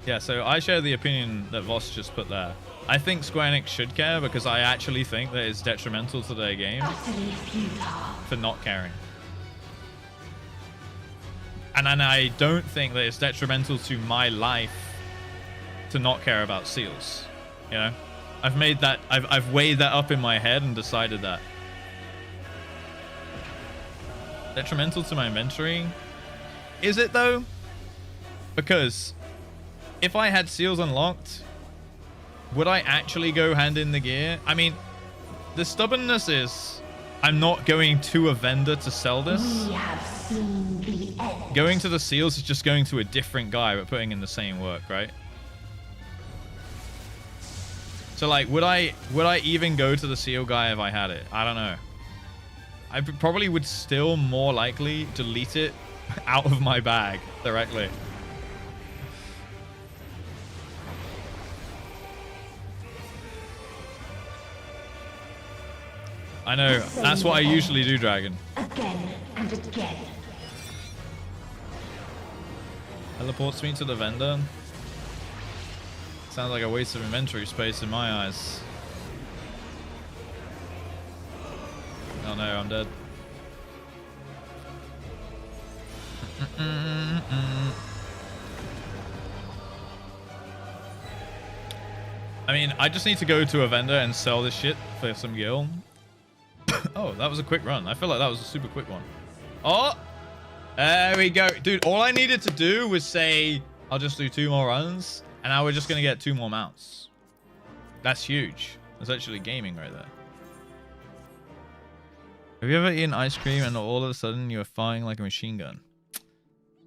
A: Yeah, so I share the opinion that Voss just put there. I think Square Enix should care because I actually think that it's detrimental to their game for not caring. And I don't think that it's detrimental to my life to not care about seals. You know? I've weighed that up in my head and decided that. Detrimental to my inventory? Is it though? Because if I had seals unlocked, would I actually go hand in the gear? I mean, the stubbornness is I'm not going to a vendor to sell this.
E: We have seen the end.
A: Going to the seals is just going to a different guy but putting in the same work, right? So like, would I even go to the seal guy if I had it? I don't know. I probably would still more likely delete it out of my bag directly. I know, that's what I usually do, Dragon.
E: Again and again.
A: Teleports me to the vendor. Sounds like a waste of inventory space in my eyes. Oh no, I'm dead. I mean, I just need to go to a vendor and sell this shit for some gil. Oh, that was a quick run. I feel like that was a super quick one. Oh, there we go. Dude, all I needed to do was say, I'll just do 2 more runs, and now we're just going to get 2 more mounts. That's huge. That's actually gaming right there. Have you ever eaten ice cream and all of a sudden you are firing like a machine gun?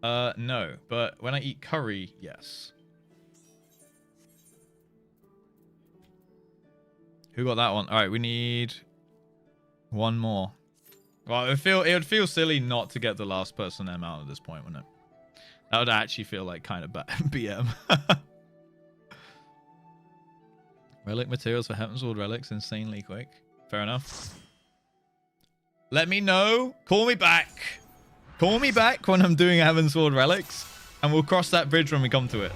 A: No, but when I eat curry, yes. Who got that one? All right, we need 1 more. Well, it would feel silly not to get the last person M out at this point, wouldn't it? That would actually feel like kind of bad BM. Relic materials for Heavensward relics insanely quick. Fair enough. Let me know. Call me back. Call me back when I'm doing Heaven's Sword Relics, and we'll cross that bridge when we come to it.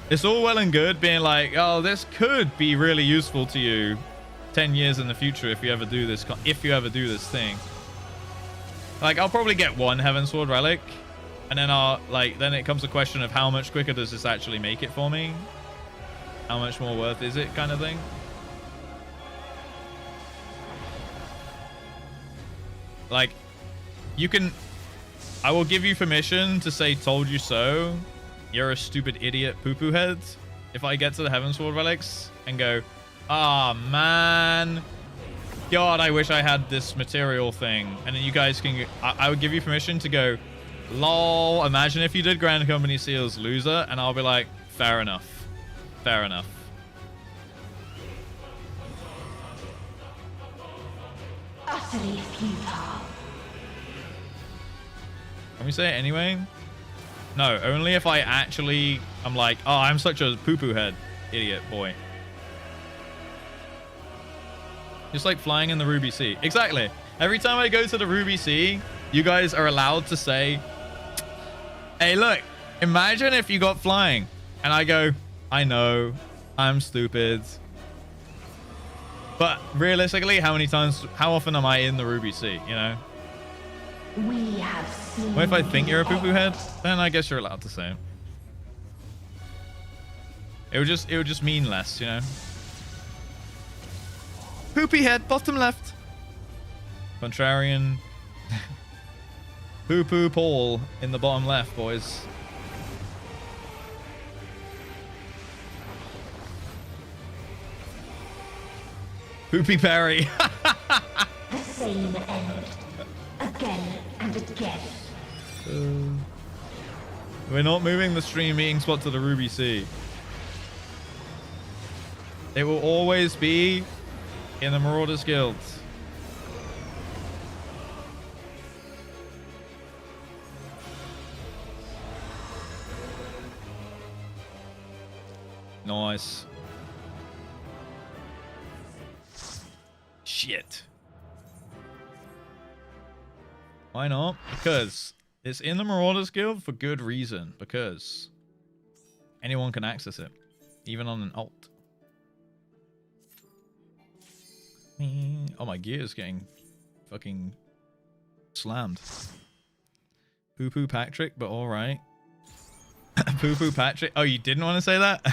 A: It's all well and good being like, oh, this could be really useful to you 10 years in the future if you ever do this thing. Like, I'll probably get one Heaven's Sword Relic, and then then it comes a question of how much quicker does this actually make it for me? How much more worth is it, kind of thing? Like, I will give you permission to say told you so. You're a stupid idiot poo-poo head. If I get to the Heaven's Sword Relics and go, ah, man. God, I wish I had this material thing. And then you guys can, I would give you permission to go, lol, imagine if you did Grand Company Seals, loser. And I'll be like, fair enough. Fair enough.
E: Utterly futile.
A: Can we say it anyway? No, only if I actually am like, oh, I'm such a poo-poo head, idiot boy. Just like flying in the Ruby Sea. Exactly. Every time I go to the Ruby Sea, you guys are allowed to say, hey, look, imagine if you got flying. And I go, I know, I'm stupid. But realistically, how often am I in the Ruby Sea, you know?
E: We have seen.
A: What if I think you're a poo-poo head? Then I guess you're allowed to say it. It would just mean less, you know? Poopy head, bottom left. Contrarian. Poo-poo Paul in the bottom left, boys. Poopy Perry.
E: The same end. Again and again.
A: We're not moving the stream meeting spot to the Ruby Sea. It will always be in the Marauders Guild. Nice. Shit. Why not? Because it's in the Marauders Guild for good reason. Because anyone can access it. Even on an alt. Oh, my gear is getting fucking slammed. Poo-poo Patrick, but alright. Poo-poo Patrick. Oh, you didn't want to say that?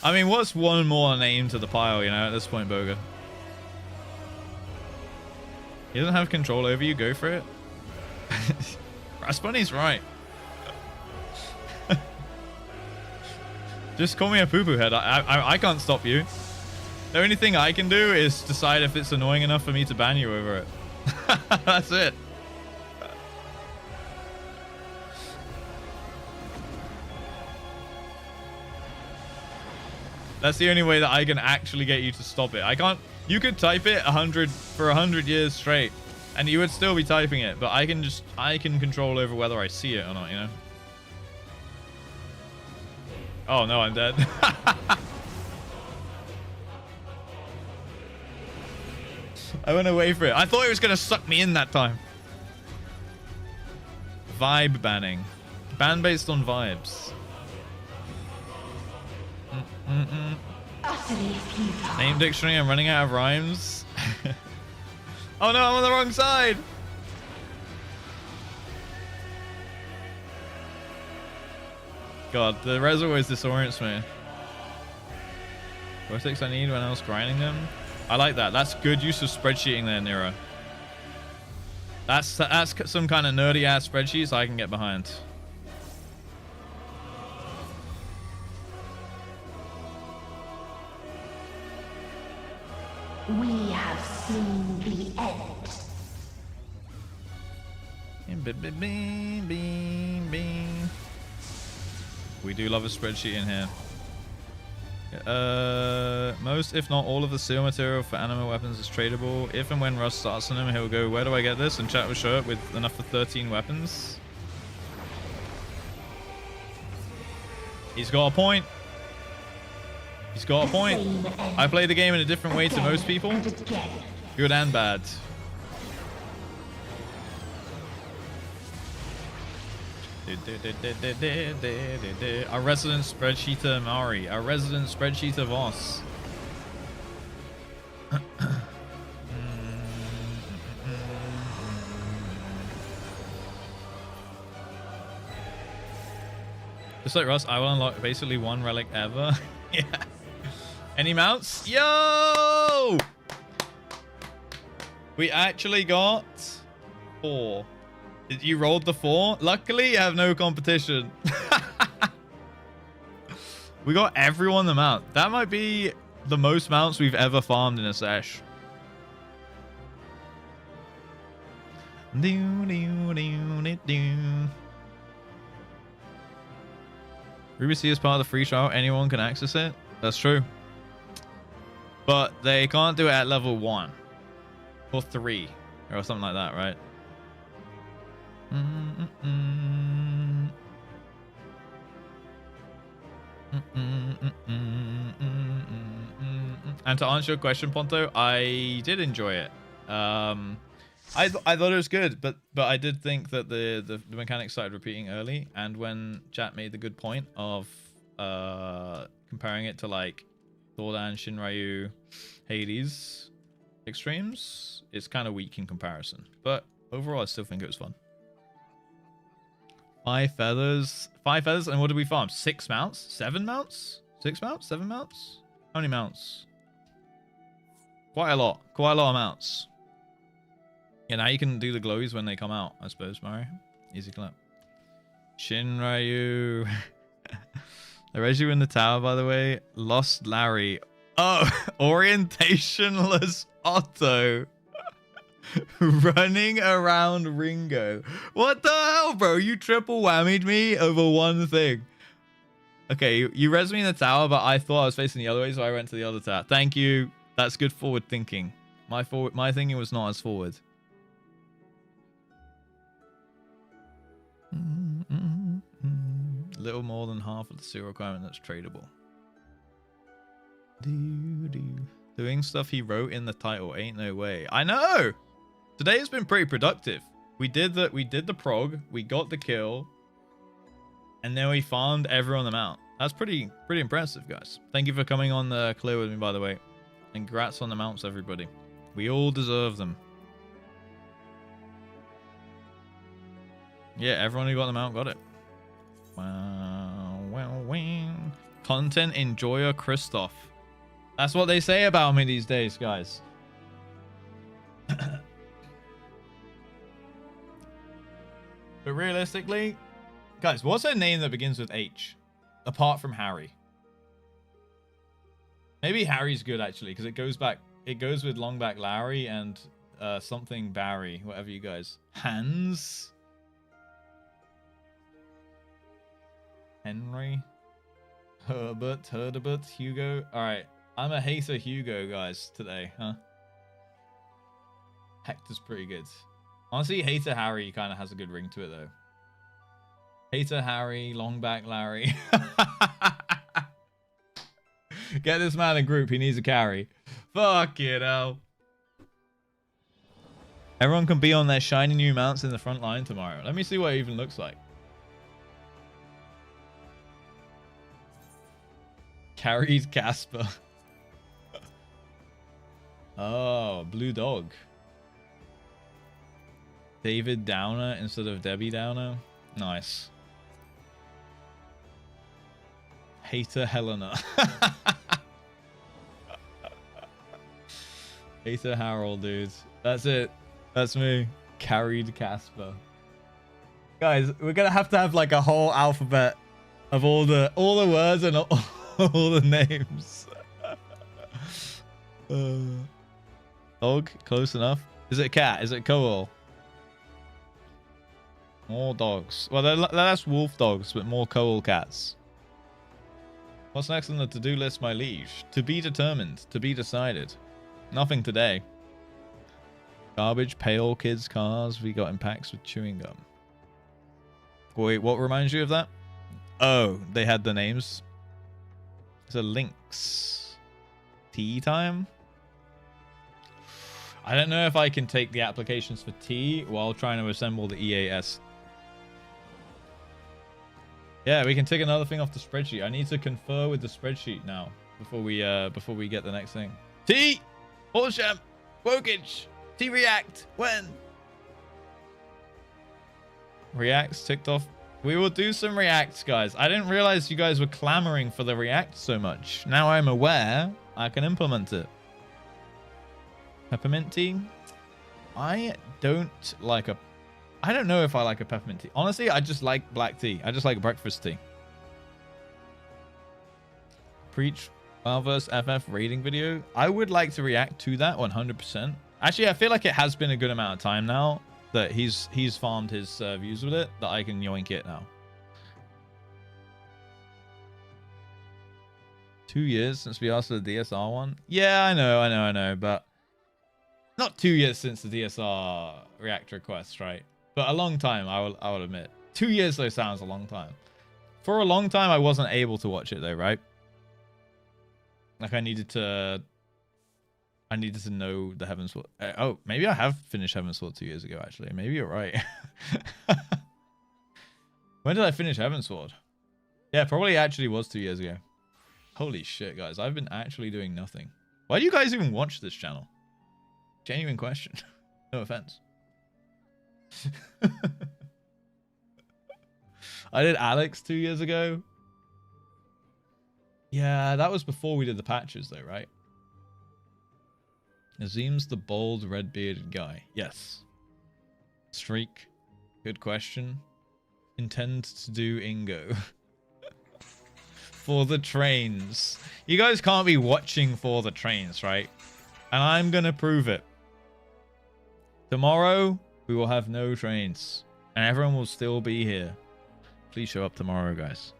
A: I mean, what's one more name to the pile, you know, at this point, Boga? He doesn't have control over you, go for it. Raspunny's right. Just call me a poo-poo head. I can't stop you. The only thing I can do is decide if it's annoying enough for me to ban you over it. That's it. That's the only way that I can actually get you to stop it. I can't. You could type it 100 years straight, and you would still be typing it. But I can control over whether I see it or not. You know. Oh no, I'm dead. I went away for it. I thought it was gonna suck me in that time. Vibe banning. Ban based on vibes.
E: Utterly futile.
A: Name dictionary, I'm running out of rhymes. Oh no, I'm on the wrong side. God, the res always disorients me. Vortex I need when I was grinding them. I like that. That's good use of spreadsheeting there, Nero. That's some kind of nerdy ass spreadsheets I can get behind.
E: We have seen the end.
A: We do love a spreadsheet in here. Most, if not all, of the seal material for anima weapons is tradable. If and when Russ starts on him, he'll go, where do I get this? And chat will show up with enough for 13 weapons. He's got a point. He's got a point. I play the game in a different way to most people. Good and bad. Our resident spreadsheeter Mari. Our resident spreadsheeter Voss. Just like Russ, I will unlock basically one relic ever. Yeah. Any mounts? Yo! We actually got 4. You rolled the 4? Luckily, you have no competition. We got everyone the mount. That might be the most mounts we've ever farmed in a sesh. Ruby C is part of the free trial. Anyone can access it. That's true. But they can't do it at level 1 or 3 or something like that, right? And to answer your question, Ponto, I did enjoy it. I thought it was good, but I did think that the mechanics started repeating early, and when chat made the good point of comparing it to like Thordan, Shinryu, Hades extremes, it's kind of weak in comparison. But overall, I still think it was fun. 5 feathers. 5 feathers, and what did we farm? 6 mounts? 7 mounts? 6 mounts? 7 mounts? How many mounts? Quite a lot. Quite a lot of mounts. Yeah, now you can do the glowies when they come out, I suppose, Mario. Easy clap. Shinryu. I read you in the tower, by the way. Lost Larry. Oh, orientationless Otto. Running around Ringo. What the hell, bro? You triple whammied me over one thing. Okay, you res me in the tower, but I thought I was facing the other way, so I went to the other tower. Thank you. That's good forward thinking. My thinking was not as forward. Little more than half of the seal requirement that's tradable. Doing stuff he wrote in the title ain't no way. I know. Today has been pretty productive. We did the prog, we got the kill, and then we farmed everyone them out. That's pretty impressive, guys. Thank you for coming on the clear with me, by the way. And congrats on the mounts, everybody. We all deserve them. Yeah, everyone who got the mount got it. Wow, wow, wow. Content enjoyer Christoph. That's what they say about me these days, guys. But realistically, guys, what's a name that begins with H? Apart from Harry. Maybe Harry's good, actually, because it goes with Longback Larry and something Barry, whatever you guys. Hans? Henry? Herbert, Hugo? Alright, I'm a hater Hugo, guys, today, huh? Hector's pretty good. Honestly, hater Harry kind of has a good ring to it, though. Hater Harry, Longback Larry. Get this man a group, he needs a carry. Fuck it hell. Everyone can be on their shiny new mounts in the front line tomorrow. Let me see what it even looks like. Carried Casper. Oh, Blue Dog. David Downer instead of Debbie Downer. Nice. Hater Helena. Hater Harold, dude. That's it. That's me. Carried Casper. Guys, we're gonna have to have like a whole alphabet of all the words and all the names. Dog, close enough. Is it cat? Is it coal? More dogs. Well, that's wolf dogs, but more coal cats. What's next on the to-do list, my liege? To be determined. To be decided. Nothing today. Garbage, pale kids' cars. We got in packs with chewing gum. Wait, what reminds you of that? Oh, they had the names. It's a Lynx. Tea time? I don't know if I can take the applications for tea while trying to assemble the EAS. Yeah, we can take another thing off the spreadsheet. I need to confer with the spreadsheet now before we get the next thing. T, Horsham, Wokage, T React, when? Reacts ticked off. We will do some reacts, guys. I didn't realize you guys were clamoring for the react so much. Now I'm aware, I can implement it. Peppermint tea? I don't know if I like a peppermint tea. Honestly, I just like black tea. I just like breakfast tea. Preach Valverse FF rating video. I would like to react to that 100%. Actually, I feel like it has been a good amount of time now that he's farmed his views with it, that I can yoink it now. 2 years since we asked for the DSR one. Yeah, I know, but not 2 years since the DSR react request, right? But a long time, I will admit. 2 years though sounds a long time. For a long time, I wasn't able to watch it though, right? Like I needed to know the Heaven's Sword. Oh, maybe I have finished Heaven's Sword 2 years ago, actually. Maybe you're right. When did I finish Heaven's Sword? Yeah, probably actually was 2 years ago. Holy shit, guys. I've been actually doing nothing. Why do you guys even watch this channel? Genuine question. No offense. I did Alex 2 years ago. Yeah, that was before we did the patches though, right? Azim's the bald, red-bearded guy. Yes. Streak. Good question. Intend to do Ingo. For the trains. You guys can't be watching for the trains, right? And I'm gonna prove it. Tomorrow, we will have no trains. And everyone will still be here. Please show up tomorrow, guys.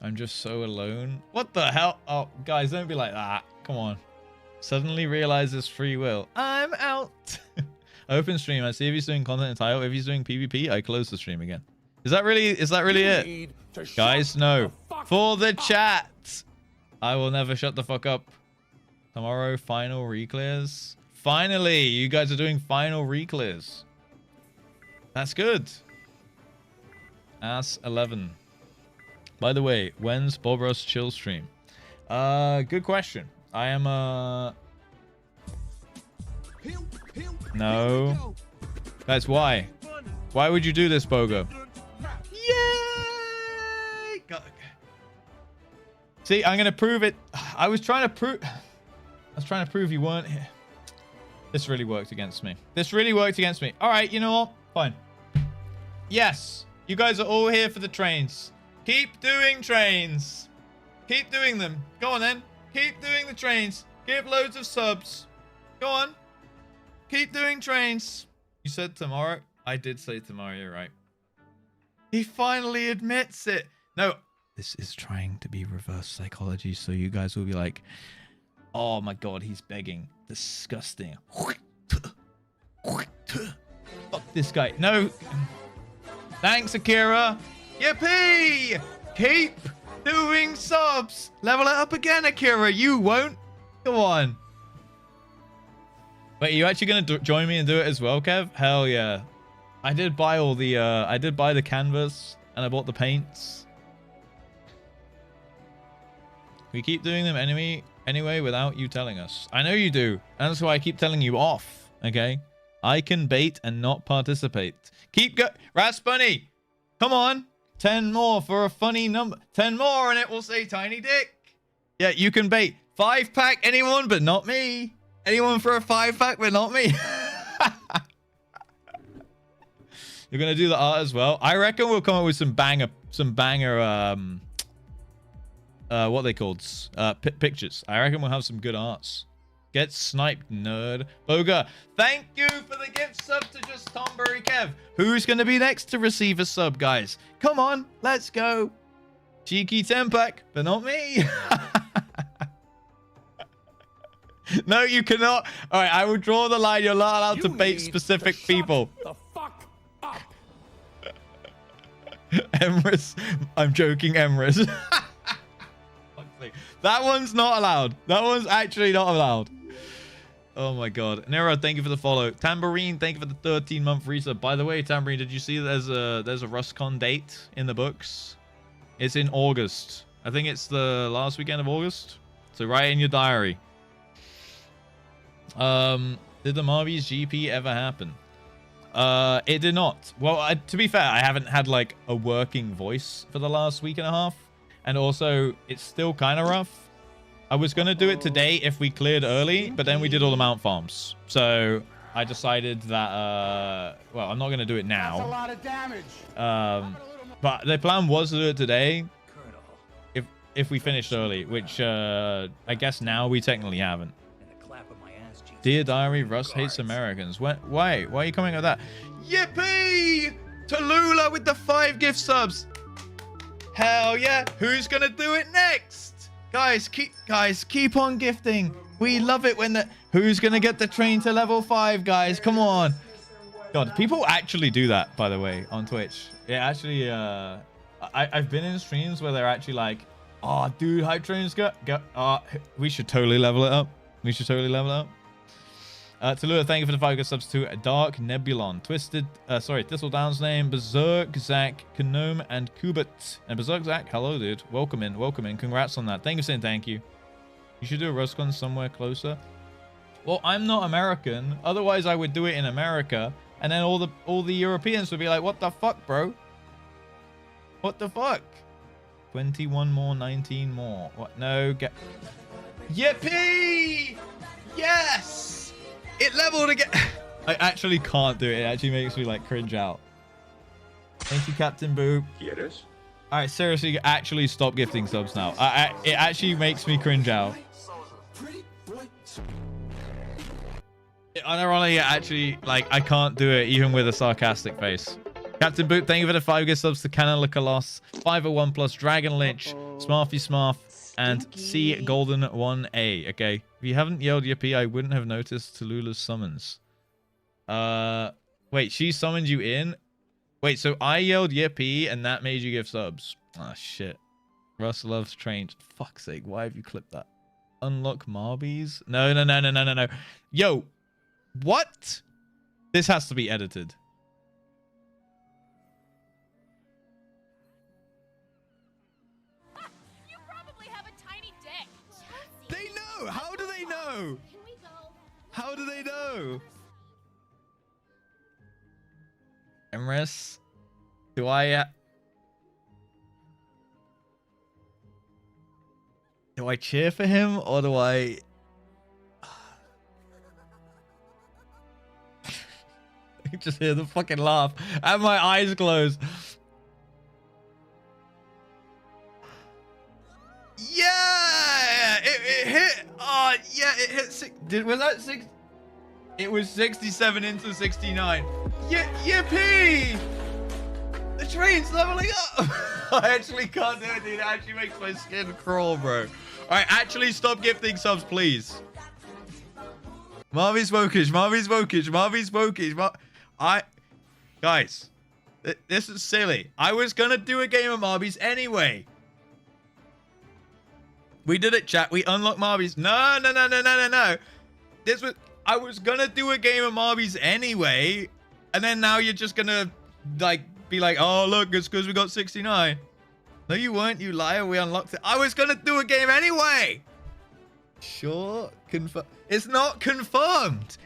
A: I'm just so alone. What the hell? Oh, guys, don't be like that. Come on. Suddenly realizes free will. I'm out. Open stream. I see if he's doing content and title. If he's doing PvP, I close the stream again. Is that really it? Guys, no. For the chat. I will never shut the fuck up. Tomorrow, final reclears. Finally, you guys are doing final reclears. That's good. Ass 11. By the way, when's Bob Ross chill stream? Good question. I am no. Guys, why? Why would you do this, Bogo? Yay! See, I'm gonna prove it. I was trying to prove you weren't here. This really worked against me. All right, you know what? Fine. Yes, you guys are all here for the trains. Keep doing trains. Keep doing them. Go on then. Keep doing the trains. Give loads of subs. Go on. Keep doing trains. You said tomorrow. I did say tomorrow. You're right. He finally admits it. No. This is trying to be reverse psychology. So you guys will be like, oh my God, he's begging. Disgusting. Fuck this guy. No. Thanks, Akira. Yippee! Keep doing subs. Level it up again, Akira. You won't. Go on. Wait, are you actually gonna join me and do it as well, Kev? Hell yeah. I did buy all the I did buy the canvas and I bought the paints. We keep doing them anyway without you telling us. I know you do. And that's why I keep telling you off. Okay? I can bait and not participate. Keep go Raspbunny! Come on! 10 more for a funny number. 10 more and it will say tiny dick. Yeah, you can bait. 5-pack anyone but not me. Anyone for a 5-pack but not me. You're gonna do the art as well. I reckon we'll come up with some banger what they called pictures. I reckon we'll have some good arts. Get sniped, nerd. Boga, thank you for the gift sub to just Tombury Kev. Who's going to be next to receive a sub, guys? Come on, let's go. Cheeky 10-pack, but not me. No, you cannot. All right, I will draw the line. You're not allowed to bait specific people.
F: The fuck up.
A: Emrys. I'm joking, Emrys. That one's not allowed. That one's actually not allowed. Oh my god. Nero, thank you for the follow. Tambourine, thank you for the 13-month resub. By the way, Tambourine, did you see there's a RussCon date in the books? It's in August. I think it's the last weekend of August. So write in your diary. Did the Marby's GP ever happen? It did not. Well, to be fair, I haven't had like a working voice for the last week and a half. And also, it's still kind of rough. I was going to do it today if we cleared early, but then we did all the mount farms. So I decided that, well, I'm not going to do it now. That's a lot of damage. But the plan was to do it today if we finished early, which I guess now we technically haven't. Dear Diary, Russ hates Americans. Why? Why are you coming with that? Yippee! Tallulah with the 5 gift subs. Hell yeah. Who's going to do it next? Guys, keep on gifting. We love it when who's gonna get the train to level 5, guys? Come on. God, people actually do that, by the way, on Twitch. It actually, I've been in streams where they're actually like, oh, dude, hype trains go. We should totally level it up. We should totally level it up. Tallulah, thank you for the 5 good subs to Dark Nebulon, Twisted, Thistledown's name, Berserk, Zach, Gnome, and Kubit. And Berserk Zach, hello, dude. Welcome in, welcome in. Congrats on that. Thank you for saying thank you. You should do a RussCon somewhere closer. Well, I'm not American. Otherwise, I would do it in America. And then all the Europeans would be like, what the fuck, bro? What the fuck? 21 more, 19 more. What? No, get... Yippee! Yes! It leveled again. I actually can't do it. It actually makes me like cringe out. Thank you, Captain Boop.
F: ¿Quieres?
A: All right, seriously, actually stop gifting subs now. It actually makes me cringe out. Unironically, actually, like, I can't do it even with a sarcastic face. Captain Boop, thank you for the 5 gift subs to Canon Lakalos, 501 plus Dragon Lich, Smarfy Smarf, and C Golden 1A. Okay, if you haven't yelled yippee, I wouldn't have noticed Tallulah's summons. Wait, she summoned you in? Wait, so I yelled yippee and that made you give subs? Ah, shit. Russ loves trains. Fuck's sake, why have you clipped that? Unlock Marbies? No. Yo, what? This has to be edited. They know! How do they know?
B: Can we go?
A: How do they know? Emrys, do I cheer for him or do I just hear the fucking laugh and my eyes close? Yeah, it hit. Oh yeah, it hit six. Was that 6? It was 67 into 69. Yippee! The train's leveling up. I actually can't do it, dude. It actually makes my skin crawl, bro. All right, actually stop gifting subs, please. Marvy's Wokage, guys, this is silly. I was gonna do a game of Marby's anyway. We did it, chat. We unlocked Marby's. No. I was gonna do a game of Marby's anyway, and then now you're just gonna like be like, oh look, it's because we got 69. No, you weren't, you liar. We unlocked it. I was gonna do a game anyway. Sure, it's not confirmed.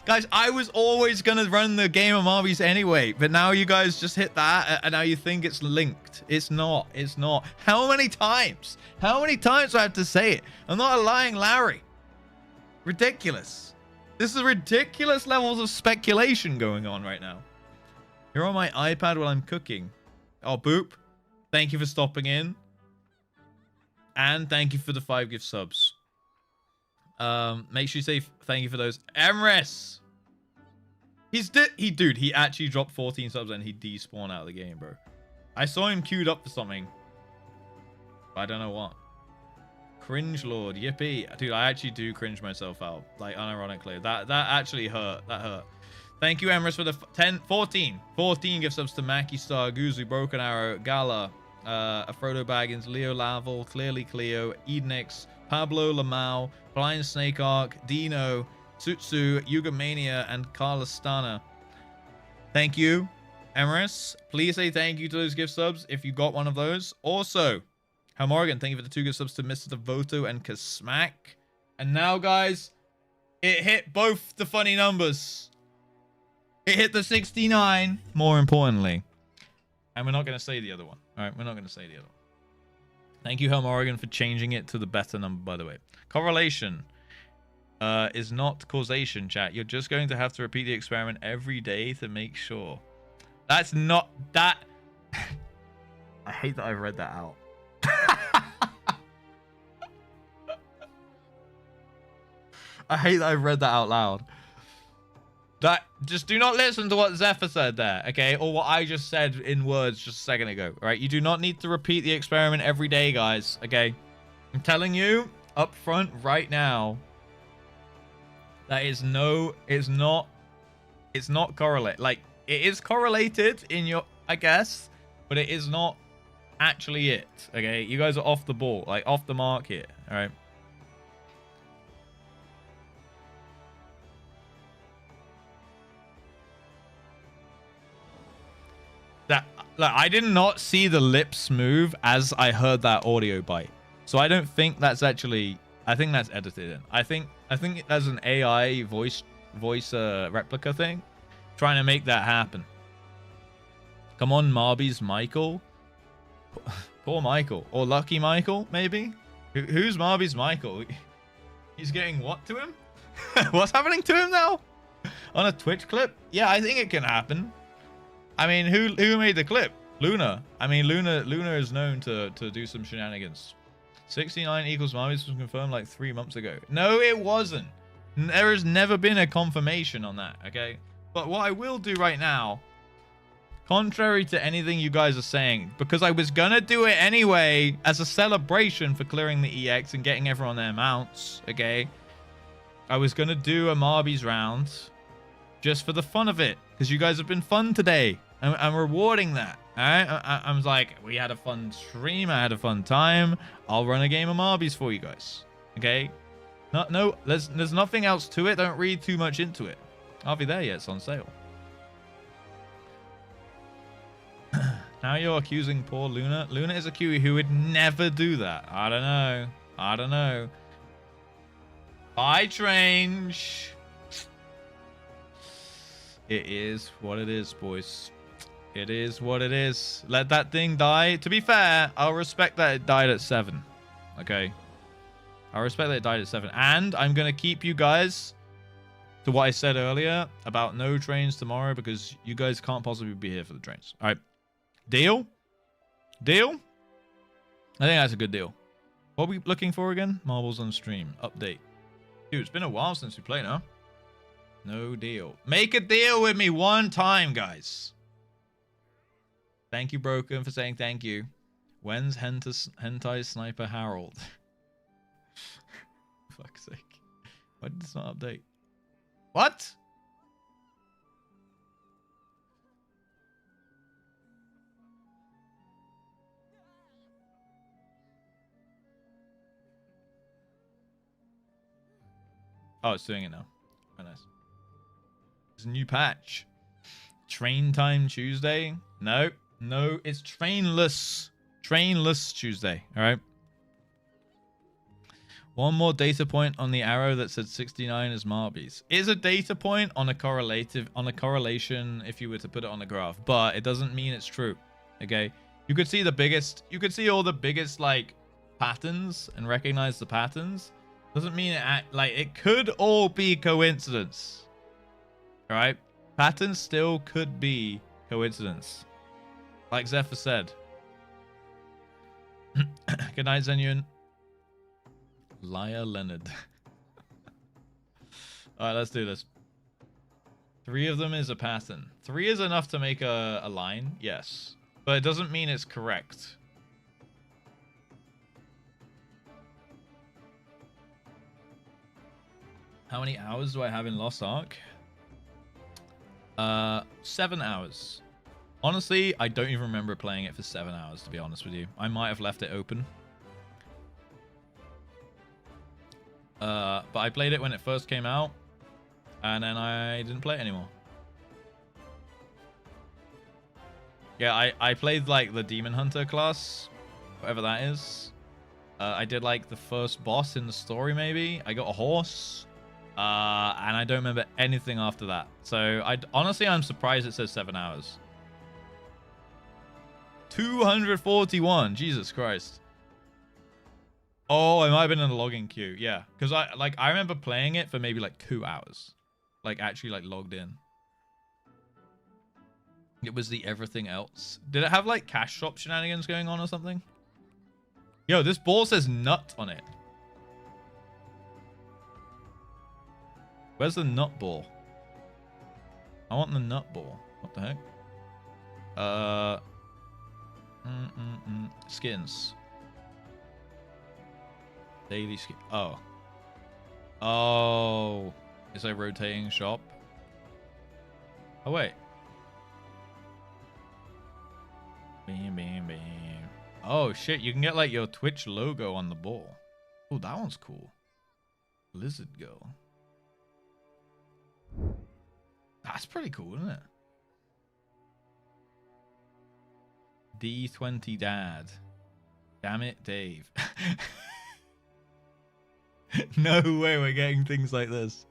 A: Guys, I was always gonna run the game of Marby's anyway, but now you guys just hit that and now you think it's linked. It's not. How many times do I have to say it? I'm not a lying Larry. Ridiculous. This is ridiculous levels of speculation going on right now. You're on my iPad while I'm cooking. Oh, Boop, thank you for stopping in, and thank you for the 5 gift subs. Make sure you say thank you for those. Emrys! He actually dropped 14 subs and he despawned out of the game, bro. I saw him queued up for something, but I don't know what. Cringe Lord, yippee. Dude, I actually do cringe myself out, like, unironically. That actually hurt. That hurt. Thank you, Emrys, for the 14 gift subs to Mackie Star, Guzu, Broken Arrow, Gala, Frodo Baggins, Leo Laval, Clearly Cleo, Edenix, Pablo Lamau, Blind Snake Arc, Dino, Sutsu, Yugamania, and Carlastana. Thank you, Emeris. Please say thank you to those gift subs if you got one of those. Also, Morgan, thank you for the 2 gift subs to Mr. Devoto and Kasmak. And now, guys, it hit both the funny numbers. It hit the 69, more importantly. And we're not going to say the other one. All right, we're not going to say the other one. Thank you, Morgan, for changing it to the better number, by the way. Correlation is not causation, chat. You're just going to have to repeat the experiment every day to make sure. That's not that. I hate that I've read that out. I hate that I've read that out loud. That just do not listen to what Zephyr said there, okay? Or what I just said in words just a second ago, all right? You do not need to repeat the experiment every day, guys, okay? I'm telling you up front right now, that is it's not correlate. Like, it is correlated in your, I guess, but it is not actually it, okay? You guys are off the ball, like off the mark here, all right? Look, I did not see the lips move as I heard that audio bite. So I don't think that's actually, I think that's edited in. I think that's an AI voice replica thing trying to make that happen. Come on, Marby's Michael. Poor Michael. Or Lucky Michael, maybe? Who's Marby's Michael? He's getting what to him? What's happening to him now? On a Twitch clip? Yeah, I think it can happen. I mean, who made the clip? Luna. I mean, Luna is known to do some shenanigans. 69 equals Marby's was confirmed like 3 months ago. No, it wasn't. There has never been a confirmation on that, okay? But what I will do right now, contrary to anything you guys are saying, because I was gonna do it anyway as a celebration for clearing the EX and getting everyone their mounts, okay? I was gonna do a Marby's round just for the fun of it, because you guys have been fun today. I'm rewarding that. All right, I was like, we had a fun stream. I had a fun time. I'll run a game of Marby's for you guys. Okay? No, there's nothing else to it. Don't read too much into it. I'll be there yet. It's on sale. Now you're accusing poor Luna. Luna is a Kiwi who would never do that. I don't know. Bye, Trange. It is what it is, boys. It is what it is. Let that thing die. To be fair, I'll respect that it died at 7. Okay? I'll respect that it died at 7. And I'm going to keep you guys to what I said earlier about no trains tomorrow because you guys can't possibly be here for the trains. All right. Deal? Deal? I think that's a good deal. What are we looking for again? Marbles on stream. Update. Dude, it's been a while since we played, huh? No deal. Make a deal with me one time, guys. Thank you, Broken, for saying thank you. When's Hentai Sniper Harold? Fuck's sake. Why did this not update? What? Oh, it's doing it now. Oh, nice. There's a new patch. Train time Tuesday? No, it's trainless. Trainless Tuesday. All right. One more data point on the arrow that said 69 is Marby's. Is a data point on a correlation if you were to put it on a graph, but it doesn't mean it's true. Okay. You could see all the biggest like patterns and recognize the patterns. Doesn't mean it could all be coincidence. All right? Patterns still could be coincidence. Like Zephyr said. Good night, Zenyun. Liar Leonard. All right, let's do this. 3 of them is a pattern. 3 is enough to make a line, yes. But it doesn't mean it's correct. How many hours do I have in Lost Ark? 7 hours. Honestly, I don't even remember playing it for 7 hours, to be honest with you. I might have left it open. But I played it when it first came out, and then I didn't play it anymore. Yeah, I played like the Demon Hunter class, whatever that is. I did like the first boss in the story, maybe. I got a horse, and I don't remember anything after that. So honestly, I'm surprised it says 7 hours. 241, Jesus Christ. Oh, I might have been in a logging queue. Yeah, because I remember playing it for maybe like 2 hours, like actually like logged in. It was the everything else. Did it have like cash shop shenanigans going on or something? Yo, this ball says nut on it. Where's the nut ball? I want the nut ball. What the heck? Skins. Daily skin. Oh. Oh. It's a rotating shop. Oh, wait. Bam, bam, bam. Oh, shit. You can get, like, your Twitch logo on the ball. Oh, that one's cool. Lizard Girl. That's pretty cool, isn't it? D20 Dad. Damn it, Dave. No way we're getting things like this.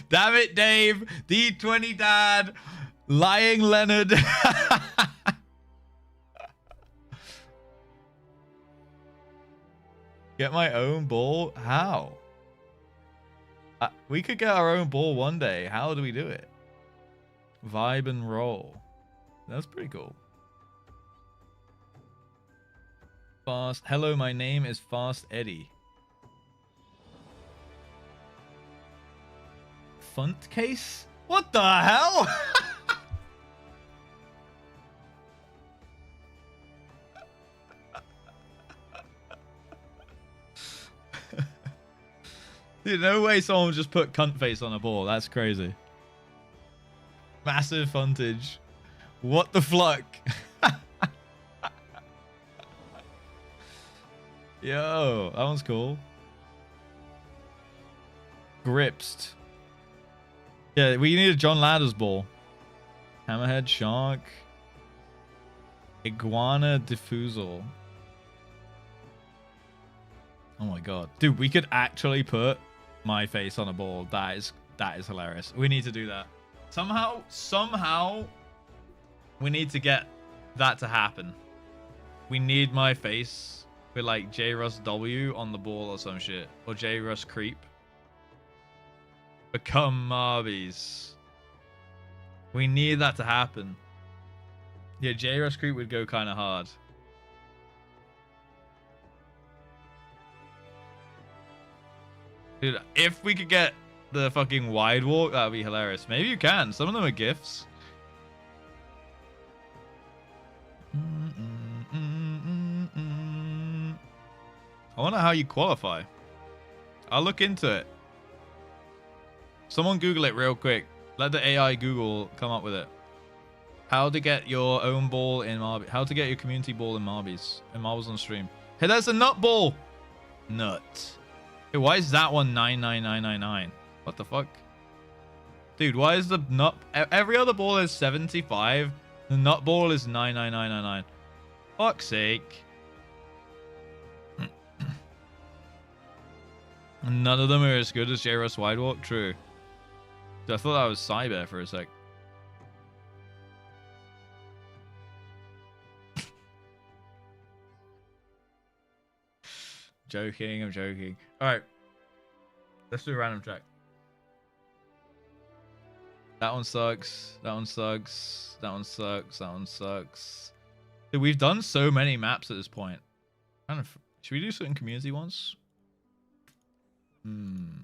A: Damn it, Dave. D20 Dad. Lying Leonard. Get my own ball? How? We could get our own ball one day. How do we do it? Vibe and roll. That's pretty cool. Fast. Hello, my name is Fast Eddie. Font case? What the hell? Dude, no way someone would just put cunt face on a ball. That's crazy. Massive fontage. What the fluck? Yo, that one's cool. Gripsed. Yeah, we need a John Ladders ball. Hammerhead shark. Iguana diffusal. Oh my god. Dude, we could actually put my face on a ball. That is hilarious. We need to do that. Somehow we need to get that to happen. We need my face with like JustRuss W on the ball or some shit. Or JustRuss Creep. Become Marbies. We need that to happen. Yeah, JustRuss Creep would go kind of hard. Dude, if we could get the fucking wide walk, that would be hilarious. Maybe you can. Some of them are gifts. I wonder how you qualify. I'll look into it. Someone Google it real quick. Let the AI Google come up with it. How to get your own ball in Marbies. How to get your community ball in Marbies. In Marbles on stream. Hey, that's a nut ball. Nut. Hey, why is that one 99999? What the fuck? Dude, why is the nut... Every other ball is 75. The nut ball is 99999. Fuck's sake. None of them are as good as JustRuss Widewalk. True. Dude, I thought that was Cyber for a sec. Joking, I'm joking. Alright. Let's do a random track. That one sucks. That one sucks. That one sucks. That one sucks. Dude, we've done so many maps at this point. Should we do certain community ones? The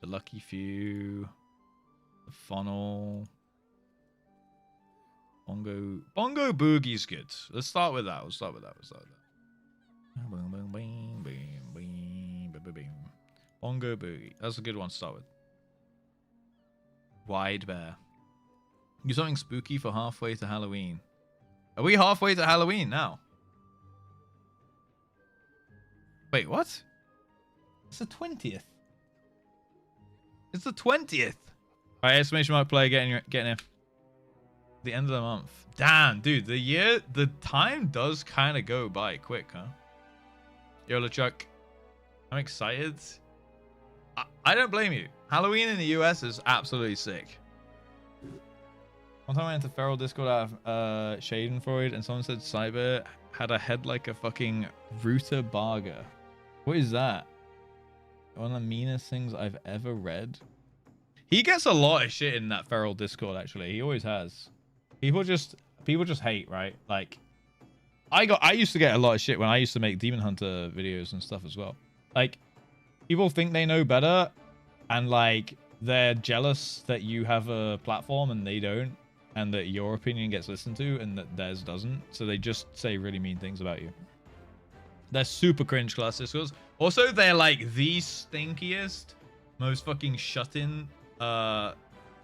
A: Lucky Few. The Funnel. Bongo Boogie's good. Let's start with that. We'll start with that. Bongo Boogie. That's a good one to start with. Wide Bear. Do something spooky for halfway to Halloween. Are we halfway to Halloween now? Wait, what? It's the 20th. It's the 20th. All right, exclamation mark play, getting here. The end of the month. Damn, dude, the time does kind of go by quick, huh? Yo, LeChuck, I'm excited. I don't blame you. Halloween in the US is absolutely sick. One time I went to Feral Discord out of Schadenfreude and someone said Cyber had a head like a fucking rutabaga. What is that? One of the meanest things I've ever read. He gets a lot of shit in that Feral Discord, actually. He always has. People just hate, right? Like, I used to get a lot of shit when I used to make Demon Hunter videos and stuff as well. Like, people think they know better, and like they're jealous that you have a platform and they don't, and that your opinion gets listened to and that theirs doesn't. So they just say really mean things about you. They're super cringe class discords. Also, they're like the stinkiest, most fucking shut-in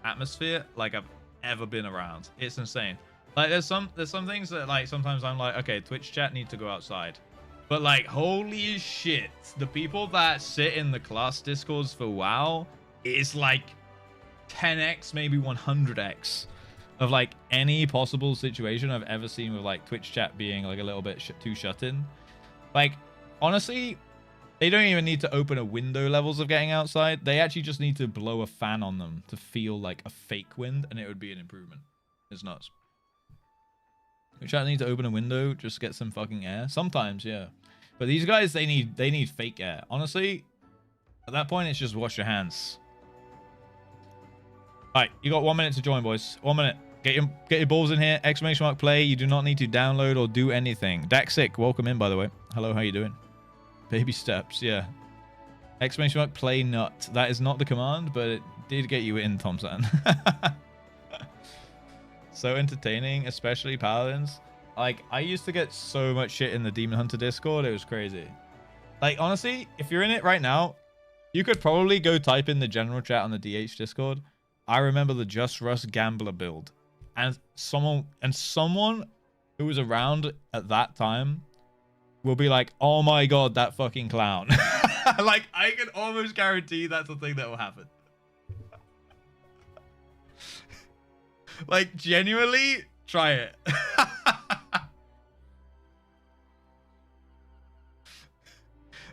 A: atmosphere like I've ever been around. It's insane. Like there's some things that like sometimes I'm like, okay, Twitch chat need to go outside. But like, holy shit, the people that sit in the class discords for WoW is like 10x, maybe 100x of like any possible situation I've ever seen with like Twitch chat being like a little bit too shut in. Like, honestly, they don't even need to open a window levels of getting outside. They actually just need to blow a fan on them to feel like a fake wind, and it would be an improvement. It's nuts. Twitch chat need to open a window, just get some fucking air. Sometimes, yeah. But these guys, they need fake air. Honestly, at that point, it's just wash your hands. All right, you got 1 minute to join, boys. 1 minute. Get your balls in here. Exclamation mark play. You do not need to download or do anything. Daxic, welcome in, by the way. Hello, how you doing? Baby steps, yeah. Exclamation mark play nut. That is not the command, but it did get you in, Thompson. So entertaining, especially paladins. Like, I used to get so much shit in the Demon Hunter Discord. It was crazy. Like, honestly, if you're in it right now, you could probably go type in the general chat on the DH Discord. I remember the JustRuss Gambler build. And someone who was around at that time will be like, oh my god, that fucking clown. Like, I can almost guarantee that's the thing that will happen. Like, genuinely, try it.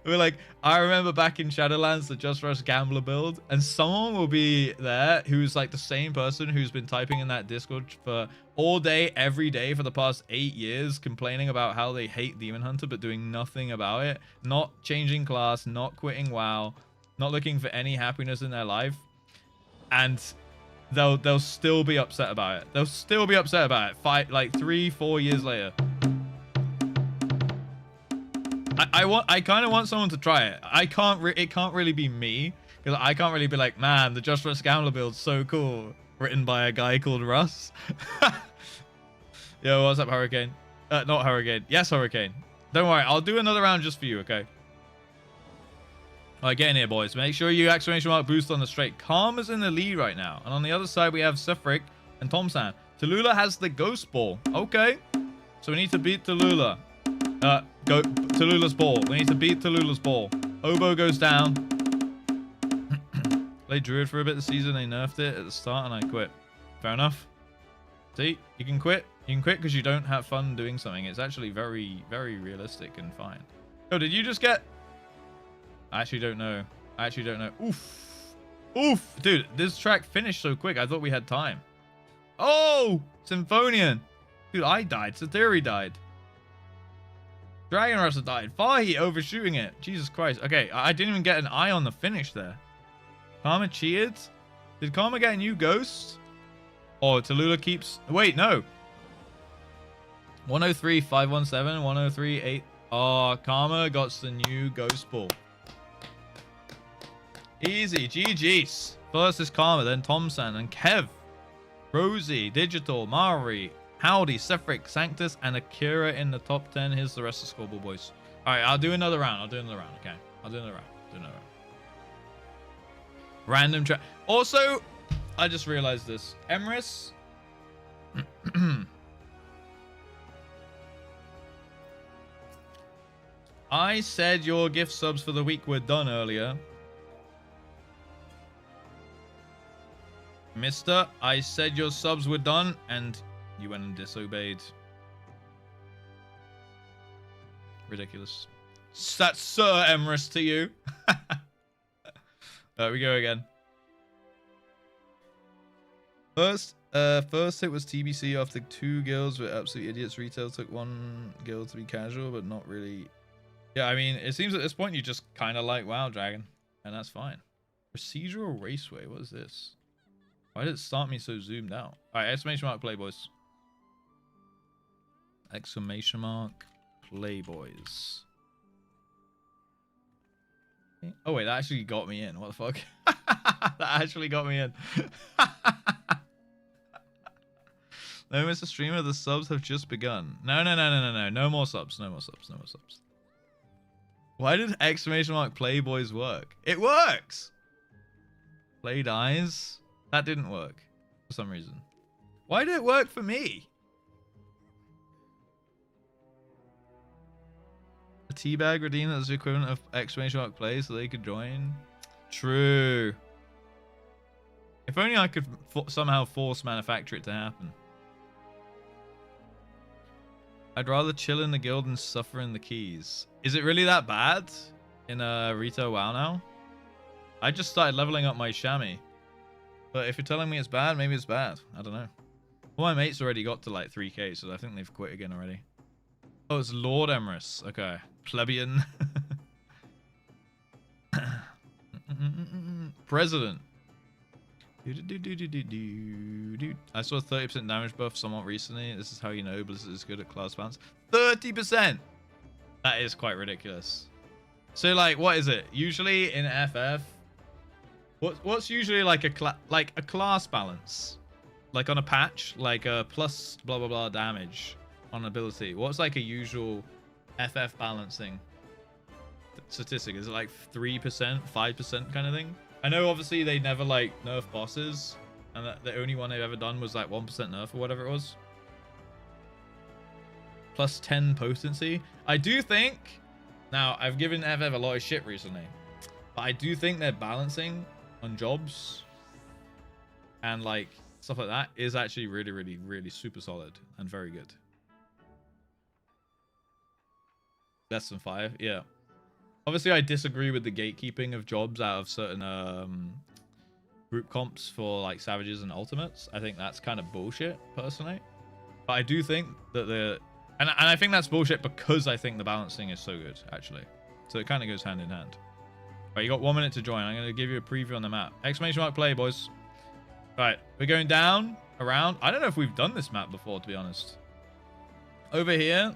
A: We're like, I remember back in Shadowlands, the JustRuss Gambler build, and someone will be there who's like the same person who's been typing in that Discord for all day, every day for the past 8 years, complaining about how they hate Demon Hunter, but doing nothing about it, not changing class, not quitting WoW, not looking for any happiness in their life, and they'll still be upset about it. They'll still be upset about it. 3-4 years later. I kind of want someone to try it. It can't really be me, because I can't really be like, man, the JustRuss Gambler build's so cool, written by a guy called Russ. Yo, what's up, Hurricane? Not Hurricane. Yes, Hurricane. Don't worry, I'll do another round just for you, okay? All right, get in here, boys. Make sure you exclamation mark boost on the straight. Karma's in the lead right now, and on the other side we have Sefric and Tomsan. Tallulah has the ghost ball. Okay, so we need to beat Tallulah. Go Tallulah's ball. We need to beat Tallulah's ball. Oboe goes down. Played Druid for a bit this season. They nerfed it at the start, and I quit. Fair enough. See, you can quit. You can quit because you don't have fun doing something. It's actually very, very realistic and fine. Oh, did you just get? I actually don't know. Oof. Oof. Dude, this track finished so quick. I thought we had time. Oh, Symphonian. Dude, I died. Sathiri died. Dragon Russer died. Fahi overshooting it. Jesus Christ. Okay, I didn't even get an eye on the finish there. Karma cheered. Did Karma get a new ghost? Or Tallulah keeps... Wait, no. 103, 517, 103, 8. Oh, Karma got the new ghost ball. Easy. GG's. First is Karma, then Tomsan, and Kev. Rosie, Digital, Mari, Howdy, Sefric, Sanctus, and Akira in the top 10. Here's the rest of the scoreboard, boys. All right, I'll do another round. Okay. I'll do another round. Random track. Also, I just realized this. Emrys I said your gift subs for the week were done earlier. Mister, I said your subs were done and you went and disobeyed. Ridiculous. That's Sir Emrys to you. There we go again. First hit was TBC after 2 girls were absolute idiots. Retail took 1 girl to be casual, but not really. Yeah, I mean, it seems at this point you just kind of like WoW Dragon, and that's fine. Procedural Raceway, what is this? Why did it start me so zoomed out? Alright, exclamation mark Playboys. Exclamation mark Playboys. Oh wait, that actually got me in. What the fuck? That actually got me in. No, Mr. Streamer, the subs have just begun. No. No more subs. No more subs. No more subs. Why did exclamation mark Playboys work? It works! Play dies. That didn't work for some reason. Why did it work for me? A teabag redeem that's the equivalent of exclamation mark play so they could join. True. If only I could somehow force manufacture it to happen. I'd rather chill in the guild than suffer in the keys. Is it really that bad in retail WoW now? I just started leveling up my chamois. But if you're telling me it's bad, maybe it's bad. I don't know. All my mates already got to like 3k, so I think they've quit again already. Oh, it's Lord Emrys. Okay. Plebeian. President. I saw a 30% damage buff somewhat recently. This is how you know Blizzard is good at class balance. 30%! That is quite ridiculous. So, like, what is it? Usually in FF, what's usually like a class balance? Like on a patch, like a plus blah blah blah damage on ability. What's like a usual FF balancing statistic? Is it like 3%, 5% kind of thing? I know obviously they never like nerf bosses, and that the only one they've ever done was like 1% nerf or whatever it was. Plus 10 potency. I do think, now I've given FF a lot of shit recently, but I do think they're balancing on jobs and like stuff like that is actually really super solid and very good. Less than 5, yeah. Obviously, I disagree with the gatekeeping of jobs out of certain group comps for like savages and ultimates. I think that's kind of bullshit, personally. But I do think that and I think that's bullshit because I think the balancing is so good, actually. So it kind of goes hand in hand. Right, you got 1 minute to join. I'm going to give you a preview on the map. Exclamation mark play, boys. Right, we're going down, around. I don't know if we've done this map before, to be honest. Over here.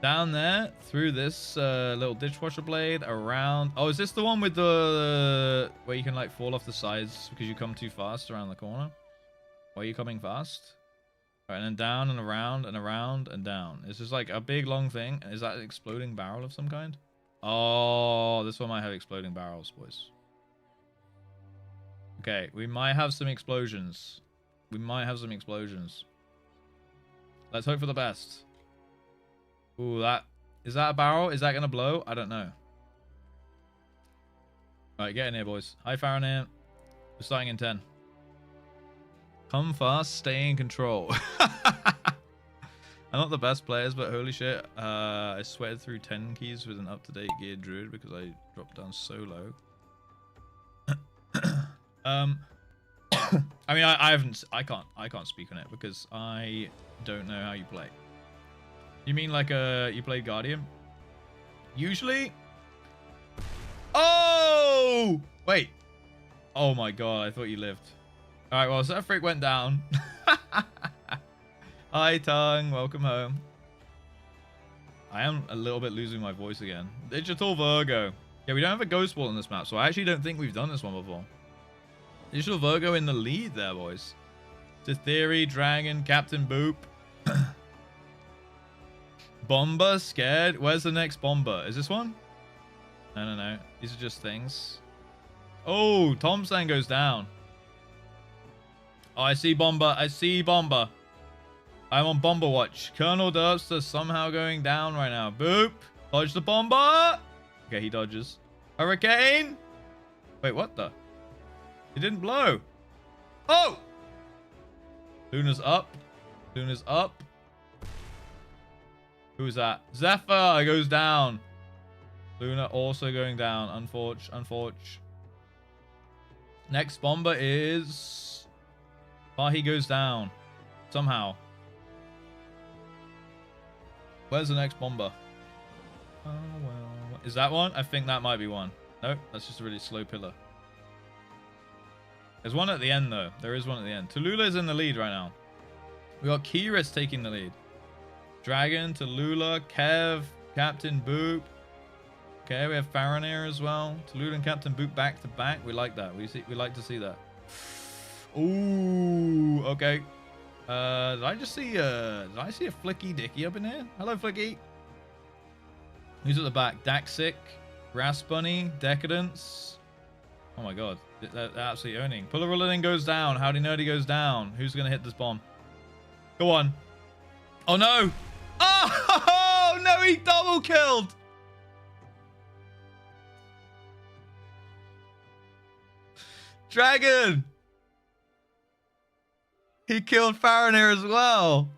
A: Down there, through this little dishwasher blade, around. Oh, is this the one with the where you can like fall off the sides because you come too fast around the corner? Why are you coming fast? Right, and then down and around and around and down. It's just like a big long thing. Is that an exploding barrel of some kind? Oh, this one might have exploding barrels, boys. Okay, we might have some explosions. We might have some explosions. Let's hope for the best. Ooh, is that a barrel? Is that gonna blow? I don't know. Alright, get in here, boys. Hi, Fahrenheit. We're starting in 10. Come fast, stay in control. I'm not the best players, but holy shit. I sweated through 10 keys with an up-to-date geared druid because I dropped down so low. I mean, I can't speak on it because I don't know how you play. You mean like you played Guardian? Usually. Oh! Wait. Oh my god, I thought you lived. Alright, well, Zephyric went down. Hi, Tongue. Welcome home. I am a little bit losing my voice again. Digital Virgo. Yeah, we don't have a Ghost Ball in this map, so I actually don't think we've done this one before. Digital Virgo in the lead there, boys. To Theory, Dragon, Captain Boop. Bomber, scared. Where's the next bomber? Is this one? No. These are just things. Oh, Tomsan goes down. Oh, I see bomber. I see bomber. I'm on bomber watch. Colonel Derpster somehow going down right now. Boop. Dodge the bomber. Okay, he dodges. Hurricane. Wait, what the? It didn't blow. Oh! Luna's up. Luna's up. Who's that? Zephyr goes down. Luna also going down. Unforge. Next bomber is... He goes down. Somehow. Where's the next bomber? Oh, well. Is that one? I think that might be one. Nope, that's just a really slow pillar. There's one at the end, though. There is one at the end. Tallulah is in the lead right now. We got Kiris taking the lead. Dragon, Tallulah, Kev, Captain Boop. Okay, we have Faranir as well. Tallulah and Captain Boop back to back. We like that. We like to see that. Ooh, okay. Did I see a Flicky Dicky up in here? Hello, Flicky. Who's at the back? Daxic, Grass Bunny, Decadence. Oh my god. They're absolutely owning. Pullerulin goes down. Howdy Nerdy goes down. Who's going to hit this bomb? Go on. Oh no. Oh no, he double killed. Dragon. He killed Faranir as well.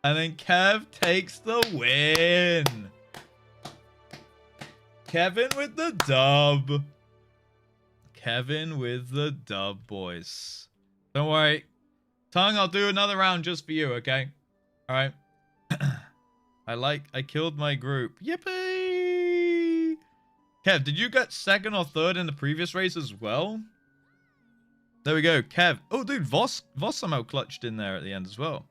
A: And then Kev takes the win. Kevin with the dub. Kevin with the dub, boys. Don't worry. Tongue, I'll do another round just for you, okay? All right. I killed my group. Yippee! Kev, did you get second or third in the previous race as well? There we go. Kev. Oh, dude, Voss somehow clutched in there at the end as well.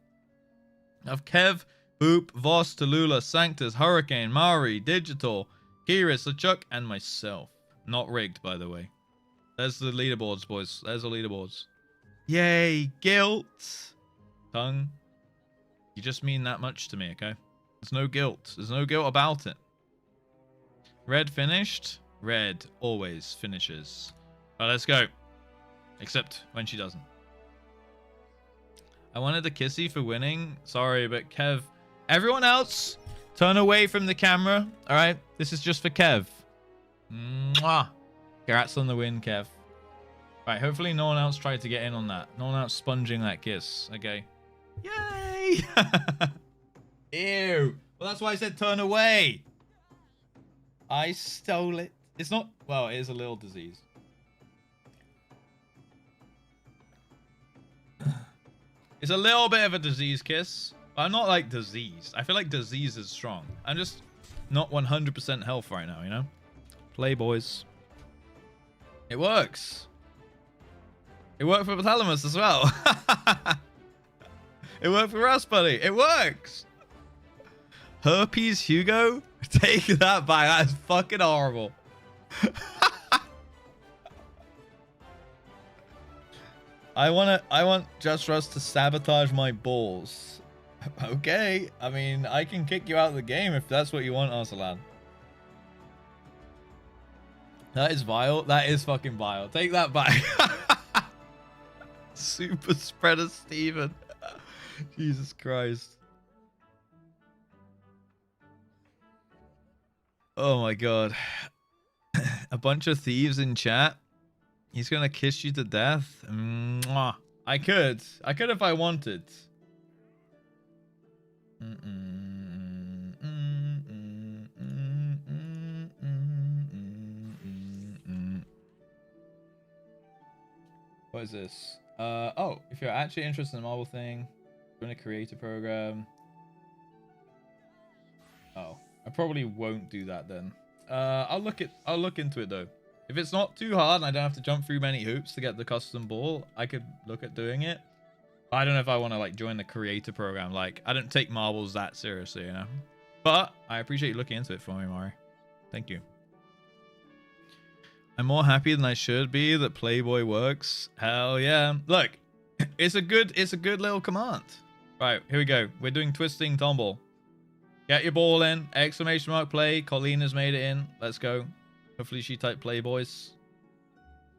A: I have Kev, Boop, Voss, Tallulah, Sanctus, Hurricane, Mari, Digital, Kiris, LeChuck, and myself. Not rigged, by the way. There's the leaderboards, boys. There's the leaderboards. Yay, guilt. Tongue, you just mean that much to me, okay? There's no guilt. There's no guilt about it. Red finished. Red always finishes. All right, let's go. Except when she doesn't. I wanted a kissy for winning. Sorry, but Kev. Everyone else, turn away from the camera. All right? This is just for Kev. Mwah. Congrats on the win, Kev. Right, hopefully no one else tried to get in on that. No one else sponging that kiss. Okay. Yay! Ew. Well, that's why I said turn away. I stole it. It's not... Well, it is a little disease. It's a little bit of a disease kiss. But I'm not like diseased. I feel like disease is strong. I'm just not 100% health right now, you know? Play, boys. It works. It worked for Thalamus as well. It worked for Russ, buddy. It works. Herpes Hugo? Take that back. That is fucking horrible. I want JustRuss to sabotage my balls. Okay. I mean, I can kick you out of the game if that's what you want, Arsalan. That is vile. That is fucking vile. Take that back. Super spreader Steven. Jesus Christ. Oh my god. A bunch of thieves in chat. He's gonna kiss you to death. Mwah. I could if I wanted. What is this? Oh, if you're actually interested in the Marvel thing, you're gonna create a program. Oh, I probably won't do that then. I'll look into it though. If it's not too hard and I don't have to jump through many hoops to get the custom ball, I could look at doing it. I don't know if I want to like join the creator program. Like, I don't take marbles that seriously, you know. But I appreciate you looking into it for me, Mari. Thank you. I'm more happy than I should be that Playboy works. Hell yeah. Look, it's a good little command. Right, here we go. We're doing twisting tumble. Get your ball in. Exclamation mark play. Colleen has made it in. Let's go. Hopefully she typed play, boys.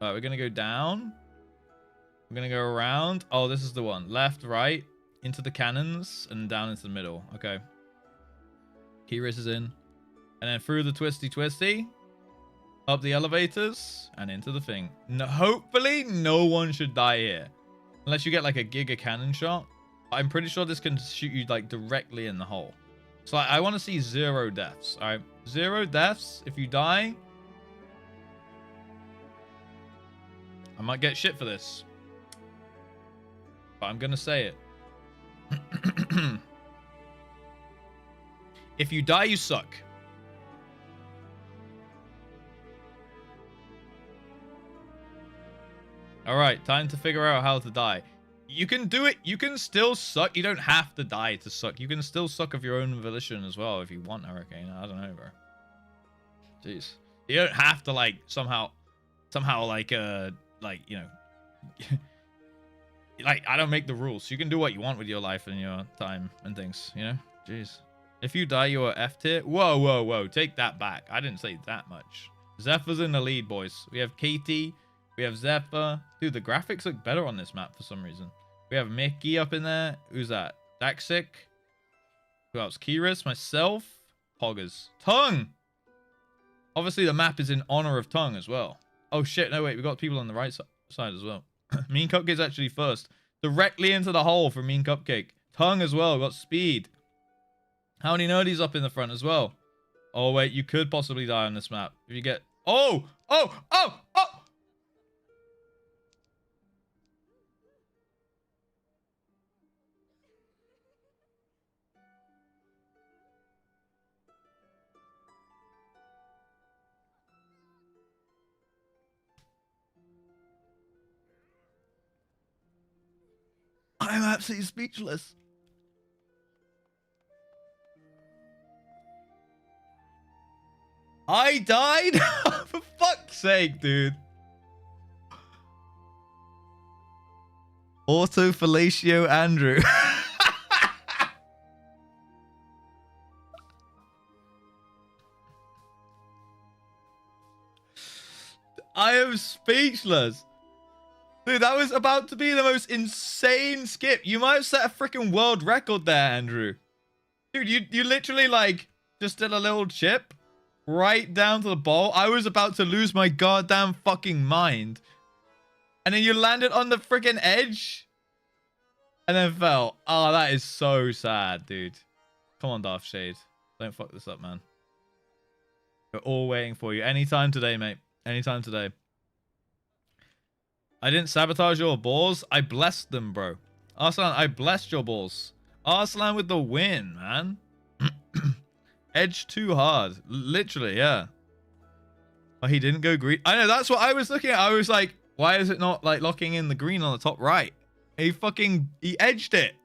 A: Alright, we're gonna go down. We're going to go around. Oh, this is the one. Left, right, into the cannons, and down into the middle. Okay. Keyris is in. And then through the twisty, up the elevators, and into the thing. No, hopefully, no one should die here. Unless you get like a giga cannon shot. I'm pretty sure this can shoot you like directly in the hole. So I want to see 0 deaths. All right. 0 deaths. If you die, I might get shit for this. But I'm going to say it. If you die, you suck. All right, time to figure out how to die. You can do it. You can still suck. You don't have to die to suck. You can still suck of your own volition as well if you want, Hurricane. I don't know, bro. Jeez. You don't have to, like, somehow, like, you know, like, I don't make the rules. You can do what you want with your life and your time and things, you know? Jeez. If you die, you are F tier. Whoa, whoa, whoa. Take that back. I didn't say that much. Zephyr's in the lead, boys. We have Katie. We have Zephyr. Dude, the graphics look better on this map for some reason. We have Mickey up in there. Who's that? Daxic. Who else? Keyris, myself. Poggers. Tongue! Obviously, the map is in honor of Tongue as well. Oh, shit. No, wait. We got people on the right side as well. Mean Cupcake's actually first. Directly into the hole for Mean Cupcake. Tongue as well. Got speed. How many nerdies up in the front as well? Oh, wait. You could possibly die on this map. If you get... Oh! Oh! Oh! Oh! I'm absolutely speechless. I died? For fuck's sake, dude. Autofellatio Andrew. I am speechless. Dude, that was about to be the most insane skip. You might have set a freaking world record there, Andrew. Dude, you literally, like, just did a little chip right down to the ball. I was about to lose my goddamn fucking mind. And then you landed on the freaking edge. And then fell. Oh, that is so sad, dude. Come on, Darth Shade. Don't fuck this up, man. We're all waiting for you. Anytime today, mate. Anytime today. I didn't sabotage your balls. I blessed them, bro. Arslan, I blessed your balls. Arslan with the win, man. Edge too hard. Literally, yeah. Oh, he didn't go green. I know, that's what I was looking at. I was like, why is it not, like, locking in the green on the top right? He edged it.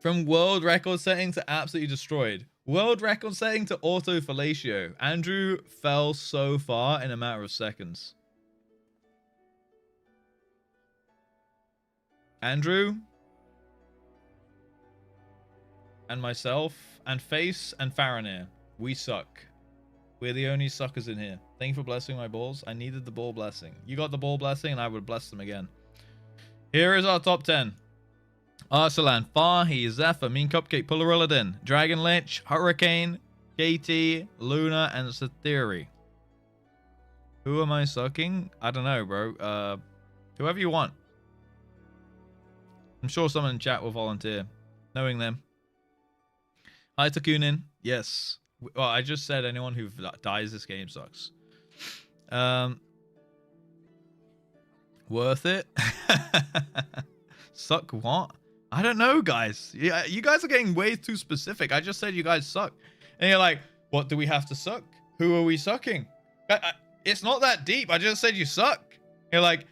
A: From world record setting to absolutely destroyed. World record setting to autofellatio. Andrew fell so far in a matter of seconds. Andrew. And myself. And Face and Faranir. We suck. We're the only suckers in here. Thank you for blessing my balls. I needed the ball blessing. You got the ball blessing and I would bless them again. Here is our top 10. Arsalan, Farhi, Zephyr, Mean Cupcake, Polarilladin, Dragon Lich, Hurricane, Katie, Luna, and Sathiri. Who am I sucking? I don't know, bro. Whoever you want. I'm sure someone in chat will volunteer. Knowing them. Hi, Takunin. Yes. Well, I just said anyone who dies this game sucks. Worth it? Suck what? I don't know, guys. Yeah, you guys are getting way too specific. I just said you guys suck. And you're like, what do we have to suck? Who are we sucking? It's not that deep. I just said you suck. You're like,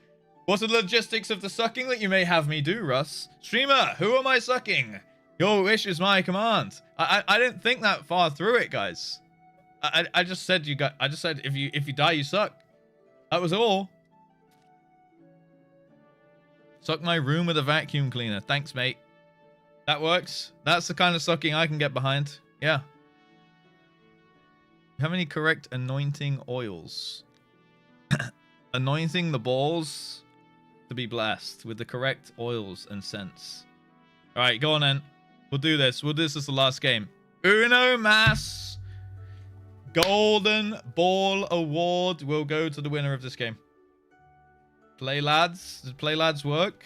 A: what's the logistics of the sucking that you may have me do, Russ? Streamer, who am I sucking? Your wish is my command. I didn't think that far through it, guys. I just said you got. I just said if you die, you suck. That was all. Suck my room with a vacuum cleaner. Thanks, mate. That works. That's the kind of sucking I can get behind. Yeah. How many correct anointing oils? anointing the balls to be blessed with the correct oils and scents. All right, go on then. We'll do this. We'll do this as the last game. Uno mas. Golden Ball Award will go to the winner of this game. Play lads. Does play lads work?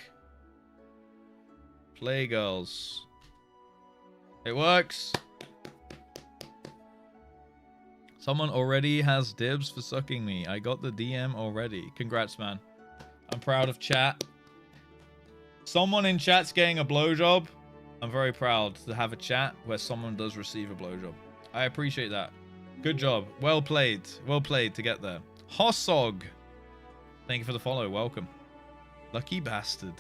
A: Play girls. It works. Someone already has dibs for sucking me. I got the DM already. Congrats, man. I'm proud of chat. Someone in chat's getting a blowjob. I'm very proud to have a chat where someone does receive a blowjob. I appreciate that. Good job. Well played. Well played to get there. Hossog. Thank you for the follow. Welcome. Lucky bastard.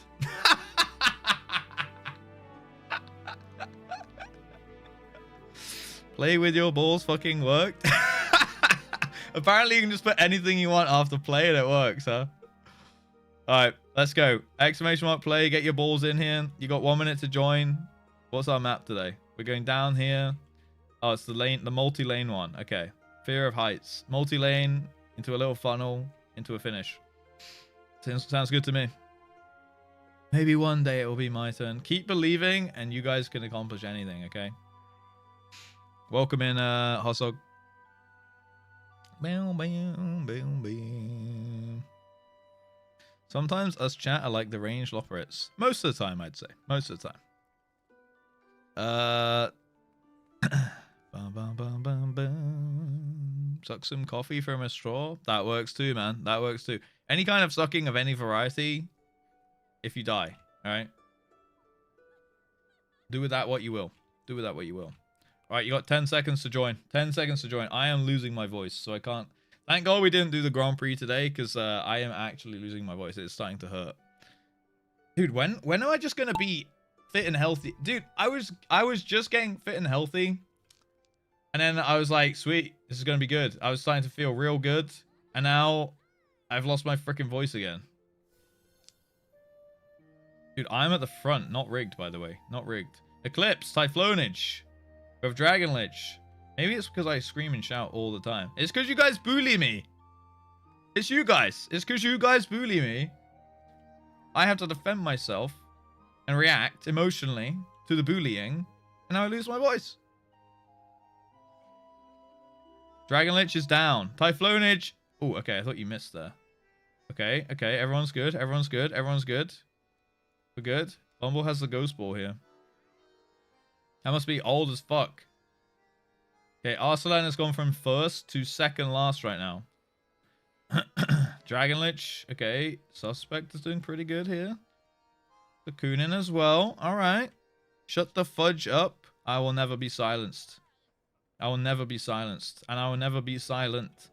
A: Play with your balls fucking worked. Apparently you can just put anything you want after play and it works, huh? Alright, let's go. Exclamation mark play. Get your balls in here. You got 1 minute to join. What's our map today? We're going down here. Oh, it's the lane, the multi-lane one. Okay. Fear of heights. Multi-lane into a little funnel into a finish. Sounds good to me. Maybe one day it will be my turn. Keep believing and you guys can accomplish anything, okay? Welcome in, Hossog. Sometimes us chat are like the ranged operates. Most of the time, I'd say. Most of the time. Suck some coffee from a straw. That works too, man. That works too. Any kind of sucking of any variety, if you die, all right? Do with that what you will. Do with that what you will. All right, you got 10 seconds to join. 10 seconds to join. I am losing my voice, so I can't. Thank God we didn't do the Grand Prix today, because I am actually losing my voice. It's starting to hurt. Dude, when am I just gonna be fit and healthy? Dude, I was just getting fit and healthy, and then I was like, sweet, this is gonna be good. I was starting to feel real good, and now I've lost my freaking voice again. Dude, I'm at the front, not rigged, by the way, not rigged. Eclipse, Typhlonage. We have Dragon Lich. Maybe it's because I scream and shout all the time. It's because you guys bully me. It's you guys. It's because you guys bully me. I have to defend myself and react emotionally to the bullying. And now I lose my voice. Dragon Lich is down. Typhlonage. Oh, okay. I thought you missed there. Okay. Okay. Everyone's good. Everyone's good. Everyone's good. We're good. Bumble has the ghost ball here. That must be old as fuck. Okay, Arsalan has gone from first to second last right now. Dragon Lich. Okay, Suspect is doing pretty good here. The Kunin as well. Alright. Shut the fudge up. I will never be silenced. I will never be silenced. And I will never be silent.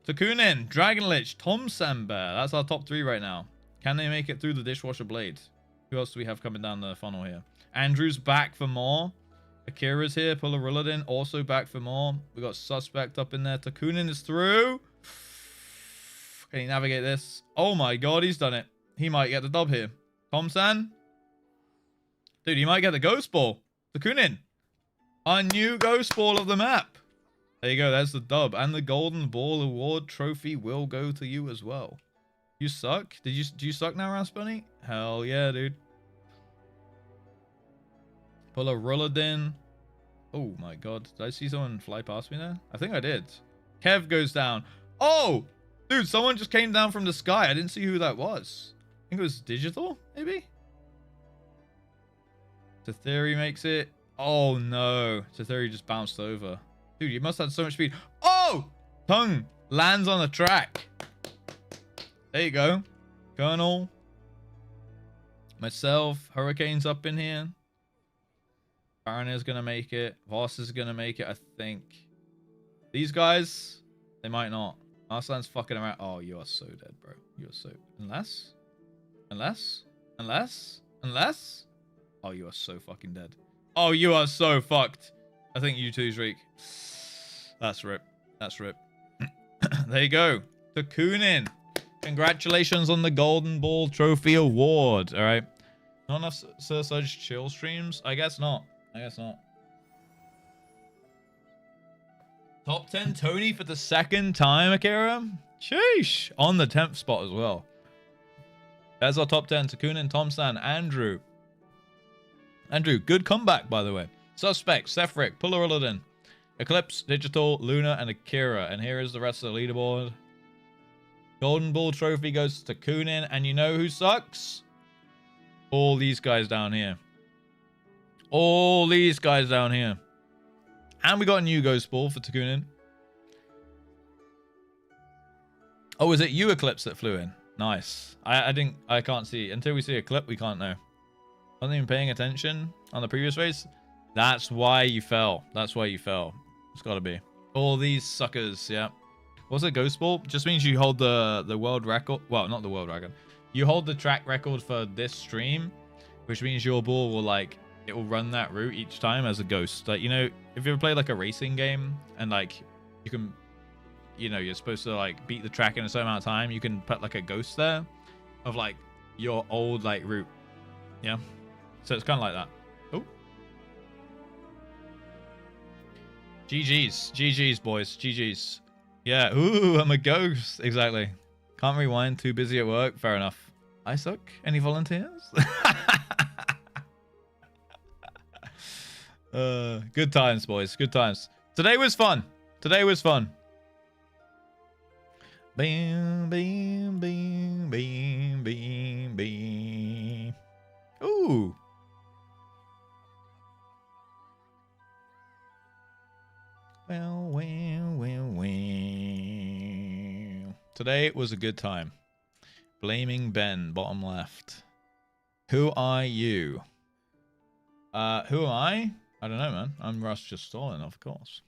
A: Takunin, Dragon Lich, Tom Sambear. That's our top 3 right now. Can they make it through the dishwasher blade? Who else do we have coming down the funnel here? Andrew's back for more. Akira's here. Pularuladin also back for more. We got Suspect up in there. Takunin is through. Can he navigate this? Oh my god, he's done it. He might get the dub here. Tom-san? Dude, he might get the ghost ball. Takunin. Our new ghost ball of the map. There you go. There's the dub. And the Golden Ball Award trophy will go to you as well. You suck? Do you suck now, Raspberry? Hell yeah, dude. Pularuladin. Oh my god. Did I see someone fly past me there? I think I did. Kev goes down. Oh! Dude, someone just came down from the sky. I didn't see who that was. I think it was Digital, maybe? Tetheri makes it. Oh no. Tetheri just bounced over. Dude, you must have had so much speed. Oh! Tongue lands on the track. There you go. Colonel. Myself. Hurricane's up in here. Baron is going to make it. Voss is going to make it, I think. These guys, they might not. Arslan's fucking around. Oh, you are so dead, bro. You are so... Unless? Oh, you are so fucking dead. Oh, you are so fucked. I think you too, Reek. That's rip. That's rip. There you go. Takunin. Congratulations on the Golden Ball Trophy Award. All right. Not enough Sir Sudge chill streams? I guess not. I guess not. Top 10 Tony for the second time, Akira. Sheesh. On the 10th spot as well. There's our top 10. Takunin, Tomsan, Andrew. Andrew, good comeback, by the way. Suspect, Sefric, Pularuladin, Eclipse, Digital, Luna, and Akira. And here is the rest of the leaderboard. Golden Ball trophy goes to Takunin. And you know who sucks? All these guys down here. All these guys down here. And we got a new Ghost Ball for Takunin. Oh, is it you, Eclipse, that flew in? Nice. I can't see. Until we see a clip, we can't know. Wasn't even paying attention on the previous race. That's why you fell. That's why you fell. It's got to be. All these suckers, yeah. What's a Ghost Ball? Just means you hold the world record. Well, not the world record. You hold the track record for this stream, which means your ball will, like, it will run that route each time as a ghost. Like, you know, if you ever play like a racing game and like you can, you know, you're supposed to like beat the track in a certain amount of time, you can put like a ghost there of like your old like route. Yeah. So it's kind of like that. Oh. GG's. GG's, boys. GG's. Yeah. Ooh, I'm a ghost. Exactly. Can't rewind. Too busy at work. Fair enough. I suck. Any volunteers? Good times, boys. Good times. Today was fun. Today was fun. Bam, bam, bam, bam, bam, bam. Ooh. Well. Today was a good time. Blaming Ben, bottom left. Who are you? Who am I? I don't know, man. I'm Russ Just Stolen, of course.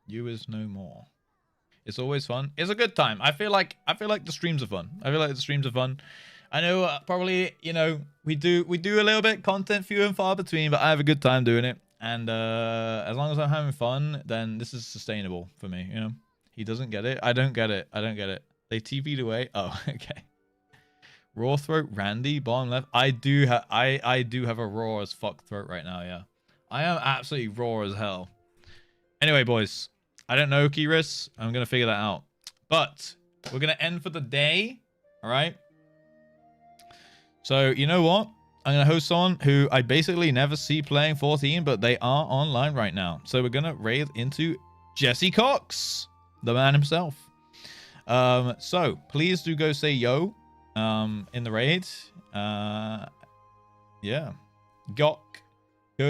A: You is no more. It's always fun. It's a good time. I feel like the streams are fun. I know probably, you know, we do a little bit content few and far between, but I have a good time doing it. And as long as I'm having fun, then this is sustainable for me, you know. He doesn't get it. I don't get it. They TV'd away. Oh, okay. Raw throat Randy, bottom left. I do have a raw as fuck throat right now, yeah. I am absolutely raw as hell. Anyway, boys, I don't know Kiris. I'm gonna figure that out. But we're gonna end for the day. Alright. So you know what? I'm gonna host someone who I basically never see playing 14, but they are online right now. So we're gonna raid into Jesse Cox, the man himself. So please do go say yo in the raid. Yeah.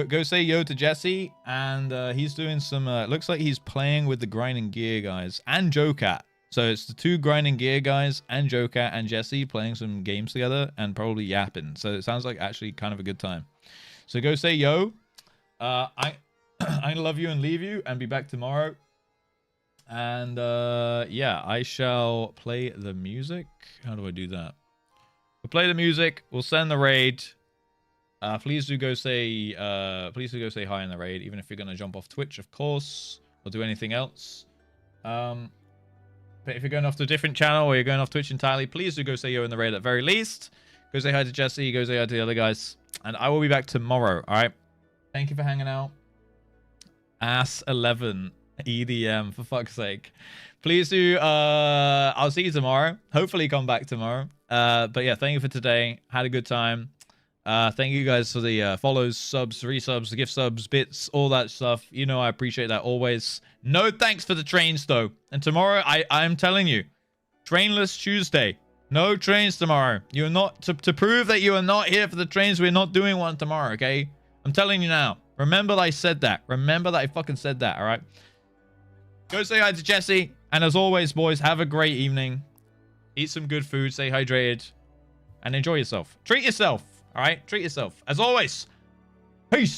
A: Go say yo to Jesse, and he's doing some looks like he's playing with the Grinding Gear guys and Joecat. So it's the two Grinding Gear guys and Joecat and Jesse playing some games together and probably yapping. So it sounds like actually kind of a good time. So go say yo. I'm gonna love you and leave you and be back tomorrow. And yeah, I shall play the music. How do I do that? We'll play the music. We'll send the raid. Please do go say hi in the raid, even if you're gonna jump off Twitch, of course, or do anything else. But if you're going off to a different channel or you're going off Twitch entirely, please do go say yo in the raid at very least. Go say hi to Jesse, go say hi to the other guys, and I will be back tomorrow. All right. Thank you for hanging out. Ass 11 EDM, for fuck's sake. Please do. I'll see you tomorrow. Hopefully, come back tomorrow. But yeah, thank you for today. Had a good time. Thank you guys for the follows, subs, resubs, gift subs, bits, all that stuff. You know I appreciate that always. No thanks for the trains though. And tomorrow I'm telling you, trainless Tuesday. No trains tomorrow. You're not to prove that you are not here for the trains. We're not doing one tomorrow, okay? I'm telling you now. Remember that I said that. Remember that I fucking said that, all right? Go say hi to Jesse. And as always, boys, have a great evening. Eat some good food, stay hydrated, and enjoy yourself. Treat yourself. All right, treat yourself. As always, peace.